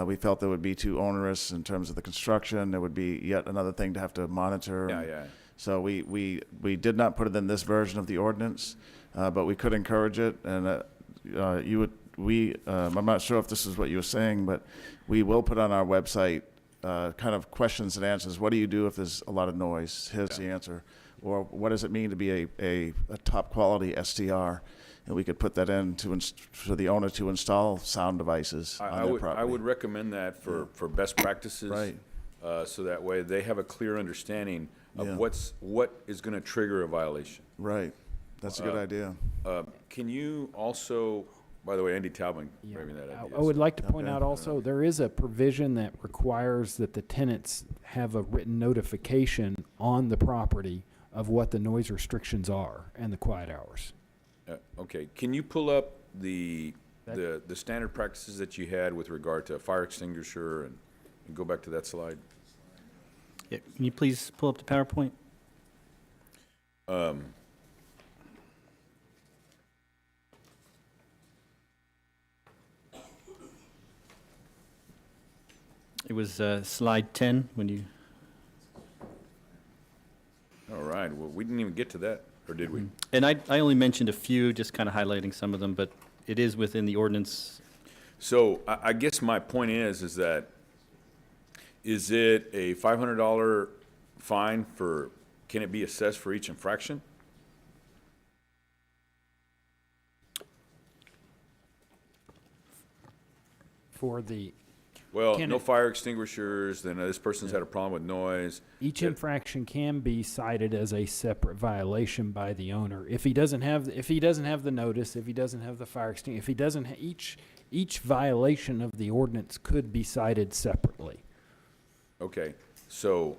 We felt that would be too onerous in terms of the construction. There would be yet another thing to have to monitor.
Yeah.
So we did not put it in this version of the ordinance, but we could encourage it. And I'm not sure if this is what you were saying, but we will put on our website kind of questions and answers. What do you do if there's a lot of noise? Here's the answer. Or what does it mean to be a top quality STR? And we could put that in for the owner to install sound devices on their property.
I would recommend that for best practices.
Right.
So that way they have a clear understanding of what is going to trigger a violation.
Right. That's a good idea.
Can you also, by the way, Andy Talbot gave me that idea.
I would like to point out also, there is a provision that requires that the tenants have a written notification on the property of what the noise restrictions are and the quiet hours.
Okay, can you pull up the standard practices that you had with regard to a fire extinguisher and go back to that slide?
Yeah, can you please pull up the PowerPoint? It was slide 10 when you...
All right, well, we didn't even get to that, or did we?
And I only mentioned a few, just kind of highlighting some of them, but it is within the ordinance.
So I guess my point is that, is it a $500 fine for, can it be assessed for each infraction?
For the...
Well, no fire extinguishers, then this person's had a problem with noise.
Each infraction can be cited as a separate violation by the owner. If he doesn't have the notice, if he doesn't have the fire extinguisher, if he doesn't, each violation of the ordinance could be cited separately.
Okay, so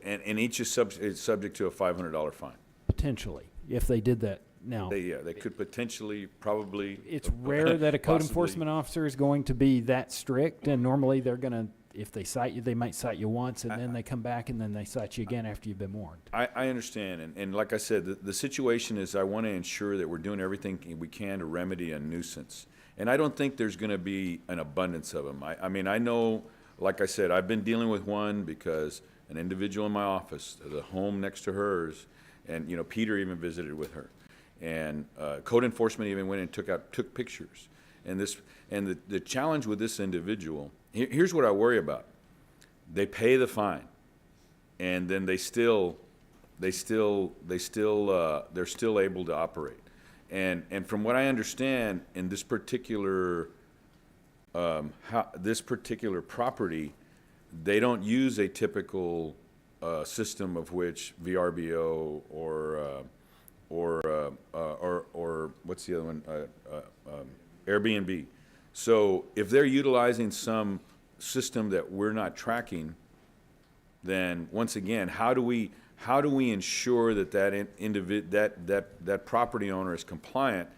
and each is subject to a $500 fine.
Potentially, if they did that now.
They could potentially, probably.
It's rare that a code
possibly.
enforcement officer is going to be that strict, and normally they're going to, if they cite you, they might cite you once, and then they come back and then they cite you again after you've been warned.
I understand, and like I said, the situation is I want to ensure that we're doing everything we can to remedy a nuisance. And I don't think there's going to be an abundance of them. I mean, I know, like I said, I've been dealing with one because an individual in my office, the home next to hers, and, you know, Peter even visited with her. And code enforcement even went and took pictures. And the challenge with this individual, here's what I worry about. They pay the fine, and then they're still able to operate. And from what I understand, in this particular property, they don't use a typical system of which VRBO or what's the other one? Airbnb. So if they're utilizing some system that we're not tracking, then once again, how do we ensure that that property owner is compliant?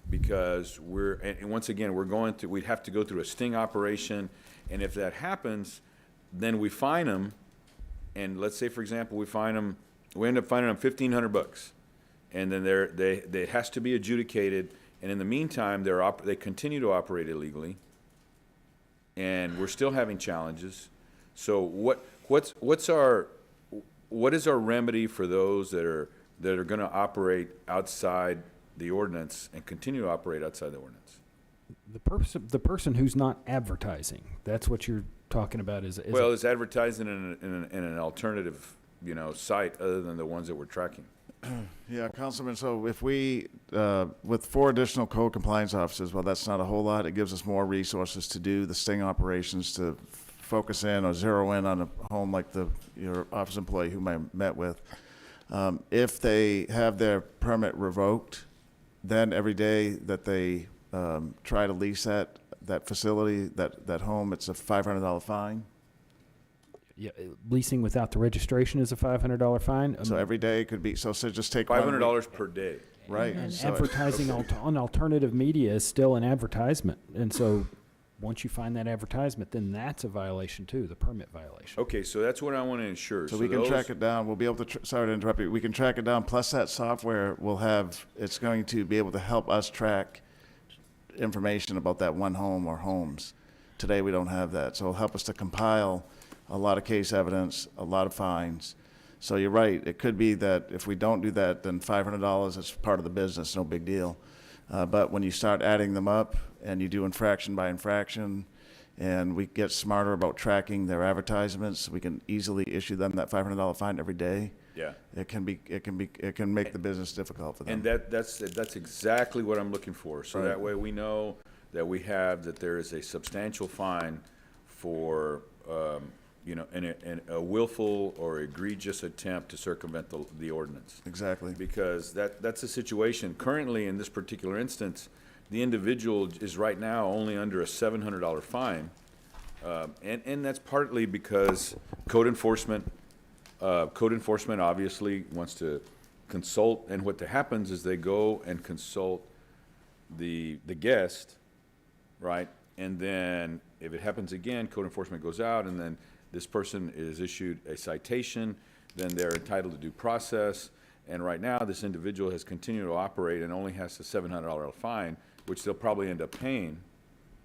Because once again, we'd have to go through a sting operation, and if that happens, then we fine them. And let's say, for example, we end up fining them $1,500. And then they has to be adjudicated, and in the meantime, they continue to operate illegally. and we're still having challenges. So what is our remedy for those that are going to operate outside the ordinance and continue to operate outside the ordinance?
The person who's not advertising, that's what you're talking about is
advertising in an alternative, site other than the ones that we're tracking.
Yeah, Councilman, so if we, with 4 additional code compliance officers, well, that's not a whole lot. It gives us more resources to do the sting operations, to focus in or zero in on a home like your office employee whom I met with. If they have their permit revoked, then every day that they try to lease that facility, that home, it's a $500 fine.
Yeah, leasing without the registration is a $500 fine.
So every day could be, so just take
$500 per day.
Right.
And
So-
advertising on alternative media is still an advertisement. And so once you find that advertisement, then that's a violation too, the permit violation.
Okay, so that's what I want to ensure.
So we can
those-
track it down. We'll be able to, sorry to interrupt you. We can track it down. Plus that software will have, it's going to be able to help us track information about that one home or homes. Today, we don't have that. So it'll help us to compile a lot of case evidence, a lot of fines. So you're right. It could be that if we don't do that, then $500 is part of the business, no big deal. But when you start adding them up and you do infraction by infraction, and we get smarter about tracking their advertisements, we can easily issue them that $500 fine every day.
Yeah.
It can make the business difficult for them.
And that's exactly what I'm looking for. So
Right.
that way we know that there is a substantial fine for, a willful or egregious attempt to circumvent the ordinance.
Exactly.
Because that's the situation. Currently, in this particular instance, the individual is right now only under a $700 fine. And that's partly because code enforcement obviously wants to consult, and what happens is they go and consult the guest, right? And then if it happens again, code enforcement goes out, and then this person is issued a citation, then they're entitled to due process. And right now, this individual has continued to operate and only has a $700 fine, which they'll probably end up paying.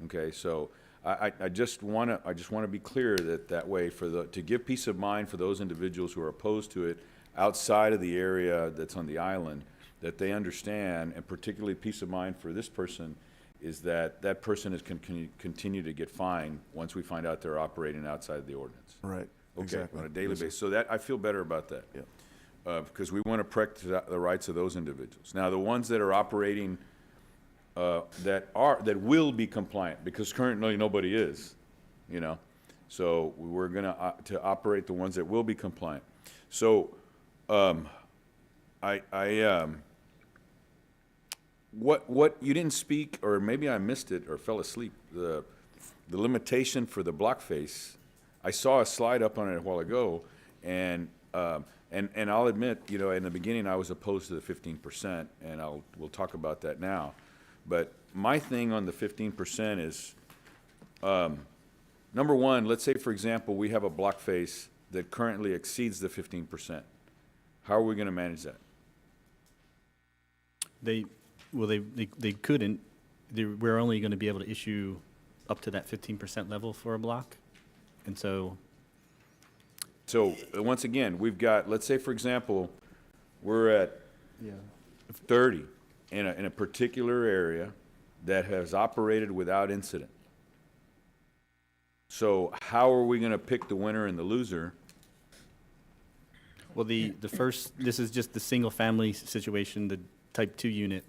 Okay, so I just want to be clear that way to give peace of mind for those individuals who are opposed to it outside of the area that's on the island, that they understand, and particularly peace of mind for this person is that person is continue to get fined once we find out they're operating outside the ordinance.
Right.
Okay,
Exactly.
on a daily
Yes, sir.
basis. So that I feel better about that.
Yeah.
Because we want to protect the rights of those individuals. Now, the ones that are operating that will be compliant, because currently nobody is, So we're going to operate the ones that will be compliant. So what you didn't speak, or maybe I missed it or fell asleep, the limitation for the block face. I saw a slide up on it a while ago, and I'll admit, in the beginning I was opposed to the 15%, and we'll talk about that now. But my thing on the 15% is, number one, let's say, for example, we have a block face that currently exceeds the 15%. How are we going to manage that?
They couldn't. We're only going to be able to issue up to that 15% level for a block. And so
once again, we've got, let's say, for example, we're at 30 in a particular area that has operated without incident. So how are we going to pick the winner and the loser?
Well, the first, this is just the single-family situation, the type 2 unit.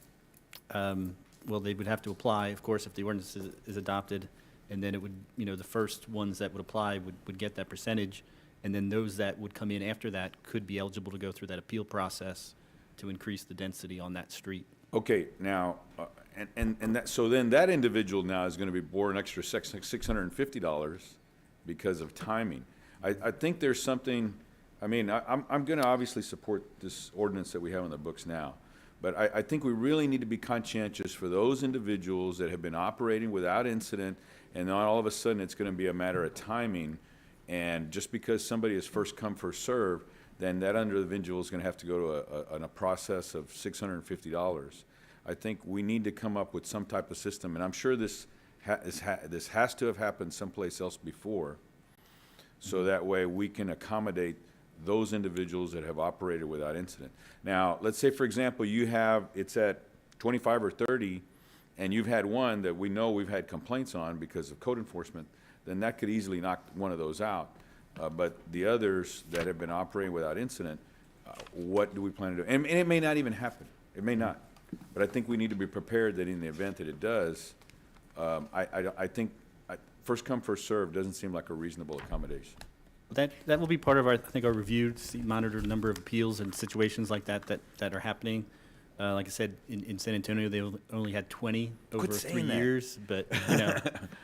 Well, they would have to apply, of course, if the ordinance is adopted, and then it would, the first ones that would apply would get that percentage, and then those that would come in after that could be eligible to go through that appeal process to increase the density on that street.
Okay, now, so then that individual now is going to be bore an extra $650 because of timing. I think there's something. I'm going to obviously support this ordinance that we have on the books now, but I think we really need to be conscientious for those individuals that have been operating without incident, and then all of a sudden it's going to be a matter of timing, and just because somebody is first come, first serve, then that individual is going to have to go to a process of $650. I think we need to come up with some type of system, and I'm sure this this has to have happened someplace else before, so that way we can accommodate those individuals that have operated without incident. Now, let's say, for example, it's at 25 or 30, and you've had one that we know we've had complaints on because of code enforcement, then that could easily knock one of those out. But the others that have been operating without incident, what do we plan to do? And it may not even happen. It may not. But I think we need to be prepared that in the event that it does, I think first come, first served doesn't seem like a reasonable accommodation.
That will be part of our, I think, our review to see, monitor the number of appeals and situations like that are happening. Like I said, in San Antonio, they only had 20 over 3 years, but, you know,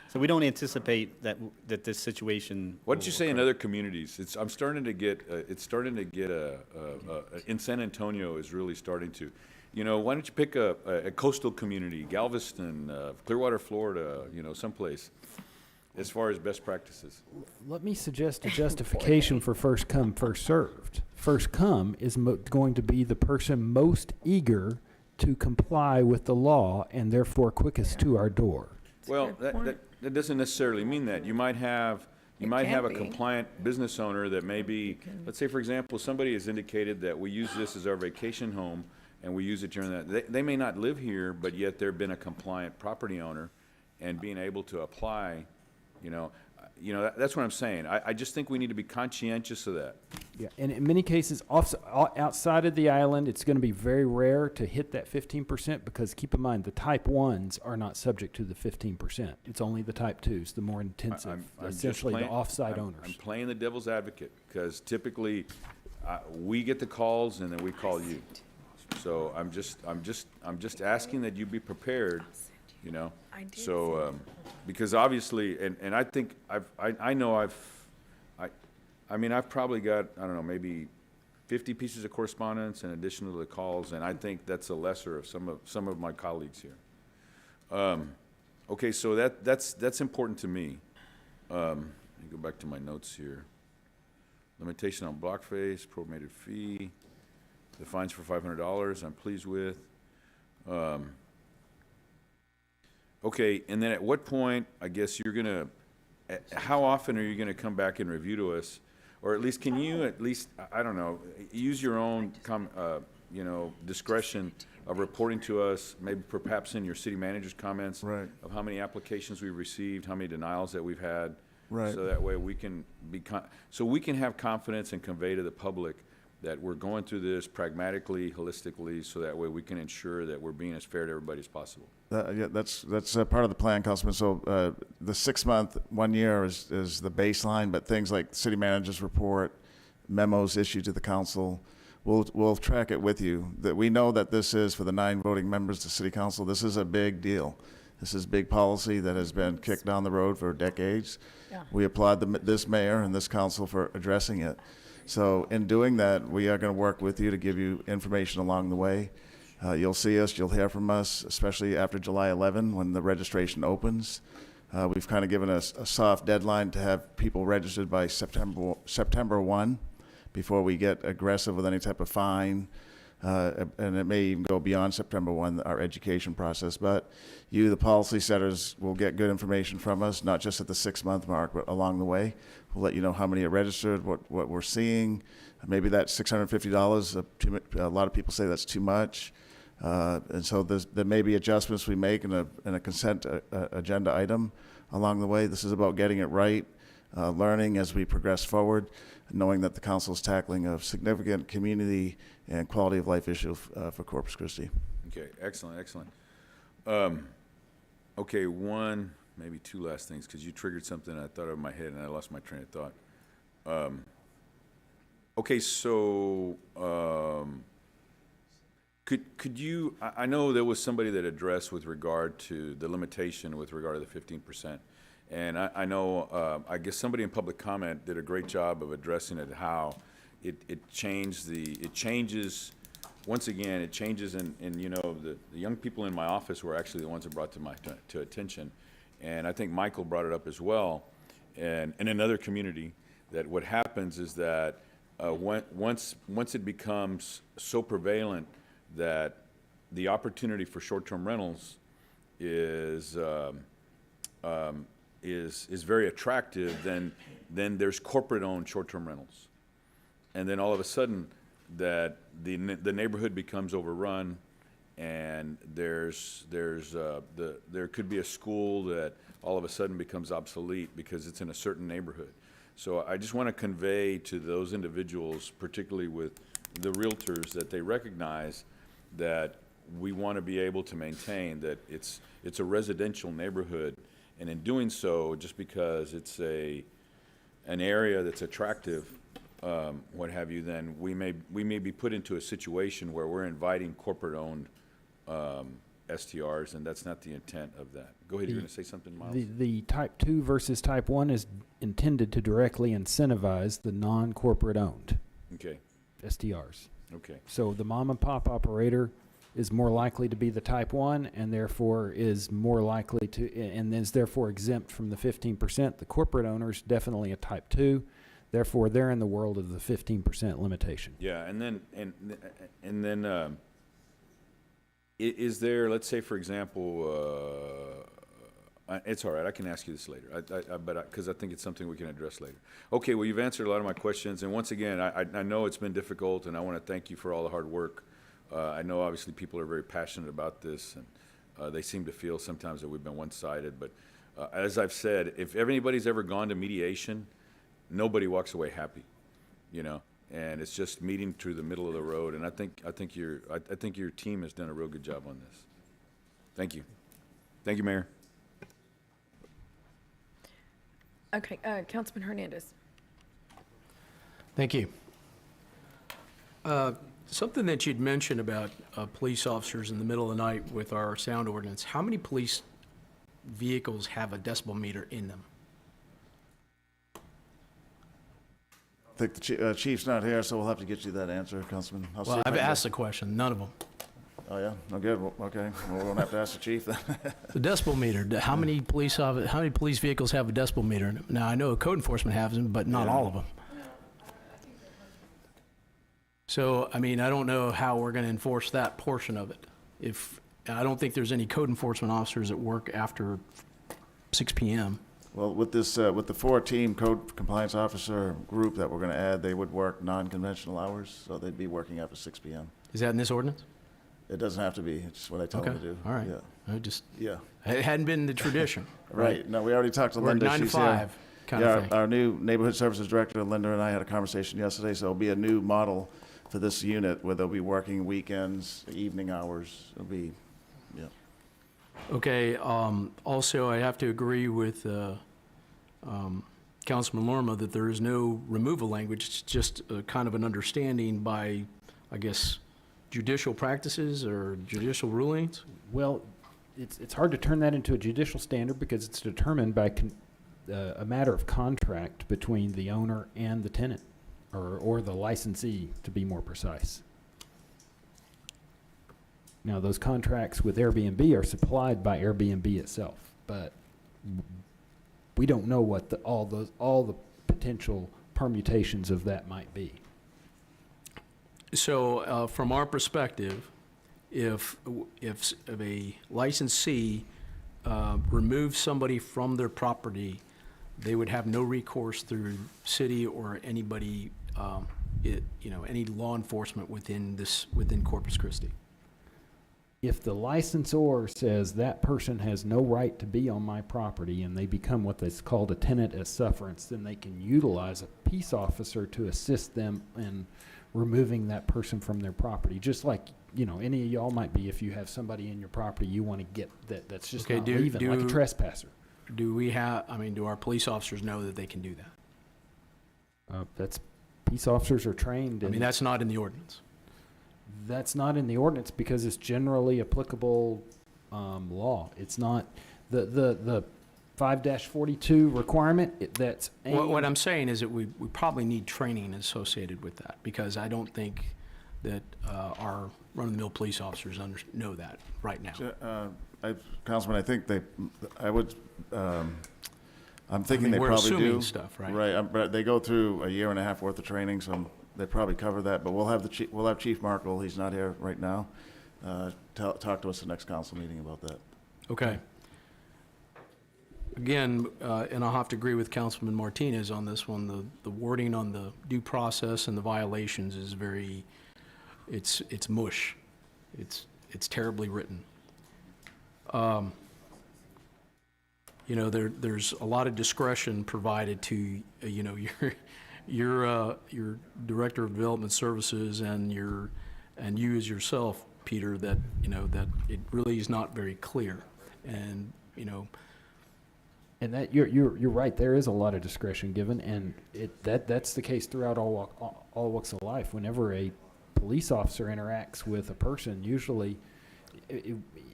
so we don't anticipate that this situation.
What did you say in other communities? I'm starting to get, in San Antonio is really starting to, you know, why don't you pick a coastal community, Galveston, Clearwater, Florida, you know, someplace, as far as best practices?
Let me suggest a justification for first come, first served. First come is going to be the person most eager to comply with the law and therefore quickest to our door.
Well, that doesn't necessarily mean that. You might have a compliant business owner that may be, let's say, for example, somebody has indicated that we use this as our vacation home and we use it during that. They may not live here, but yet they've been a compliant property owner and being able to apply. You know, that's what I'm saying. I just think we need to be conscientious of that.
Yeah, and in many cases, outside of the island, it's going to be very rare to hit that 15% because keep in mind, the type 1s are not subject to the 15%. It's only the type 2s, the more intensive, essentially the off-site owners.
I'm playing the devil's advocate because typically we get the calls and then we call you. So I'm just asking that you be prepared, you know. So because obviously, and I think I've probably got, I don't know, maybe 50 pieces of correspondence in addition to the calls, and I think that's a lesser of some of my colleagues here. Okay, so that's important to me. Let me go back to my notes here. Limitation on block face, prorated fee, the fines for $500, I'm pleased with. Okay, and then at what point, I guess how often are you gonna come back and review to us? Or at least, can you I don't know, use your own, discretion of reporting to us, maybe perhaps in your city manager's comments,
Right.
of how many applications we've received, how many denials that we've had.
Right.
So that way we can so we can have confidence and convey to the public that we're going through this pragmatically, holistically, so that way we can ensure that we're being as fair to everybody as possible.
Yeah, that's part of the plan, Councilman. So the 6 month, 1 year is the baseline, but things like city manager's report, memos issued to the council, we'll track it with you. That we know that this is, for the 9 voting members to city council, this is a big deal. This is big policy that has been kicked down the road for decades.
Yeah.
We applaud this mayor and this council for addressing it. So in doing that, we are going to work with you to give you information along the way. You'll see us, you'll hear from us, especially after July 11 when the registration opens. We've kind of given a soft deadline to have people registered by September 1 before we get aggressive with any type of fine. And it may even go beyond September 1, our education process. But you, the policy setters, will get good information from us, not just at the 6 month mark, but along the way. We'll let you know how many are registered, what we're seeing. Maybe that $650, a lot of people say that's too much. And so there may be adjustments we make in a consent agenda item along the way. This is about getting it right, learning as we progress forward, knowing that the council is tackling a significant community and quality of life issue for Corpus Christi.
Okay, excellent. Okay, one, maybe 2 last things, because you triggered something I thought of in my head and I lost my train of thought. Okay, so could you, I know there was somebody that addressed with regard to the limitation with regard to the 15%. And I know, I guess somebody in public comment did a great job of addressing it, how it changes, once again, it changes and the young people in my office were actually the ones that brought to attention. And I think Michael brought it up as well. And in another community, that what happens is that once it becomes so prevalent that the opportunity for short-term rentals is is very attractive, then there's corporate-owned short-term rentals. And then all of a sudden, that the neighborhood becomes overrun, and there could be a school that all of a sudden becomes obsolete because it's in a certain neighborhood. So I just want to convey to those individuals, particularly with the realtors, that they recognize that we want to be able to maintain that it's a residential neighborhood, and in doing so, just because it's an area that's attractive, what have you, then we may be put into a situation where we're inviting corporate-owned STRs, and that's not the intent of that. Go ahead, you're going to say something, Miles?
The type 2 versus type 1 is intended to directly incentivize the non-corporate owned
Okay,
STRs.
okay.
So the mom and pop operator is more likely to be the type 1, and therefore is more likely to, and is therefore exempt from the 15%. The corporate owner is definitely a type 2. Therefore, they're in the world of the 15% limitation.
Yeah, and then is there, let's say, for example, it's all right, I can ask you this later, because I think it's something we can address later. Okay, well, you've answered a lot of my questions, and once again, I know it's been difficult, and I want to thank you for all the hard work. I know obviously people are very passionate about this, and they seem to feel sometimes that we've been one-sided, but as I've said, if anybody's ever gone to mediation, nobody walks away happy, you know, and it's just meeting through the middle of the road. And I think your team has done a real good job on this. Thank you. Thank you, Mayor.
Okay, Councilman Hernandez.
Thank you. Something that you'd mentioned about police officers in the middle of the night with our sound ordinance, how many police vehicles have a decibel meter in them?
I think the chief's not here, so we'll have to get you that answer, Councilman.
Well, I've asked the question, none of them.
Oh, yeah? No good. Well, okay. Well, we won't have to ask the chief then.
The decibel meter, how many police vehicles have a decibel meter in them? Now, I know code enforcement has them, but not all of them. So, I mean, I don't know how we're going to enforce that portion of it. I don't think there's any code enforcement officers that work after 6 p.m.
Well, with this, with the 4-team code compliance officer group that we're going to add, they would work non-conventional hours, so they'd be working after 6 p.m.
Is that in this ordinance?
It doesn't have to be. It's just what I tell them to do.
All right.
Yeah.
It hadn't been the tradition.
Right. No, we already talked to
We're
Linda.
9 to
She's
5
here.
kind of thing.
Our new neighborhood services director, Linda, and I had a conversation yesterday, so it'll be a new model for this unit where they'll be working weekends, evening hours. It'll be, yeah.
Okay, also, I have to agree with Councilman Lorma that there is no removal language. It's just kind of an understanding by, I guess, judicial practices or judicial rulings.
Well, it's hard to turn that into a judicial standard because it's determined by a matter of contract between the owner and the tenant, or the licensee, to be more precise. Now, those contracts with Airbnb are supplied by Airbnb itself, but we don't know what all the potential permutations of that might be.
So, from our perspective, if a licensee removes somebody from their property, they would have no recourse through city or anybody, any law enforcement within Corpus Christi.
If the licensor says that person has no right to be on my property and they become what is called a tenant as sufferance, then they can utilize a peace officer to assist them in removing that person from their property. Just like, any of y'all might be, if you have somebody in your property, you want to get that's just not leaving, like a trespasser.
Do our police officers know that they can do that?
Peace officers are trained.
That's not in the ordinance.
That's not in the ordinance because it's generally applicable law. It's not the 5-42 requirement. That's
what I'm saying is that we probably need training associated with that, because I don't think that our run-of-the-mill police officers know that right now.
Councilman, I think I'm thinking they
we're
probably
assuming
do.
Stuff, right?
Right, but they go through a year and a half worth of training, so they probably cover that. But we'll have Chief Markle. He's not here right now. Talk to us the next council meeting about that.
Okay. Again, and I'll have to agree with Councilman Martinez on this one, the wording on the due process and the violations is very, it's mush. It's terribly written. You know, there's a lot of discretion provided to, you know, your Director of Development Services and you as yourself, Peter, that, you know, that it really is not very clear. And, you know,
And that you're right. There is a lot of discretion given, and that's the case throughout all walks of life. Whenever a police officer interacts with a person, usually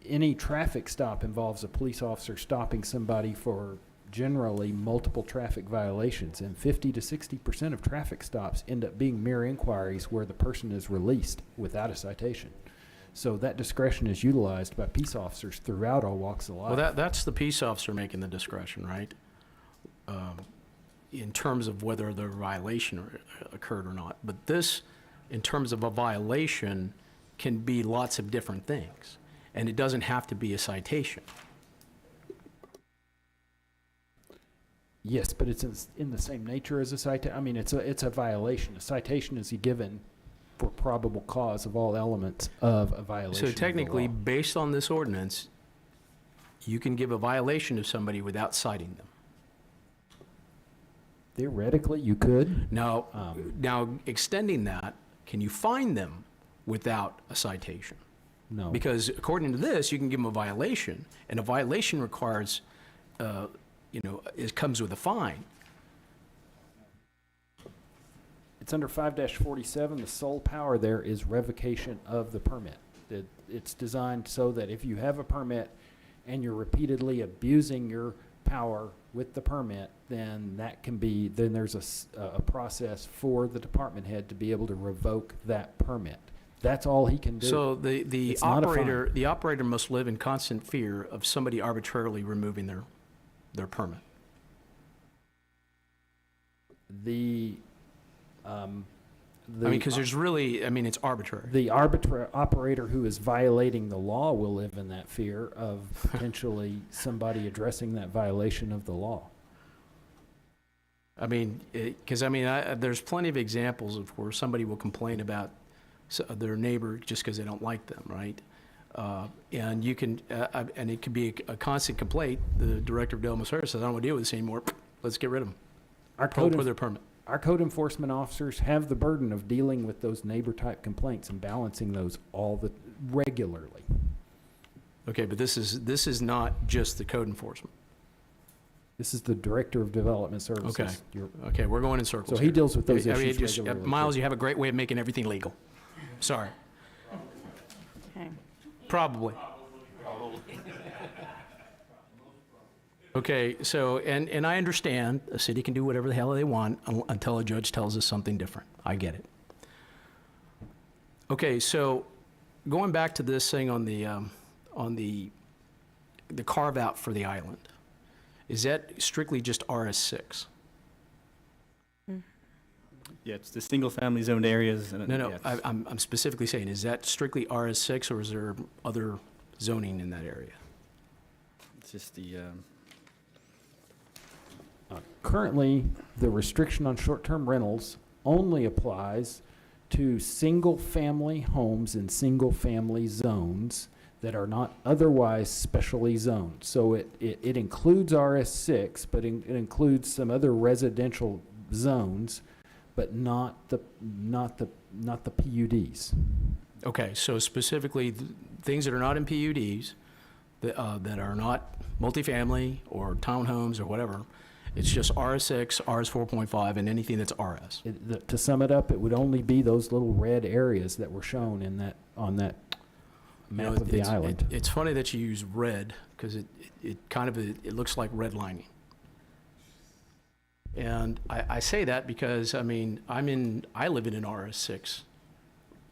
any traffic stop involves a police officer stopping somebody for generally multiple traffic violations, and 50 to 60% of traffic stops end up being mere inquiries where the person is released without a citation. So that discretion is utilized by peace officers throughout all walks of life.
well, that's the peace officer making the discretion, right? In terms of whether the violation occurred or not. But this, in terms of a violation, can be lots of different things. And it doesn't have to be a citation.
Yes, but it's in the same nature as a citation. I mean, it's a violation. A citation is given for probable cause of all elements of a violation.
So technically,
of the law.
based on this ordinance, you can give a violation to somebody without citing them.
Theoretically, you could.
Now, extending that, can you fine them without a citation?
No.
Because according to this, you can give them a violation, and a violation requires, it comes with a fine.
It's under 5-47. The sole power there is revocation of the permit. It's designed so that if you have a permit and you're repeatedly abusing your power with the permit, then there's a process for the department head to be able to revoke that permit. That's all he can do.
So the
It's not a fine.
operator must live in constant fear of somebody arbitrarily removing their permit. Because there's really, it's arbitrary.
The operator who is violating the law will live in that fear of potentially somebody addressing that violation of the law.
There's plenty of examples of where somebody will complain about their neighbor just because they don't like them, right? And you can, and it could be a constant complaint. The Director of Development Services says, I don't want to deal with this anymore. Let's get rid of them. Pull their permit.
Our code enforcement officers have the burden of dealing with those neighbor-type complaints and balancing those regularly.
Okay, but this is not just the code enforcement.
This is the Director of Development Services.
Okay, we're going in circles.
So he
here.
deals with those issues regularly.
Miles, you have a great way of making everything legal. Sorry.
Okay.
Probably. Okay, so, and I understand a city can do whatever the hell they want until a judge tells us something different. I get it. Okay, so going back to this thing on the carve out for the island, is that strictly just RS6?
Yeah, it's the single-family zoned areas. And
No,
yeah,
I'm specifically saying, is that strictly RS6 or is there other zoning in that area?
it's just the,
Currently, the restriction on short-term rentals only applies to single-family homes in single-family zones that are not otherwise specially zoned. So it includes RS6, but it includes some other residential zones, but not the PUDs.
Okay, so specifically, things that are not in PUDs, that are not multifamily or townhomes or whatever, it's just RS6, RS4.5, and anything that's RS.
To sum it up, it would only be those little red areas that were shown on that map of the island.
It's funny that you use red, because it looks like redlining. And I say that because, I live in an RS6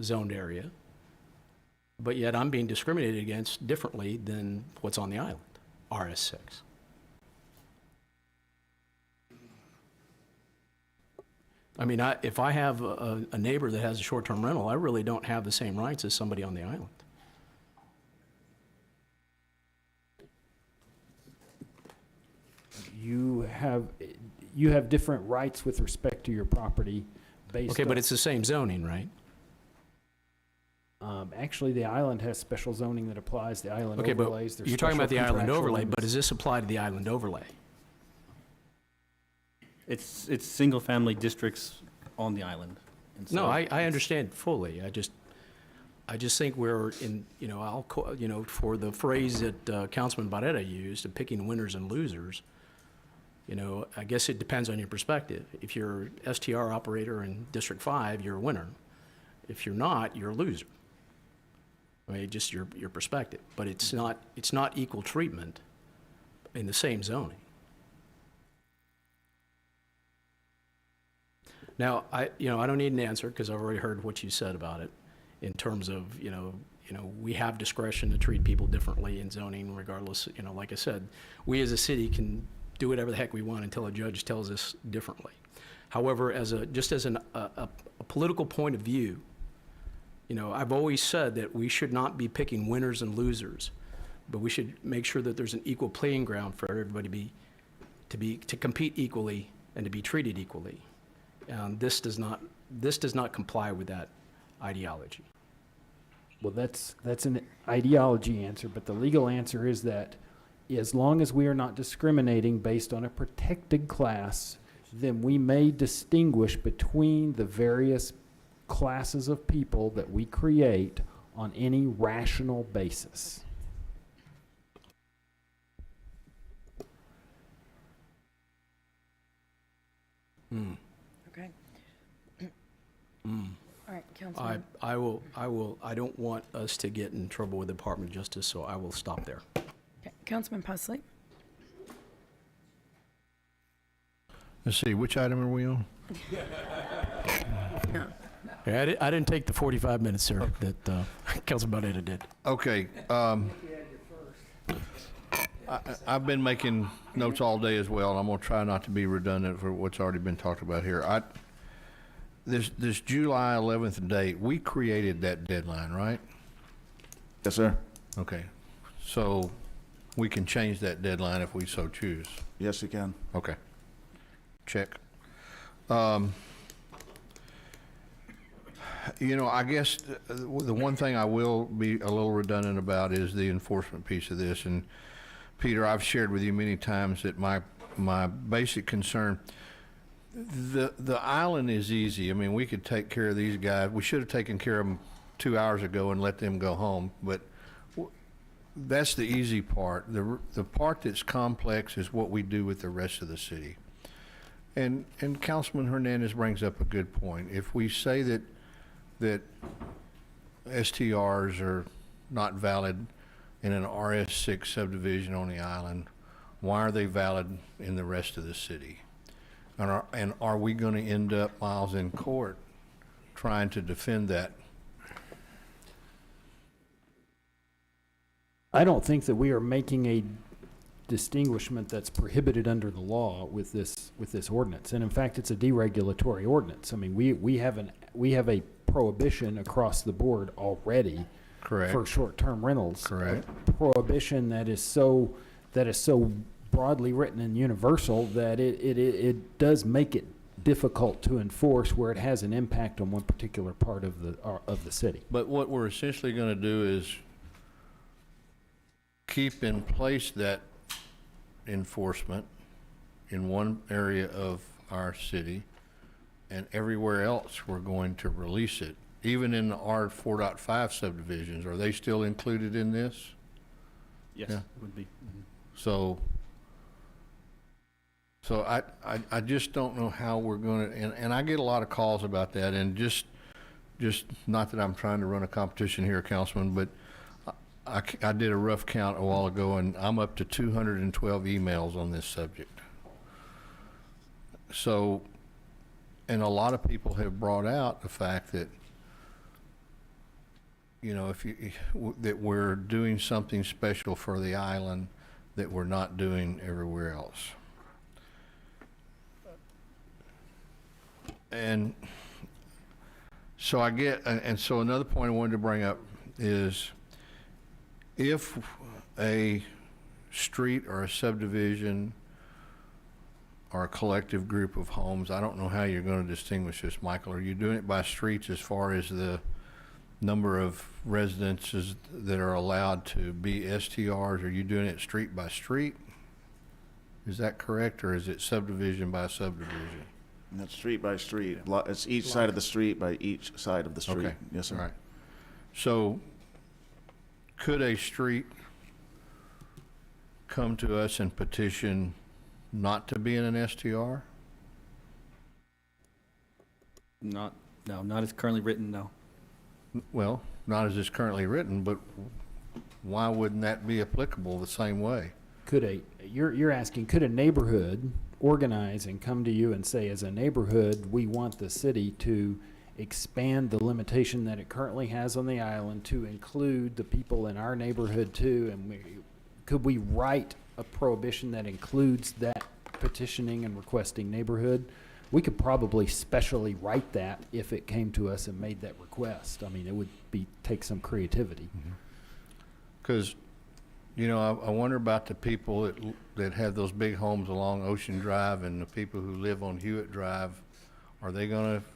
zoned area, but yet I'm being discriminated against differently than what's on the island, RS6. If I have a neighbor that has a short-term rental, I really don't have the same rights as somebody on the island.
you have different rights with respect to your property based
Okay,
on.
but it's the same zoning, right?
Actually, the island has special zoning that applies, the island
Okay, but
overlays. there's
you're talking about the
special
island
contractual
overlay, but
limits.
does this apply to the island overlay?
It's single-family districts on the island. And
No,
so
I understand fully. I just think we're in, for the phrase that Councilman Barrera used, of picking winners and losers, I guess it depends on your perspective. If you're STR operator in District 5, you're a winner. If you're not, you're a loser. I mean, just your perspective. But it's not equal treatment in the same zoning. Now, I don't need an answer because I've already heard what you said about it in terms of, we have discretion to treat people differently in zoning regardless, like I said, we as a city can do whatever the heck we want until a judge tells us differently. However, just as a political point of view, I've always said that we should not be picking winners and losers, but we should make sure that there's an equal playing ground for everybody to compete equally and to be treated equally. And this does not comply with that ideology.
Well, that's an ideology answer, but the legal answer is that as long as we are not discriminating based on a protected class, then we may distinguish between the various classes of people that we create on any rational basis.
Okay. All right, Councilman.
I don't want us to get in trouble with the Department of Justice, so I will stop there.
Okay, Councilman Pusley.
Let's see, which item are we on?
Yeah.
Yeah, I didn't take the 45 minutes, sir, that Councilman Barrera did.
Okay. I've been making notes all day as well, and I'm going to try not to be redundant for what's already been talked about here. This July 11th date, we created that deadline, right?
Yes, sir.
Okay. So we can change that deadline if we so choose.
Yes, you can.
Okay. Check. I guess the one thing I will be a little redundant about is the enforcement piece of this. And Peter, I've shared with you many times that my basic concern, the island is easy. I mean, we could take care of these guys. We should have taken care of them 2 hours ago and let them go home. But that's the easy part. The part that's complex is what we do with the rest of the city. And Councilman Hernandez brings up a good point. If we say that STRs are not valid in an RS6 subdivision on the island, why are they valid in the rest of the city? And are we going to end up, Miles, in court trying to defend that?
I don't think that we are making a distinguishment that's prohibited under the law with this ordinance. And in fact, it's a deregulatory ordinance. I mean, we have a prohibition across the board already.
Correct.
For short-term rentals.
Correct.
A prohibition that is so broadly written and universal that it does make it difficult to enforce where it has an impact on one particular part of the city.
But what we're essentially going to do is keep in place that enforcement in one area of our city, and everywhere else we're going to release it. Even in the R4.5 subdivisions, are they still included in this?
Yes,
Yeah.
it would be.
So I just don't know how we're going to, and I get a lot of calls about that, and just not that I'm trying to run a competition here, Councilman, but I did a rough count a while ago, and I'm up to 212 emails on this subject. So, and a lot of people have brought out the fact that, that we're doing something special for the island that we're not doing everywhere else. And so so another point I wanted to bring up is, if a street or a subdivision or a collective group of homes, I don't know how you're going to distinguish this, Michael. Are you doing it by streets as far as the number of residences that are allowed to be STRs? Are you doing it street by street? Is that correct, or is it subdivision by subdivision?
That's street by street. It's each side of the street by each side of the street.
Okay.
Yes, sir.
All right. So could a street come to us and petition not to be in an STR?
No, not as currently written, no.
Well, not as it's currently written, but why wouldn't that be applicable the same way?
You're asking, could a neighborhood organize and come to you and say, as a neighborhood, we want the city to expand the limitation that it currently has on the island to include the people in our neighborhood too? And could we write a prohibition that includes that petitioning and requesting neighborhood? We could probably specially write that if it came to us and made that request. I mean, it would take some creativity.
Because, you know, I wonder about the people that have those big homes along Ocean Drive and the people who live on Hewitt Drive. Are they going to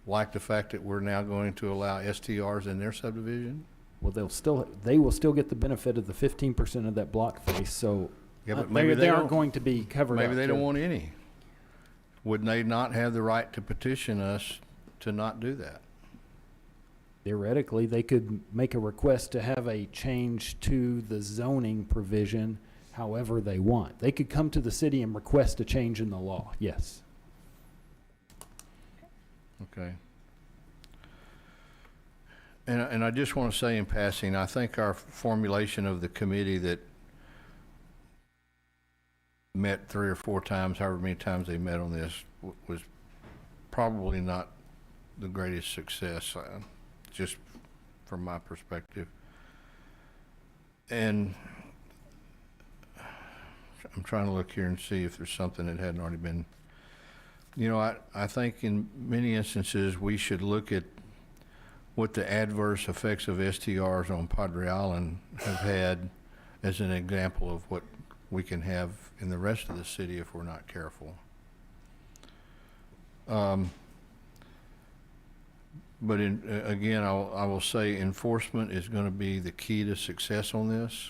like the fact that we're now going to allow STRs in their subdivision?
Well, they will still get the benefit of the 15% of that block face. So
Yeah, but maybe
they aren't going to be covered.
Maybe
up
they don't
too.
want any. Would they not have the right to petition us to not do that?
Theoretically, they could make a request to have a change to the zoning provision however they want. They could come to the city and request a change in the law, yes.
Okay. And I just want to say in passing, I think our formulation of the committee that met 3 or 4 times, however many times they met on this, was probably not the greatest success, just from my perspective. And I'm trying to look here and see if there's something that hadn't already been. You know, I think in many instances we should look at what the adverse effects of STRs on Padre Island have had as an example of what we can have in the rest of the city if we're not careful. But again, I will say enforcement is going to be the key to success on this.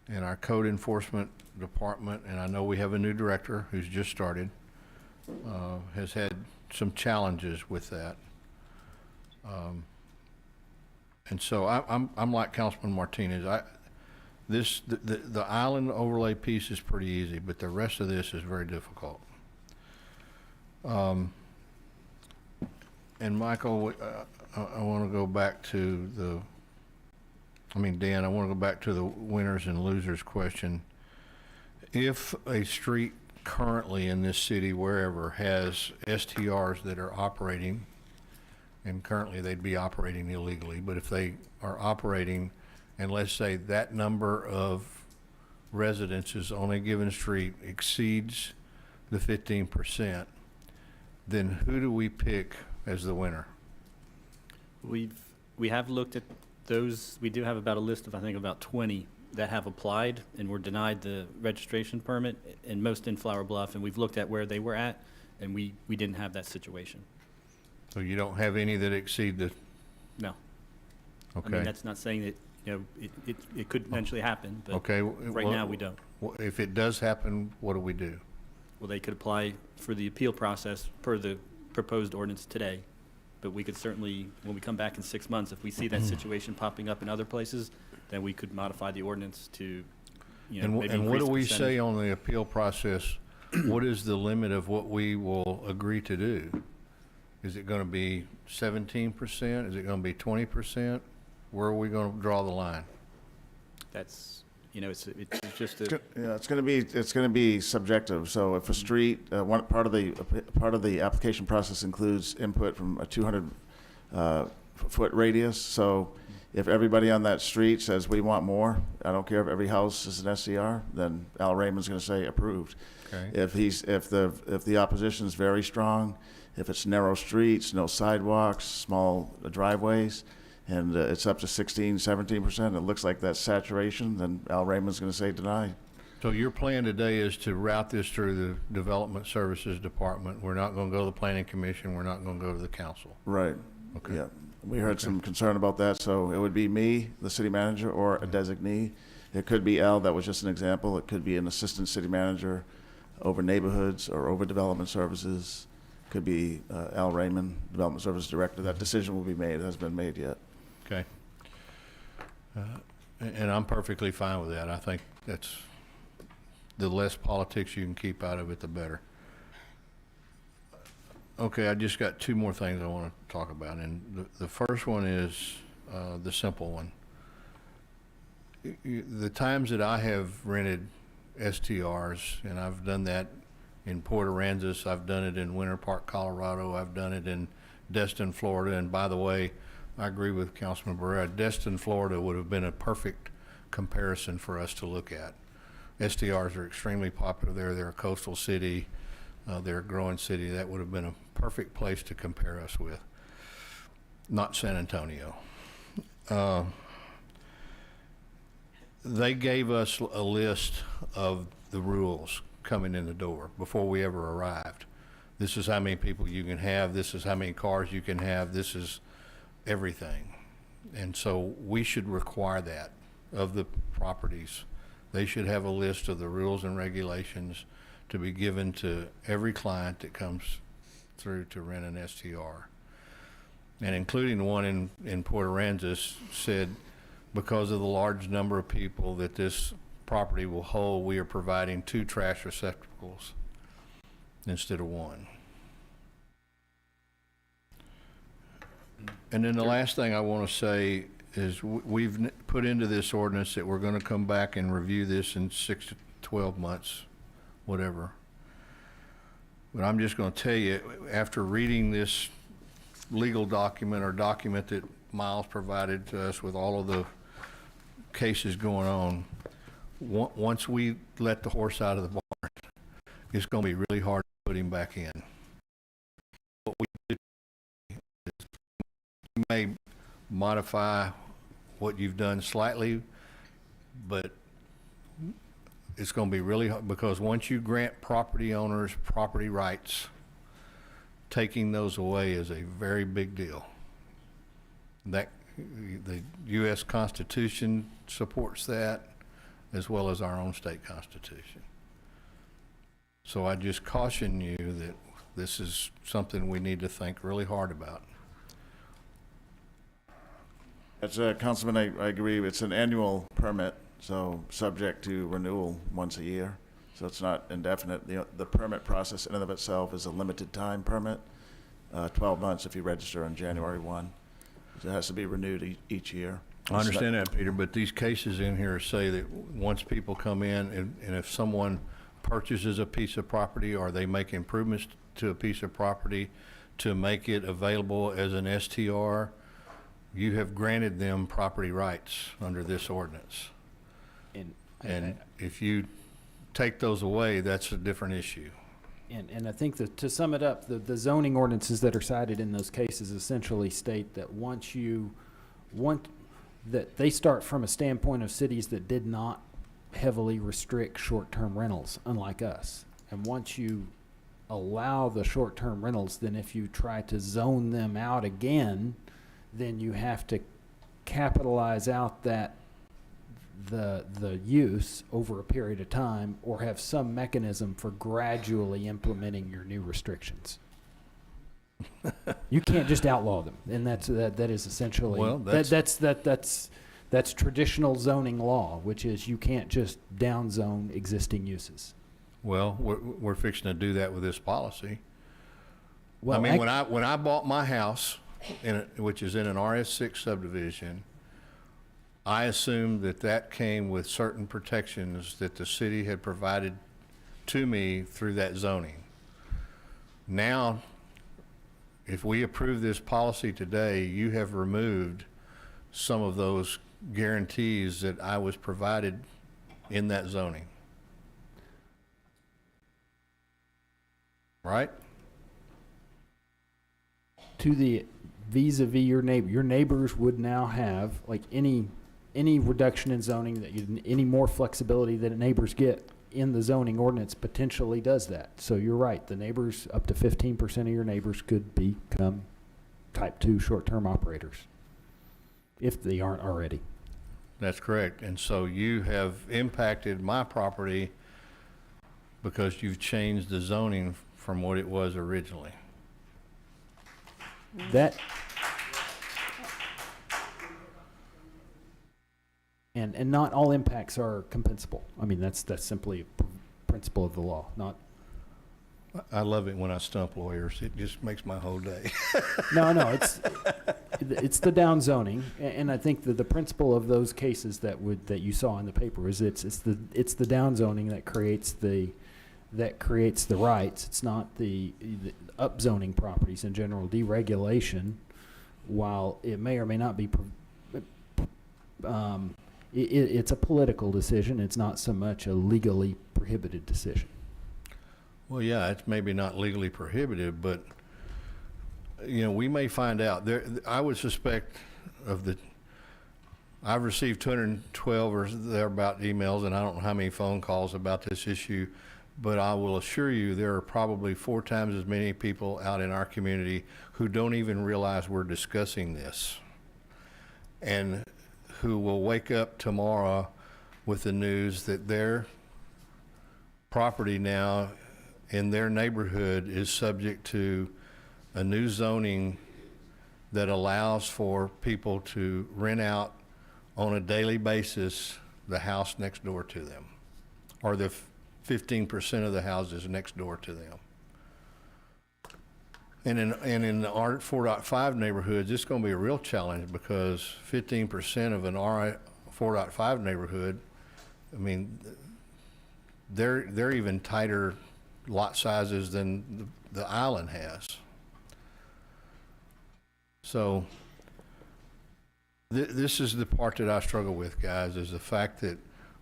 And our code enforcement department, and I know we have a new director who's just started, has had some challenges with that. And so I'm like Councilman Martinez. The island overlay piece is pretty easy, but the rest of this is very difficult. And Michael, I want to go back to Dan, I want to go back to the winners and losers question. If a street currently in this city, wherever, has STRs that are operating, and currently they'd be operating illegally, but if they are operating, and let's say that number of residences on a given street exceeds the 15%, then who do we pick as the winner?
We have looked at those. We do have about a list of, I think, about 20 that have applied and were denied the registration permit, and most in Flower Bluff, and we've looked at where they were at, and we didn't have that situation.
So you don't have any that exceed the...
No.
Okay.
I mean, that's not saying that, you know, it could eventually happen, but
okay.
Right now we don't.
If it does happen, what do we do?
Well, they could apply for the appeal process per the proposed ordinance today, but we could certainly, when we come back in 6 months, if we see that situation popping up in other places, then we could modify the ordinance to, you know, maybe
And what do we
increase the
say
percentage.
on the appeal process? What is the limit of what we will agree to do? Is it going to be 17%? Is it going to be 20%? Where are we going to draw the line?
That's, you know, it's just a.
Yeah, it's going to be subjective. So if a street, one part of the application process includes input from a 200 foot radius. So if everybody on that street says we want more, I don't care if every house is an SCR, then Al Raymond's going to say approved.
Okay.
If the opposition is very strong, if it's narrow streets, no sidewalks, small driveways, and it's up to 16, 17%, it looks like that's saturation, then Al Raymond's going to say deny.
So your plan today is to route this through the Development Services Department. We're not going to go to the Planning Commission. We're not going to go to the council.
Right.
Okay.
Yeah. We heard some concern about that, so it would be me, the city manager, or a designee. It could be Al, that was just an example. It could be an assistant city manager over neighborhoods or over development services. Could be Al Raymond, Development Service Director. That decision will be made. It hasn't been made yet.
Okay. And I'm perfectly fine with that. I think that's, the less politics you can keep out of it, the better. Okay, I just got two more things I want to talk about, and the first one is the simple one. The times that I have rented STRs, and I've done that in Port Aransas, I've done it in Winter Park, Colorado, I've done it in Destin, Florida, and by the way, I agree with Councilman Barrera. Destin, Florida would have been a perfect comparison for us to look at. STRs are extremely popular there. They're a coastal city. They're a growing city. That would have been a perfect place to compare us with. Not San Antonio. They gave us a list of the rules coming in the door before we ever arrived. This is how many people you can have. This is how many cars you can have. This is everything. And so we should require that of the properties. They should have a list of the rules and regulations to be given to every client that comes through to rent an STR. And including the one in Port Aransas said, because of the large number of people that this property will hold, we are providing 2 trash receptacles instead of 1. And then the last thing I want to say is we've put into this ordinance that we're going to come back and review this in 6 to 12 months, whatever. But I'm just going to tell you, after reading this legal document or document that Miles provided to us with all of the cases going on, once we let the horse out of the barn, it's going to be really hard to put him back in. What we do is you may modify what you've done slightly, but it's going to be really hard, because once you grant property owners property rights, taking those away is a very big deal. That the U.S. Constitution supports that, as well as our own state constitution. So I just caution you that this is something we need to think really hard about.
As Councilman, I agree. It's an annual permit, so subject to renewal once a year. So it's not indefinite. The permit process in and of itself is a limited time permit, 12 months if you register on January 1. So it has to be renewed each year.
I understand that, Peter, but these cases in here say that once people come in and if someone purchases a piece of property or they make improvements to a piece of property to make it available as an STR, you have granted them property rights under this ordinance. And if you take those away, that's a different issue.
And I think that to sum it up, the zoning ordinances that are cited in those cases essentially state that that they start from a standpoint of cities that did not heavily restrict short-term rentals, unlike us. And once you allow the short-term rentals, then if you try to zone them out again, then you have to capitalize out that the use over a period of time, or have some mechanism for gradually implementing your new restrictions. You can't just outlaw them, and that is essentially,
well,
that's traditional zoning law, which is you can't just downzone existing uses.
Well, we're fixing to do that with this policy.
Well,
I mean, when I bought my house, which is in an RS6 subdivision, I assumed that came with certain protections that the city had provided to me through that zoning. Now, if we approve this policy today, you have removed some of those guarantees that I was provided in that zoning. Right?
To the vis-a-vis your neighbors would now have, like any any reduction in zoning, any more flexibility that neighbors get in the zoning ordinance potentially does that. So you're right, the neighbors, up to 15% of your neighbors could become type 2 short-term operators, if they aren't already.
That's correct. And so you have impacted my property because you've changed the zoning from what it was originally.
That, and not all impacts are compensable. I mean, that's simply a principle of the law, not.
I love it when I stump lawyers. It just makes my whole day.
No, it's the down zoning, and I think that the principle of those cases that you saw in the paper is it's the down zoning that creates the rights. It's not the up zoning properties in general. Deregulation, while it may or may not be, it's a political decision. It's not so much a legally prohibited decision.
Well, yeah, it's maybe not legally prohibited, but, you know, we may find out. I would suspect I've received 212 or thereabout emails, and I don't know how many phone calls about this issue, but I will assure you there are probably 4 times as many people out in our community who don't even realize we're discussing this, and who will wake up tomorrow with the news that their property now in their neighborhood is subject to a new zoning that allows for people to rent out on a daily basis the house next door to them, or the 15% of the houses next door to them. And in the R 4.5 neighborhoods, it's going to be a real challenge, because 15% of an R 4.5 neighborhood, I mean, they're even tighter lot sizes than the island has. So this is the part that I struggle with, guys, is the fact that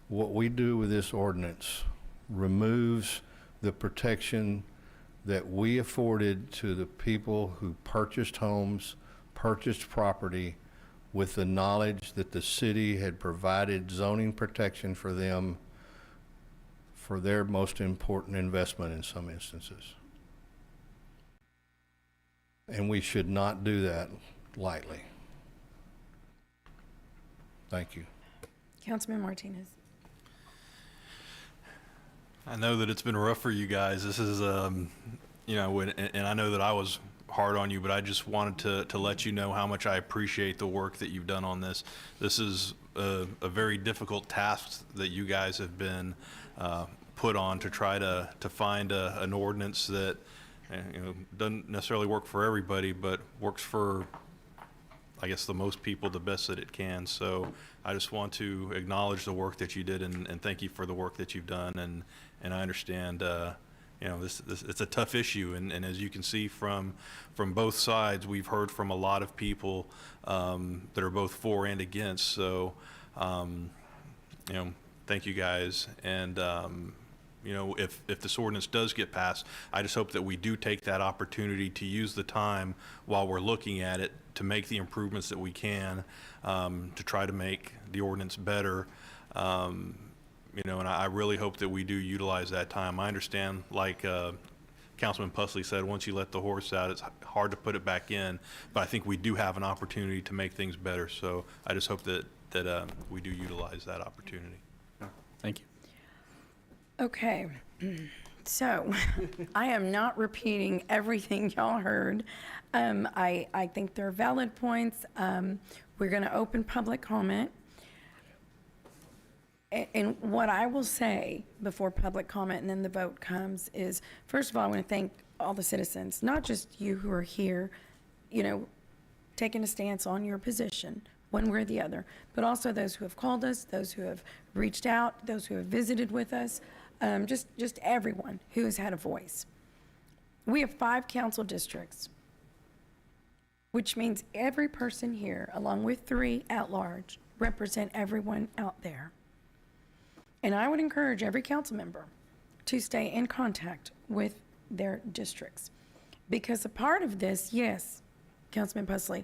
what we do with this ordinance removes the protection that we afforded to the people who purchased homes, purchased property, with the knowledge that the city had provided zoning protection for them for their most important investment in some instances. And we should not do that lightly. Thank you.
Councilman Martinez.
I know that it's been rough for you guys. This is, you know, and I know that I was hard on you, but I just wanted to let you know how much I appreciate the work that you've done on this. This is a very difficult task that you guys have been put on to try to find an ordinance that, you know, doesn't necessarily work for everybody, but works for, I guess, the most people the best that it can. So I just want to acknowledge the work that you did, and thank you for the work that you've done. And I understand, you know, this it's a tough issue, and as you can see from both sides, we've heard from a lot of people that are both for and against. So, you know, thank you guys. And you know, if this ordinance does get passed, I just hope that we do take that opportunity to use the time while we're looking at it to make the improvements that we can, to try to make the ordinance better. You know, and I really hope that we do utilize that time. I understand, like Councilman Pusley said, once you let the horse out, it's hard to put it back in, but I think we do have an opportunity to make things better. So I just hope that we do utilize that opportunity.
Thank you.
Okay, so I am not repeating everything y'all heard. I think they're valid points. We're going to open public comment. And what I will say before public comment and then the vote comes is, first of all, I want to thank all the citizens, not just you who are here, you know, taking a stance on your position, one way or the other, but also those who have called us, those who have reached out, those who have visited with us, just everyone who has had a voice. We have 5 council districts, which means every person here, along with 3 at large, represent everyone out there. And I would encourage every council member to stay in contact with their districts. Because a part of this, yes, Councilman Pusley,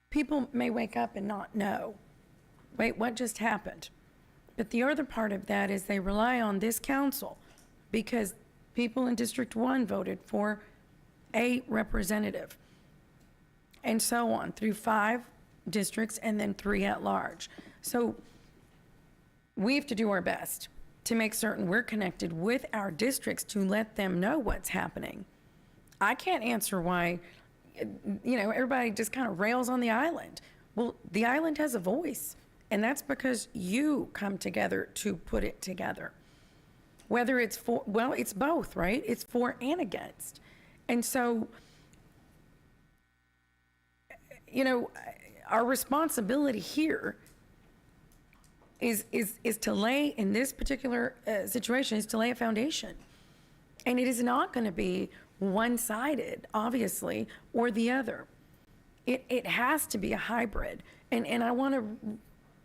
people may wake up and not know wait, what just happened? But the other part of that is they rely on this council because people in District 1 voted for a representative, and so on through 5 districts and then 3 at large. So we have to do our best to make certain we're connected with our districts to let them know what's happening. I can't answer why, everybody just kind of rails on the island. Well, the island has a voice, and that's because you come together to put it together. Whether it's for, well, it's both, right? It's for and against. And so, our responsibility here is to lay, in this particular situation, is to lay a foundation. And it is not going to be one-sided, obviously, or the other. It has to be a hybrid. And I want to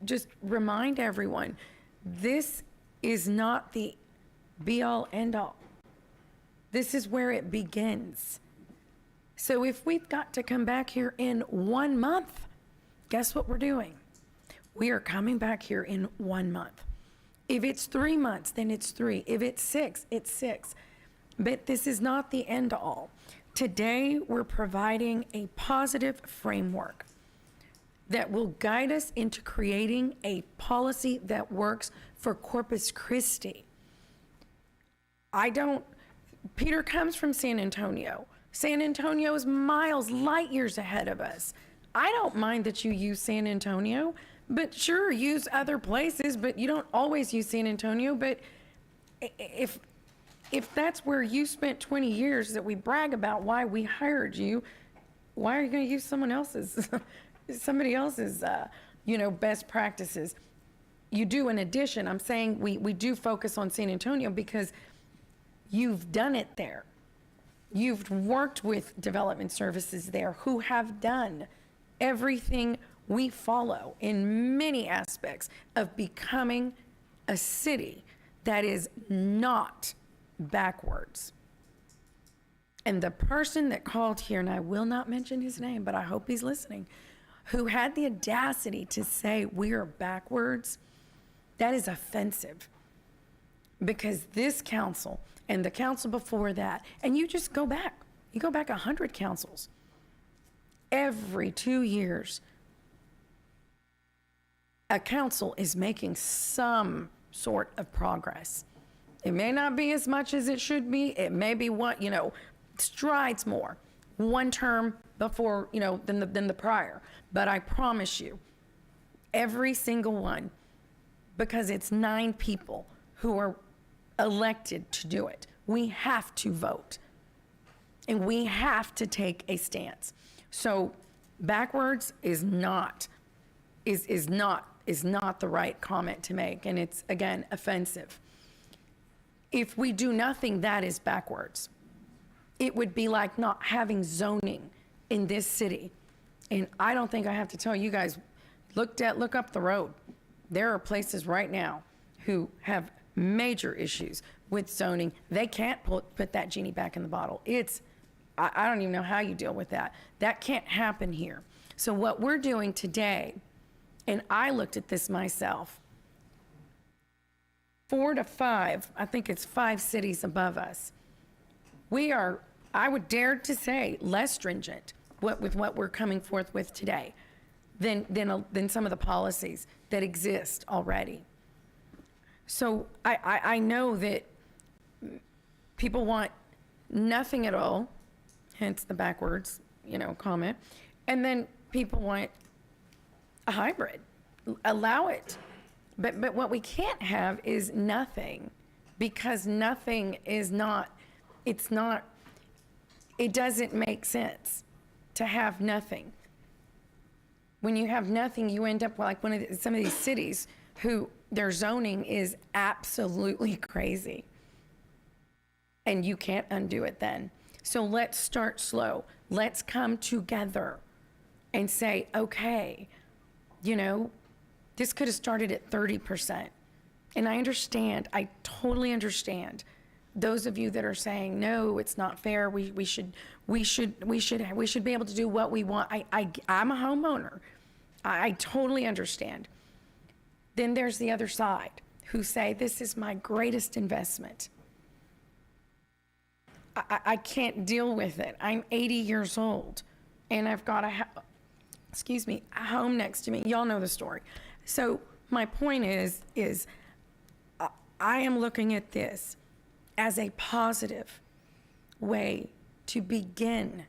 just remind everyone, this is not the be-all, end-all. This is where it begins. So if we've got to come back here in 1 month, guess what we're doing? We are coming back here in 1 month. If it's 3 months, then it's 3. If it's 6, it's 6. But this is not the end all. Today, we're providing a positive framework that will guide us into creating a policy that works for Corpus Christi. Peter comes from San Antonio. San Antonio is miles, light years ahead of us. I don't mind that you use San Antonio, but sure, use other places, but you don't always use San Antonio. But if that's where you spent 20 years that we brag about why we hired you, why are you going to use somebody else's best practices? You do in addition. I'm saying we do focus on San Antonio because you've done it there. You've worked with development services there who have done everything we follow in many aspects of becoming a city that is not backwards. And the person that called here, and I will not mention his name, but I hope he's listening, who had the audacity to say we are backwards, that is offensive. Because this council and the council before that, and you just go back, 100 councils. Every 2 years, a council is making some sort of progress. It may not be as much as it should be. It may be strides more, 1 term before, than the prior. But I promise you, every single one, because it's 9 people who are elected to do it. We have to vote. And we have to take a stance. So backwards is not the right comment to make. And it's, again, offensive. If we do nothing, that is backwards. It would be like not having zoning in this city. And I don't think I have to tell you guys, look up the road. There are places right now who have major issues with zoning. They can't put that genie back in the bottle. I don't even know how you deal with that. That can't happen here. So what we're doing today, and I looked at this myself, 4 to 5, I think it's 5 cities above us. We are, I would dare to say, less stringent with what we're coming forth with today than some of the policies that exist already. So I know that people want nothing at all, hence the backwards, comment. And then people want a hybrid. Allow it. But what we can't have is nothing, because nothing is not, it doesn't make sense to have nothing. When you have nothing, you end up like some of these cities who their zoning is absolutely crazy. And you can't undo it then. So let's start slow. Let's come together and say, okay, this could have started at 30%. And I totally understand those of you that are saying, no, it's not fair. We should be able to do what we want. I'm a homeowner. I totally understand. Then there's the other side who say, this is my greatest investment. I can't deal with it. I'm 80 years old and I've got a home next to me. Y'all know the story. So my point is I am looking at this as a positive way to begin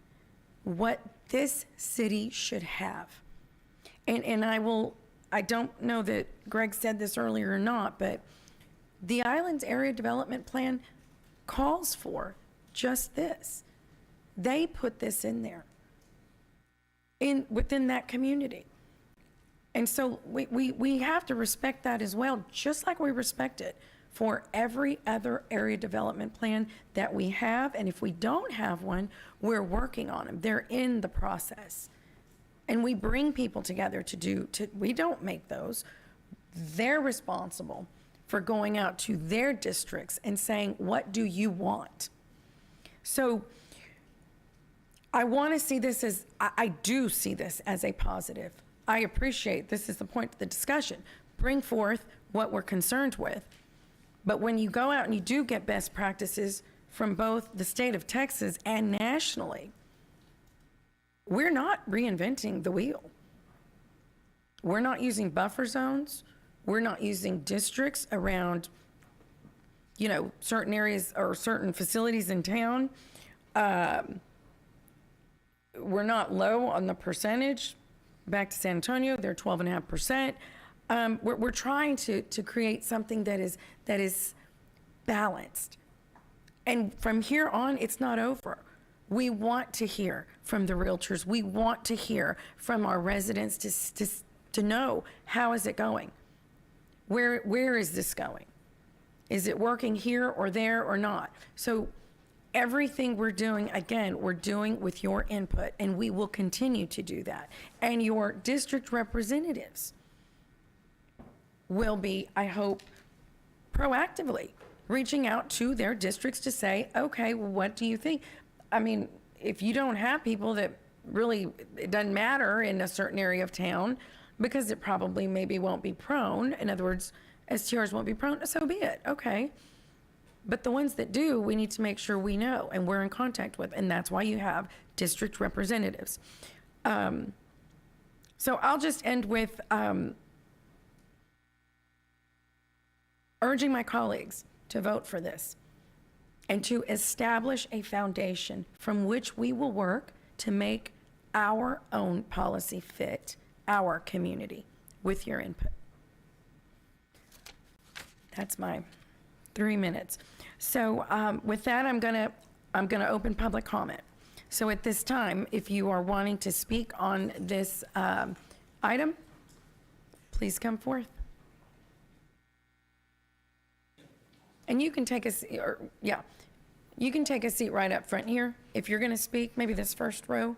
what this city should have. And I don't know that Greg said this earlier or not, but the Islands Area Development Plan calls for just this. They put this in there, within that community. And so we have to respect that as well, just like we respect it for every other area development plan that we have. And if we don't have one, we're working on them. They're in the process. And we bring people together we don't make those. They're responsible for going out to their districts and saying, what do you want? So I want to see this as, I do see this as a positive. I appreciate this is the point of the discussion. Bring forth what we're concerned with. But when you go out and you do get best practices from both the state of Texas and nationally, we're not reinventing the wheel. We're not using buffer zones. We're not using districts around, certain areas or certain facilities in town. We're not low on the percentage. Back to San Antonio, they're 12.5%. We're trying to create something that is balanced. And from here on, it's not over. We want to hear from the realtors. We want to hear from our residents to know, how is it going? Where is this going? Is it working here or there or not? So everything we're doing, again, we're doing with your input, and we will continue to do that. And your district representatives will be, I hope, proactively reaching out to their districts to say, okay, well, what do you think? I mean, if you don't have people that really, it doesn't matter in a certain area of town, because it probably maybe won't be prone. In other words, STRs won't be prone, so be it, okay. But the ones that do, we need to make sure we know and we're in contact with, and that's why you have district representatives. So I'll just end with urging my colleagues to vote for this and to establish a foundation from which we will work to make our own policy fit our community with your input. That's my 3 minutes. So with that, I'm gonna open public comment. So at this time, if you are wanting to speak on this item, please come forth. And you can take a seat, you can take a seat right up front here. If you're gonna speak, maybe this first row.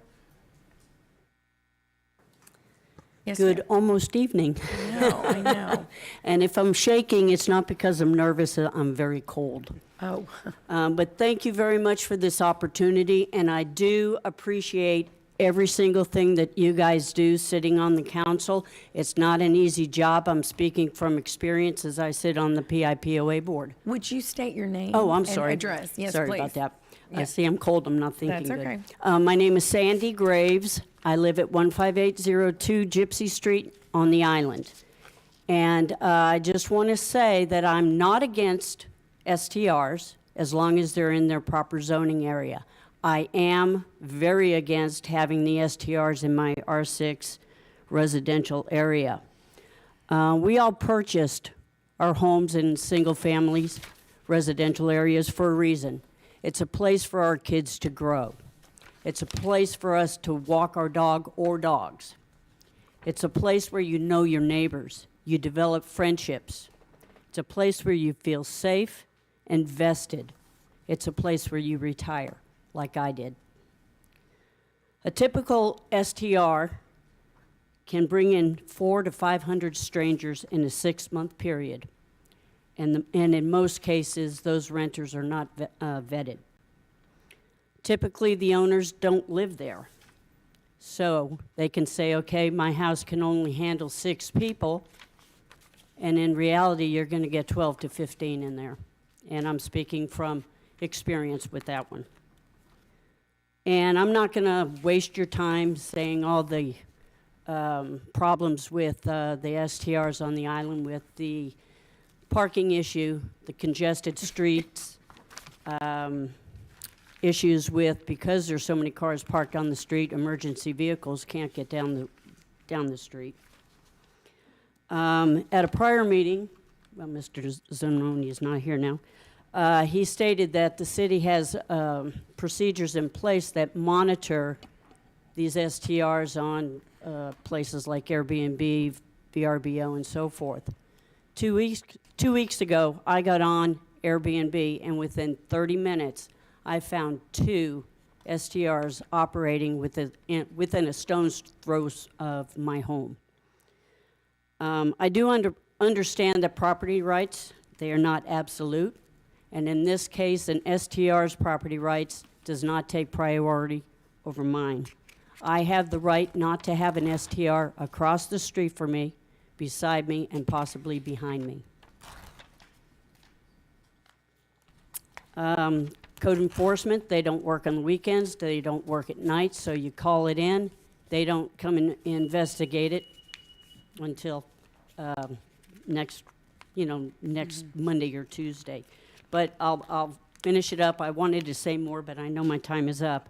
Yes,
Good
ma'am.
almost evening.
I know.
And if I'm shaking, it's not because I'm nervous, I'm very cold.
Oh.
But thank you very much for this opportunity, and I do appreciate every single thing that you guys do sitting on the council. It's not an easy job. I'm speaking from experience as I sit on the PIPOA board.
Would you state your name?
Oh, I'm
and
sorry.
address? Yes,
sorry
please.
about that.
Yeah.
I see I'm cold. I'm not thinking
That's
good.
okay.
My name is Sandy Graves. I live at 15802 Gypsy Street on the island. And I just want to say that I'm not against STRs as long as they're in their proper zoning area. I am very against having the STRs in my R6 residential area. We all purchased our homes in single families, residential areas for a reason. It's a place for our kids to grow. It's a place for us to walk our dog or dogs. It's a place where you know your neighbors. You develop friendships. It's a place where you feel safe and vested. It's a place where you retire, like I did. A typical STR can bring in 400 to 500 strangers in a 6-month period. And in most cases, those renters are not vetted. Typically, the owners don't live there. So they can say, okay, my house can only handle 6 people, And in reality, you're going to get 12 to 15 in there. And I'm speaking from experience with that one. And I'm not going to waste your time saying all the problems with the STRs on the island, with the parking issue, the congested streets, issues with, because there's so many cars parked on the street, emergency vehicles can't get down the street. At a prior meeting, well, Mr. Zanoni is not here now, he stated that the city has procedures in place that monitor these STRs on places like Airbnb, VRBO, and so forth. 2 weeks ago, I got on Airbnb, and within 30 minutes, I found 2 STRs operating within a stone's throw of my home. I do understand that property rights, they are not absolute. And in this case, an STR's property rights does not take priority over mine. I have the right not to have an STR across the street from me, beside me, and possibly behind me. Code enforcement, they don't work on the weekends, they don't work at night, so you call it in. They don't come and investigate it until next Monday or Tuesday. But I'll finish it up. I wanted to say more, but I know my time is up.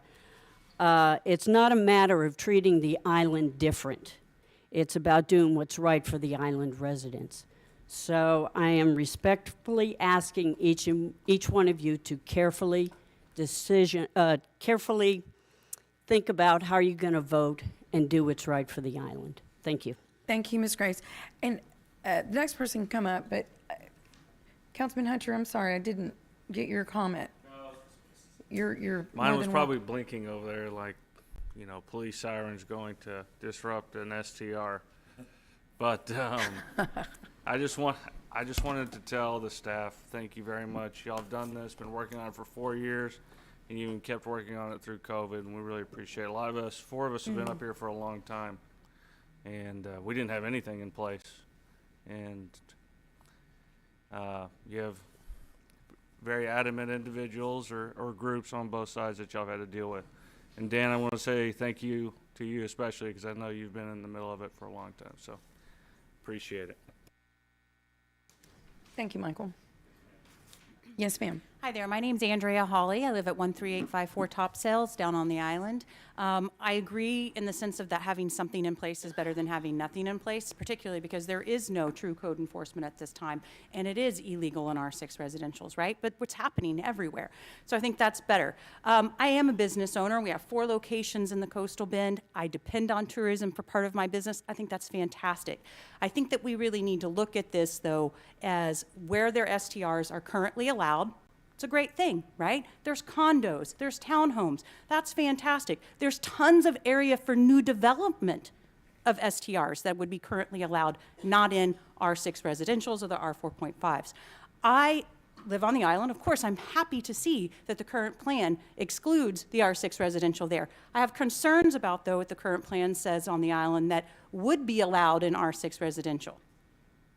It's not a matter of treating the island different. It's about doing what's right for the island residents. So I am respectfully asking each one of you to carefully think about how you're going to vote and do what's right for the island. Thank you.
Thank you, Ms. Grace. And the next person can come up, but Councilman Hunter, I'm sorry, I didn't get your comment. You're
Mine
more
was
than
probably blinking over there like, police sirens going to disrupt an STR. But I just wanted to tell the staff, thank you very much. Y'all have done this, been working on it for 4 years, and you even kept working on it through COVID, and we really appreciate it. A lot of us, 4 of us have been up here for a long time, and we didn't have anything in place. And you have very adamant individuals or groups on both sides that y'all have had to deal with. And Dan, I want to say thank you to you especially, because I know you've been in the middle of it for a long time, so appreciate it.
Thank you, Michael. Yes, ma'am.
Hi there, my name's Andrea Hawley. I live at 13854 Top Sales down on the island. I agree in the sense of that having something in place is better than having nothing in place, particularly because there is no true code enforcement at this time, and it is illegal in R6 residentials, right? But what's happening everywhere. So I think that's better. I am a business owner. We have 4 locations in the coastal bend. I depend on tourism for part of my business. I think that's fantastic. I think that we really need to look at this, though, as where their STRs are currently allowed. It's a great thing, right? There's condos, there's townhomes. That's fantastic. There's tons of area for new development of STRs that would be currently allowed, not in R6 residentials or the R4.5s. I live on the island. Of course, I'm happy to see that the current plan excludes the R6 residential there. I have concerns about, though, what the current plan says on the island that would be allowed in R6 residential.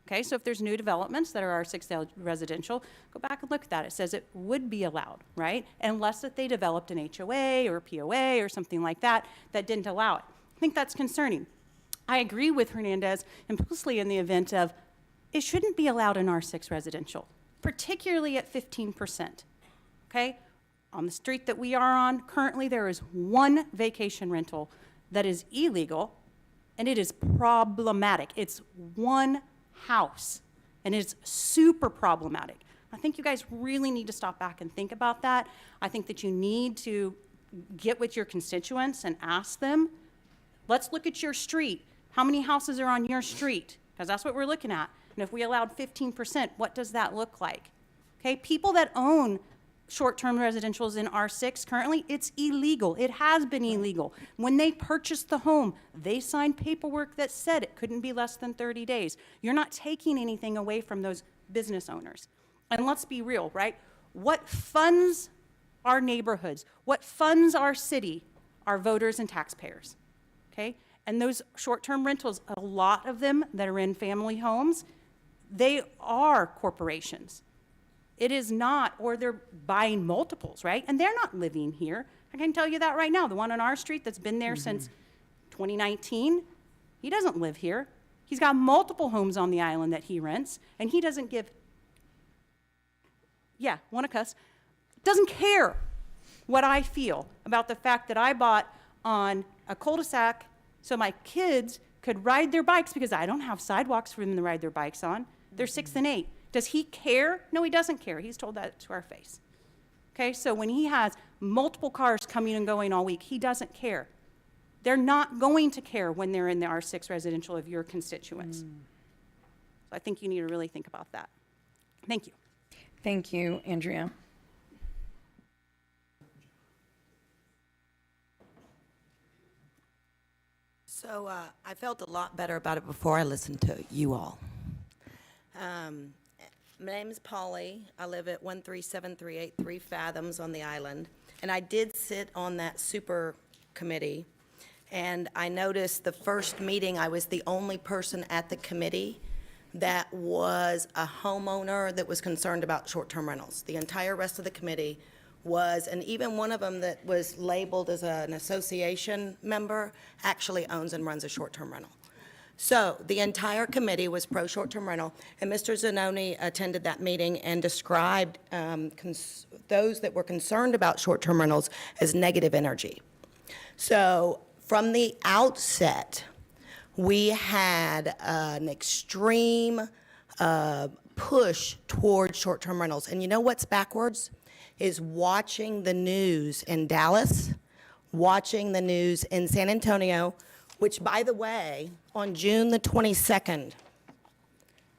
Okay, so if there's new developments that are R6 residential, go back and look at that. It says it would be allowed, right? Unless that they developed an HOA or a POA or something like that that didn't allow it. I think that's concerning. I agree with Hernandez implicitly in the event of it shouldn't be allowed in R6 residential, particularly at 15%, okay? On the street that we are on, currently there is 1 vacation rental that is illegal, and it is problematic. It's 1 house, and it's super problematic. I think you guys really need to stop back and think about that. I think that you need to get with your constituents and ask them, let's look at your street. How many houses are on your street? Because that's what we're looking at. And if we allowed 15%, what does that look like? Okay, people that own short-term residentials in R6 currently, it's illegal. It has been illegal. When they purchased the home, they signed paperwork that said it couldn't be less than 30 days. You're not taking anything away from those business owners. And let's be real, right? What funds our neighborhoods, what funds our city, are voters and taxpayers, okay? And those short-term rentals, a lot of them that are in family homes, They are corporations. It is not, or they're buying multiples, right? And they're not living here. I can tell you that right now. The one on our street that's been there since 2019, he doesn't live here. He's got multiple homes on the island that he rents, and he doesn't give, want to cuss, doesn't care what I feel about the fact that I bought on a cul-de-sac so my kids could ride their bikes because I don't have sidewalks for them to ride their bikes on. They're 6 and 8. Does he care? No, he doesn't care. He's told that to our face. Okay, so when he has multiple cars coming and going all week, he doesn't care. They're not going to care when they're in the R6 residential of your constituents. So I think you need to really think about that. Thank you.
Thank you, Andrea.
So I felt a lot better about it before I listened to you all. My name is Polly. I live at 137383 Fathoms on the island. And I did sit on that super committee. And I noticed the first meeting, I was the only person at the committee that was a homeowner that was concerned about short-term rentals. The entire rest of the committee was, and even one of them that was labeled as an association member actually owns and runs a short-term rental. So the entire committee was pro short-term rental, and Mr. Zanoni attended that meeting and described those that were concerned about short-term rentals as negative energy. So from the outset, we had an extreme push towards short-term rentals. And you know what's backwards? Is watching the news in Dallas, watching the news in San Antonio, which, by the way, on June the 22nd,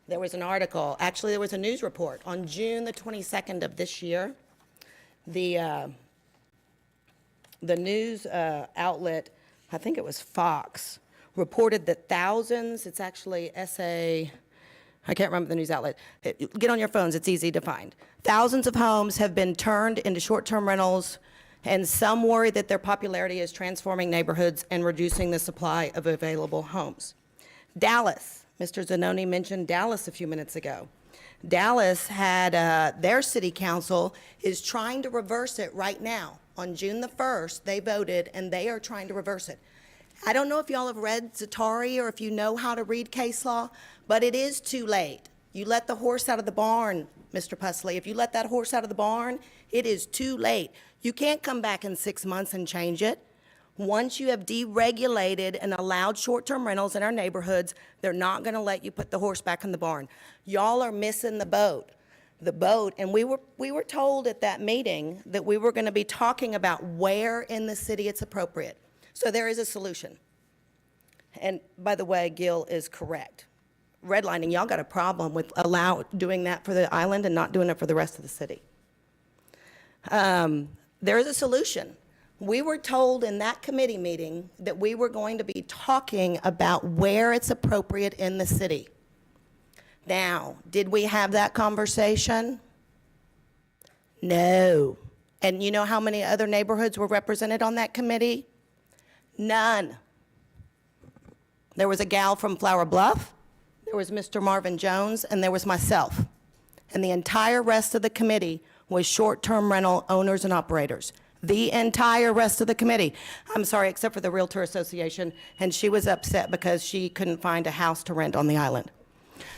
there was an article, actually there was a news report. On June the 22nd of this year, the news outlet, I think it was Fox, reported that thousands, it's actually SA, I can't remember the news outlet. Get on your phones, it's easy to find. Thousands of homes have been turned into short-term rentals, and some worry that their popularity is transforming neighborhoods and reducing the supply of available homes. Dallas, Mr. Zanoni mentioned Dallas a few minutes ago. Dallas had, their city council is trying to reverse it right now. On June the 1st, they voted, and they are trying to reverse it. I don't know if y'all have read Zatari or if you know how to read case law, but it is too late. You let the horse out of the barn, Mr. Pusley. If you let that horse out of the barn, it is too late. You can't come back in 6 months and change it. Once you have deregulated and allowed short-term rentals in our neighborhoods, they're not going to let you put the horse back in the barn. Y'all are missing the boat. And we were told at that meeting that we were going to be talking about where in the city it's appropriate. So there is a solution. And by the way, Gil is correct. Redlining, y'all got a problem with doing that for the island and not doing it for the rest of the city. There is a solution. We were told in that committee meeting that we were going to be talking about where it's appropriate in the city. Now, did we have that conversation? No. And you know how many other neighborhoods were represented on that committee? None. There was a gal from Flower Bluff, there was Mr. Marvin Jones, and there was myself. And the entire rest of the committee was short-term rental owners and operators. The entire rest of the committee. I'm sorry, except for the Realtor Association, and she was upset because she couldn't find a house to rent on the island.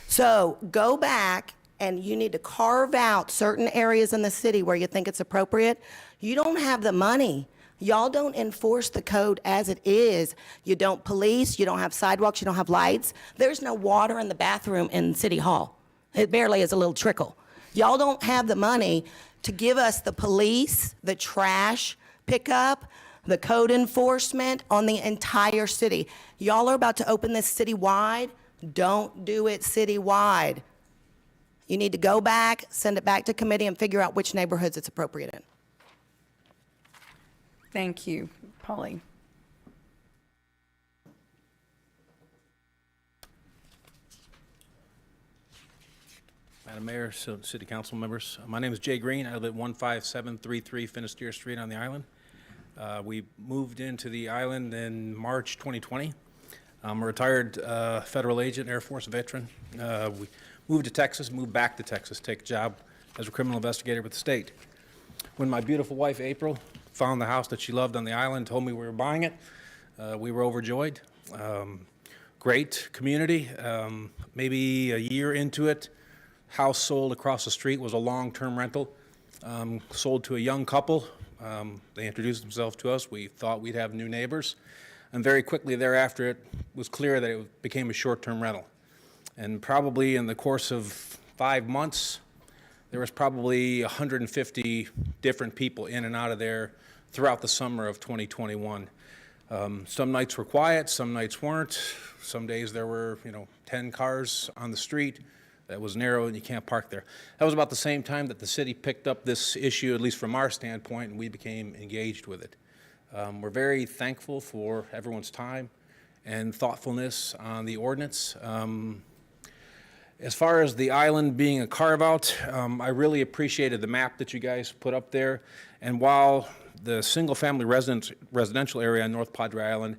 So go back, and you need to carve out certain areas in the city where you think it's appropriate. You don't have the money. Y'all don't enforce the code as it is. You don't police, you don't have sidewalks, you don't have lights. There's no water in the bathroom in City Hall. It barely is a little trickle. Y'all don't have the money to give us the police, the trash pickup, the code enforcement on the entire city. Y'all are about to open this citywide. Don't do it citywide. You need to go back, send it back to committee, and figure out which neighborhoods it's appropriate in.
Thank you, Polly.
Madam Mayor, City Council members, my name is Jay Green. I live at 15733 Finisterre Street on the island. We moved into the island in March 2020. I'm a retired federal agent, Air Force veteran. moved to Texas, moved back to Texas, take a job as a criminal investigator with the state. When my beautiful wife, April, found the house that she loved on the island, told me we were buying it, we were overjoyed. Great community. Maybe a year into it, house sold across the street was a long-term rental, sold to a young couple. They introduced themselves to us. We thought we'd have new neighbors. And very quickly thereafter, it was clear that it became a short-term rental. And probably in the course of 5 months, there was probably 150 different people in and out of there throughout the summer of 2021. Some nights were quiet, some nights weren't. Some days there were, 10 cars on the street. That was narrow and you can't park there. That was about the same time that the city picked up this issue, at least from our standpoint, and we became engaged with it. We're very thankful for everyone's time and thoughtfulness on the ordinance. As far as the island being a carve-out, I really appreciated the map that you guys put up there. And while the single-family residential area on North Padre Island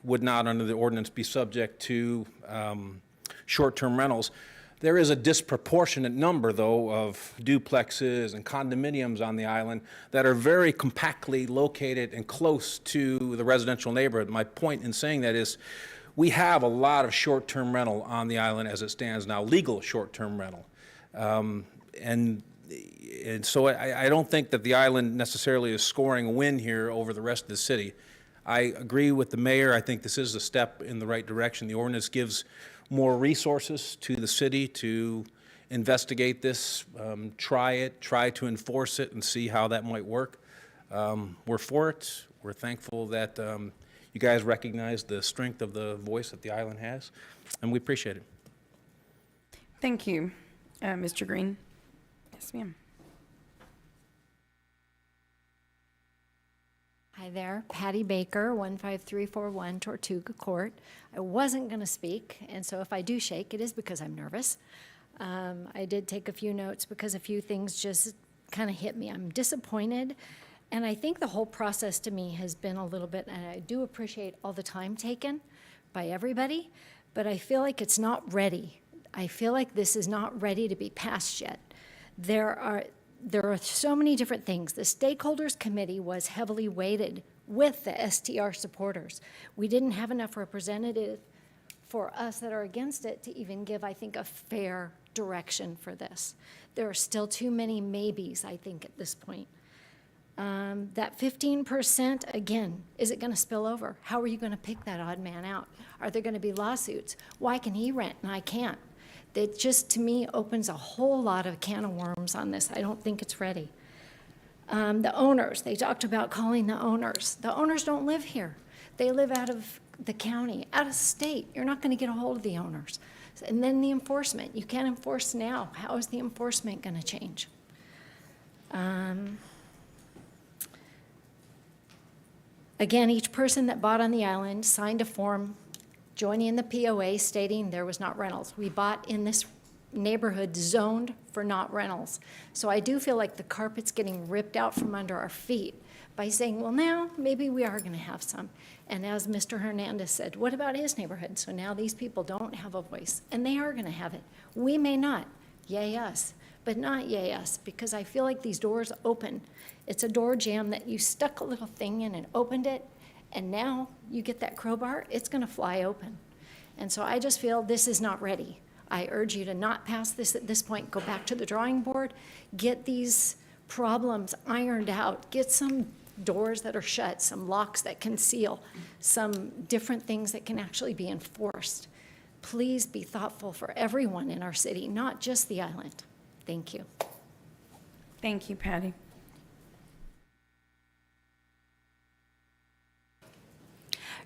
would not under the ordinance be subject to short-term rentals, there is a disproportionate number, though, of duplexes and condominiums on the island that are very compactly located and close to the residential neighborhood. My point in saying that is we have a lot of short-term rental on the island as it stands now, legal short-term rental. And so I don't think that the island necessarily is scoring a win here over the rest of the city. I agree with the mayor. I think this is a step in the right direction. The ordinance gives more resources to the city to investigate this, try to enforce it and see how that might work. We're for it. We're thankful that you guys recognize the strength of the voice that the island has, and we appreciate it.
Thank you, Mr. Green. Yes, ma'am.
Hi there, Patty Baker, 15341 Tortuga Court. I wasn't going to speak, and so if I do shake, it is because I'm nervous. I did take a few notes because a few things just kind of hit me. I'm disappointed, and I think the whole process to me has been a little bit, and I do appreciate all the time taken by everybody, but I feel like it's not ready. I feel like this is not ready to be passed yet. There are so many different things. The stakeholders committee was heavily weighted with the STR supporters. We didn't have enough representative for us that are against it to even give, I think, a fair direction for this. There are still too many maybes, I think, at this point. That 15%, again, is it going to spill over? How are you going to pick that odd man out? Are there going to be lawsuits? Why can he rent and I can't? That just, to me, opens a whole lot of can of worms on this. I don't think it's ready. The owners, they talked about calling the owners. The owners don't live here. They live out of the county, out of state. You're not going to get a hold of the owners. And then the enforcement. You can't enforce now. How is the enforcement going to change? Again, each person that bought on the island signed a form joining the POA stating there was not rentals. We bought in this neighborhood zoned for not rentals. So I do feel like the carpet's getting ripped out from under our feet by saying, well, now maybe we are going to have some. And as Mr. Hernandez said, what about his neighborhood? So now these people don't have a voice, and they are going to have it. We may not, yay us, but not yay us, because I feel like these doors open. It's a door jamb that you stuck a little thing in and opened it, and now you get that crowbar, it's going to fly open. And so I just feel this is not ready. I urge you to not pass this at this point. Go back to the drawing board, get these problems ironed out, get some doors that are shut, some locks that can seal, some different things that can actually be enforced. Please be thoughtful for everyone in our city, not just the island. Thank you.
Thank you, Patty.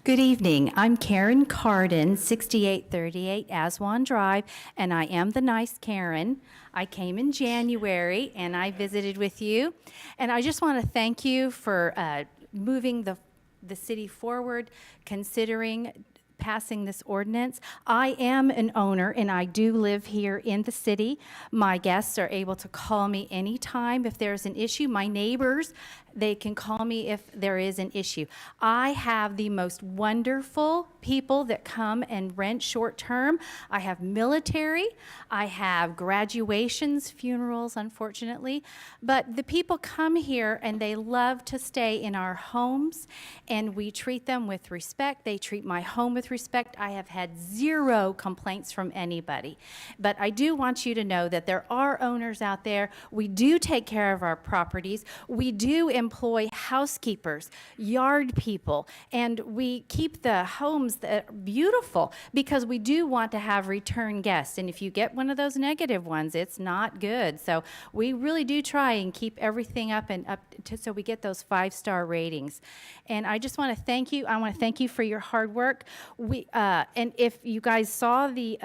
Good evening. I'm Karen Carden, 6838 Aswan Drive, and I am the nice Karen. I came in January, and I visited with you. And I just want to thank you for moving the city forward, considering passing this ordinance. I am an owner, and I do live here in the city. My guests are able to call me anytime if there's an issue. My neighbors They can call me if there is an issue. I have the most wonderful people that come and rent short term. I have military, I have graduations, funerals, unfortunately, but the people come here and they love to stay in our homes, and we treat them with respect. They treat my home with respect. I have had 0 complaints from anybody. But I do want you to know that there are owners out there. We do take care of our properties. We do employ housekeepers, yard people, and we keep the homes that are beautiful because we do want to have return guests. And if you get one of those negative ones, it's not good. So we really do try and keep everything up so we get those 5-star ratings. And I just want to thank you. I want to thank you for your hard work. And if you guys saw the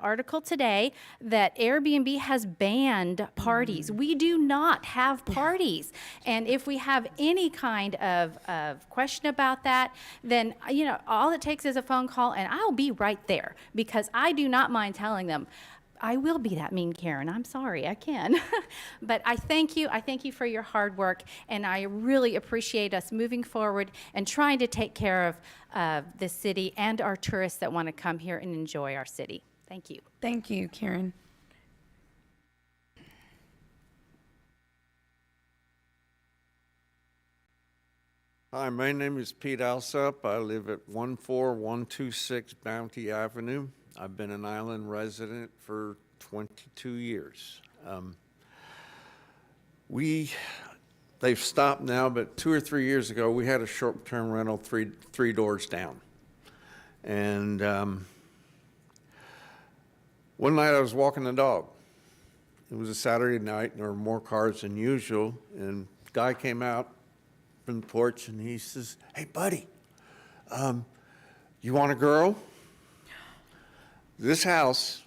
article today that Airbnb has banned parties. We do not have parties. And if we have any kind of question about that, then, you know, all it takes is a phone call and I'll be right there, because I do not mind telling them, I will be that mean Karen. I'm sorry, I can. But I thank you. I thank you for your hard work, and I really appreciate us moving forward and trying to take care of the city and our tourists that want to come here and enjoy our city. Thank you.
Thank you, Karen.
Hi, my name is Pete Alsop. I live at 14126 Bounty Avenue. I've been an island resident for 22 years. They've stopped now, but 2 or 3 years ago, we had a short-term rental three doors down. And one night I was walking the dog. It was a Saturday night, and there were more cars than usual, and a guy came out from the porch and he says, "Hey, buddy, you want a girl?" This house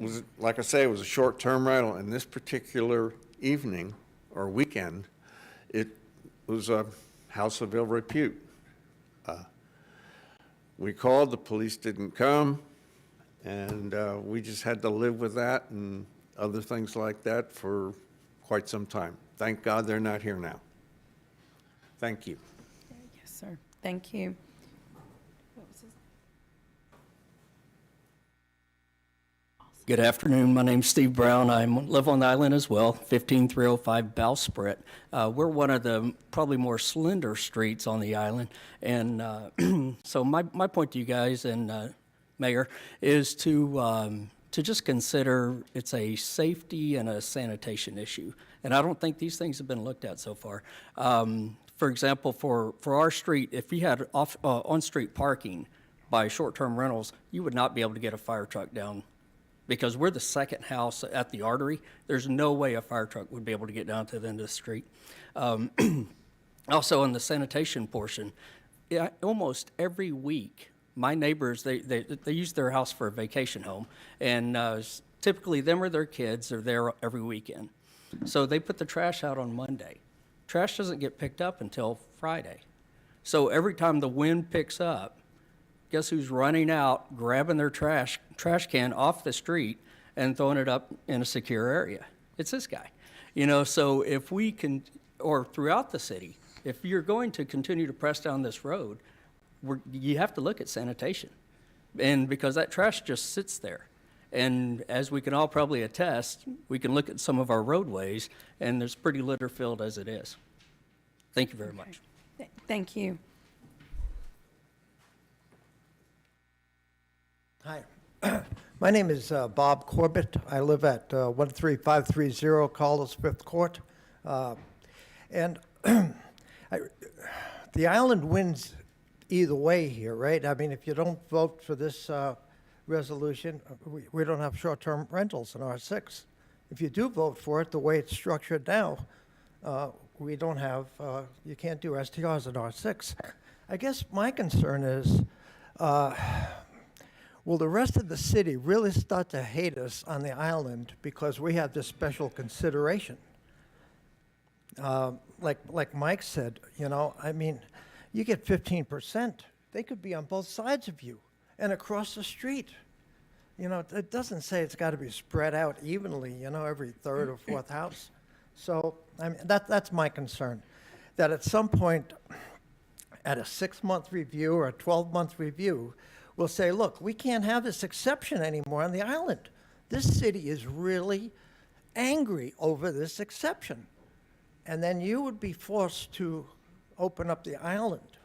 was, like I say, it was a short-term rental, and this particular evening or weekend, it was a house of ill repute. We called, the police didn't come, and we just had to live with that and other things like that for quite some time. Thank God they're not here now. Thank you.
Yes, sir. Thank you.
Good afternoon. My name's Steve Brown. I live on the island as well, 15305 Bowsprit. We're one of the probably more slender streets on the island. And so my point to you guys and Mayor is to just consider it's a safety and a sanitation issue. And I don't think these things have been looked at so far. For example, for our street, if you had on-street parking by short-term rentals, you would not be able to get a fire truck down because we're the second house at the artery. There's no way a fire truck would be able to get down to the end of the street. Also, in the sanitation portion, almost every week, my neighbors, they use their house for a vacation home, and typically them or their kids are there every weekend. So they put the trash out on Monday. Trash doesn't get picked up until Friday. So every time the wind picks up, guess who's running out, grabbing their trash can off the street and throwing it up in a secure area? It's this guy. You know, so if we can, or throughout the city, if you're going to continue to press down this road, you have to look at sanitation. And because that trash just sits there. And as we can all probably attest, we can look at some of our roadways, and there's pretty litter-filled as it is. Thank you very much.
Thank you.
Hi. My name is Bob Corbett. I live at 13530 Carlos Fifth Court. And the island wins either way here, right? I mean, if you don't vote for this resolution, we don't have short-term rentals in R6. If you do vote for it, the way it's structured now, we don't have, you can't do STRs in R6. I guess my concern is, will the rest of the city really start to hate us on the island because we have this special consideration? Like Mike said, you know, I mean, you get 15%. They could be on both sides of you and across the street. You know, it doesn't say it's got to be spread out evenly, you know, every third or fourth house. So, I mean, that's my concern. that at some point, at a 6-month review or a 12-month review, we'll say, look, we can't have this exception anymore on the island. This city is really angry over this exception. And then you would be forced to open up the island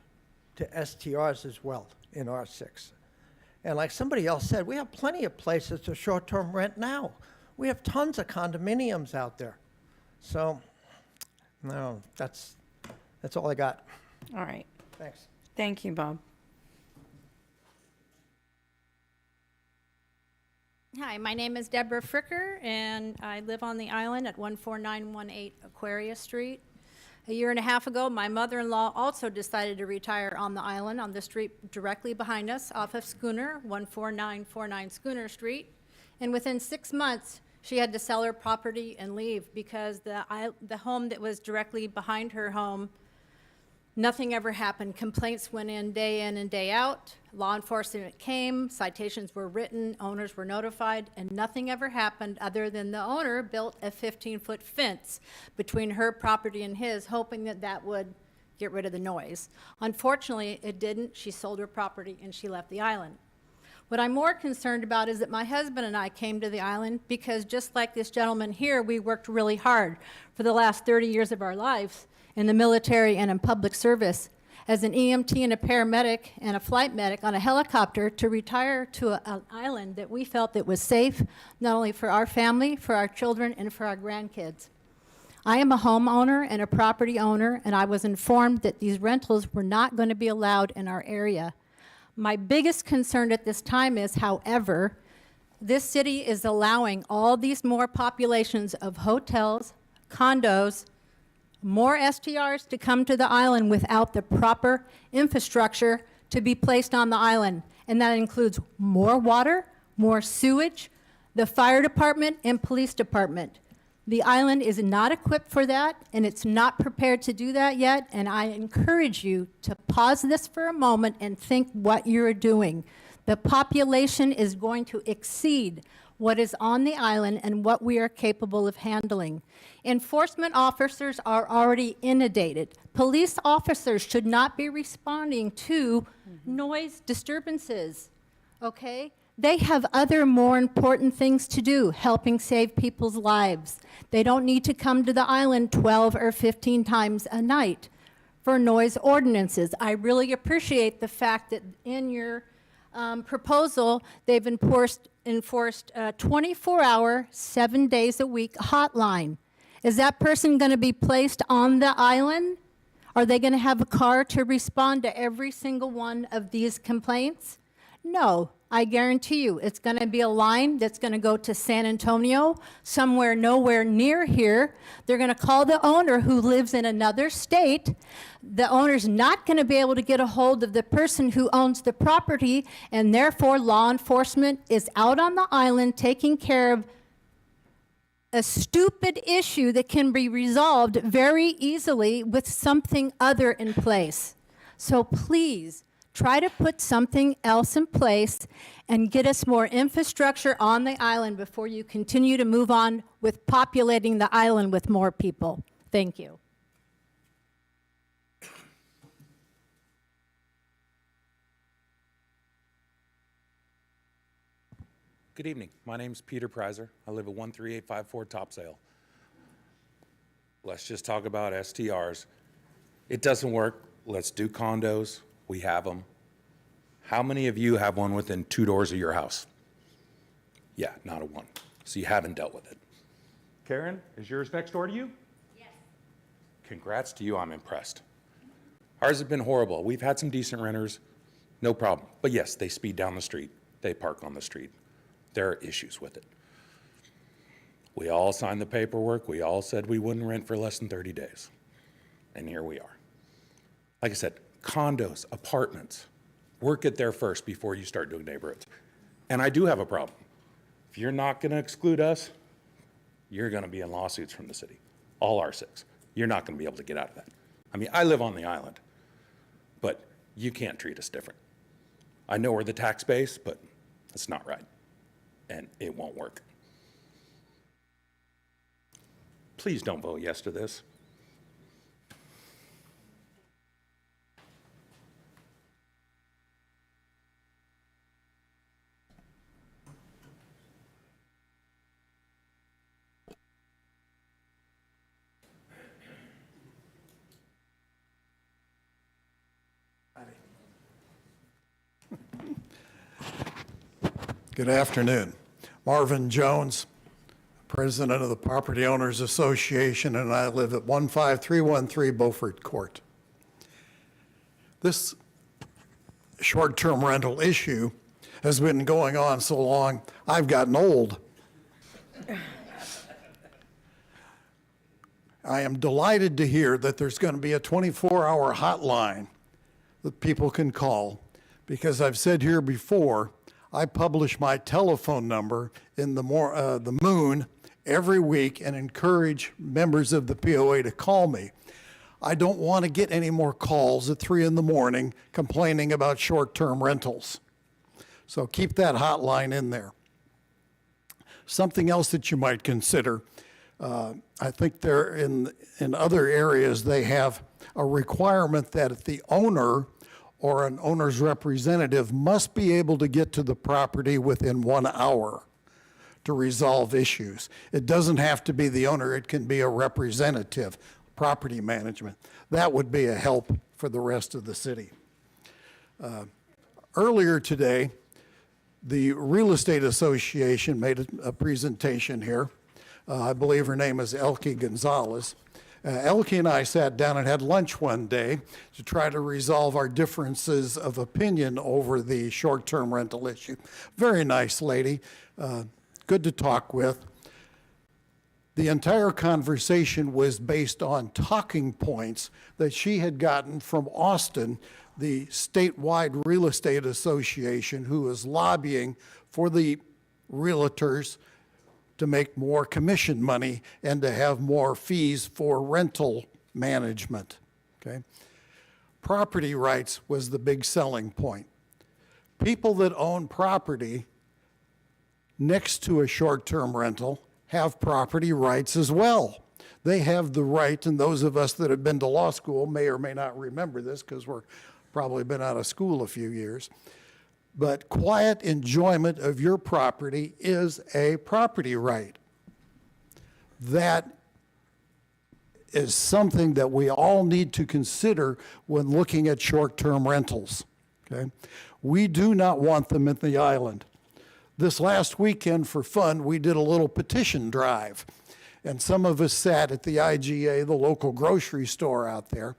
to STRs as well in R6. And like somebody else said, we have plenty of places to short-term rent now. We have tons of condominiums out there. So, no, that's all I got.
All right.
Thanks.
Thank you, Bob.
Hi, my name is Deborah Fricker, and I live on the island at 14918 Aquaria Street. A year and a half ago, my mother-in-law also decided to retire on the island on the street directly behind us off of Schooner, 14949 Schooner Street. And within 6 months, she had to sell her property and leave because the home that was directly behind her home, nothing ever happened. Complaints went in and day out. Law enforcement came, citations were written, owners were notified, and nothing ever happened other than the owner built a 15-foot fence between her property and his, hoping that that would get rid of the noise. Unfortunately, it didn't. She sold her property and she left the island. What I'm more concerned about is that my husband and I came to the island because just like this gentleman here, we worked really hard for the last 30 years of our lives in the military and in public service as an EMT and a paramedic and a flight medic on a helicopter to retire to an island that we felt that was safe, not only for our family, for our children, and for our grandkids. I am a homeowner and a property owner, and I was informed that these rentals were not going to be allowed in our area. My biggest concern at this time is, however, this city is allowing all these more populations of hotels, condos, more STRs to come to the island without the proper infrastructure to be placed on the island. And that includes more water, more sewage, the fire department and police department. The island is not equipped for that, and it's not prepared to do that yet. And I encourage you to pause this for a moment and think what you're doing. The population is going to exceed what is on the island and what we are capable of handling. Enforcement officers are already inundated. Police officers should not be responding to noise disturbances, okay? They have other more important things to do, helping save people's lives. They don't need to come to the island 12 or 15 times a night for noise ordinances. I really appreciate the fact that in your proposal, they've enforced a 24-hour, 7 days a week hotline. Is that person going to be placed on the island? Are they going to have a car to respond to every single one of these complaints? No, I guarantee you it's going to be a line that's going to go to San Antonio, somewhere nowhere near here. They're going to call the owner who lives in another state. The owner's not going to be able to get a hold of the person who owns the property, and therefore law enforcement is out on the island taking care of a stupid issue that can be resolved very easily with something other in place. So please, try to put something else in place and get us more infrastructure on the island before you continue to move on with populating the island with more people. Thank you.
Good evening. My name's Peter Prizer. I live at 13854 Topsail. Let's just talk about STRs. It doesn't work. Let's do condos. We have them. How many of you have one within 2 doors of your house? Yeah, not a one. So you haven't dealt with it. Karen, is yours next door to you? Yes. Congrats to you. I'm impressed. Ours has been horrible. We've had some decent renters, no problem. But yes, they speed down the street. They park on the street. There are issues with it. We all signed the paperwork. We all said we wouldn't rent for less than 30 days. And here we are. Like I said, condos, apartments, work it there first before you start doing neighborhoods. And I do have a problem. If you're not going to exclude us, you're going to be in lawsuits from the city, all R6. You're not going to be able to get out of that. I mean, I live on the island, but you can't treat us different. I know we're the tax base, but it's not right, and it won't work. Please don't vote yes to this.
Good afternoon. Marvin Jones, President of the Property Owners Association, and I live at 15313 Beaufort Court. This short-term rental issue has been going on so long, I've gotten old. I am delighted to hear that there's going to be a 24-hour hotline that people can call, because I've said here before, I publish my telephone number in the Moon every week and encourage members of the POA to call me. I don't want to get any more calls at 3 in the morning complaining about short-term rentals. So keep that hotline in there. Something else that you might consider, I think there in other areas they have a requirement that the owner or an owner's representative must be able to get to the property within 1 hour to resolve issues. It doesn't have to be the owner, it can be a representative, property management. That would be a help for the rest of the city. Earlier today, the Real Estate Association made a presentation here. I believe her name is Elke Gonzalez. Elke and I sat down and had lunch one day to try to resolve our differences of opinion over the short-term rental issue. Very nice lady, good to talk with. The entire conversation was based on talking points that she had gotten from Austin, the statewide real estate association, who is lobbying for the realtors to make more commission money and to have more fees for rental management, okay? Property rights was the big selling point. People that own property next to a short-term rental have property rights as well. They have the right, and those of us that have been to law school may or may not remember this because we're probably been out of school a few years, but quiet enjoyment of your property is a property right. That is something that we all need to consider when looking at short-term rentals, okay? We do not want them at the island. This last weekend for fun, we did a little petition drive, and some of us sat at the IGA, the local grocery store out there,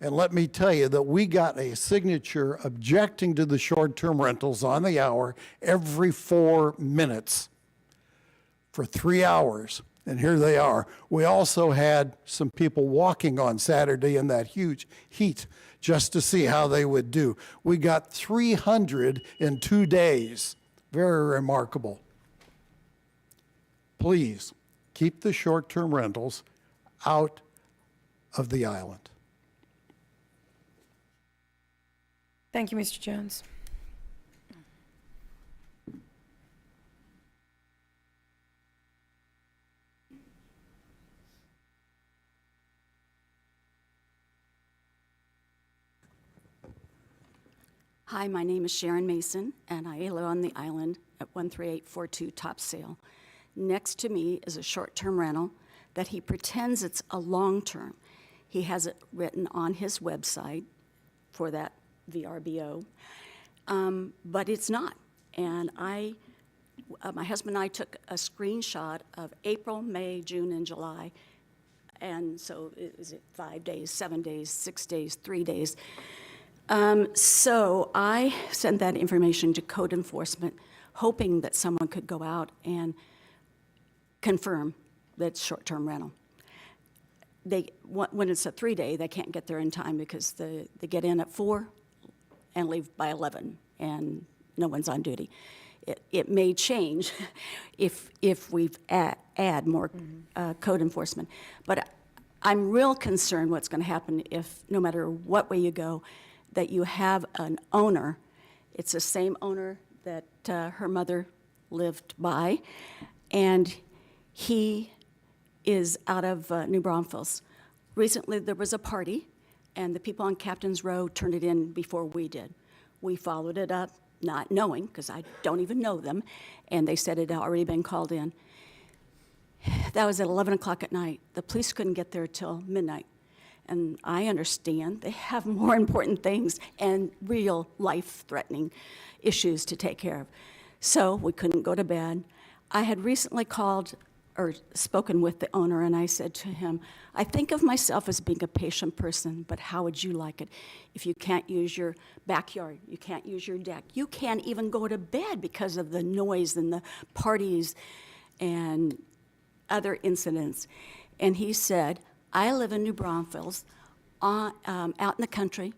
and let me tell you that we got a signature objecting to the short-term rentals on the hour every 4 minutes for 3 hours. And here they are. We also had some people walking on Saturday in that huge heat just to see how they would do. We got 300 in 2 days. Very remarkable. Please keep the short-term rentals out of the island.
Thank you, Mr. Jones.
Hi, my name is Sharon Mason, and I live on the island at 13842 Topsail. Next to me is a short-term rental that he pretends it's a long-term. He has it written on his website for that VRBO, but it's not. And my husband and I took a screenshot of April, May, June, and July. And so is it 5 days, 7 days, 6 days, 3 days? So I sent that information to code enforcement, hoping that someone could go out and confirm that it's short-term rental. When it's a 3-day, they can't get there in time because they get in at 4 and leave by 11, and no one's on duty. It may change if we add more code enforcement. But I'm real concerned what's going to happen if, no matter what way you go, that you have an owner. It's the same owner that her mother lived by, and he is out of New Braunfels. Recently, there was a party, and the people on Captain's Row turned it in before we did. We followed it up, not knowing, because I don't even know them, and they said it had already been called in. That was at 11 o'clock at night. The police couldn't get there till midnight. And I understand they have more important things and real life-threatening issues to take care of. So we couldn't go to bed. I had recently called or spoken with the owner, and I said to him, I think of myself as being a patient person, but how would you like it if you can't use your backyard, you can't use your deck, you can't even go to bed because of the noise and the parties and other incidents? And he said, I live in New Braunfels, out in the country.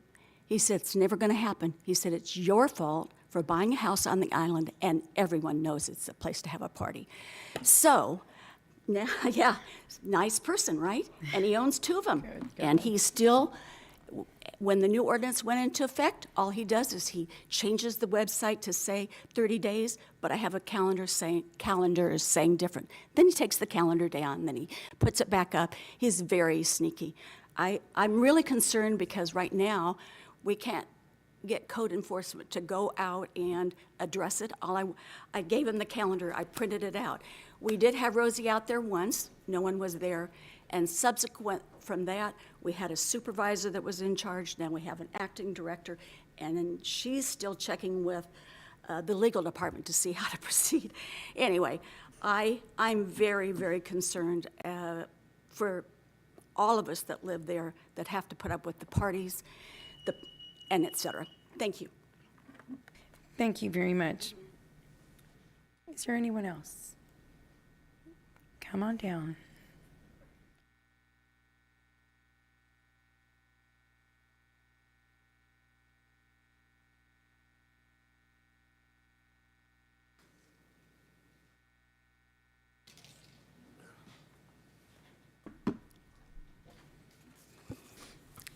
He said, it's never going to happen. He said, it's your fault for buying a house on the island, and everyone knows it's a place to have a party. So, now, yeah, nice person, right? And he owns 2 of them. And he still, when the new ordinance went into effect, all he does is he changes the website to say 30 days, but I have a calendar is saying different. Then he takes the calendar down, then he puts it back up. He's very sneaky. I'm really concerned because right now, we can't get code enforcement to go out and address it. I gave him the calendar, I printed it out. We did have Rosie out there once, no one was there, and subsequent from that, we had a supervisor that was in charge, now we have an acting director, and then she's still checking with the legal department to see how to proceed. Anyway, I'm very, very concerned for all of us that live there that have to put up with the parties, and et cetera. Thank you.
Thank you very much. Is there anyone else? Come on down.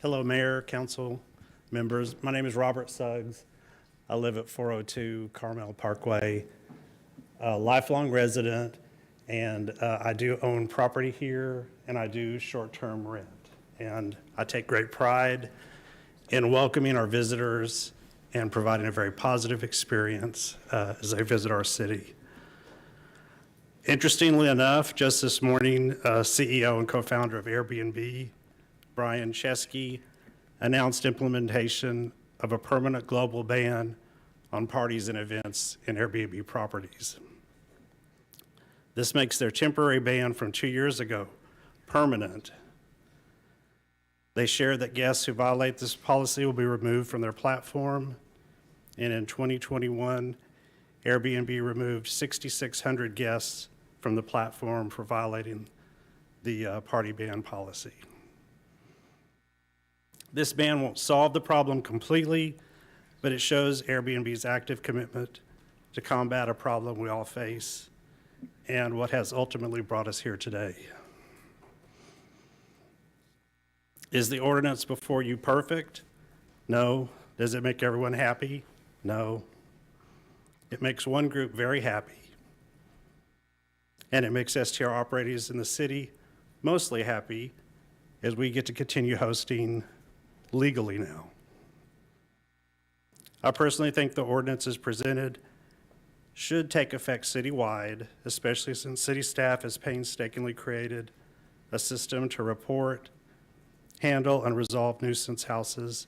Hello, Mayor, Council members. My name is Robert Suggs. I live at 402 Carmel Parkway, a lifelong resident, and I do own property here, and I do short-term rent. And I take great pride in welcoming our visitors and providing a very positive experience as they visit our city. Interestingly enough, just this morning, CEO and co-founder of Airbnb, Brian Chesky, announced implementation of a permanent global ban on parties and events in Airbnb properties. This makes their temporary ban from 2 years ago permanent. They share that guests who violate this policy will be removed from their platform. And in 2021, Airbnb removed 6,600 guests from the platform for violating the party ban policy. This ban won't solve the problem completely, but it shows Airbnb's active commitment to combat a problem we all face and what has ultimately brought us here today. Is the ordinance before you perfect? No. Does it make everyone happy? No. It makes one group very happy, and it makes STR operators in the city mostly happy as we get to continue hosting legally now. I personally think the ordinance as presented should take effect citywide, especially since city staff has painstakingly created a system to report, handle, and resolve nuisance houses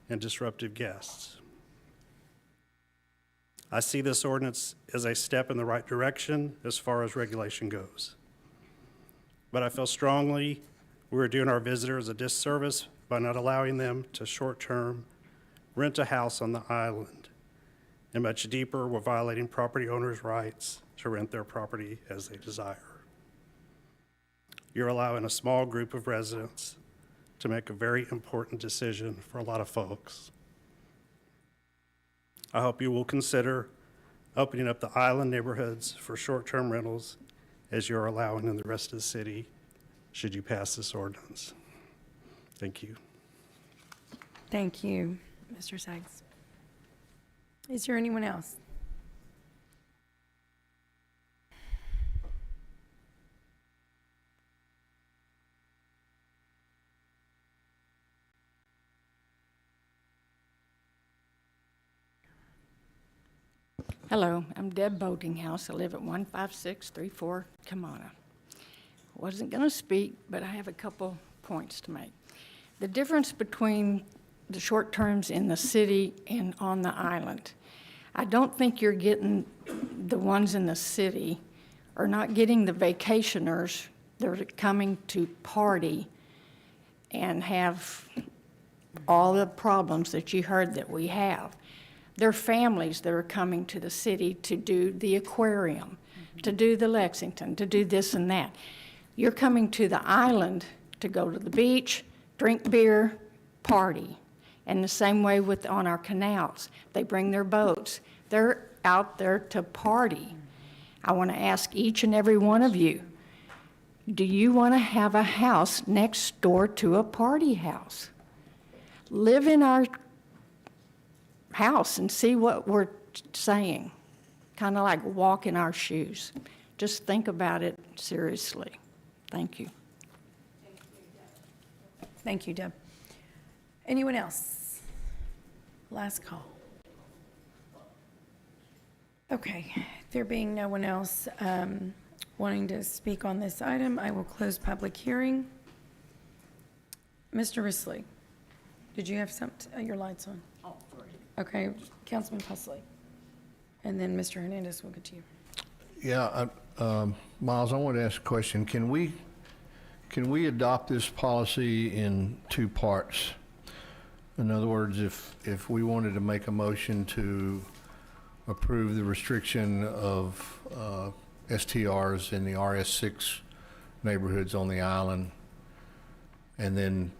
and disruptive guests. I see this ordinance as a step in the right direction as far as regulation goes. But I feel strongly we're doing our visitors a disservice by not allowing them to short-term rent a house on the island. And much deeper, we're violating property owners' rights to rent their property as they desire. You're allowing a small group of residents to make a very important decision for a lot of folks. I hope you will consider opening up the island neighborhoods for short-term rentals as you're allowing in the rest of the city, should you pass this ordinance. Thank you.
Thank you, Mr. Suggs. Is there anyone else?
Hello, I'm Deb Boatinghouse. I live at 15634 Kamana. Wasn't going to speak, but I have a couple points to make. The difference between the short terms in the city and on the island. I don't think you're getting the ones in the city, or not getting the vacationers that are coming to party and have all the problems that you heard that we have. They're families that are coming to the city to do the aquarium, to do the Lexington, to do this and that. You're coming to the island to go to the beach, drink beer, party. And the same way with on our canals. They bring their boats. They're out there to party. I want to ask each and every one of you, do you want to have a house next door to a party house? Live in our house and see what we're saying. Kind of like walk in our shoes. Just think about it seriously. Thank you.
Thank you, Deb. Anyone else? Last call. Okay, there being no one else wanting to speak on this item, I will close public hearing. Mr. Risley, did you have something, your lights on? Oh, sorry. Okay, Councilman Pusley. And then Mr. Hernandez will get to you.
Yeah, Miles, I want to ask a question. Can we adopt this policy in two parts? In other words, if we wanted to make a motion to approve the restriction of STRs in the RS6 neighborhoods on the island, and then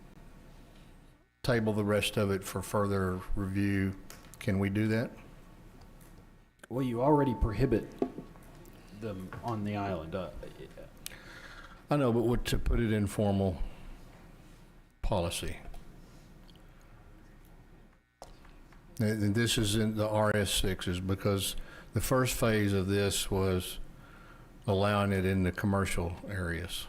table the rest of it for further review, can we do that?
Well, you already prohibit them on the island.
I know, but what, to put it in formal policy? And this is in the RS6s, because the first phase of this was allowing it in the commercial areas.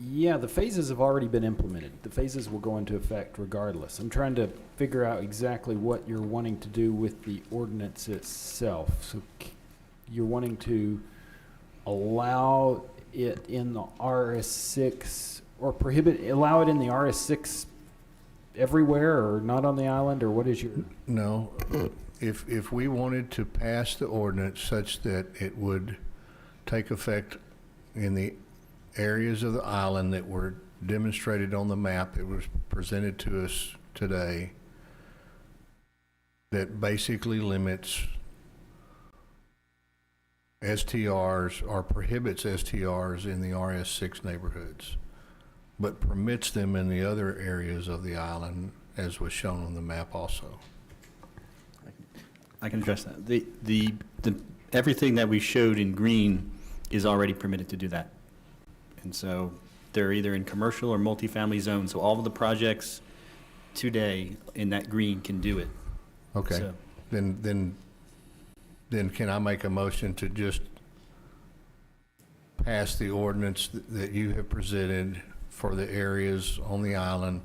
Yeah, the phases have already been implemented. The phases will go into effect regardless. I'm trying to figure out exactly what you're wanting to do with the ordinance itself. So you're wanting to allow it in the RS6 or allow it in the RS6 everywhere, or not on the island, or what is your?
No, if we wanted to pass the ordinance such that it would take effect in the areas of the island that were demonstrated on the map that was presented to us today, that basically limits STRs or prohibits STRs in the RS6 neighborhoods, but permits them in the other areas of the island, as was shown on the map also.
I can address that. The everything that we showed in green is already permitted to do that. And so they're either in commercial or multifamily zones. So all of the projects today in that green can do it.
Okay.
So,
Then can I make a motion to just pass the ordinance that you have presented for the areas on the island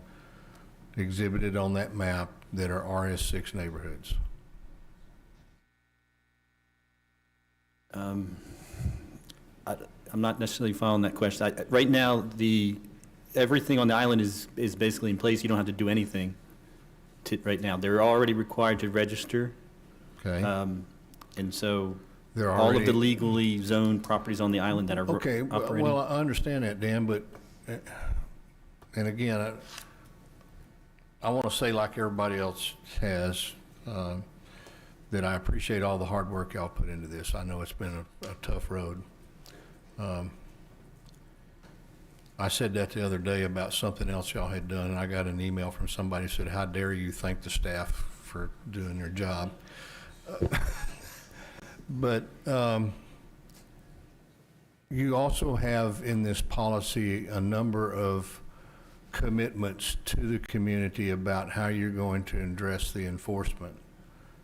exhibited on that map that are RS6 neighborhoods?
I'm not necessarily following that question. Right now, everything on the island is basically in place. You don't have to do anything right now. They're already required to register.
Okay.
And so
They're
all of
already-
the legally zoned properties on the island that are
Okay,
operating.
well, I understand that, Dan, but, and again, I want to say, like everybody else has, that I appreciate all the hard work y'all put into this. I know it's been a tough road. I said that the other day about something else y'all had done, and I got an email from somebody who said, "How dare you thank the staff for doing their job?" But you also have in this policy a number of commitments to the community about how you're going to address the enforcement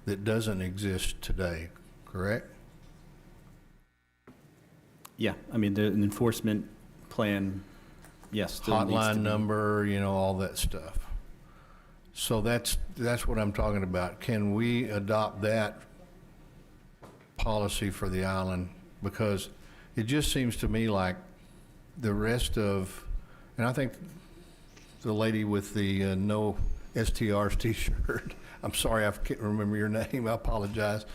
that doesn't exist today, correct?
Yeah, I mean, an enforcement plan, yes. still needs to
Hotline
be-
number, all that stuff. So that's what I'm talking about. Can we adopt that policy for the island? Because it just seems to me like the rest of, and I think the lady with the no STRs t-shirt, I'm sorry, I can't remember your name, I apologize.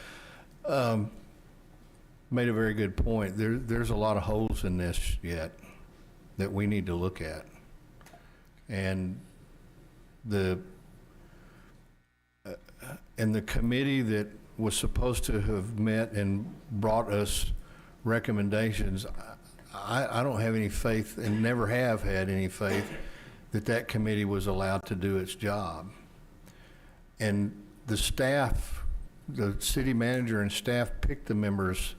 Made a very good point. There's a lot of holes in this yet that we need to look at. And the committee that was supposed to have met and brought us recommendations, I don't have any faith and never have had any faith that committee was allowed to do its job. And the staff, the city manager and staff picked the members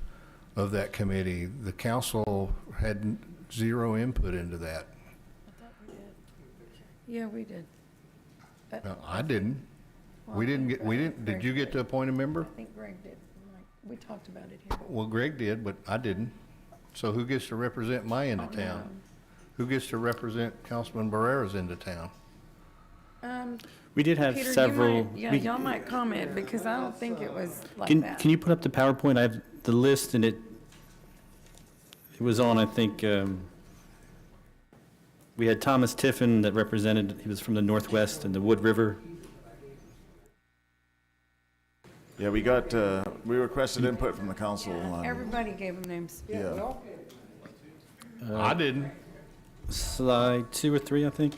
of that committee. The council had zero input into that.
Yeah, we did.
No, I didn't. We didn't, did you get to appoint a member?
I think Greg did. We talked about it here.
Well, Greg did, but I didn't. So who gets to represent my end of town? Who gets to represent Councilman Barrera's end of town?
We did have
Peter,
several.
y'all might comment, because I don't think it was like
Can
that.
you put up the PowerPoint? I have the list, and it was on, I think, we had Thomas Tiffin that represented, he was from the Northwest and the Wood River.
Yeah, we requested input from the council on.
Everybody gave them names.
Yeah.
I didn't.
Slide 2 or 3, I think.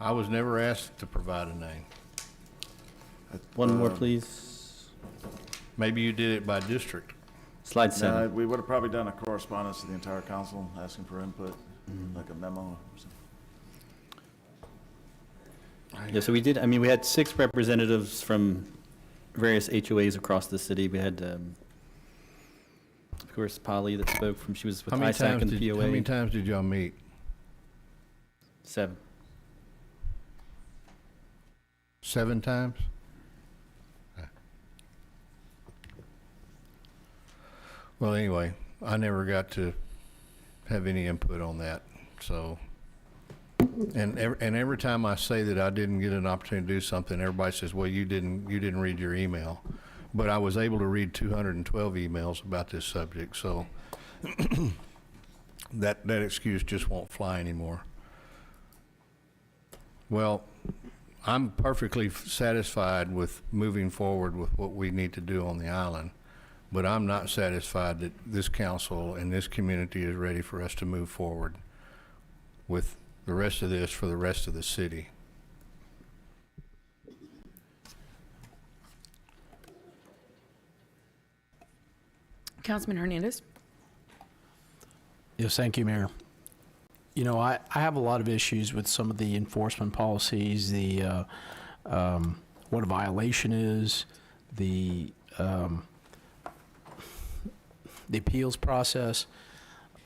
I was never asked to provide a name.
One more, please.
Maybe you did it by district.
Slide 7.
No, we would have probably done a correspondence to the entire council asking for input, like a memo or something.
Yeah, so we did, I mean, we had 6 representatives from various HOAs across the city. We had, of course, Polly that spoke from, she was with ISAC and the POA.
How many times did y'all meet?
7.
7 times? Well, anyway, I never got to have any input on that, so. And every time I say that I didn't get an opportunity to do something, everybody says, well, you didn't read your email. But I was able to read 212 emails about this subject, so that excuse just won't fly anymore. Well, I'm perfectly satisfied with moving forward with what we need to do on the island, but I'm not satisfied that this council and this community is ready for us to move forward with the rest of this for the rest of the city.
Councilman Hernandez?
Yes, thank you, Mayor. You know, I have a lot of issues with some of the enforcement policies, the what a violation is, the appeals process.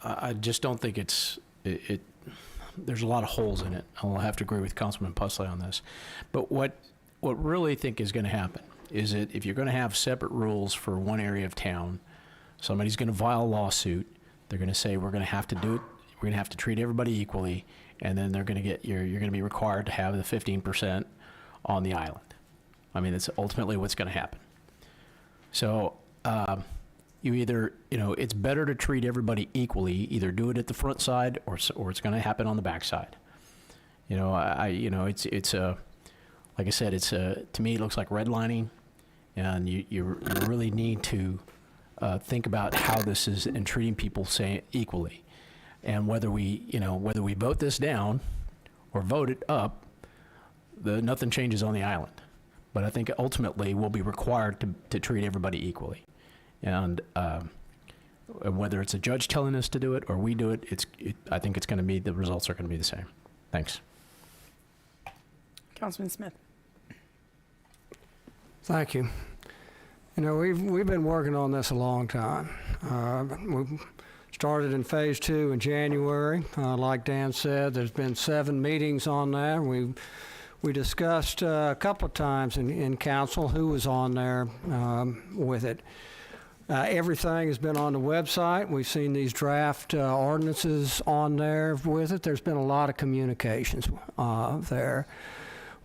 I just don't think there's a lot of holes in it. I'll have to agree with Councilman Pusley on this. But what really think is going to happen is that if you're going to have separate rules for one area of town, somebody's going to file a lawsuit. They're going to say, we're going to have to do it. We're going to have to treat everybody equally. And then they're going to get, you're going to be required to have the 15% on the island. I mean, that's ultimately what's going to happen. So, you either, it's better to treat everybody equally, either do it at the front side or it's going to happen on the back side. It's like I said, to me, it looks like redlining, and you really need to think about how this is and treating people equally. And whether we vote this down or vote it up, nothing changes on the island. But I think ultimately we'll be required to treat everybody equally. And whether it's a judge telling us to do it or we do it, I think it's going to be, the results are going to be the same. Thanks.
Councilman Smith?
Thank you. We've been working on this a long time. We started in phase 2 in January. Like Dan said, there's been 7 meetings on that. We discussed a couple of times in council who was on there with it. Everything has been on the website. We've seen these draft ordinances on there with it. There's been a lot of communications there.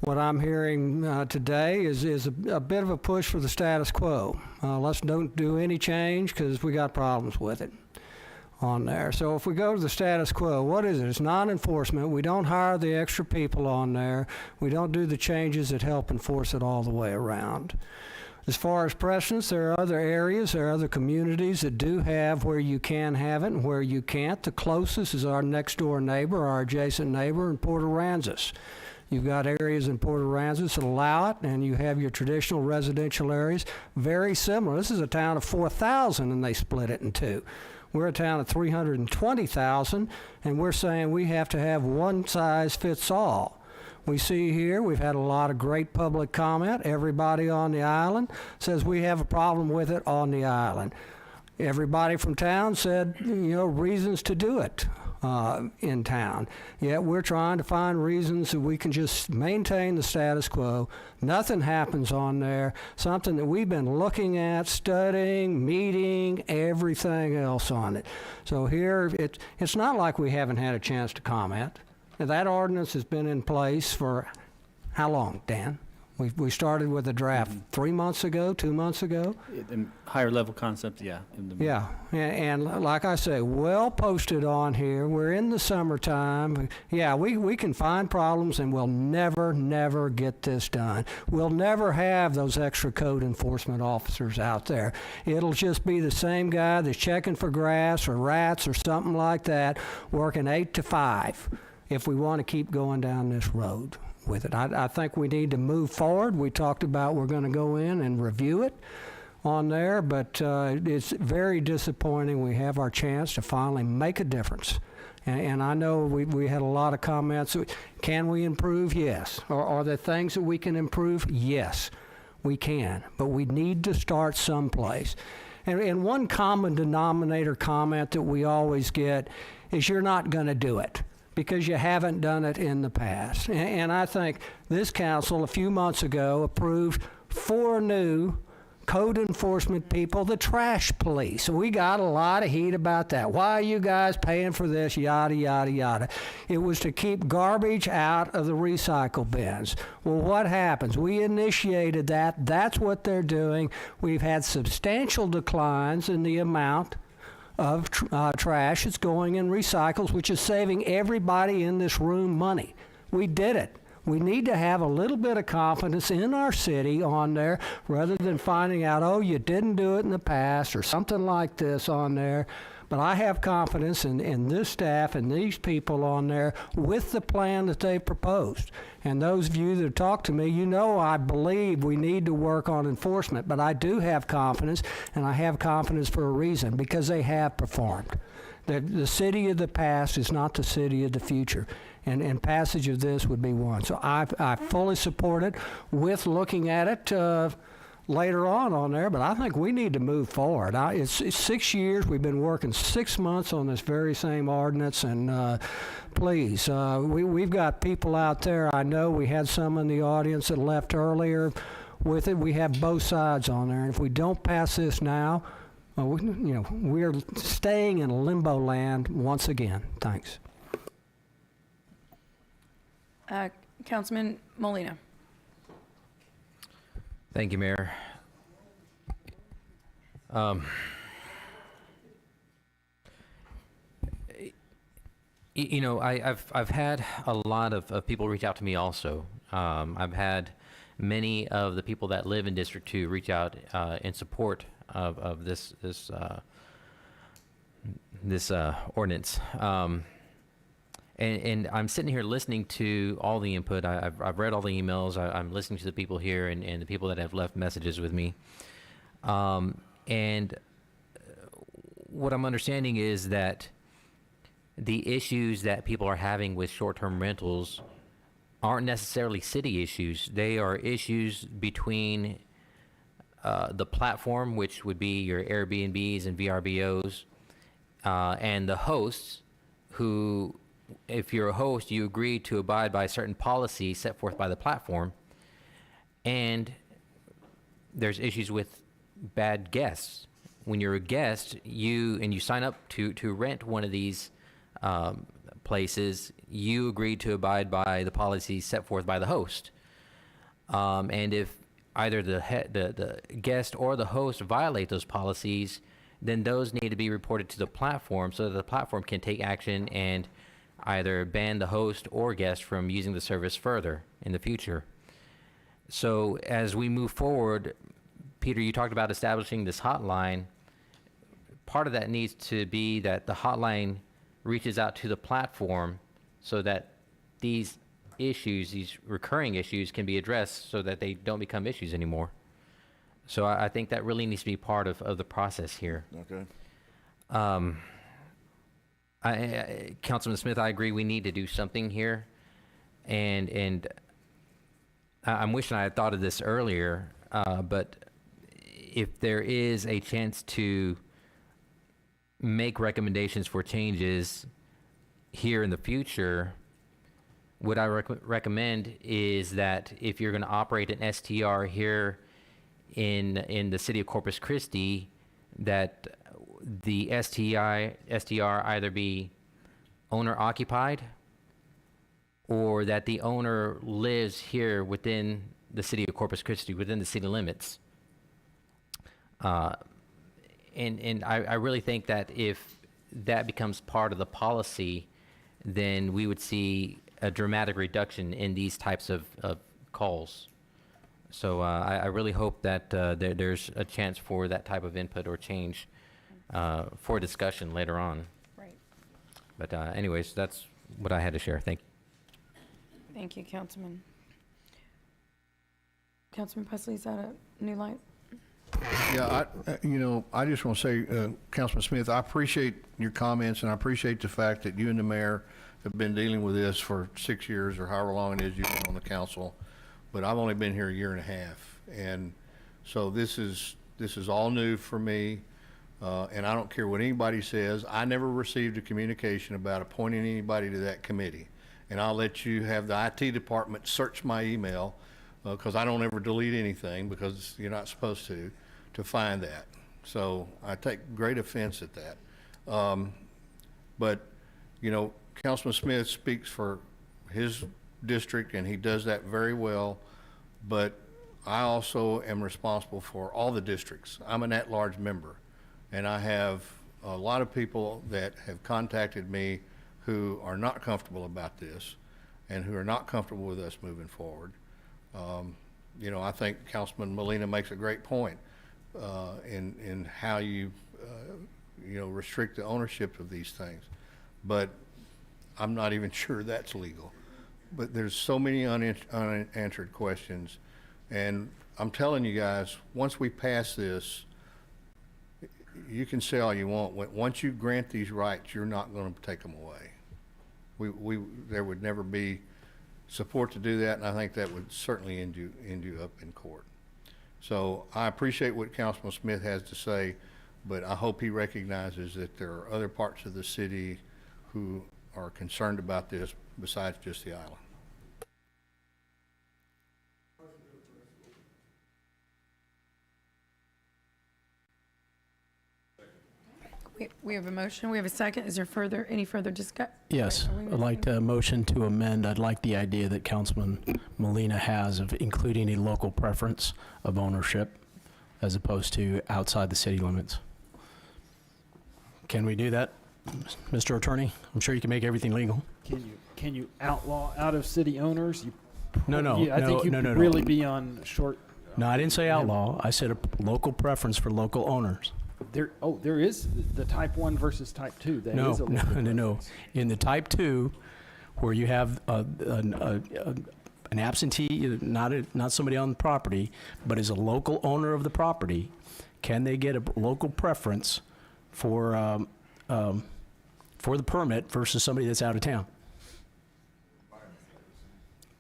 What I'm hearing today is a bit of a push for the status quo. Let's don't do any change because we got problems with it. on there. So if we go to the status quo, what is it? It's non-enforcement. We don't hire the extra people on there. We don't do the changes that help enforce it all the way around. As far as precedents, there are other areas, there are other communities that do have where you can have it and where you can't. The closest is our next door neighbor, our adjacent neighbor in Port Aransas. You've got areas in Port Aransas that allow it, and you have your traditional residential areas. Very similar. This is a town of 4,000, and they split it in two. We're a town of 320,000, and we're saying we have to have one size fits all. We see here, we've had a lot of great public comment. Everybody on the island says we have a problem with it on the island. Everybody from town said, reasons to do it in town. Yet we're trying to find reasons that we can just maintain the status quo. Nothing happens on there. Something that we've been looking at, studying, meeting, everything else on it. So here, it's not like we haven't had a chance to comment. That ordinance has been in place for how long, Dan? We started with a draft 3 months ago, 2 months ago?
Higher level concept, yeah.
Yeah, and like I say, well posted on here. We're in the summertime. Yeah, we can find problems, and we'll never get this done. We'll never have those extra code enforcement officers out there. It'll just be the same guy that's checking for grass or rats or something like that, working 8 to 5. If we want to keep going down this road with it. I think we need to move forward. We talked about we're going to go in and review it on there, but it's very disappointing. We have our chance to finally make a difference. And I know we had a lot of comments. Can we improve? Yes. Are there things that we can improve? Yes, we can. But we need to start someplace. And one common denominator comment that we always get is you're not going to do it, because you haven't done it in the past. And I think this council a few months ago approved 4 new code enforcement people, the trash police. We got a lot of heat about that. Why are you guys paying for this, yada, yada, yada. It was to keep garbage out of the recycle bins. Well, what happens? We initiated that. That's what they're doing. We've had substantial declines in the amount of trash that's going in recycles, which is saving everybody in this room money. We did it. We need to have a little bit of confidence in our city on there, rather than finding out, oh, you didn't do it in the past or something like this on there. But I have confidence in this staff and these people on there with the plan that they proposed. And those of you that talk to me, I believe we need to work on enforcement. But I do have confidence, and I have confidence for a reason, because they have performed. The city of the past is not the city of the future. And passage of this would be one. So I fully support it, with looking at it later on there, but I think we need to move forward. It's 6 years. We've been working 6 months on this very same ordinance, and please, we've got people out there. I know we had some in the audience that left earlier with it. We have both sides on there, and if we don't pass this now, we're staying in limbo land once again. Thanks.
Councilman Molina.
Thank you, Mayor. I've had a lot of people reach out to me also. I've had many of the people that live in District 2 reach out in support of this ordinance. And I'm sitting here listening to all the input. I've read all the emails. I'm listening to the people here and the people that have left messages with me. And what I'm understanding is that the issues that people are having with short-term rentals aren't necessarily city issues. They are issues between the platform, which would be your Airbnbs and VRBOs, and the hosts who, if you're a host, you agree to abide by certain policies set forth by the platform. And there's issues with bad guests. When you're a guest, you sign up to rent one of these places, you agree to abide by the policies set forth by the host. And if either the guest or the host violate those policies, then those need to be reported to the platform so that the platform can take action and either ban the host or guest from using the service further in the future. So as we move forward, Peter, you talked about establishing this hotline. Part of that needs to be that the hotline reaches out to the platform so that these issues, these recurring issues, can be addressed so that they don't become issues anymore. So I think that really needs to be part of the process here.
Okay.
Councilman Smith, I agree we need to do something here. And I'm wishing I had thought of this earlier, but if there is a chance to make recommendations for changes here in the future, what I recommend is that if you're going to operate an STR here in the city of Corpus Christi, that the STR either be owner occupied or that the owner lives here within the city of Corpus Christi, within the city limits. And I really think that if that becomes part of the policy, then we would see a dramatic reduction in these types of calls. So I really hope that there's a chance for that type of input or change for discussion later on.
Right.
But anyways, that's what I had to share. Thank you.
Thank you, Councilman. Councilman Presley, is that a new light?
Yeah, I just want to say, Councilman Smith, I appreciate your comments, and I appreciate the fact that you and the mayor have been dealing with this for 6 years or however long it is you've been on the council. But I've only been here a year and a half, and so this is all new for me. And I don't care what anybody says. I never received a communication about appointing anybody to that committee. And I'll let you have the IT department search my email, because I don't ever delete anything, because you're not supposed to find that. So I take great offense at that. But, Councilman Smith speaks for his district, and he does that very well. But I also am responsible for all the districts. I'm an at-large member, and I have a lot of people that have contacted me who are not comfortable about this and who are not comfortable with us moving forward. I think Councilman Molina makes a great point in how you restrict the ownership of these things. But I'm not even sure that's legal. But there's so many unanswered questions. And I'm telling you guys, once we pass this, you can say all you want. Once you grant these rights, you're not going to take them away. There would never be support to do that, and I think that would certainly end you up in court. So I appreciate what Councilman Smith has to say, but I hope he recognizes that there are other parts of the city who are concerned about this besides just the island.
We have a motion. We have a second. Is there any further discussion?
Yes, I'd like to motion to amend. I'd like the idea that Councilman Molina has of including a local preference of ownership as opposed to outside the city limits. Can we do that, Mr. Attorney? I'm sure you can make everything legal.
Can you outlaw out-of-city owners?
No.
I think you could really be on short.
No, I didn't say outlaw. I said a local preference for local owners.
There is the type 1 versus type 2. That
No.
is a local preference.
In the type 2, where you have an absentee, not somebody on the property, but is a local owner of the property, can they get a local preference for the permit versus somebody that's out of town?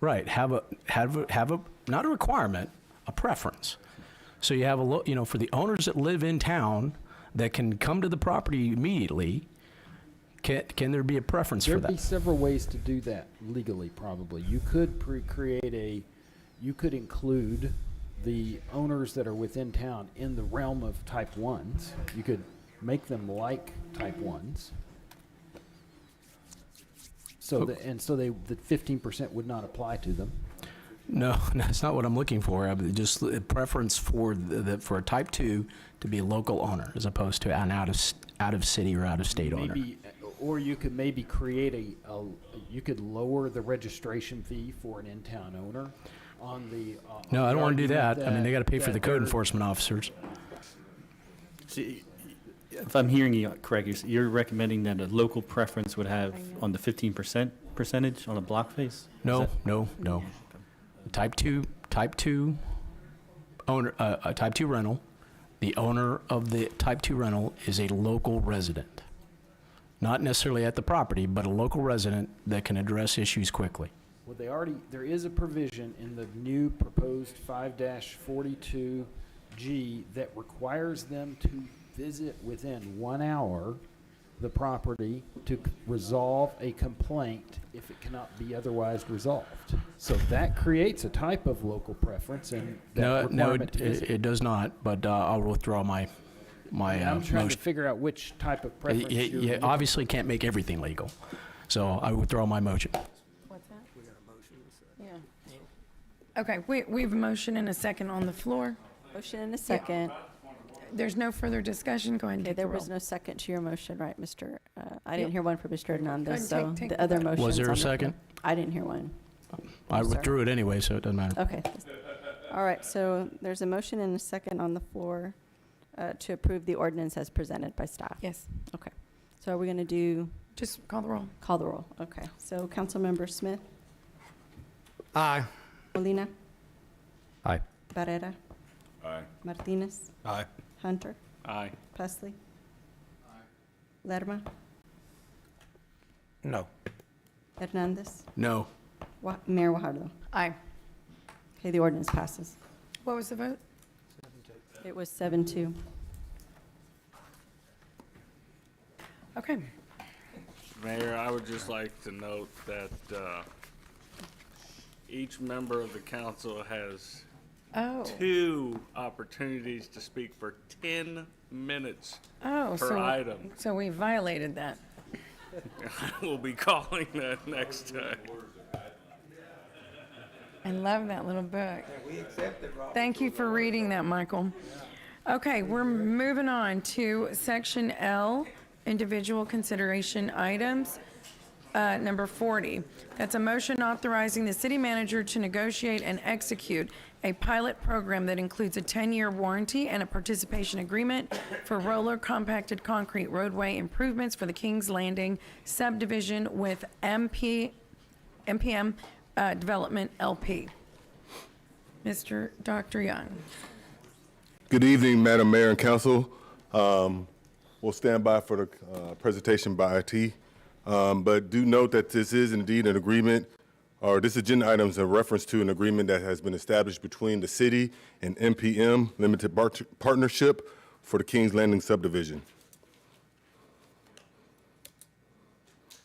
Right. Have a not a requirement, a preference. So you have for the owners that live in town that can come to the property immediately, can there be a preference for that?
There'd be several ways to do that legally, probably. You could you could include the owners that are within town in the realm of type 1s. You could make them like type 1s. So the 15% would not apply to them.
No, that's not what I'm looking for. Just a preference for for a type 2 to be a local owner as opposed to an out of city or out of state owner.
Maybe, or you could maybe create you could lower the registration fee for an in-town owner on the.
No, I don't want to do that. I mean, they got to pay for
that
the code
they're-
enforcement officers.
See, if I'm hearing you correct, you're recommending that a local preference would have on the 15% percentage on a block face?
No. Type 2 owner, a type 2 rental, the owner of the type 2 rental is a local resident. Not necessarily at the property, but a local resident that can address issues quickly.
Well, there is a provision in the new proposed 5-42G that requires them to visit within 1 hour the property to resolve a complaint if it cannot be otherwise resolved. So that creates a type of local preference and that
No,
requirement to visit.
it does not, but I'll withdraw my
I'm trying to
motion.
figure out which type of preference you're
You
looking
obviously can't make everything legal, so I withdraw my motion.
What's that? We got a motion. Yeah. Okay, we have a motion and a second on the floor.
Motion and a second.
There's no further discussion. Go ahead and
Okay,
take
there
the
was
roll.
no second to your motion, right, Mr.? I didn't hear one for Mr.
Go ahead
Hernandez,
and
so
take
the
the
other
vote.
motions.
Was there a
on the floor-
second?
I didn't hear one.
I
I'm sorry.
withdrew it anyway, so it doesn't matter.
Okay. All right, so there's a motion and a second on the floor to approve the ordinance as presented by staff.
Yes.
Okay. So are we going to do?
Just call the roll.
Call the roll. Okay. So Councilmember Smith,
Aye.
Molina,
Aye.
Barrera,
Aye.
Martinez,
Aye.
Hunter,
Aye.
Presley, Lerma,
No.
Hernandez,
No.
Mayor Guajardo.
Aye.
Okay, the ordinance passes.
What was the vote?
It was 7-2.
Okay.
Mayor, I would just like to note that each member of the council has
Oh.
2 opportunities to speak for 10 minutes
Oh,
per item.
so we violated that.
I will be calling that next time.
I love that little book. Thank you for reading that, Michael. Okay, we're moving on to Section L, individual consideration items, number 40. That's a motion authorizing the city manager to negotiate and execute a pilot program that includes a 10-year warranty and a participation agreement for roller compacted concrete roadway improvements for the Kings Landing subdivision with MPM Development LP. Dr. Young.
Good evening, Madam Mayor and Council. We'll stand by for the presentation by IT, but do note that this is indeed an agreement, or this agenda item is a reference to an agreement that has been established between the city and MPM Limited Partnership for the Kings Landing subdivision.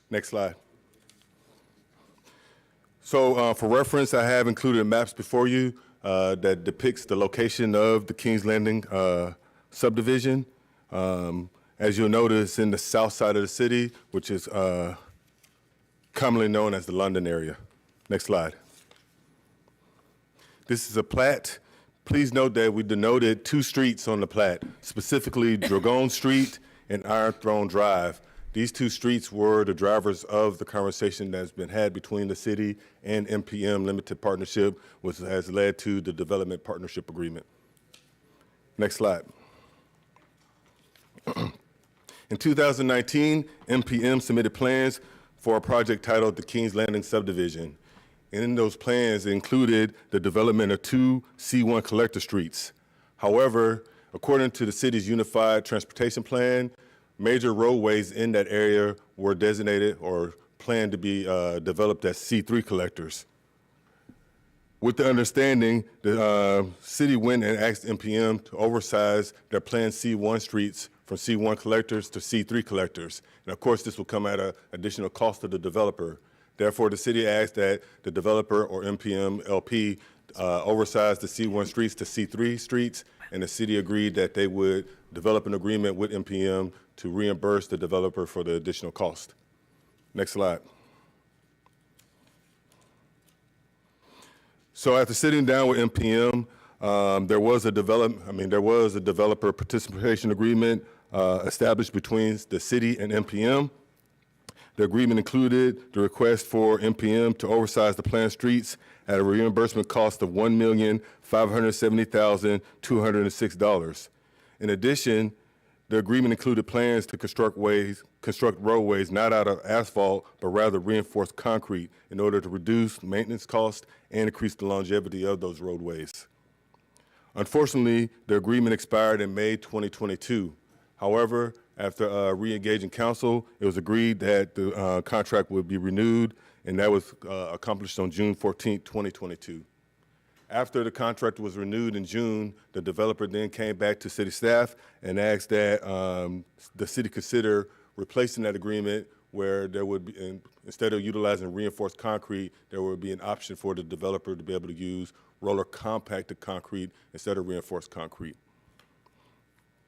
Next slide. So for reference, I have included maps before you that depicts the location of the Kings Landing subdivision. As you'll notice, in the south side of the city, which is commonly known as the London area. Next slide. This is a plat. Please note that we denoted 2 streets on the plat, specifically Dragon Street and Iron Throne Drive. These 2 streets were the drivers of the conversation that's been had between the city and MPM Limited Partnership, which has led to the Development Partnership Agreement. Next slide. In 2019, MPM submitted plans for a project titled the Kings Landing Subdivision. And in those plans included the development of 2 C1 collector streets. However, according to the city's Unified Transportation Plan, major roadways in that area were designated or planned to be developed as C3 collectors. With the understanding, the city went and asked MPM to oversize their planned C1 streets from C1 collectors to C3 collectors. And of course, this will come at an additional cost to the developer. Therefore, the city asked that the developer or MPM LP oversize the C1 streets to C3 streets, and the city agreed that they would develop an agreement with MPM to reimburse the developer for the additional cost. Next slide. So after sitting down with MPM, there was a developer participation agreement established between the city and MPM. The agreement included the request for MPM to oversize the planned streets at a reimbursement cost of $1,570,206. In addition, the agreement included plans to construct roadways not out of asphalt, but rather reinforced concrete in order to reduce maintenance costs and increase the longevity of those roadways. Unfortunately, the agreement expired in May 2022. However, after re-engaging council, it was agreed that the contract would be renewed, and that was accomplished on June 14, 2022. After the contract was renewed in June, the developer then came back to city staff and asked that the city consider replacing that agreement where there would be, instead of utilizing reinforced concrete, there would be an option for the developer to be able to use roller compacted concrete instead of reinforced concrete.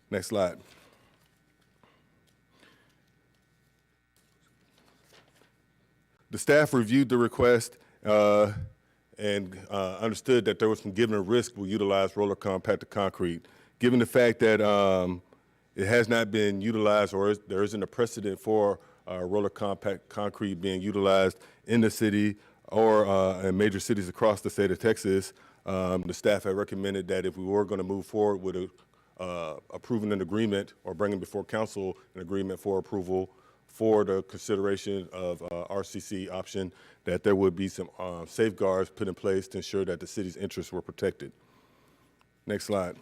Next slide. The staff reviewed the request and understood that there was some given risk we utilize roller compacted concrete. Given the fact that it has not been utilized or there isn't a precedent for roller compact concrete being utilized in the city or in major cities across the state of Texas, the staff had recommended that if we were going to move forward with approving an agreement or bringing before council an agreement for approval for the consideration of RCC option, that there would be some safeguards put in place to ensure that the city's interests were protected. Next slide.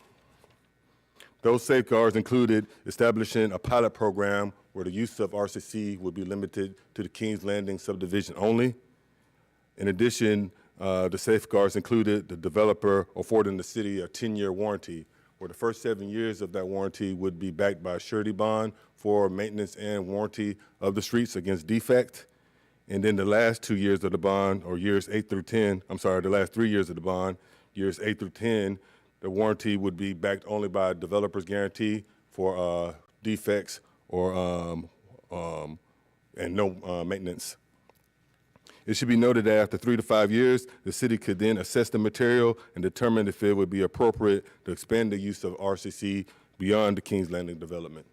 Those safeguards included establishing a pilot program where the use of RCC would be limited to the Kings Landing subdivision only. In addition, the safeguards included the developer affording the city a 10-year warranty, where the first 7 years of that warranty would be backed by a surety bond for maintenance and warranty of the streets against defect. And then the last 2 years of the bond, or years 8 through 10, the last 3 years of the bond, years 8 through 10, the warranty would be backed only by a developer's guarantee for defects or and no maintenance. It should be noted that after 3 to 5 years, the city could then assess the material and determine if it would be appropriate to expand the use of RCC beyond the Kings Landing development.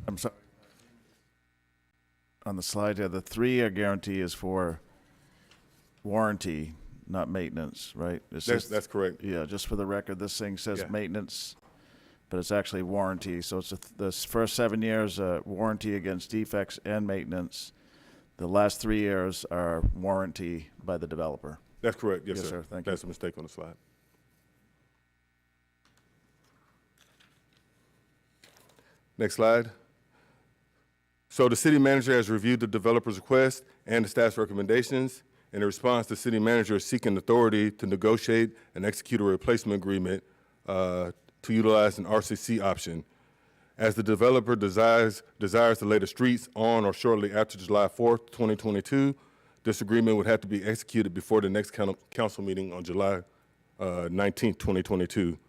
I'm sorry. On the slide, yeah, the 3-year guarantee is for warranty, not maintenance, right?
That's correct.
Yeah, just for the record, this thing says maintenance, but it's actually warranty. So it's the first 7 years warranty against defects and maintenance. The last 3 years are warranty by the developer.
That's correct. Yes,
Yes,
sir.
sir. Thank you.
That's a mistake on the slide. Next slide. So the city manager has reviewed the developer's request and the staff's recommendations. In response, the city manager is seeking authority to negotiate and execute a replacement agreement to utilize an RCC option. As the developer desires to lay the streets on or shortly after July 4th, 2022, this agreement would have to be executed before the next council meeting on July 19th, 2022.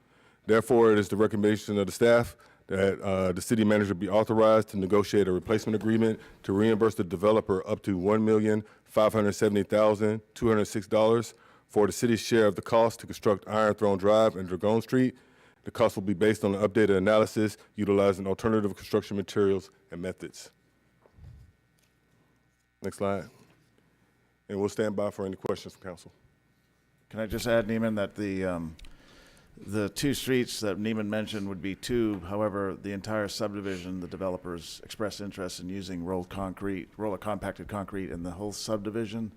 Therefore, it is the recommendation of the staff that the city manager be authorized to negotiate a replacement agreement to reimburse the developer up to $1,570,206 for the city's share of the cost to construct Iron Throne Drive and Dragon Street. The cost will be based on an updated analysis utilizing alternative construction materials and methods. Next slide. And we'll stand by for any questions from council.
Can I just add, Neiman, that the 2 streets that Neiman mentioned would be 2. However, the entire subdivision, the developers expressed interest in using roller compacted concrete in the whole subdivision.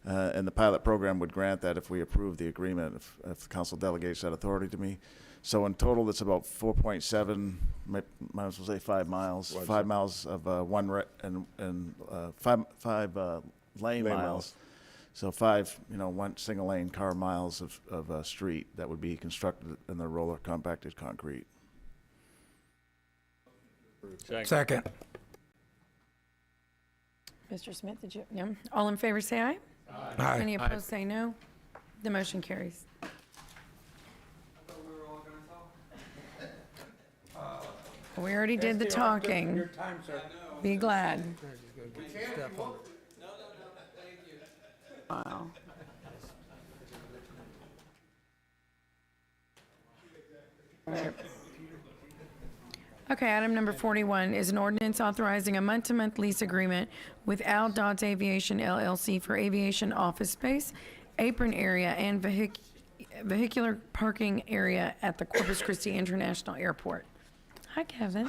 And the pilot program would grant that if we approve the agreement, if the council delegates that authority to me. So in total, it's about 4.7, might as well say 5 miles. 5 miles of five lane miles. So 5, one single lane car miles of a street that would be constructed in the roller compacted concrete.
Second.
Mr. Smith, did you? Yeah. All in favor, say aye.
Aye.
Any opposed, say no. The motion carries. We already did the talking. Be glad.
Wow.
Okay, item number 41 is an ordinance authorizing a month-to-month lease agreement with Al Dodds Aviation LLC for aviation office space, apron area, and vehicular parking area at the Corpus Christi International Airport. Hi, Kevin.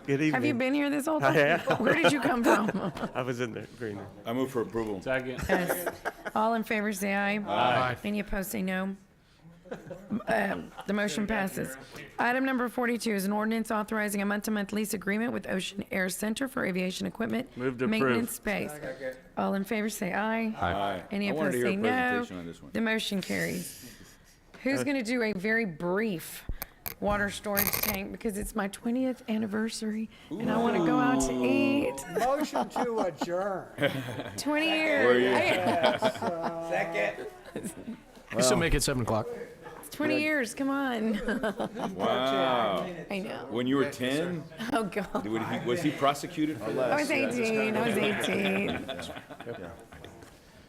Good evening.
Have you been here this whole time?
I am.
Where did you come from?
I was in the green room.
I move for approval.
Second.
Yes. All in favor, say aye.
Aye.
Any opposed, say no. The motion passes. Item number 42 is an ordinance authorizing a month-to-month lease agreement with Ocean Air Center for aviation equipment
Move to approve.
maintenance space. All in favor, say aye.
Aye.
Any
I wanted
opposed,
to hear
say
a
no.
presentation on this one.
The motion carries. Who's going to do a very brief water storage tank because it's my 20th anniversary and I want to go out to eat.
Motion to adjourn.
20 years.
Second.
We still make it 7 o'clock.
It's 20 years, come on.
Wow.
I know.
When you were 10,
Oh, God.
was he prosecuted for that?
I was 18. I was 18.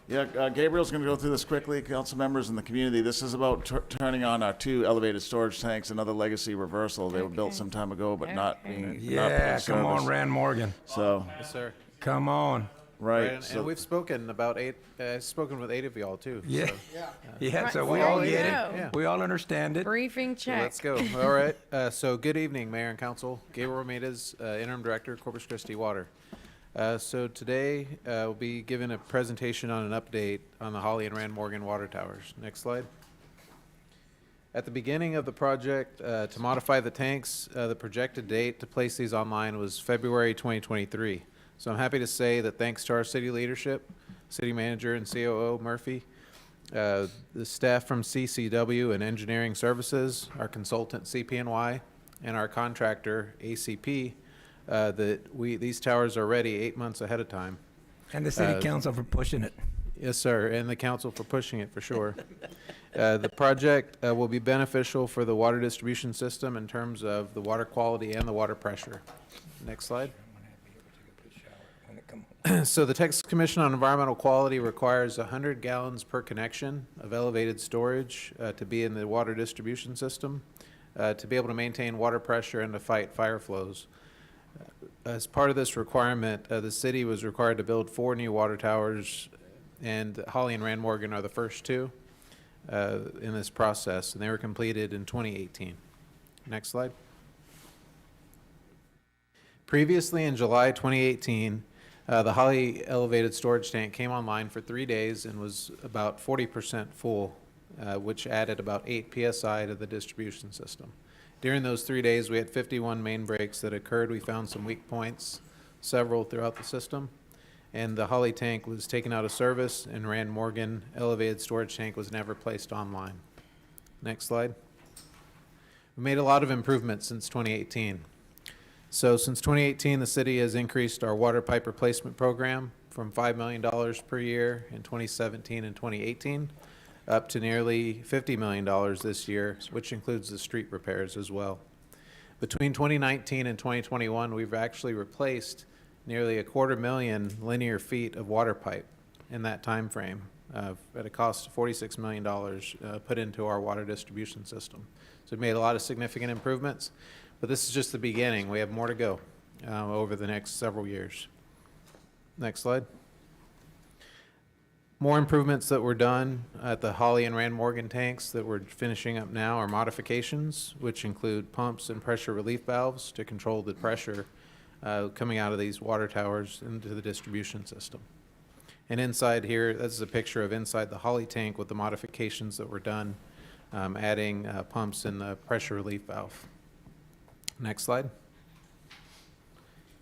Yeah, Gabriel's going to go through this quickly, council members and the community. This is about turning on our 2 elevated storage tanks, another legacy reversal. They were built some time ago, but not being not put in
Yeah, come on,
service.
Rand Morgan.
So,
Yes, sir. Come on.
right.
And
So,
we've spoken about 8, spoken with 8 of y'all too.
Yeah.
so.
Yeah, so
Right,
we
there
all
you
get
go.
it. We all understand it.
Briefing
So
check.
let's go. All right. So good evening, Mayor and Council. Gabriel Ramirez, Interim Director, Corpus Christi Water. So today we'll be giving a presentation on an update on the Holly and Rand Morgan water towers. Next slide. At the beginning of the project to modify the tanks, the projected date to place these online was February 2023. So I'm happy to say that thanks to our city leadership, City Manager and COO Murphy, the staff from CCW and Engineering Services, our consultant CPNY, and our contractor ACP, these towers are ready 8 months ahead of time.
And the city council for pushing it.
Yes, sir, and the council for pushing it for sure. The project will be beneficial for the water distribution system in terms of the water quality and the water pressure. Next slide. So the Texas Commission on Environmental Quality requires 100 gallons per connection of elevated storage to be in the water distribution system to be able to maintain water pressure and to fight fire flows. As part of this requirement, the city was required to build 4 new water towers, and Holly and Rand Morgan are the first 2 in this process, and they were completed in 2018. Next slide. Previously, in July 2018, the Holly elevated storage tank came online for 3 days and was about 40% full, which added about 8 psi to the distribution system. During those 3 days, we had 51 main breaks that occurred. We found some weak points, several throughout the system, and the Holly tank was taken out of service, and Rand Morgan elevated storage tank was never placed online. Next slide. We made a lot of improvements since 2018. So since 2018, the city has increased our water pipe replacement program from $5 million per year in 2017 and 2018 up to nearly $50 million this year, which includes the street repairs as well. Between 2019 and 2021, we've actually replaced nearly 250,000 linear feet of water pipe in that time frame at a cost of $46 million put into our water distribution system. So we've made a lot of significant improvements. But this is just the beginning. We have more to go over the next several years. Next slide. More improvements that were done at the Holly and Rand Morgan tanks that we're finishing up now are modifications, which include pumps and pressure relief valves to control the pressure coming out of these water towers into the distribution system. And inside here, this is a picture of inside the Holly tank with the modifications that were done, adding pumps and the pressure relief valve. Next slide.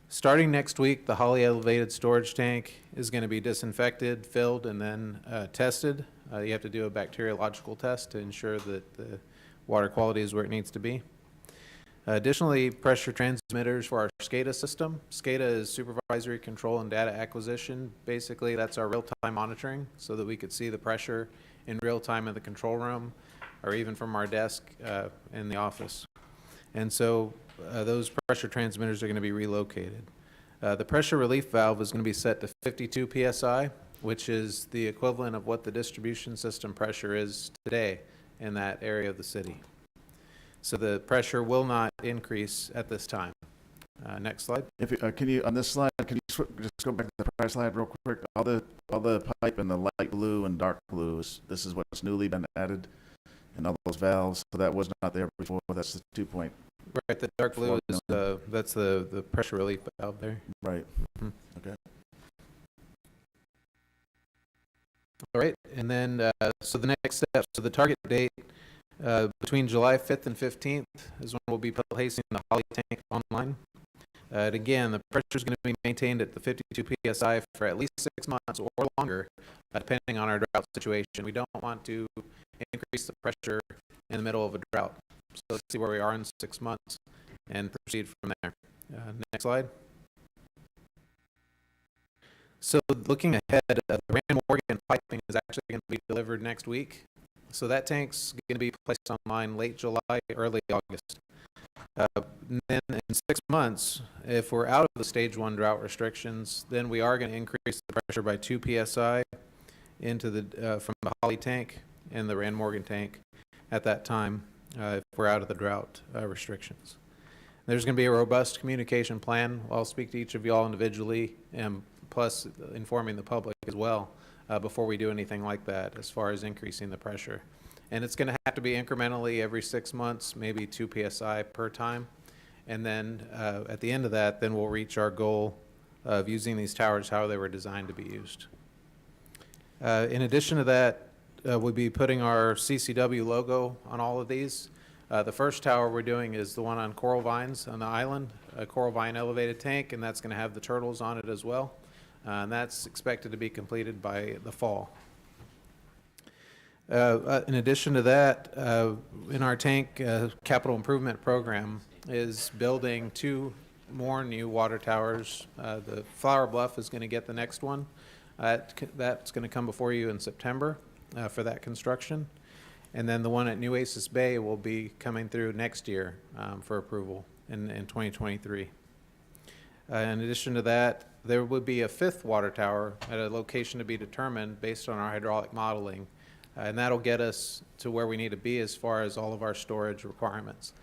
Starting next week, the Holly elevated storage tank is going to be disinfected, filled, and then tested. You have to do a bacteriological test to ensure that the water quality is where it needs to be. Additionally, pressure transmitters for our SCADA system. SCADA is supervisory control and data acquisition. Basically, that's our real-time monitoring so that we could see the pressure in real time in the control room or even from our desk in the office. And so those pressure transmitters are going to be relocated. The pressure relief valve is going to be set to 52 psi, which is the equivalent of what the distribution system pressure is today in that area of the city. So the pressure will not increase at this time. Next slide.
If you, can you, on this slide, can you just go back to the prior slide real quick? All the pipe in the light blue and dark blue, this is what's newly been added, and all those valves, so that was not there before. That's the 2 point.
Right, the dark blue is that's the pressure relief valve there.
Right. Okay.
All right, and then so the next step, so the target date between July 5th and 15th is when we'll be placing the Holly tank online. And again, the pressure is going to be maintained at the 52 psi for at least 6 months or longer, depending on our drought situation. We don't want to increase the pressure in the middle of a drought. So let's see where we are in 6 months and proceed from there. Next slide. So looking ahead, the Rand Morgan piping is actually going to be delivered next week. So that tank's going to be placed online late July, early August. Then in 6 months, if we're out of the stage 1 drought restrictions, then we are going to increase the pressure by 2 psi into the from the Holly tank and the Rand Morgan tank at that time if we're out of the drought restrictions. There's going to be a robust communication plan. I'll speak to each of y'all individually, and plus informing the public as well before we do anything like that as far as increasing the pressure. And it's going to have to be incrementally every 6 months, maybe 2 psi per time. And then at the end of that, then we'll reach our goal of using these towers how they were designed to be used. In addition to that, we'll be putting our CCW logo on all of these. The first tower we're doing is the one on coral vines on the island, a coral vine elevated tank, and that's going to have the turtles on it as well. And that's expected to be completed by the fall. In addition to that, in our tank capital improvement program is building 2 more new water towers. The Flower Bluff is going to get the next one. That's going to come before you in September for that construction. And then the one at New Aces Bay will be coming through next year for approval in 2023. In addition to that, there would be a 5th water tower at a location to be determined based on our hydraulic modeling. And that'll get us to where we need to be as far as all of our storage requirements.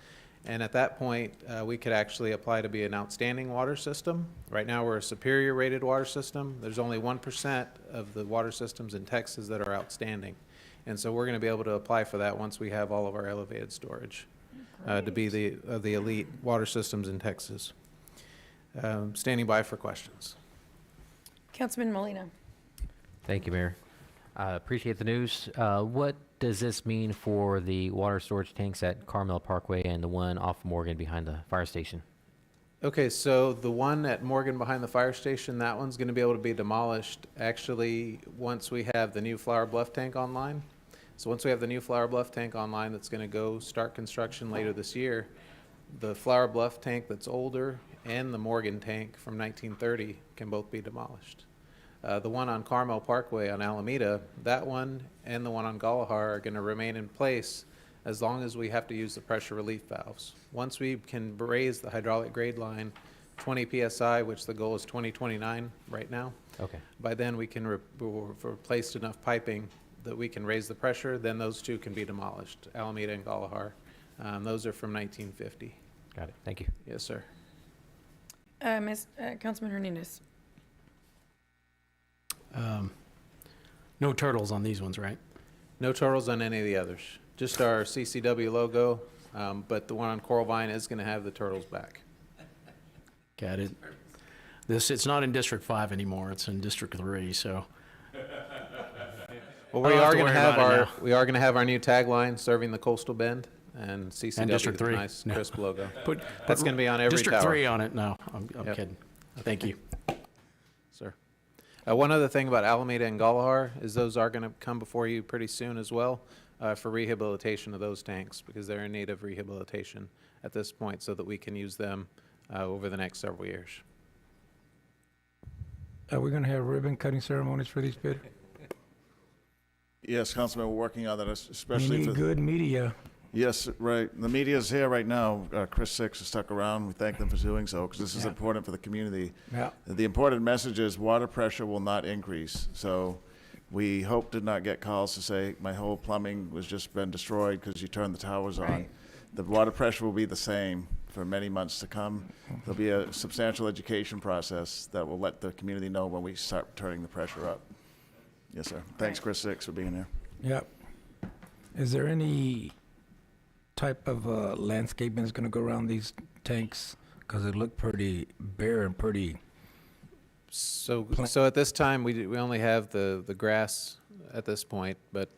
And at that point, we could actually apply to be an outstanding water system. Right now, we're a superior rated water system. There's only 1% of the water systems in Texas that are outstanding. And so we're going to be able to apply for that once we have all of our elevated storage to be the elite water systems in Texas. Standing by for questions.
Councilman Molina.
Thank you, Mayor. Appreciate the news. What does this mean for the water storage tanks at Carmel Parkway and the one off Morgan behind the fire station?
Okay, so the one at Morgan behind the fire station, that one's going to be able to be demolished actually once we have the new Flower Bluff tank online. So once we have the new Flower Bluff tank online, that's going to go start construction later this year. The Flower Bluff tank that's older and the Morgan tank from 1930 can both be demolished. The one on Carmel Parkway on Alameda, that one and the one on Galahar are going to remain in place as long as we have to use the pressure relief valves. Once we can raise the hydraulic grade line 20 psi, which the goal is 2029 right now,
okay.
By then we can replace enough piping that we can raise the pressure, then those 2 can be demolished, Alameda and Galahar. Those are from 1950.
Got it. Thank you.
Yes, sir.
Councilman Hernandez.
No turtles on these ones, right?
No turtles on any of the others. Just our CCW logo, but the one on Coral Vine is going to have the turtles back.
Got it. It's not in District 5 anymore. It's in District 3, so.
Well, we are going to have our new tagline, serving the coastal bend, and CCW
And District
with a
3.
nice crisp logo.
Put
That's going to be on every
District
tower.
3 on it. No, I'm
Yep.
kidding. Thank you.
Sir. One other thing about Alameda and Galahar is those are going to come before you pretty soon as well for rehabilitation of those tanks, because they're in need of rehabilitation at this point so that we can use them over the next several years.
Are we going to have ribbon cutting ceremonies for these bids?
Yes, Councilman, we're working on that, especially
We
for
need good media.
Yes, right. The media's here right now. Chris Six is stuck around. We thank them for doing so because this is important for the community.
Yeah.
The important message is water pressure will not increase. So we hope to not get calls to say my whole plumbing was just been destroyed because you turned the towers on.
Right.
The water pressure will be the same for many months to come. There'll be a substantial education process that will let the community know when we start turning the pressure up. Yes, sir. Thanks, Chris Six, for being here.
Yep. Is there any type of landscaping that's going to go around these tanks? Because it looked pretty bare and pretty.
So at this time, we only have the grass at this point, but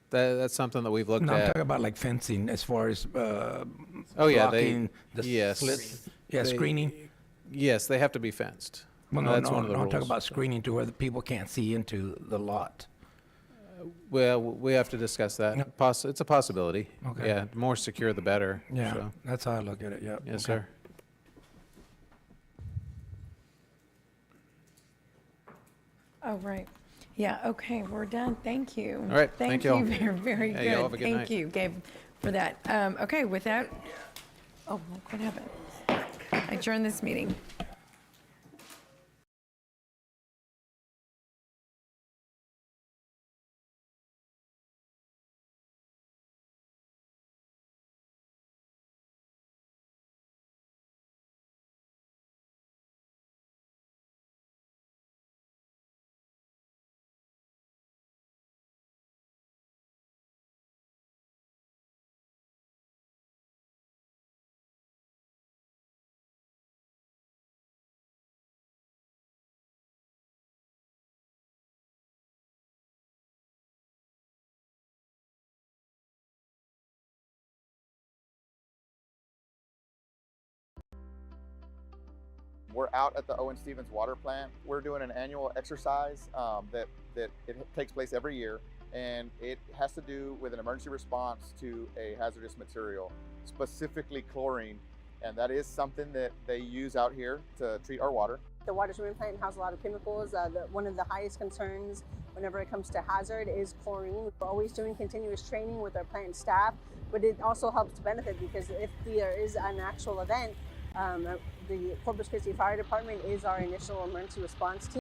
that's something that we've looked
No, I'm
at.
talking about like fencing as far as
Oh, yeah,
blocking the
yes.
slits. Yeah,
They-
screening.
Yes, they have to be fenced.
Well, no,
That's
no,
one of the
no, I'm talking
rules.
about screening to where the people can't see into the lot.
Well, we have to discuss that. It's a possibility.
Okay.
Yeah, the more secure, the better.
Yeah,
so.
that's how I look at it, yeah.
Yes,
Okay.
sir.
Oh, right. Yeah, okay, we're done. Thank you.
All right, thank you all.
Thank you, very
Yeah, y'all have a
good.
good
Thank
night.
you, Gabe, for that. Okay, with that, oh, look what happened. I adjourn this meeting.
We're out at the Owen Stevens water plant. We're doing an annual exercise that it takes place every year, and it has to do with an emergency response to a hazardous material, specifically chlorine, and that is something that they use out here to treat our water.
The water treatment plant has a lot of chemicals. One of the highest concerns whenever it comes to hazard is chlorine. We're always doing continuous training with our plant staff, but it also helps to benefit because if there is an actual event, the Corpus Christi Fire Department is our initial emergency response team.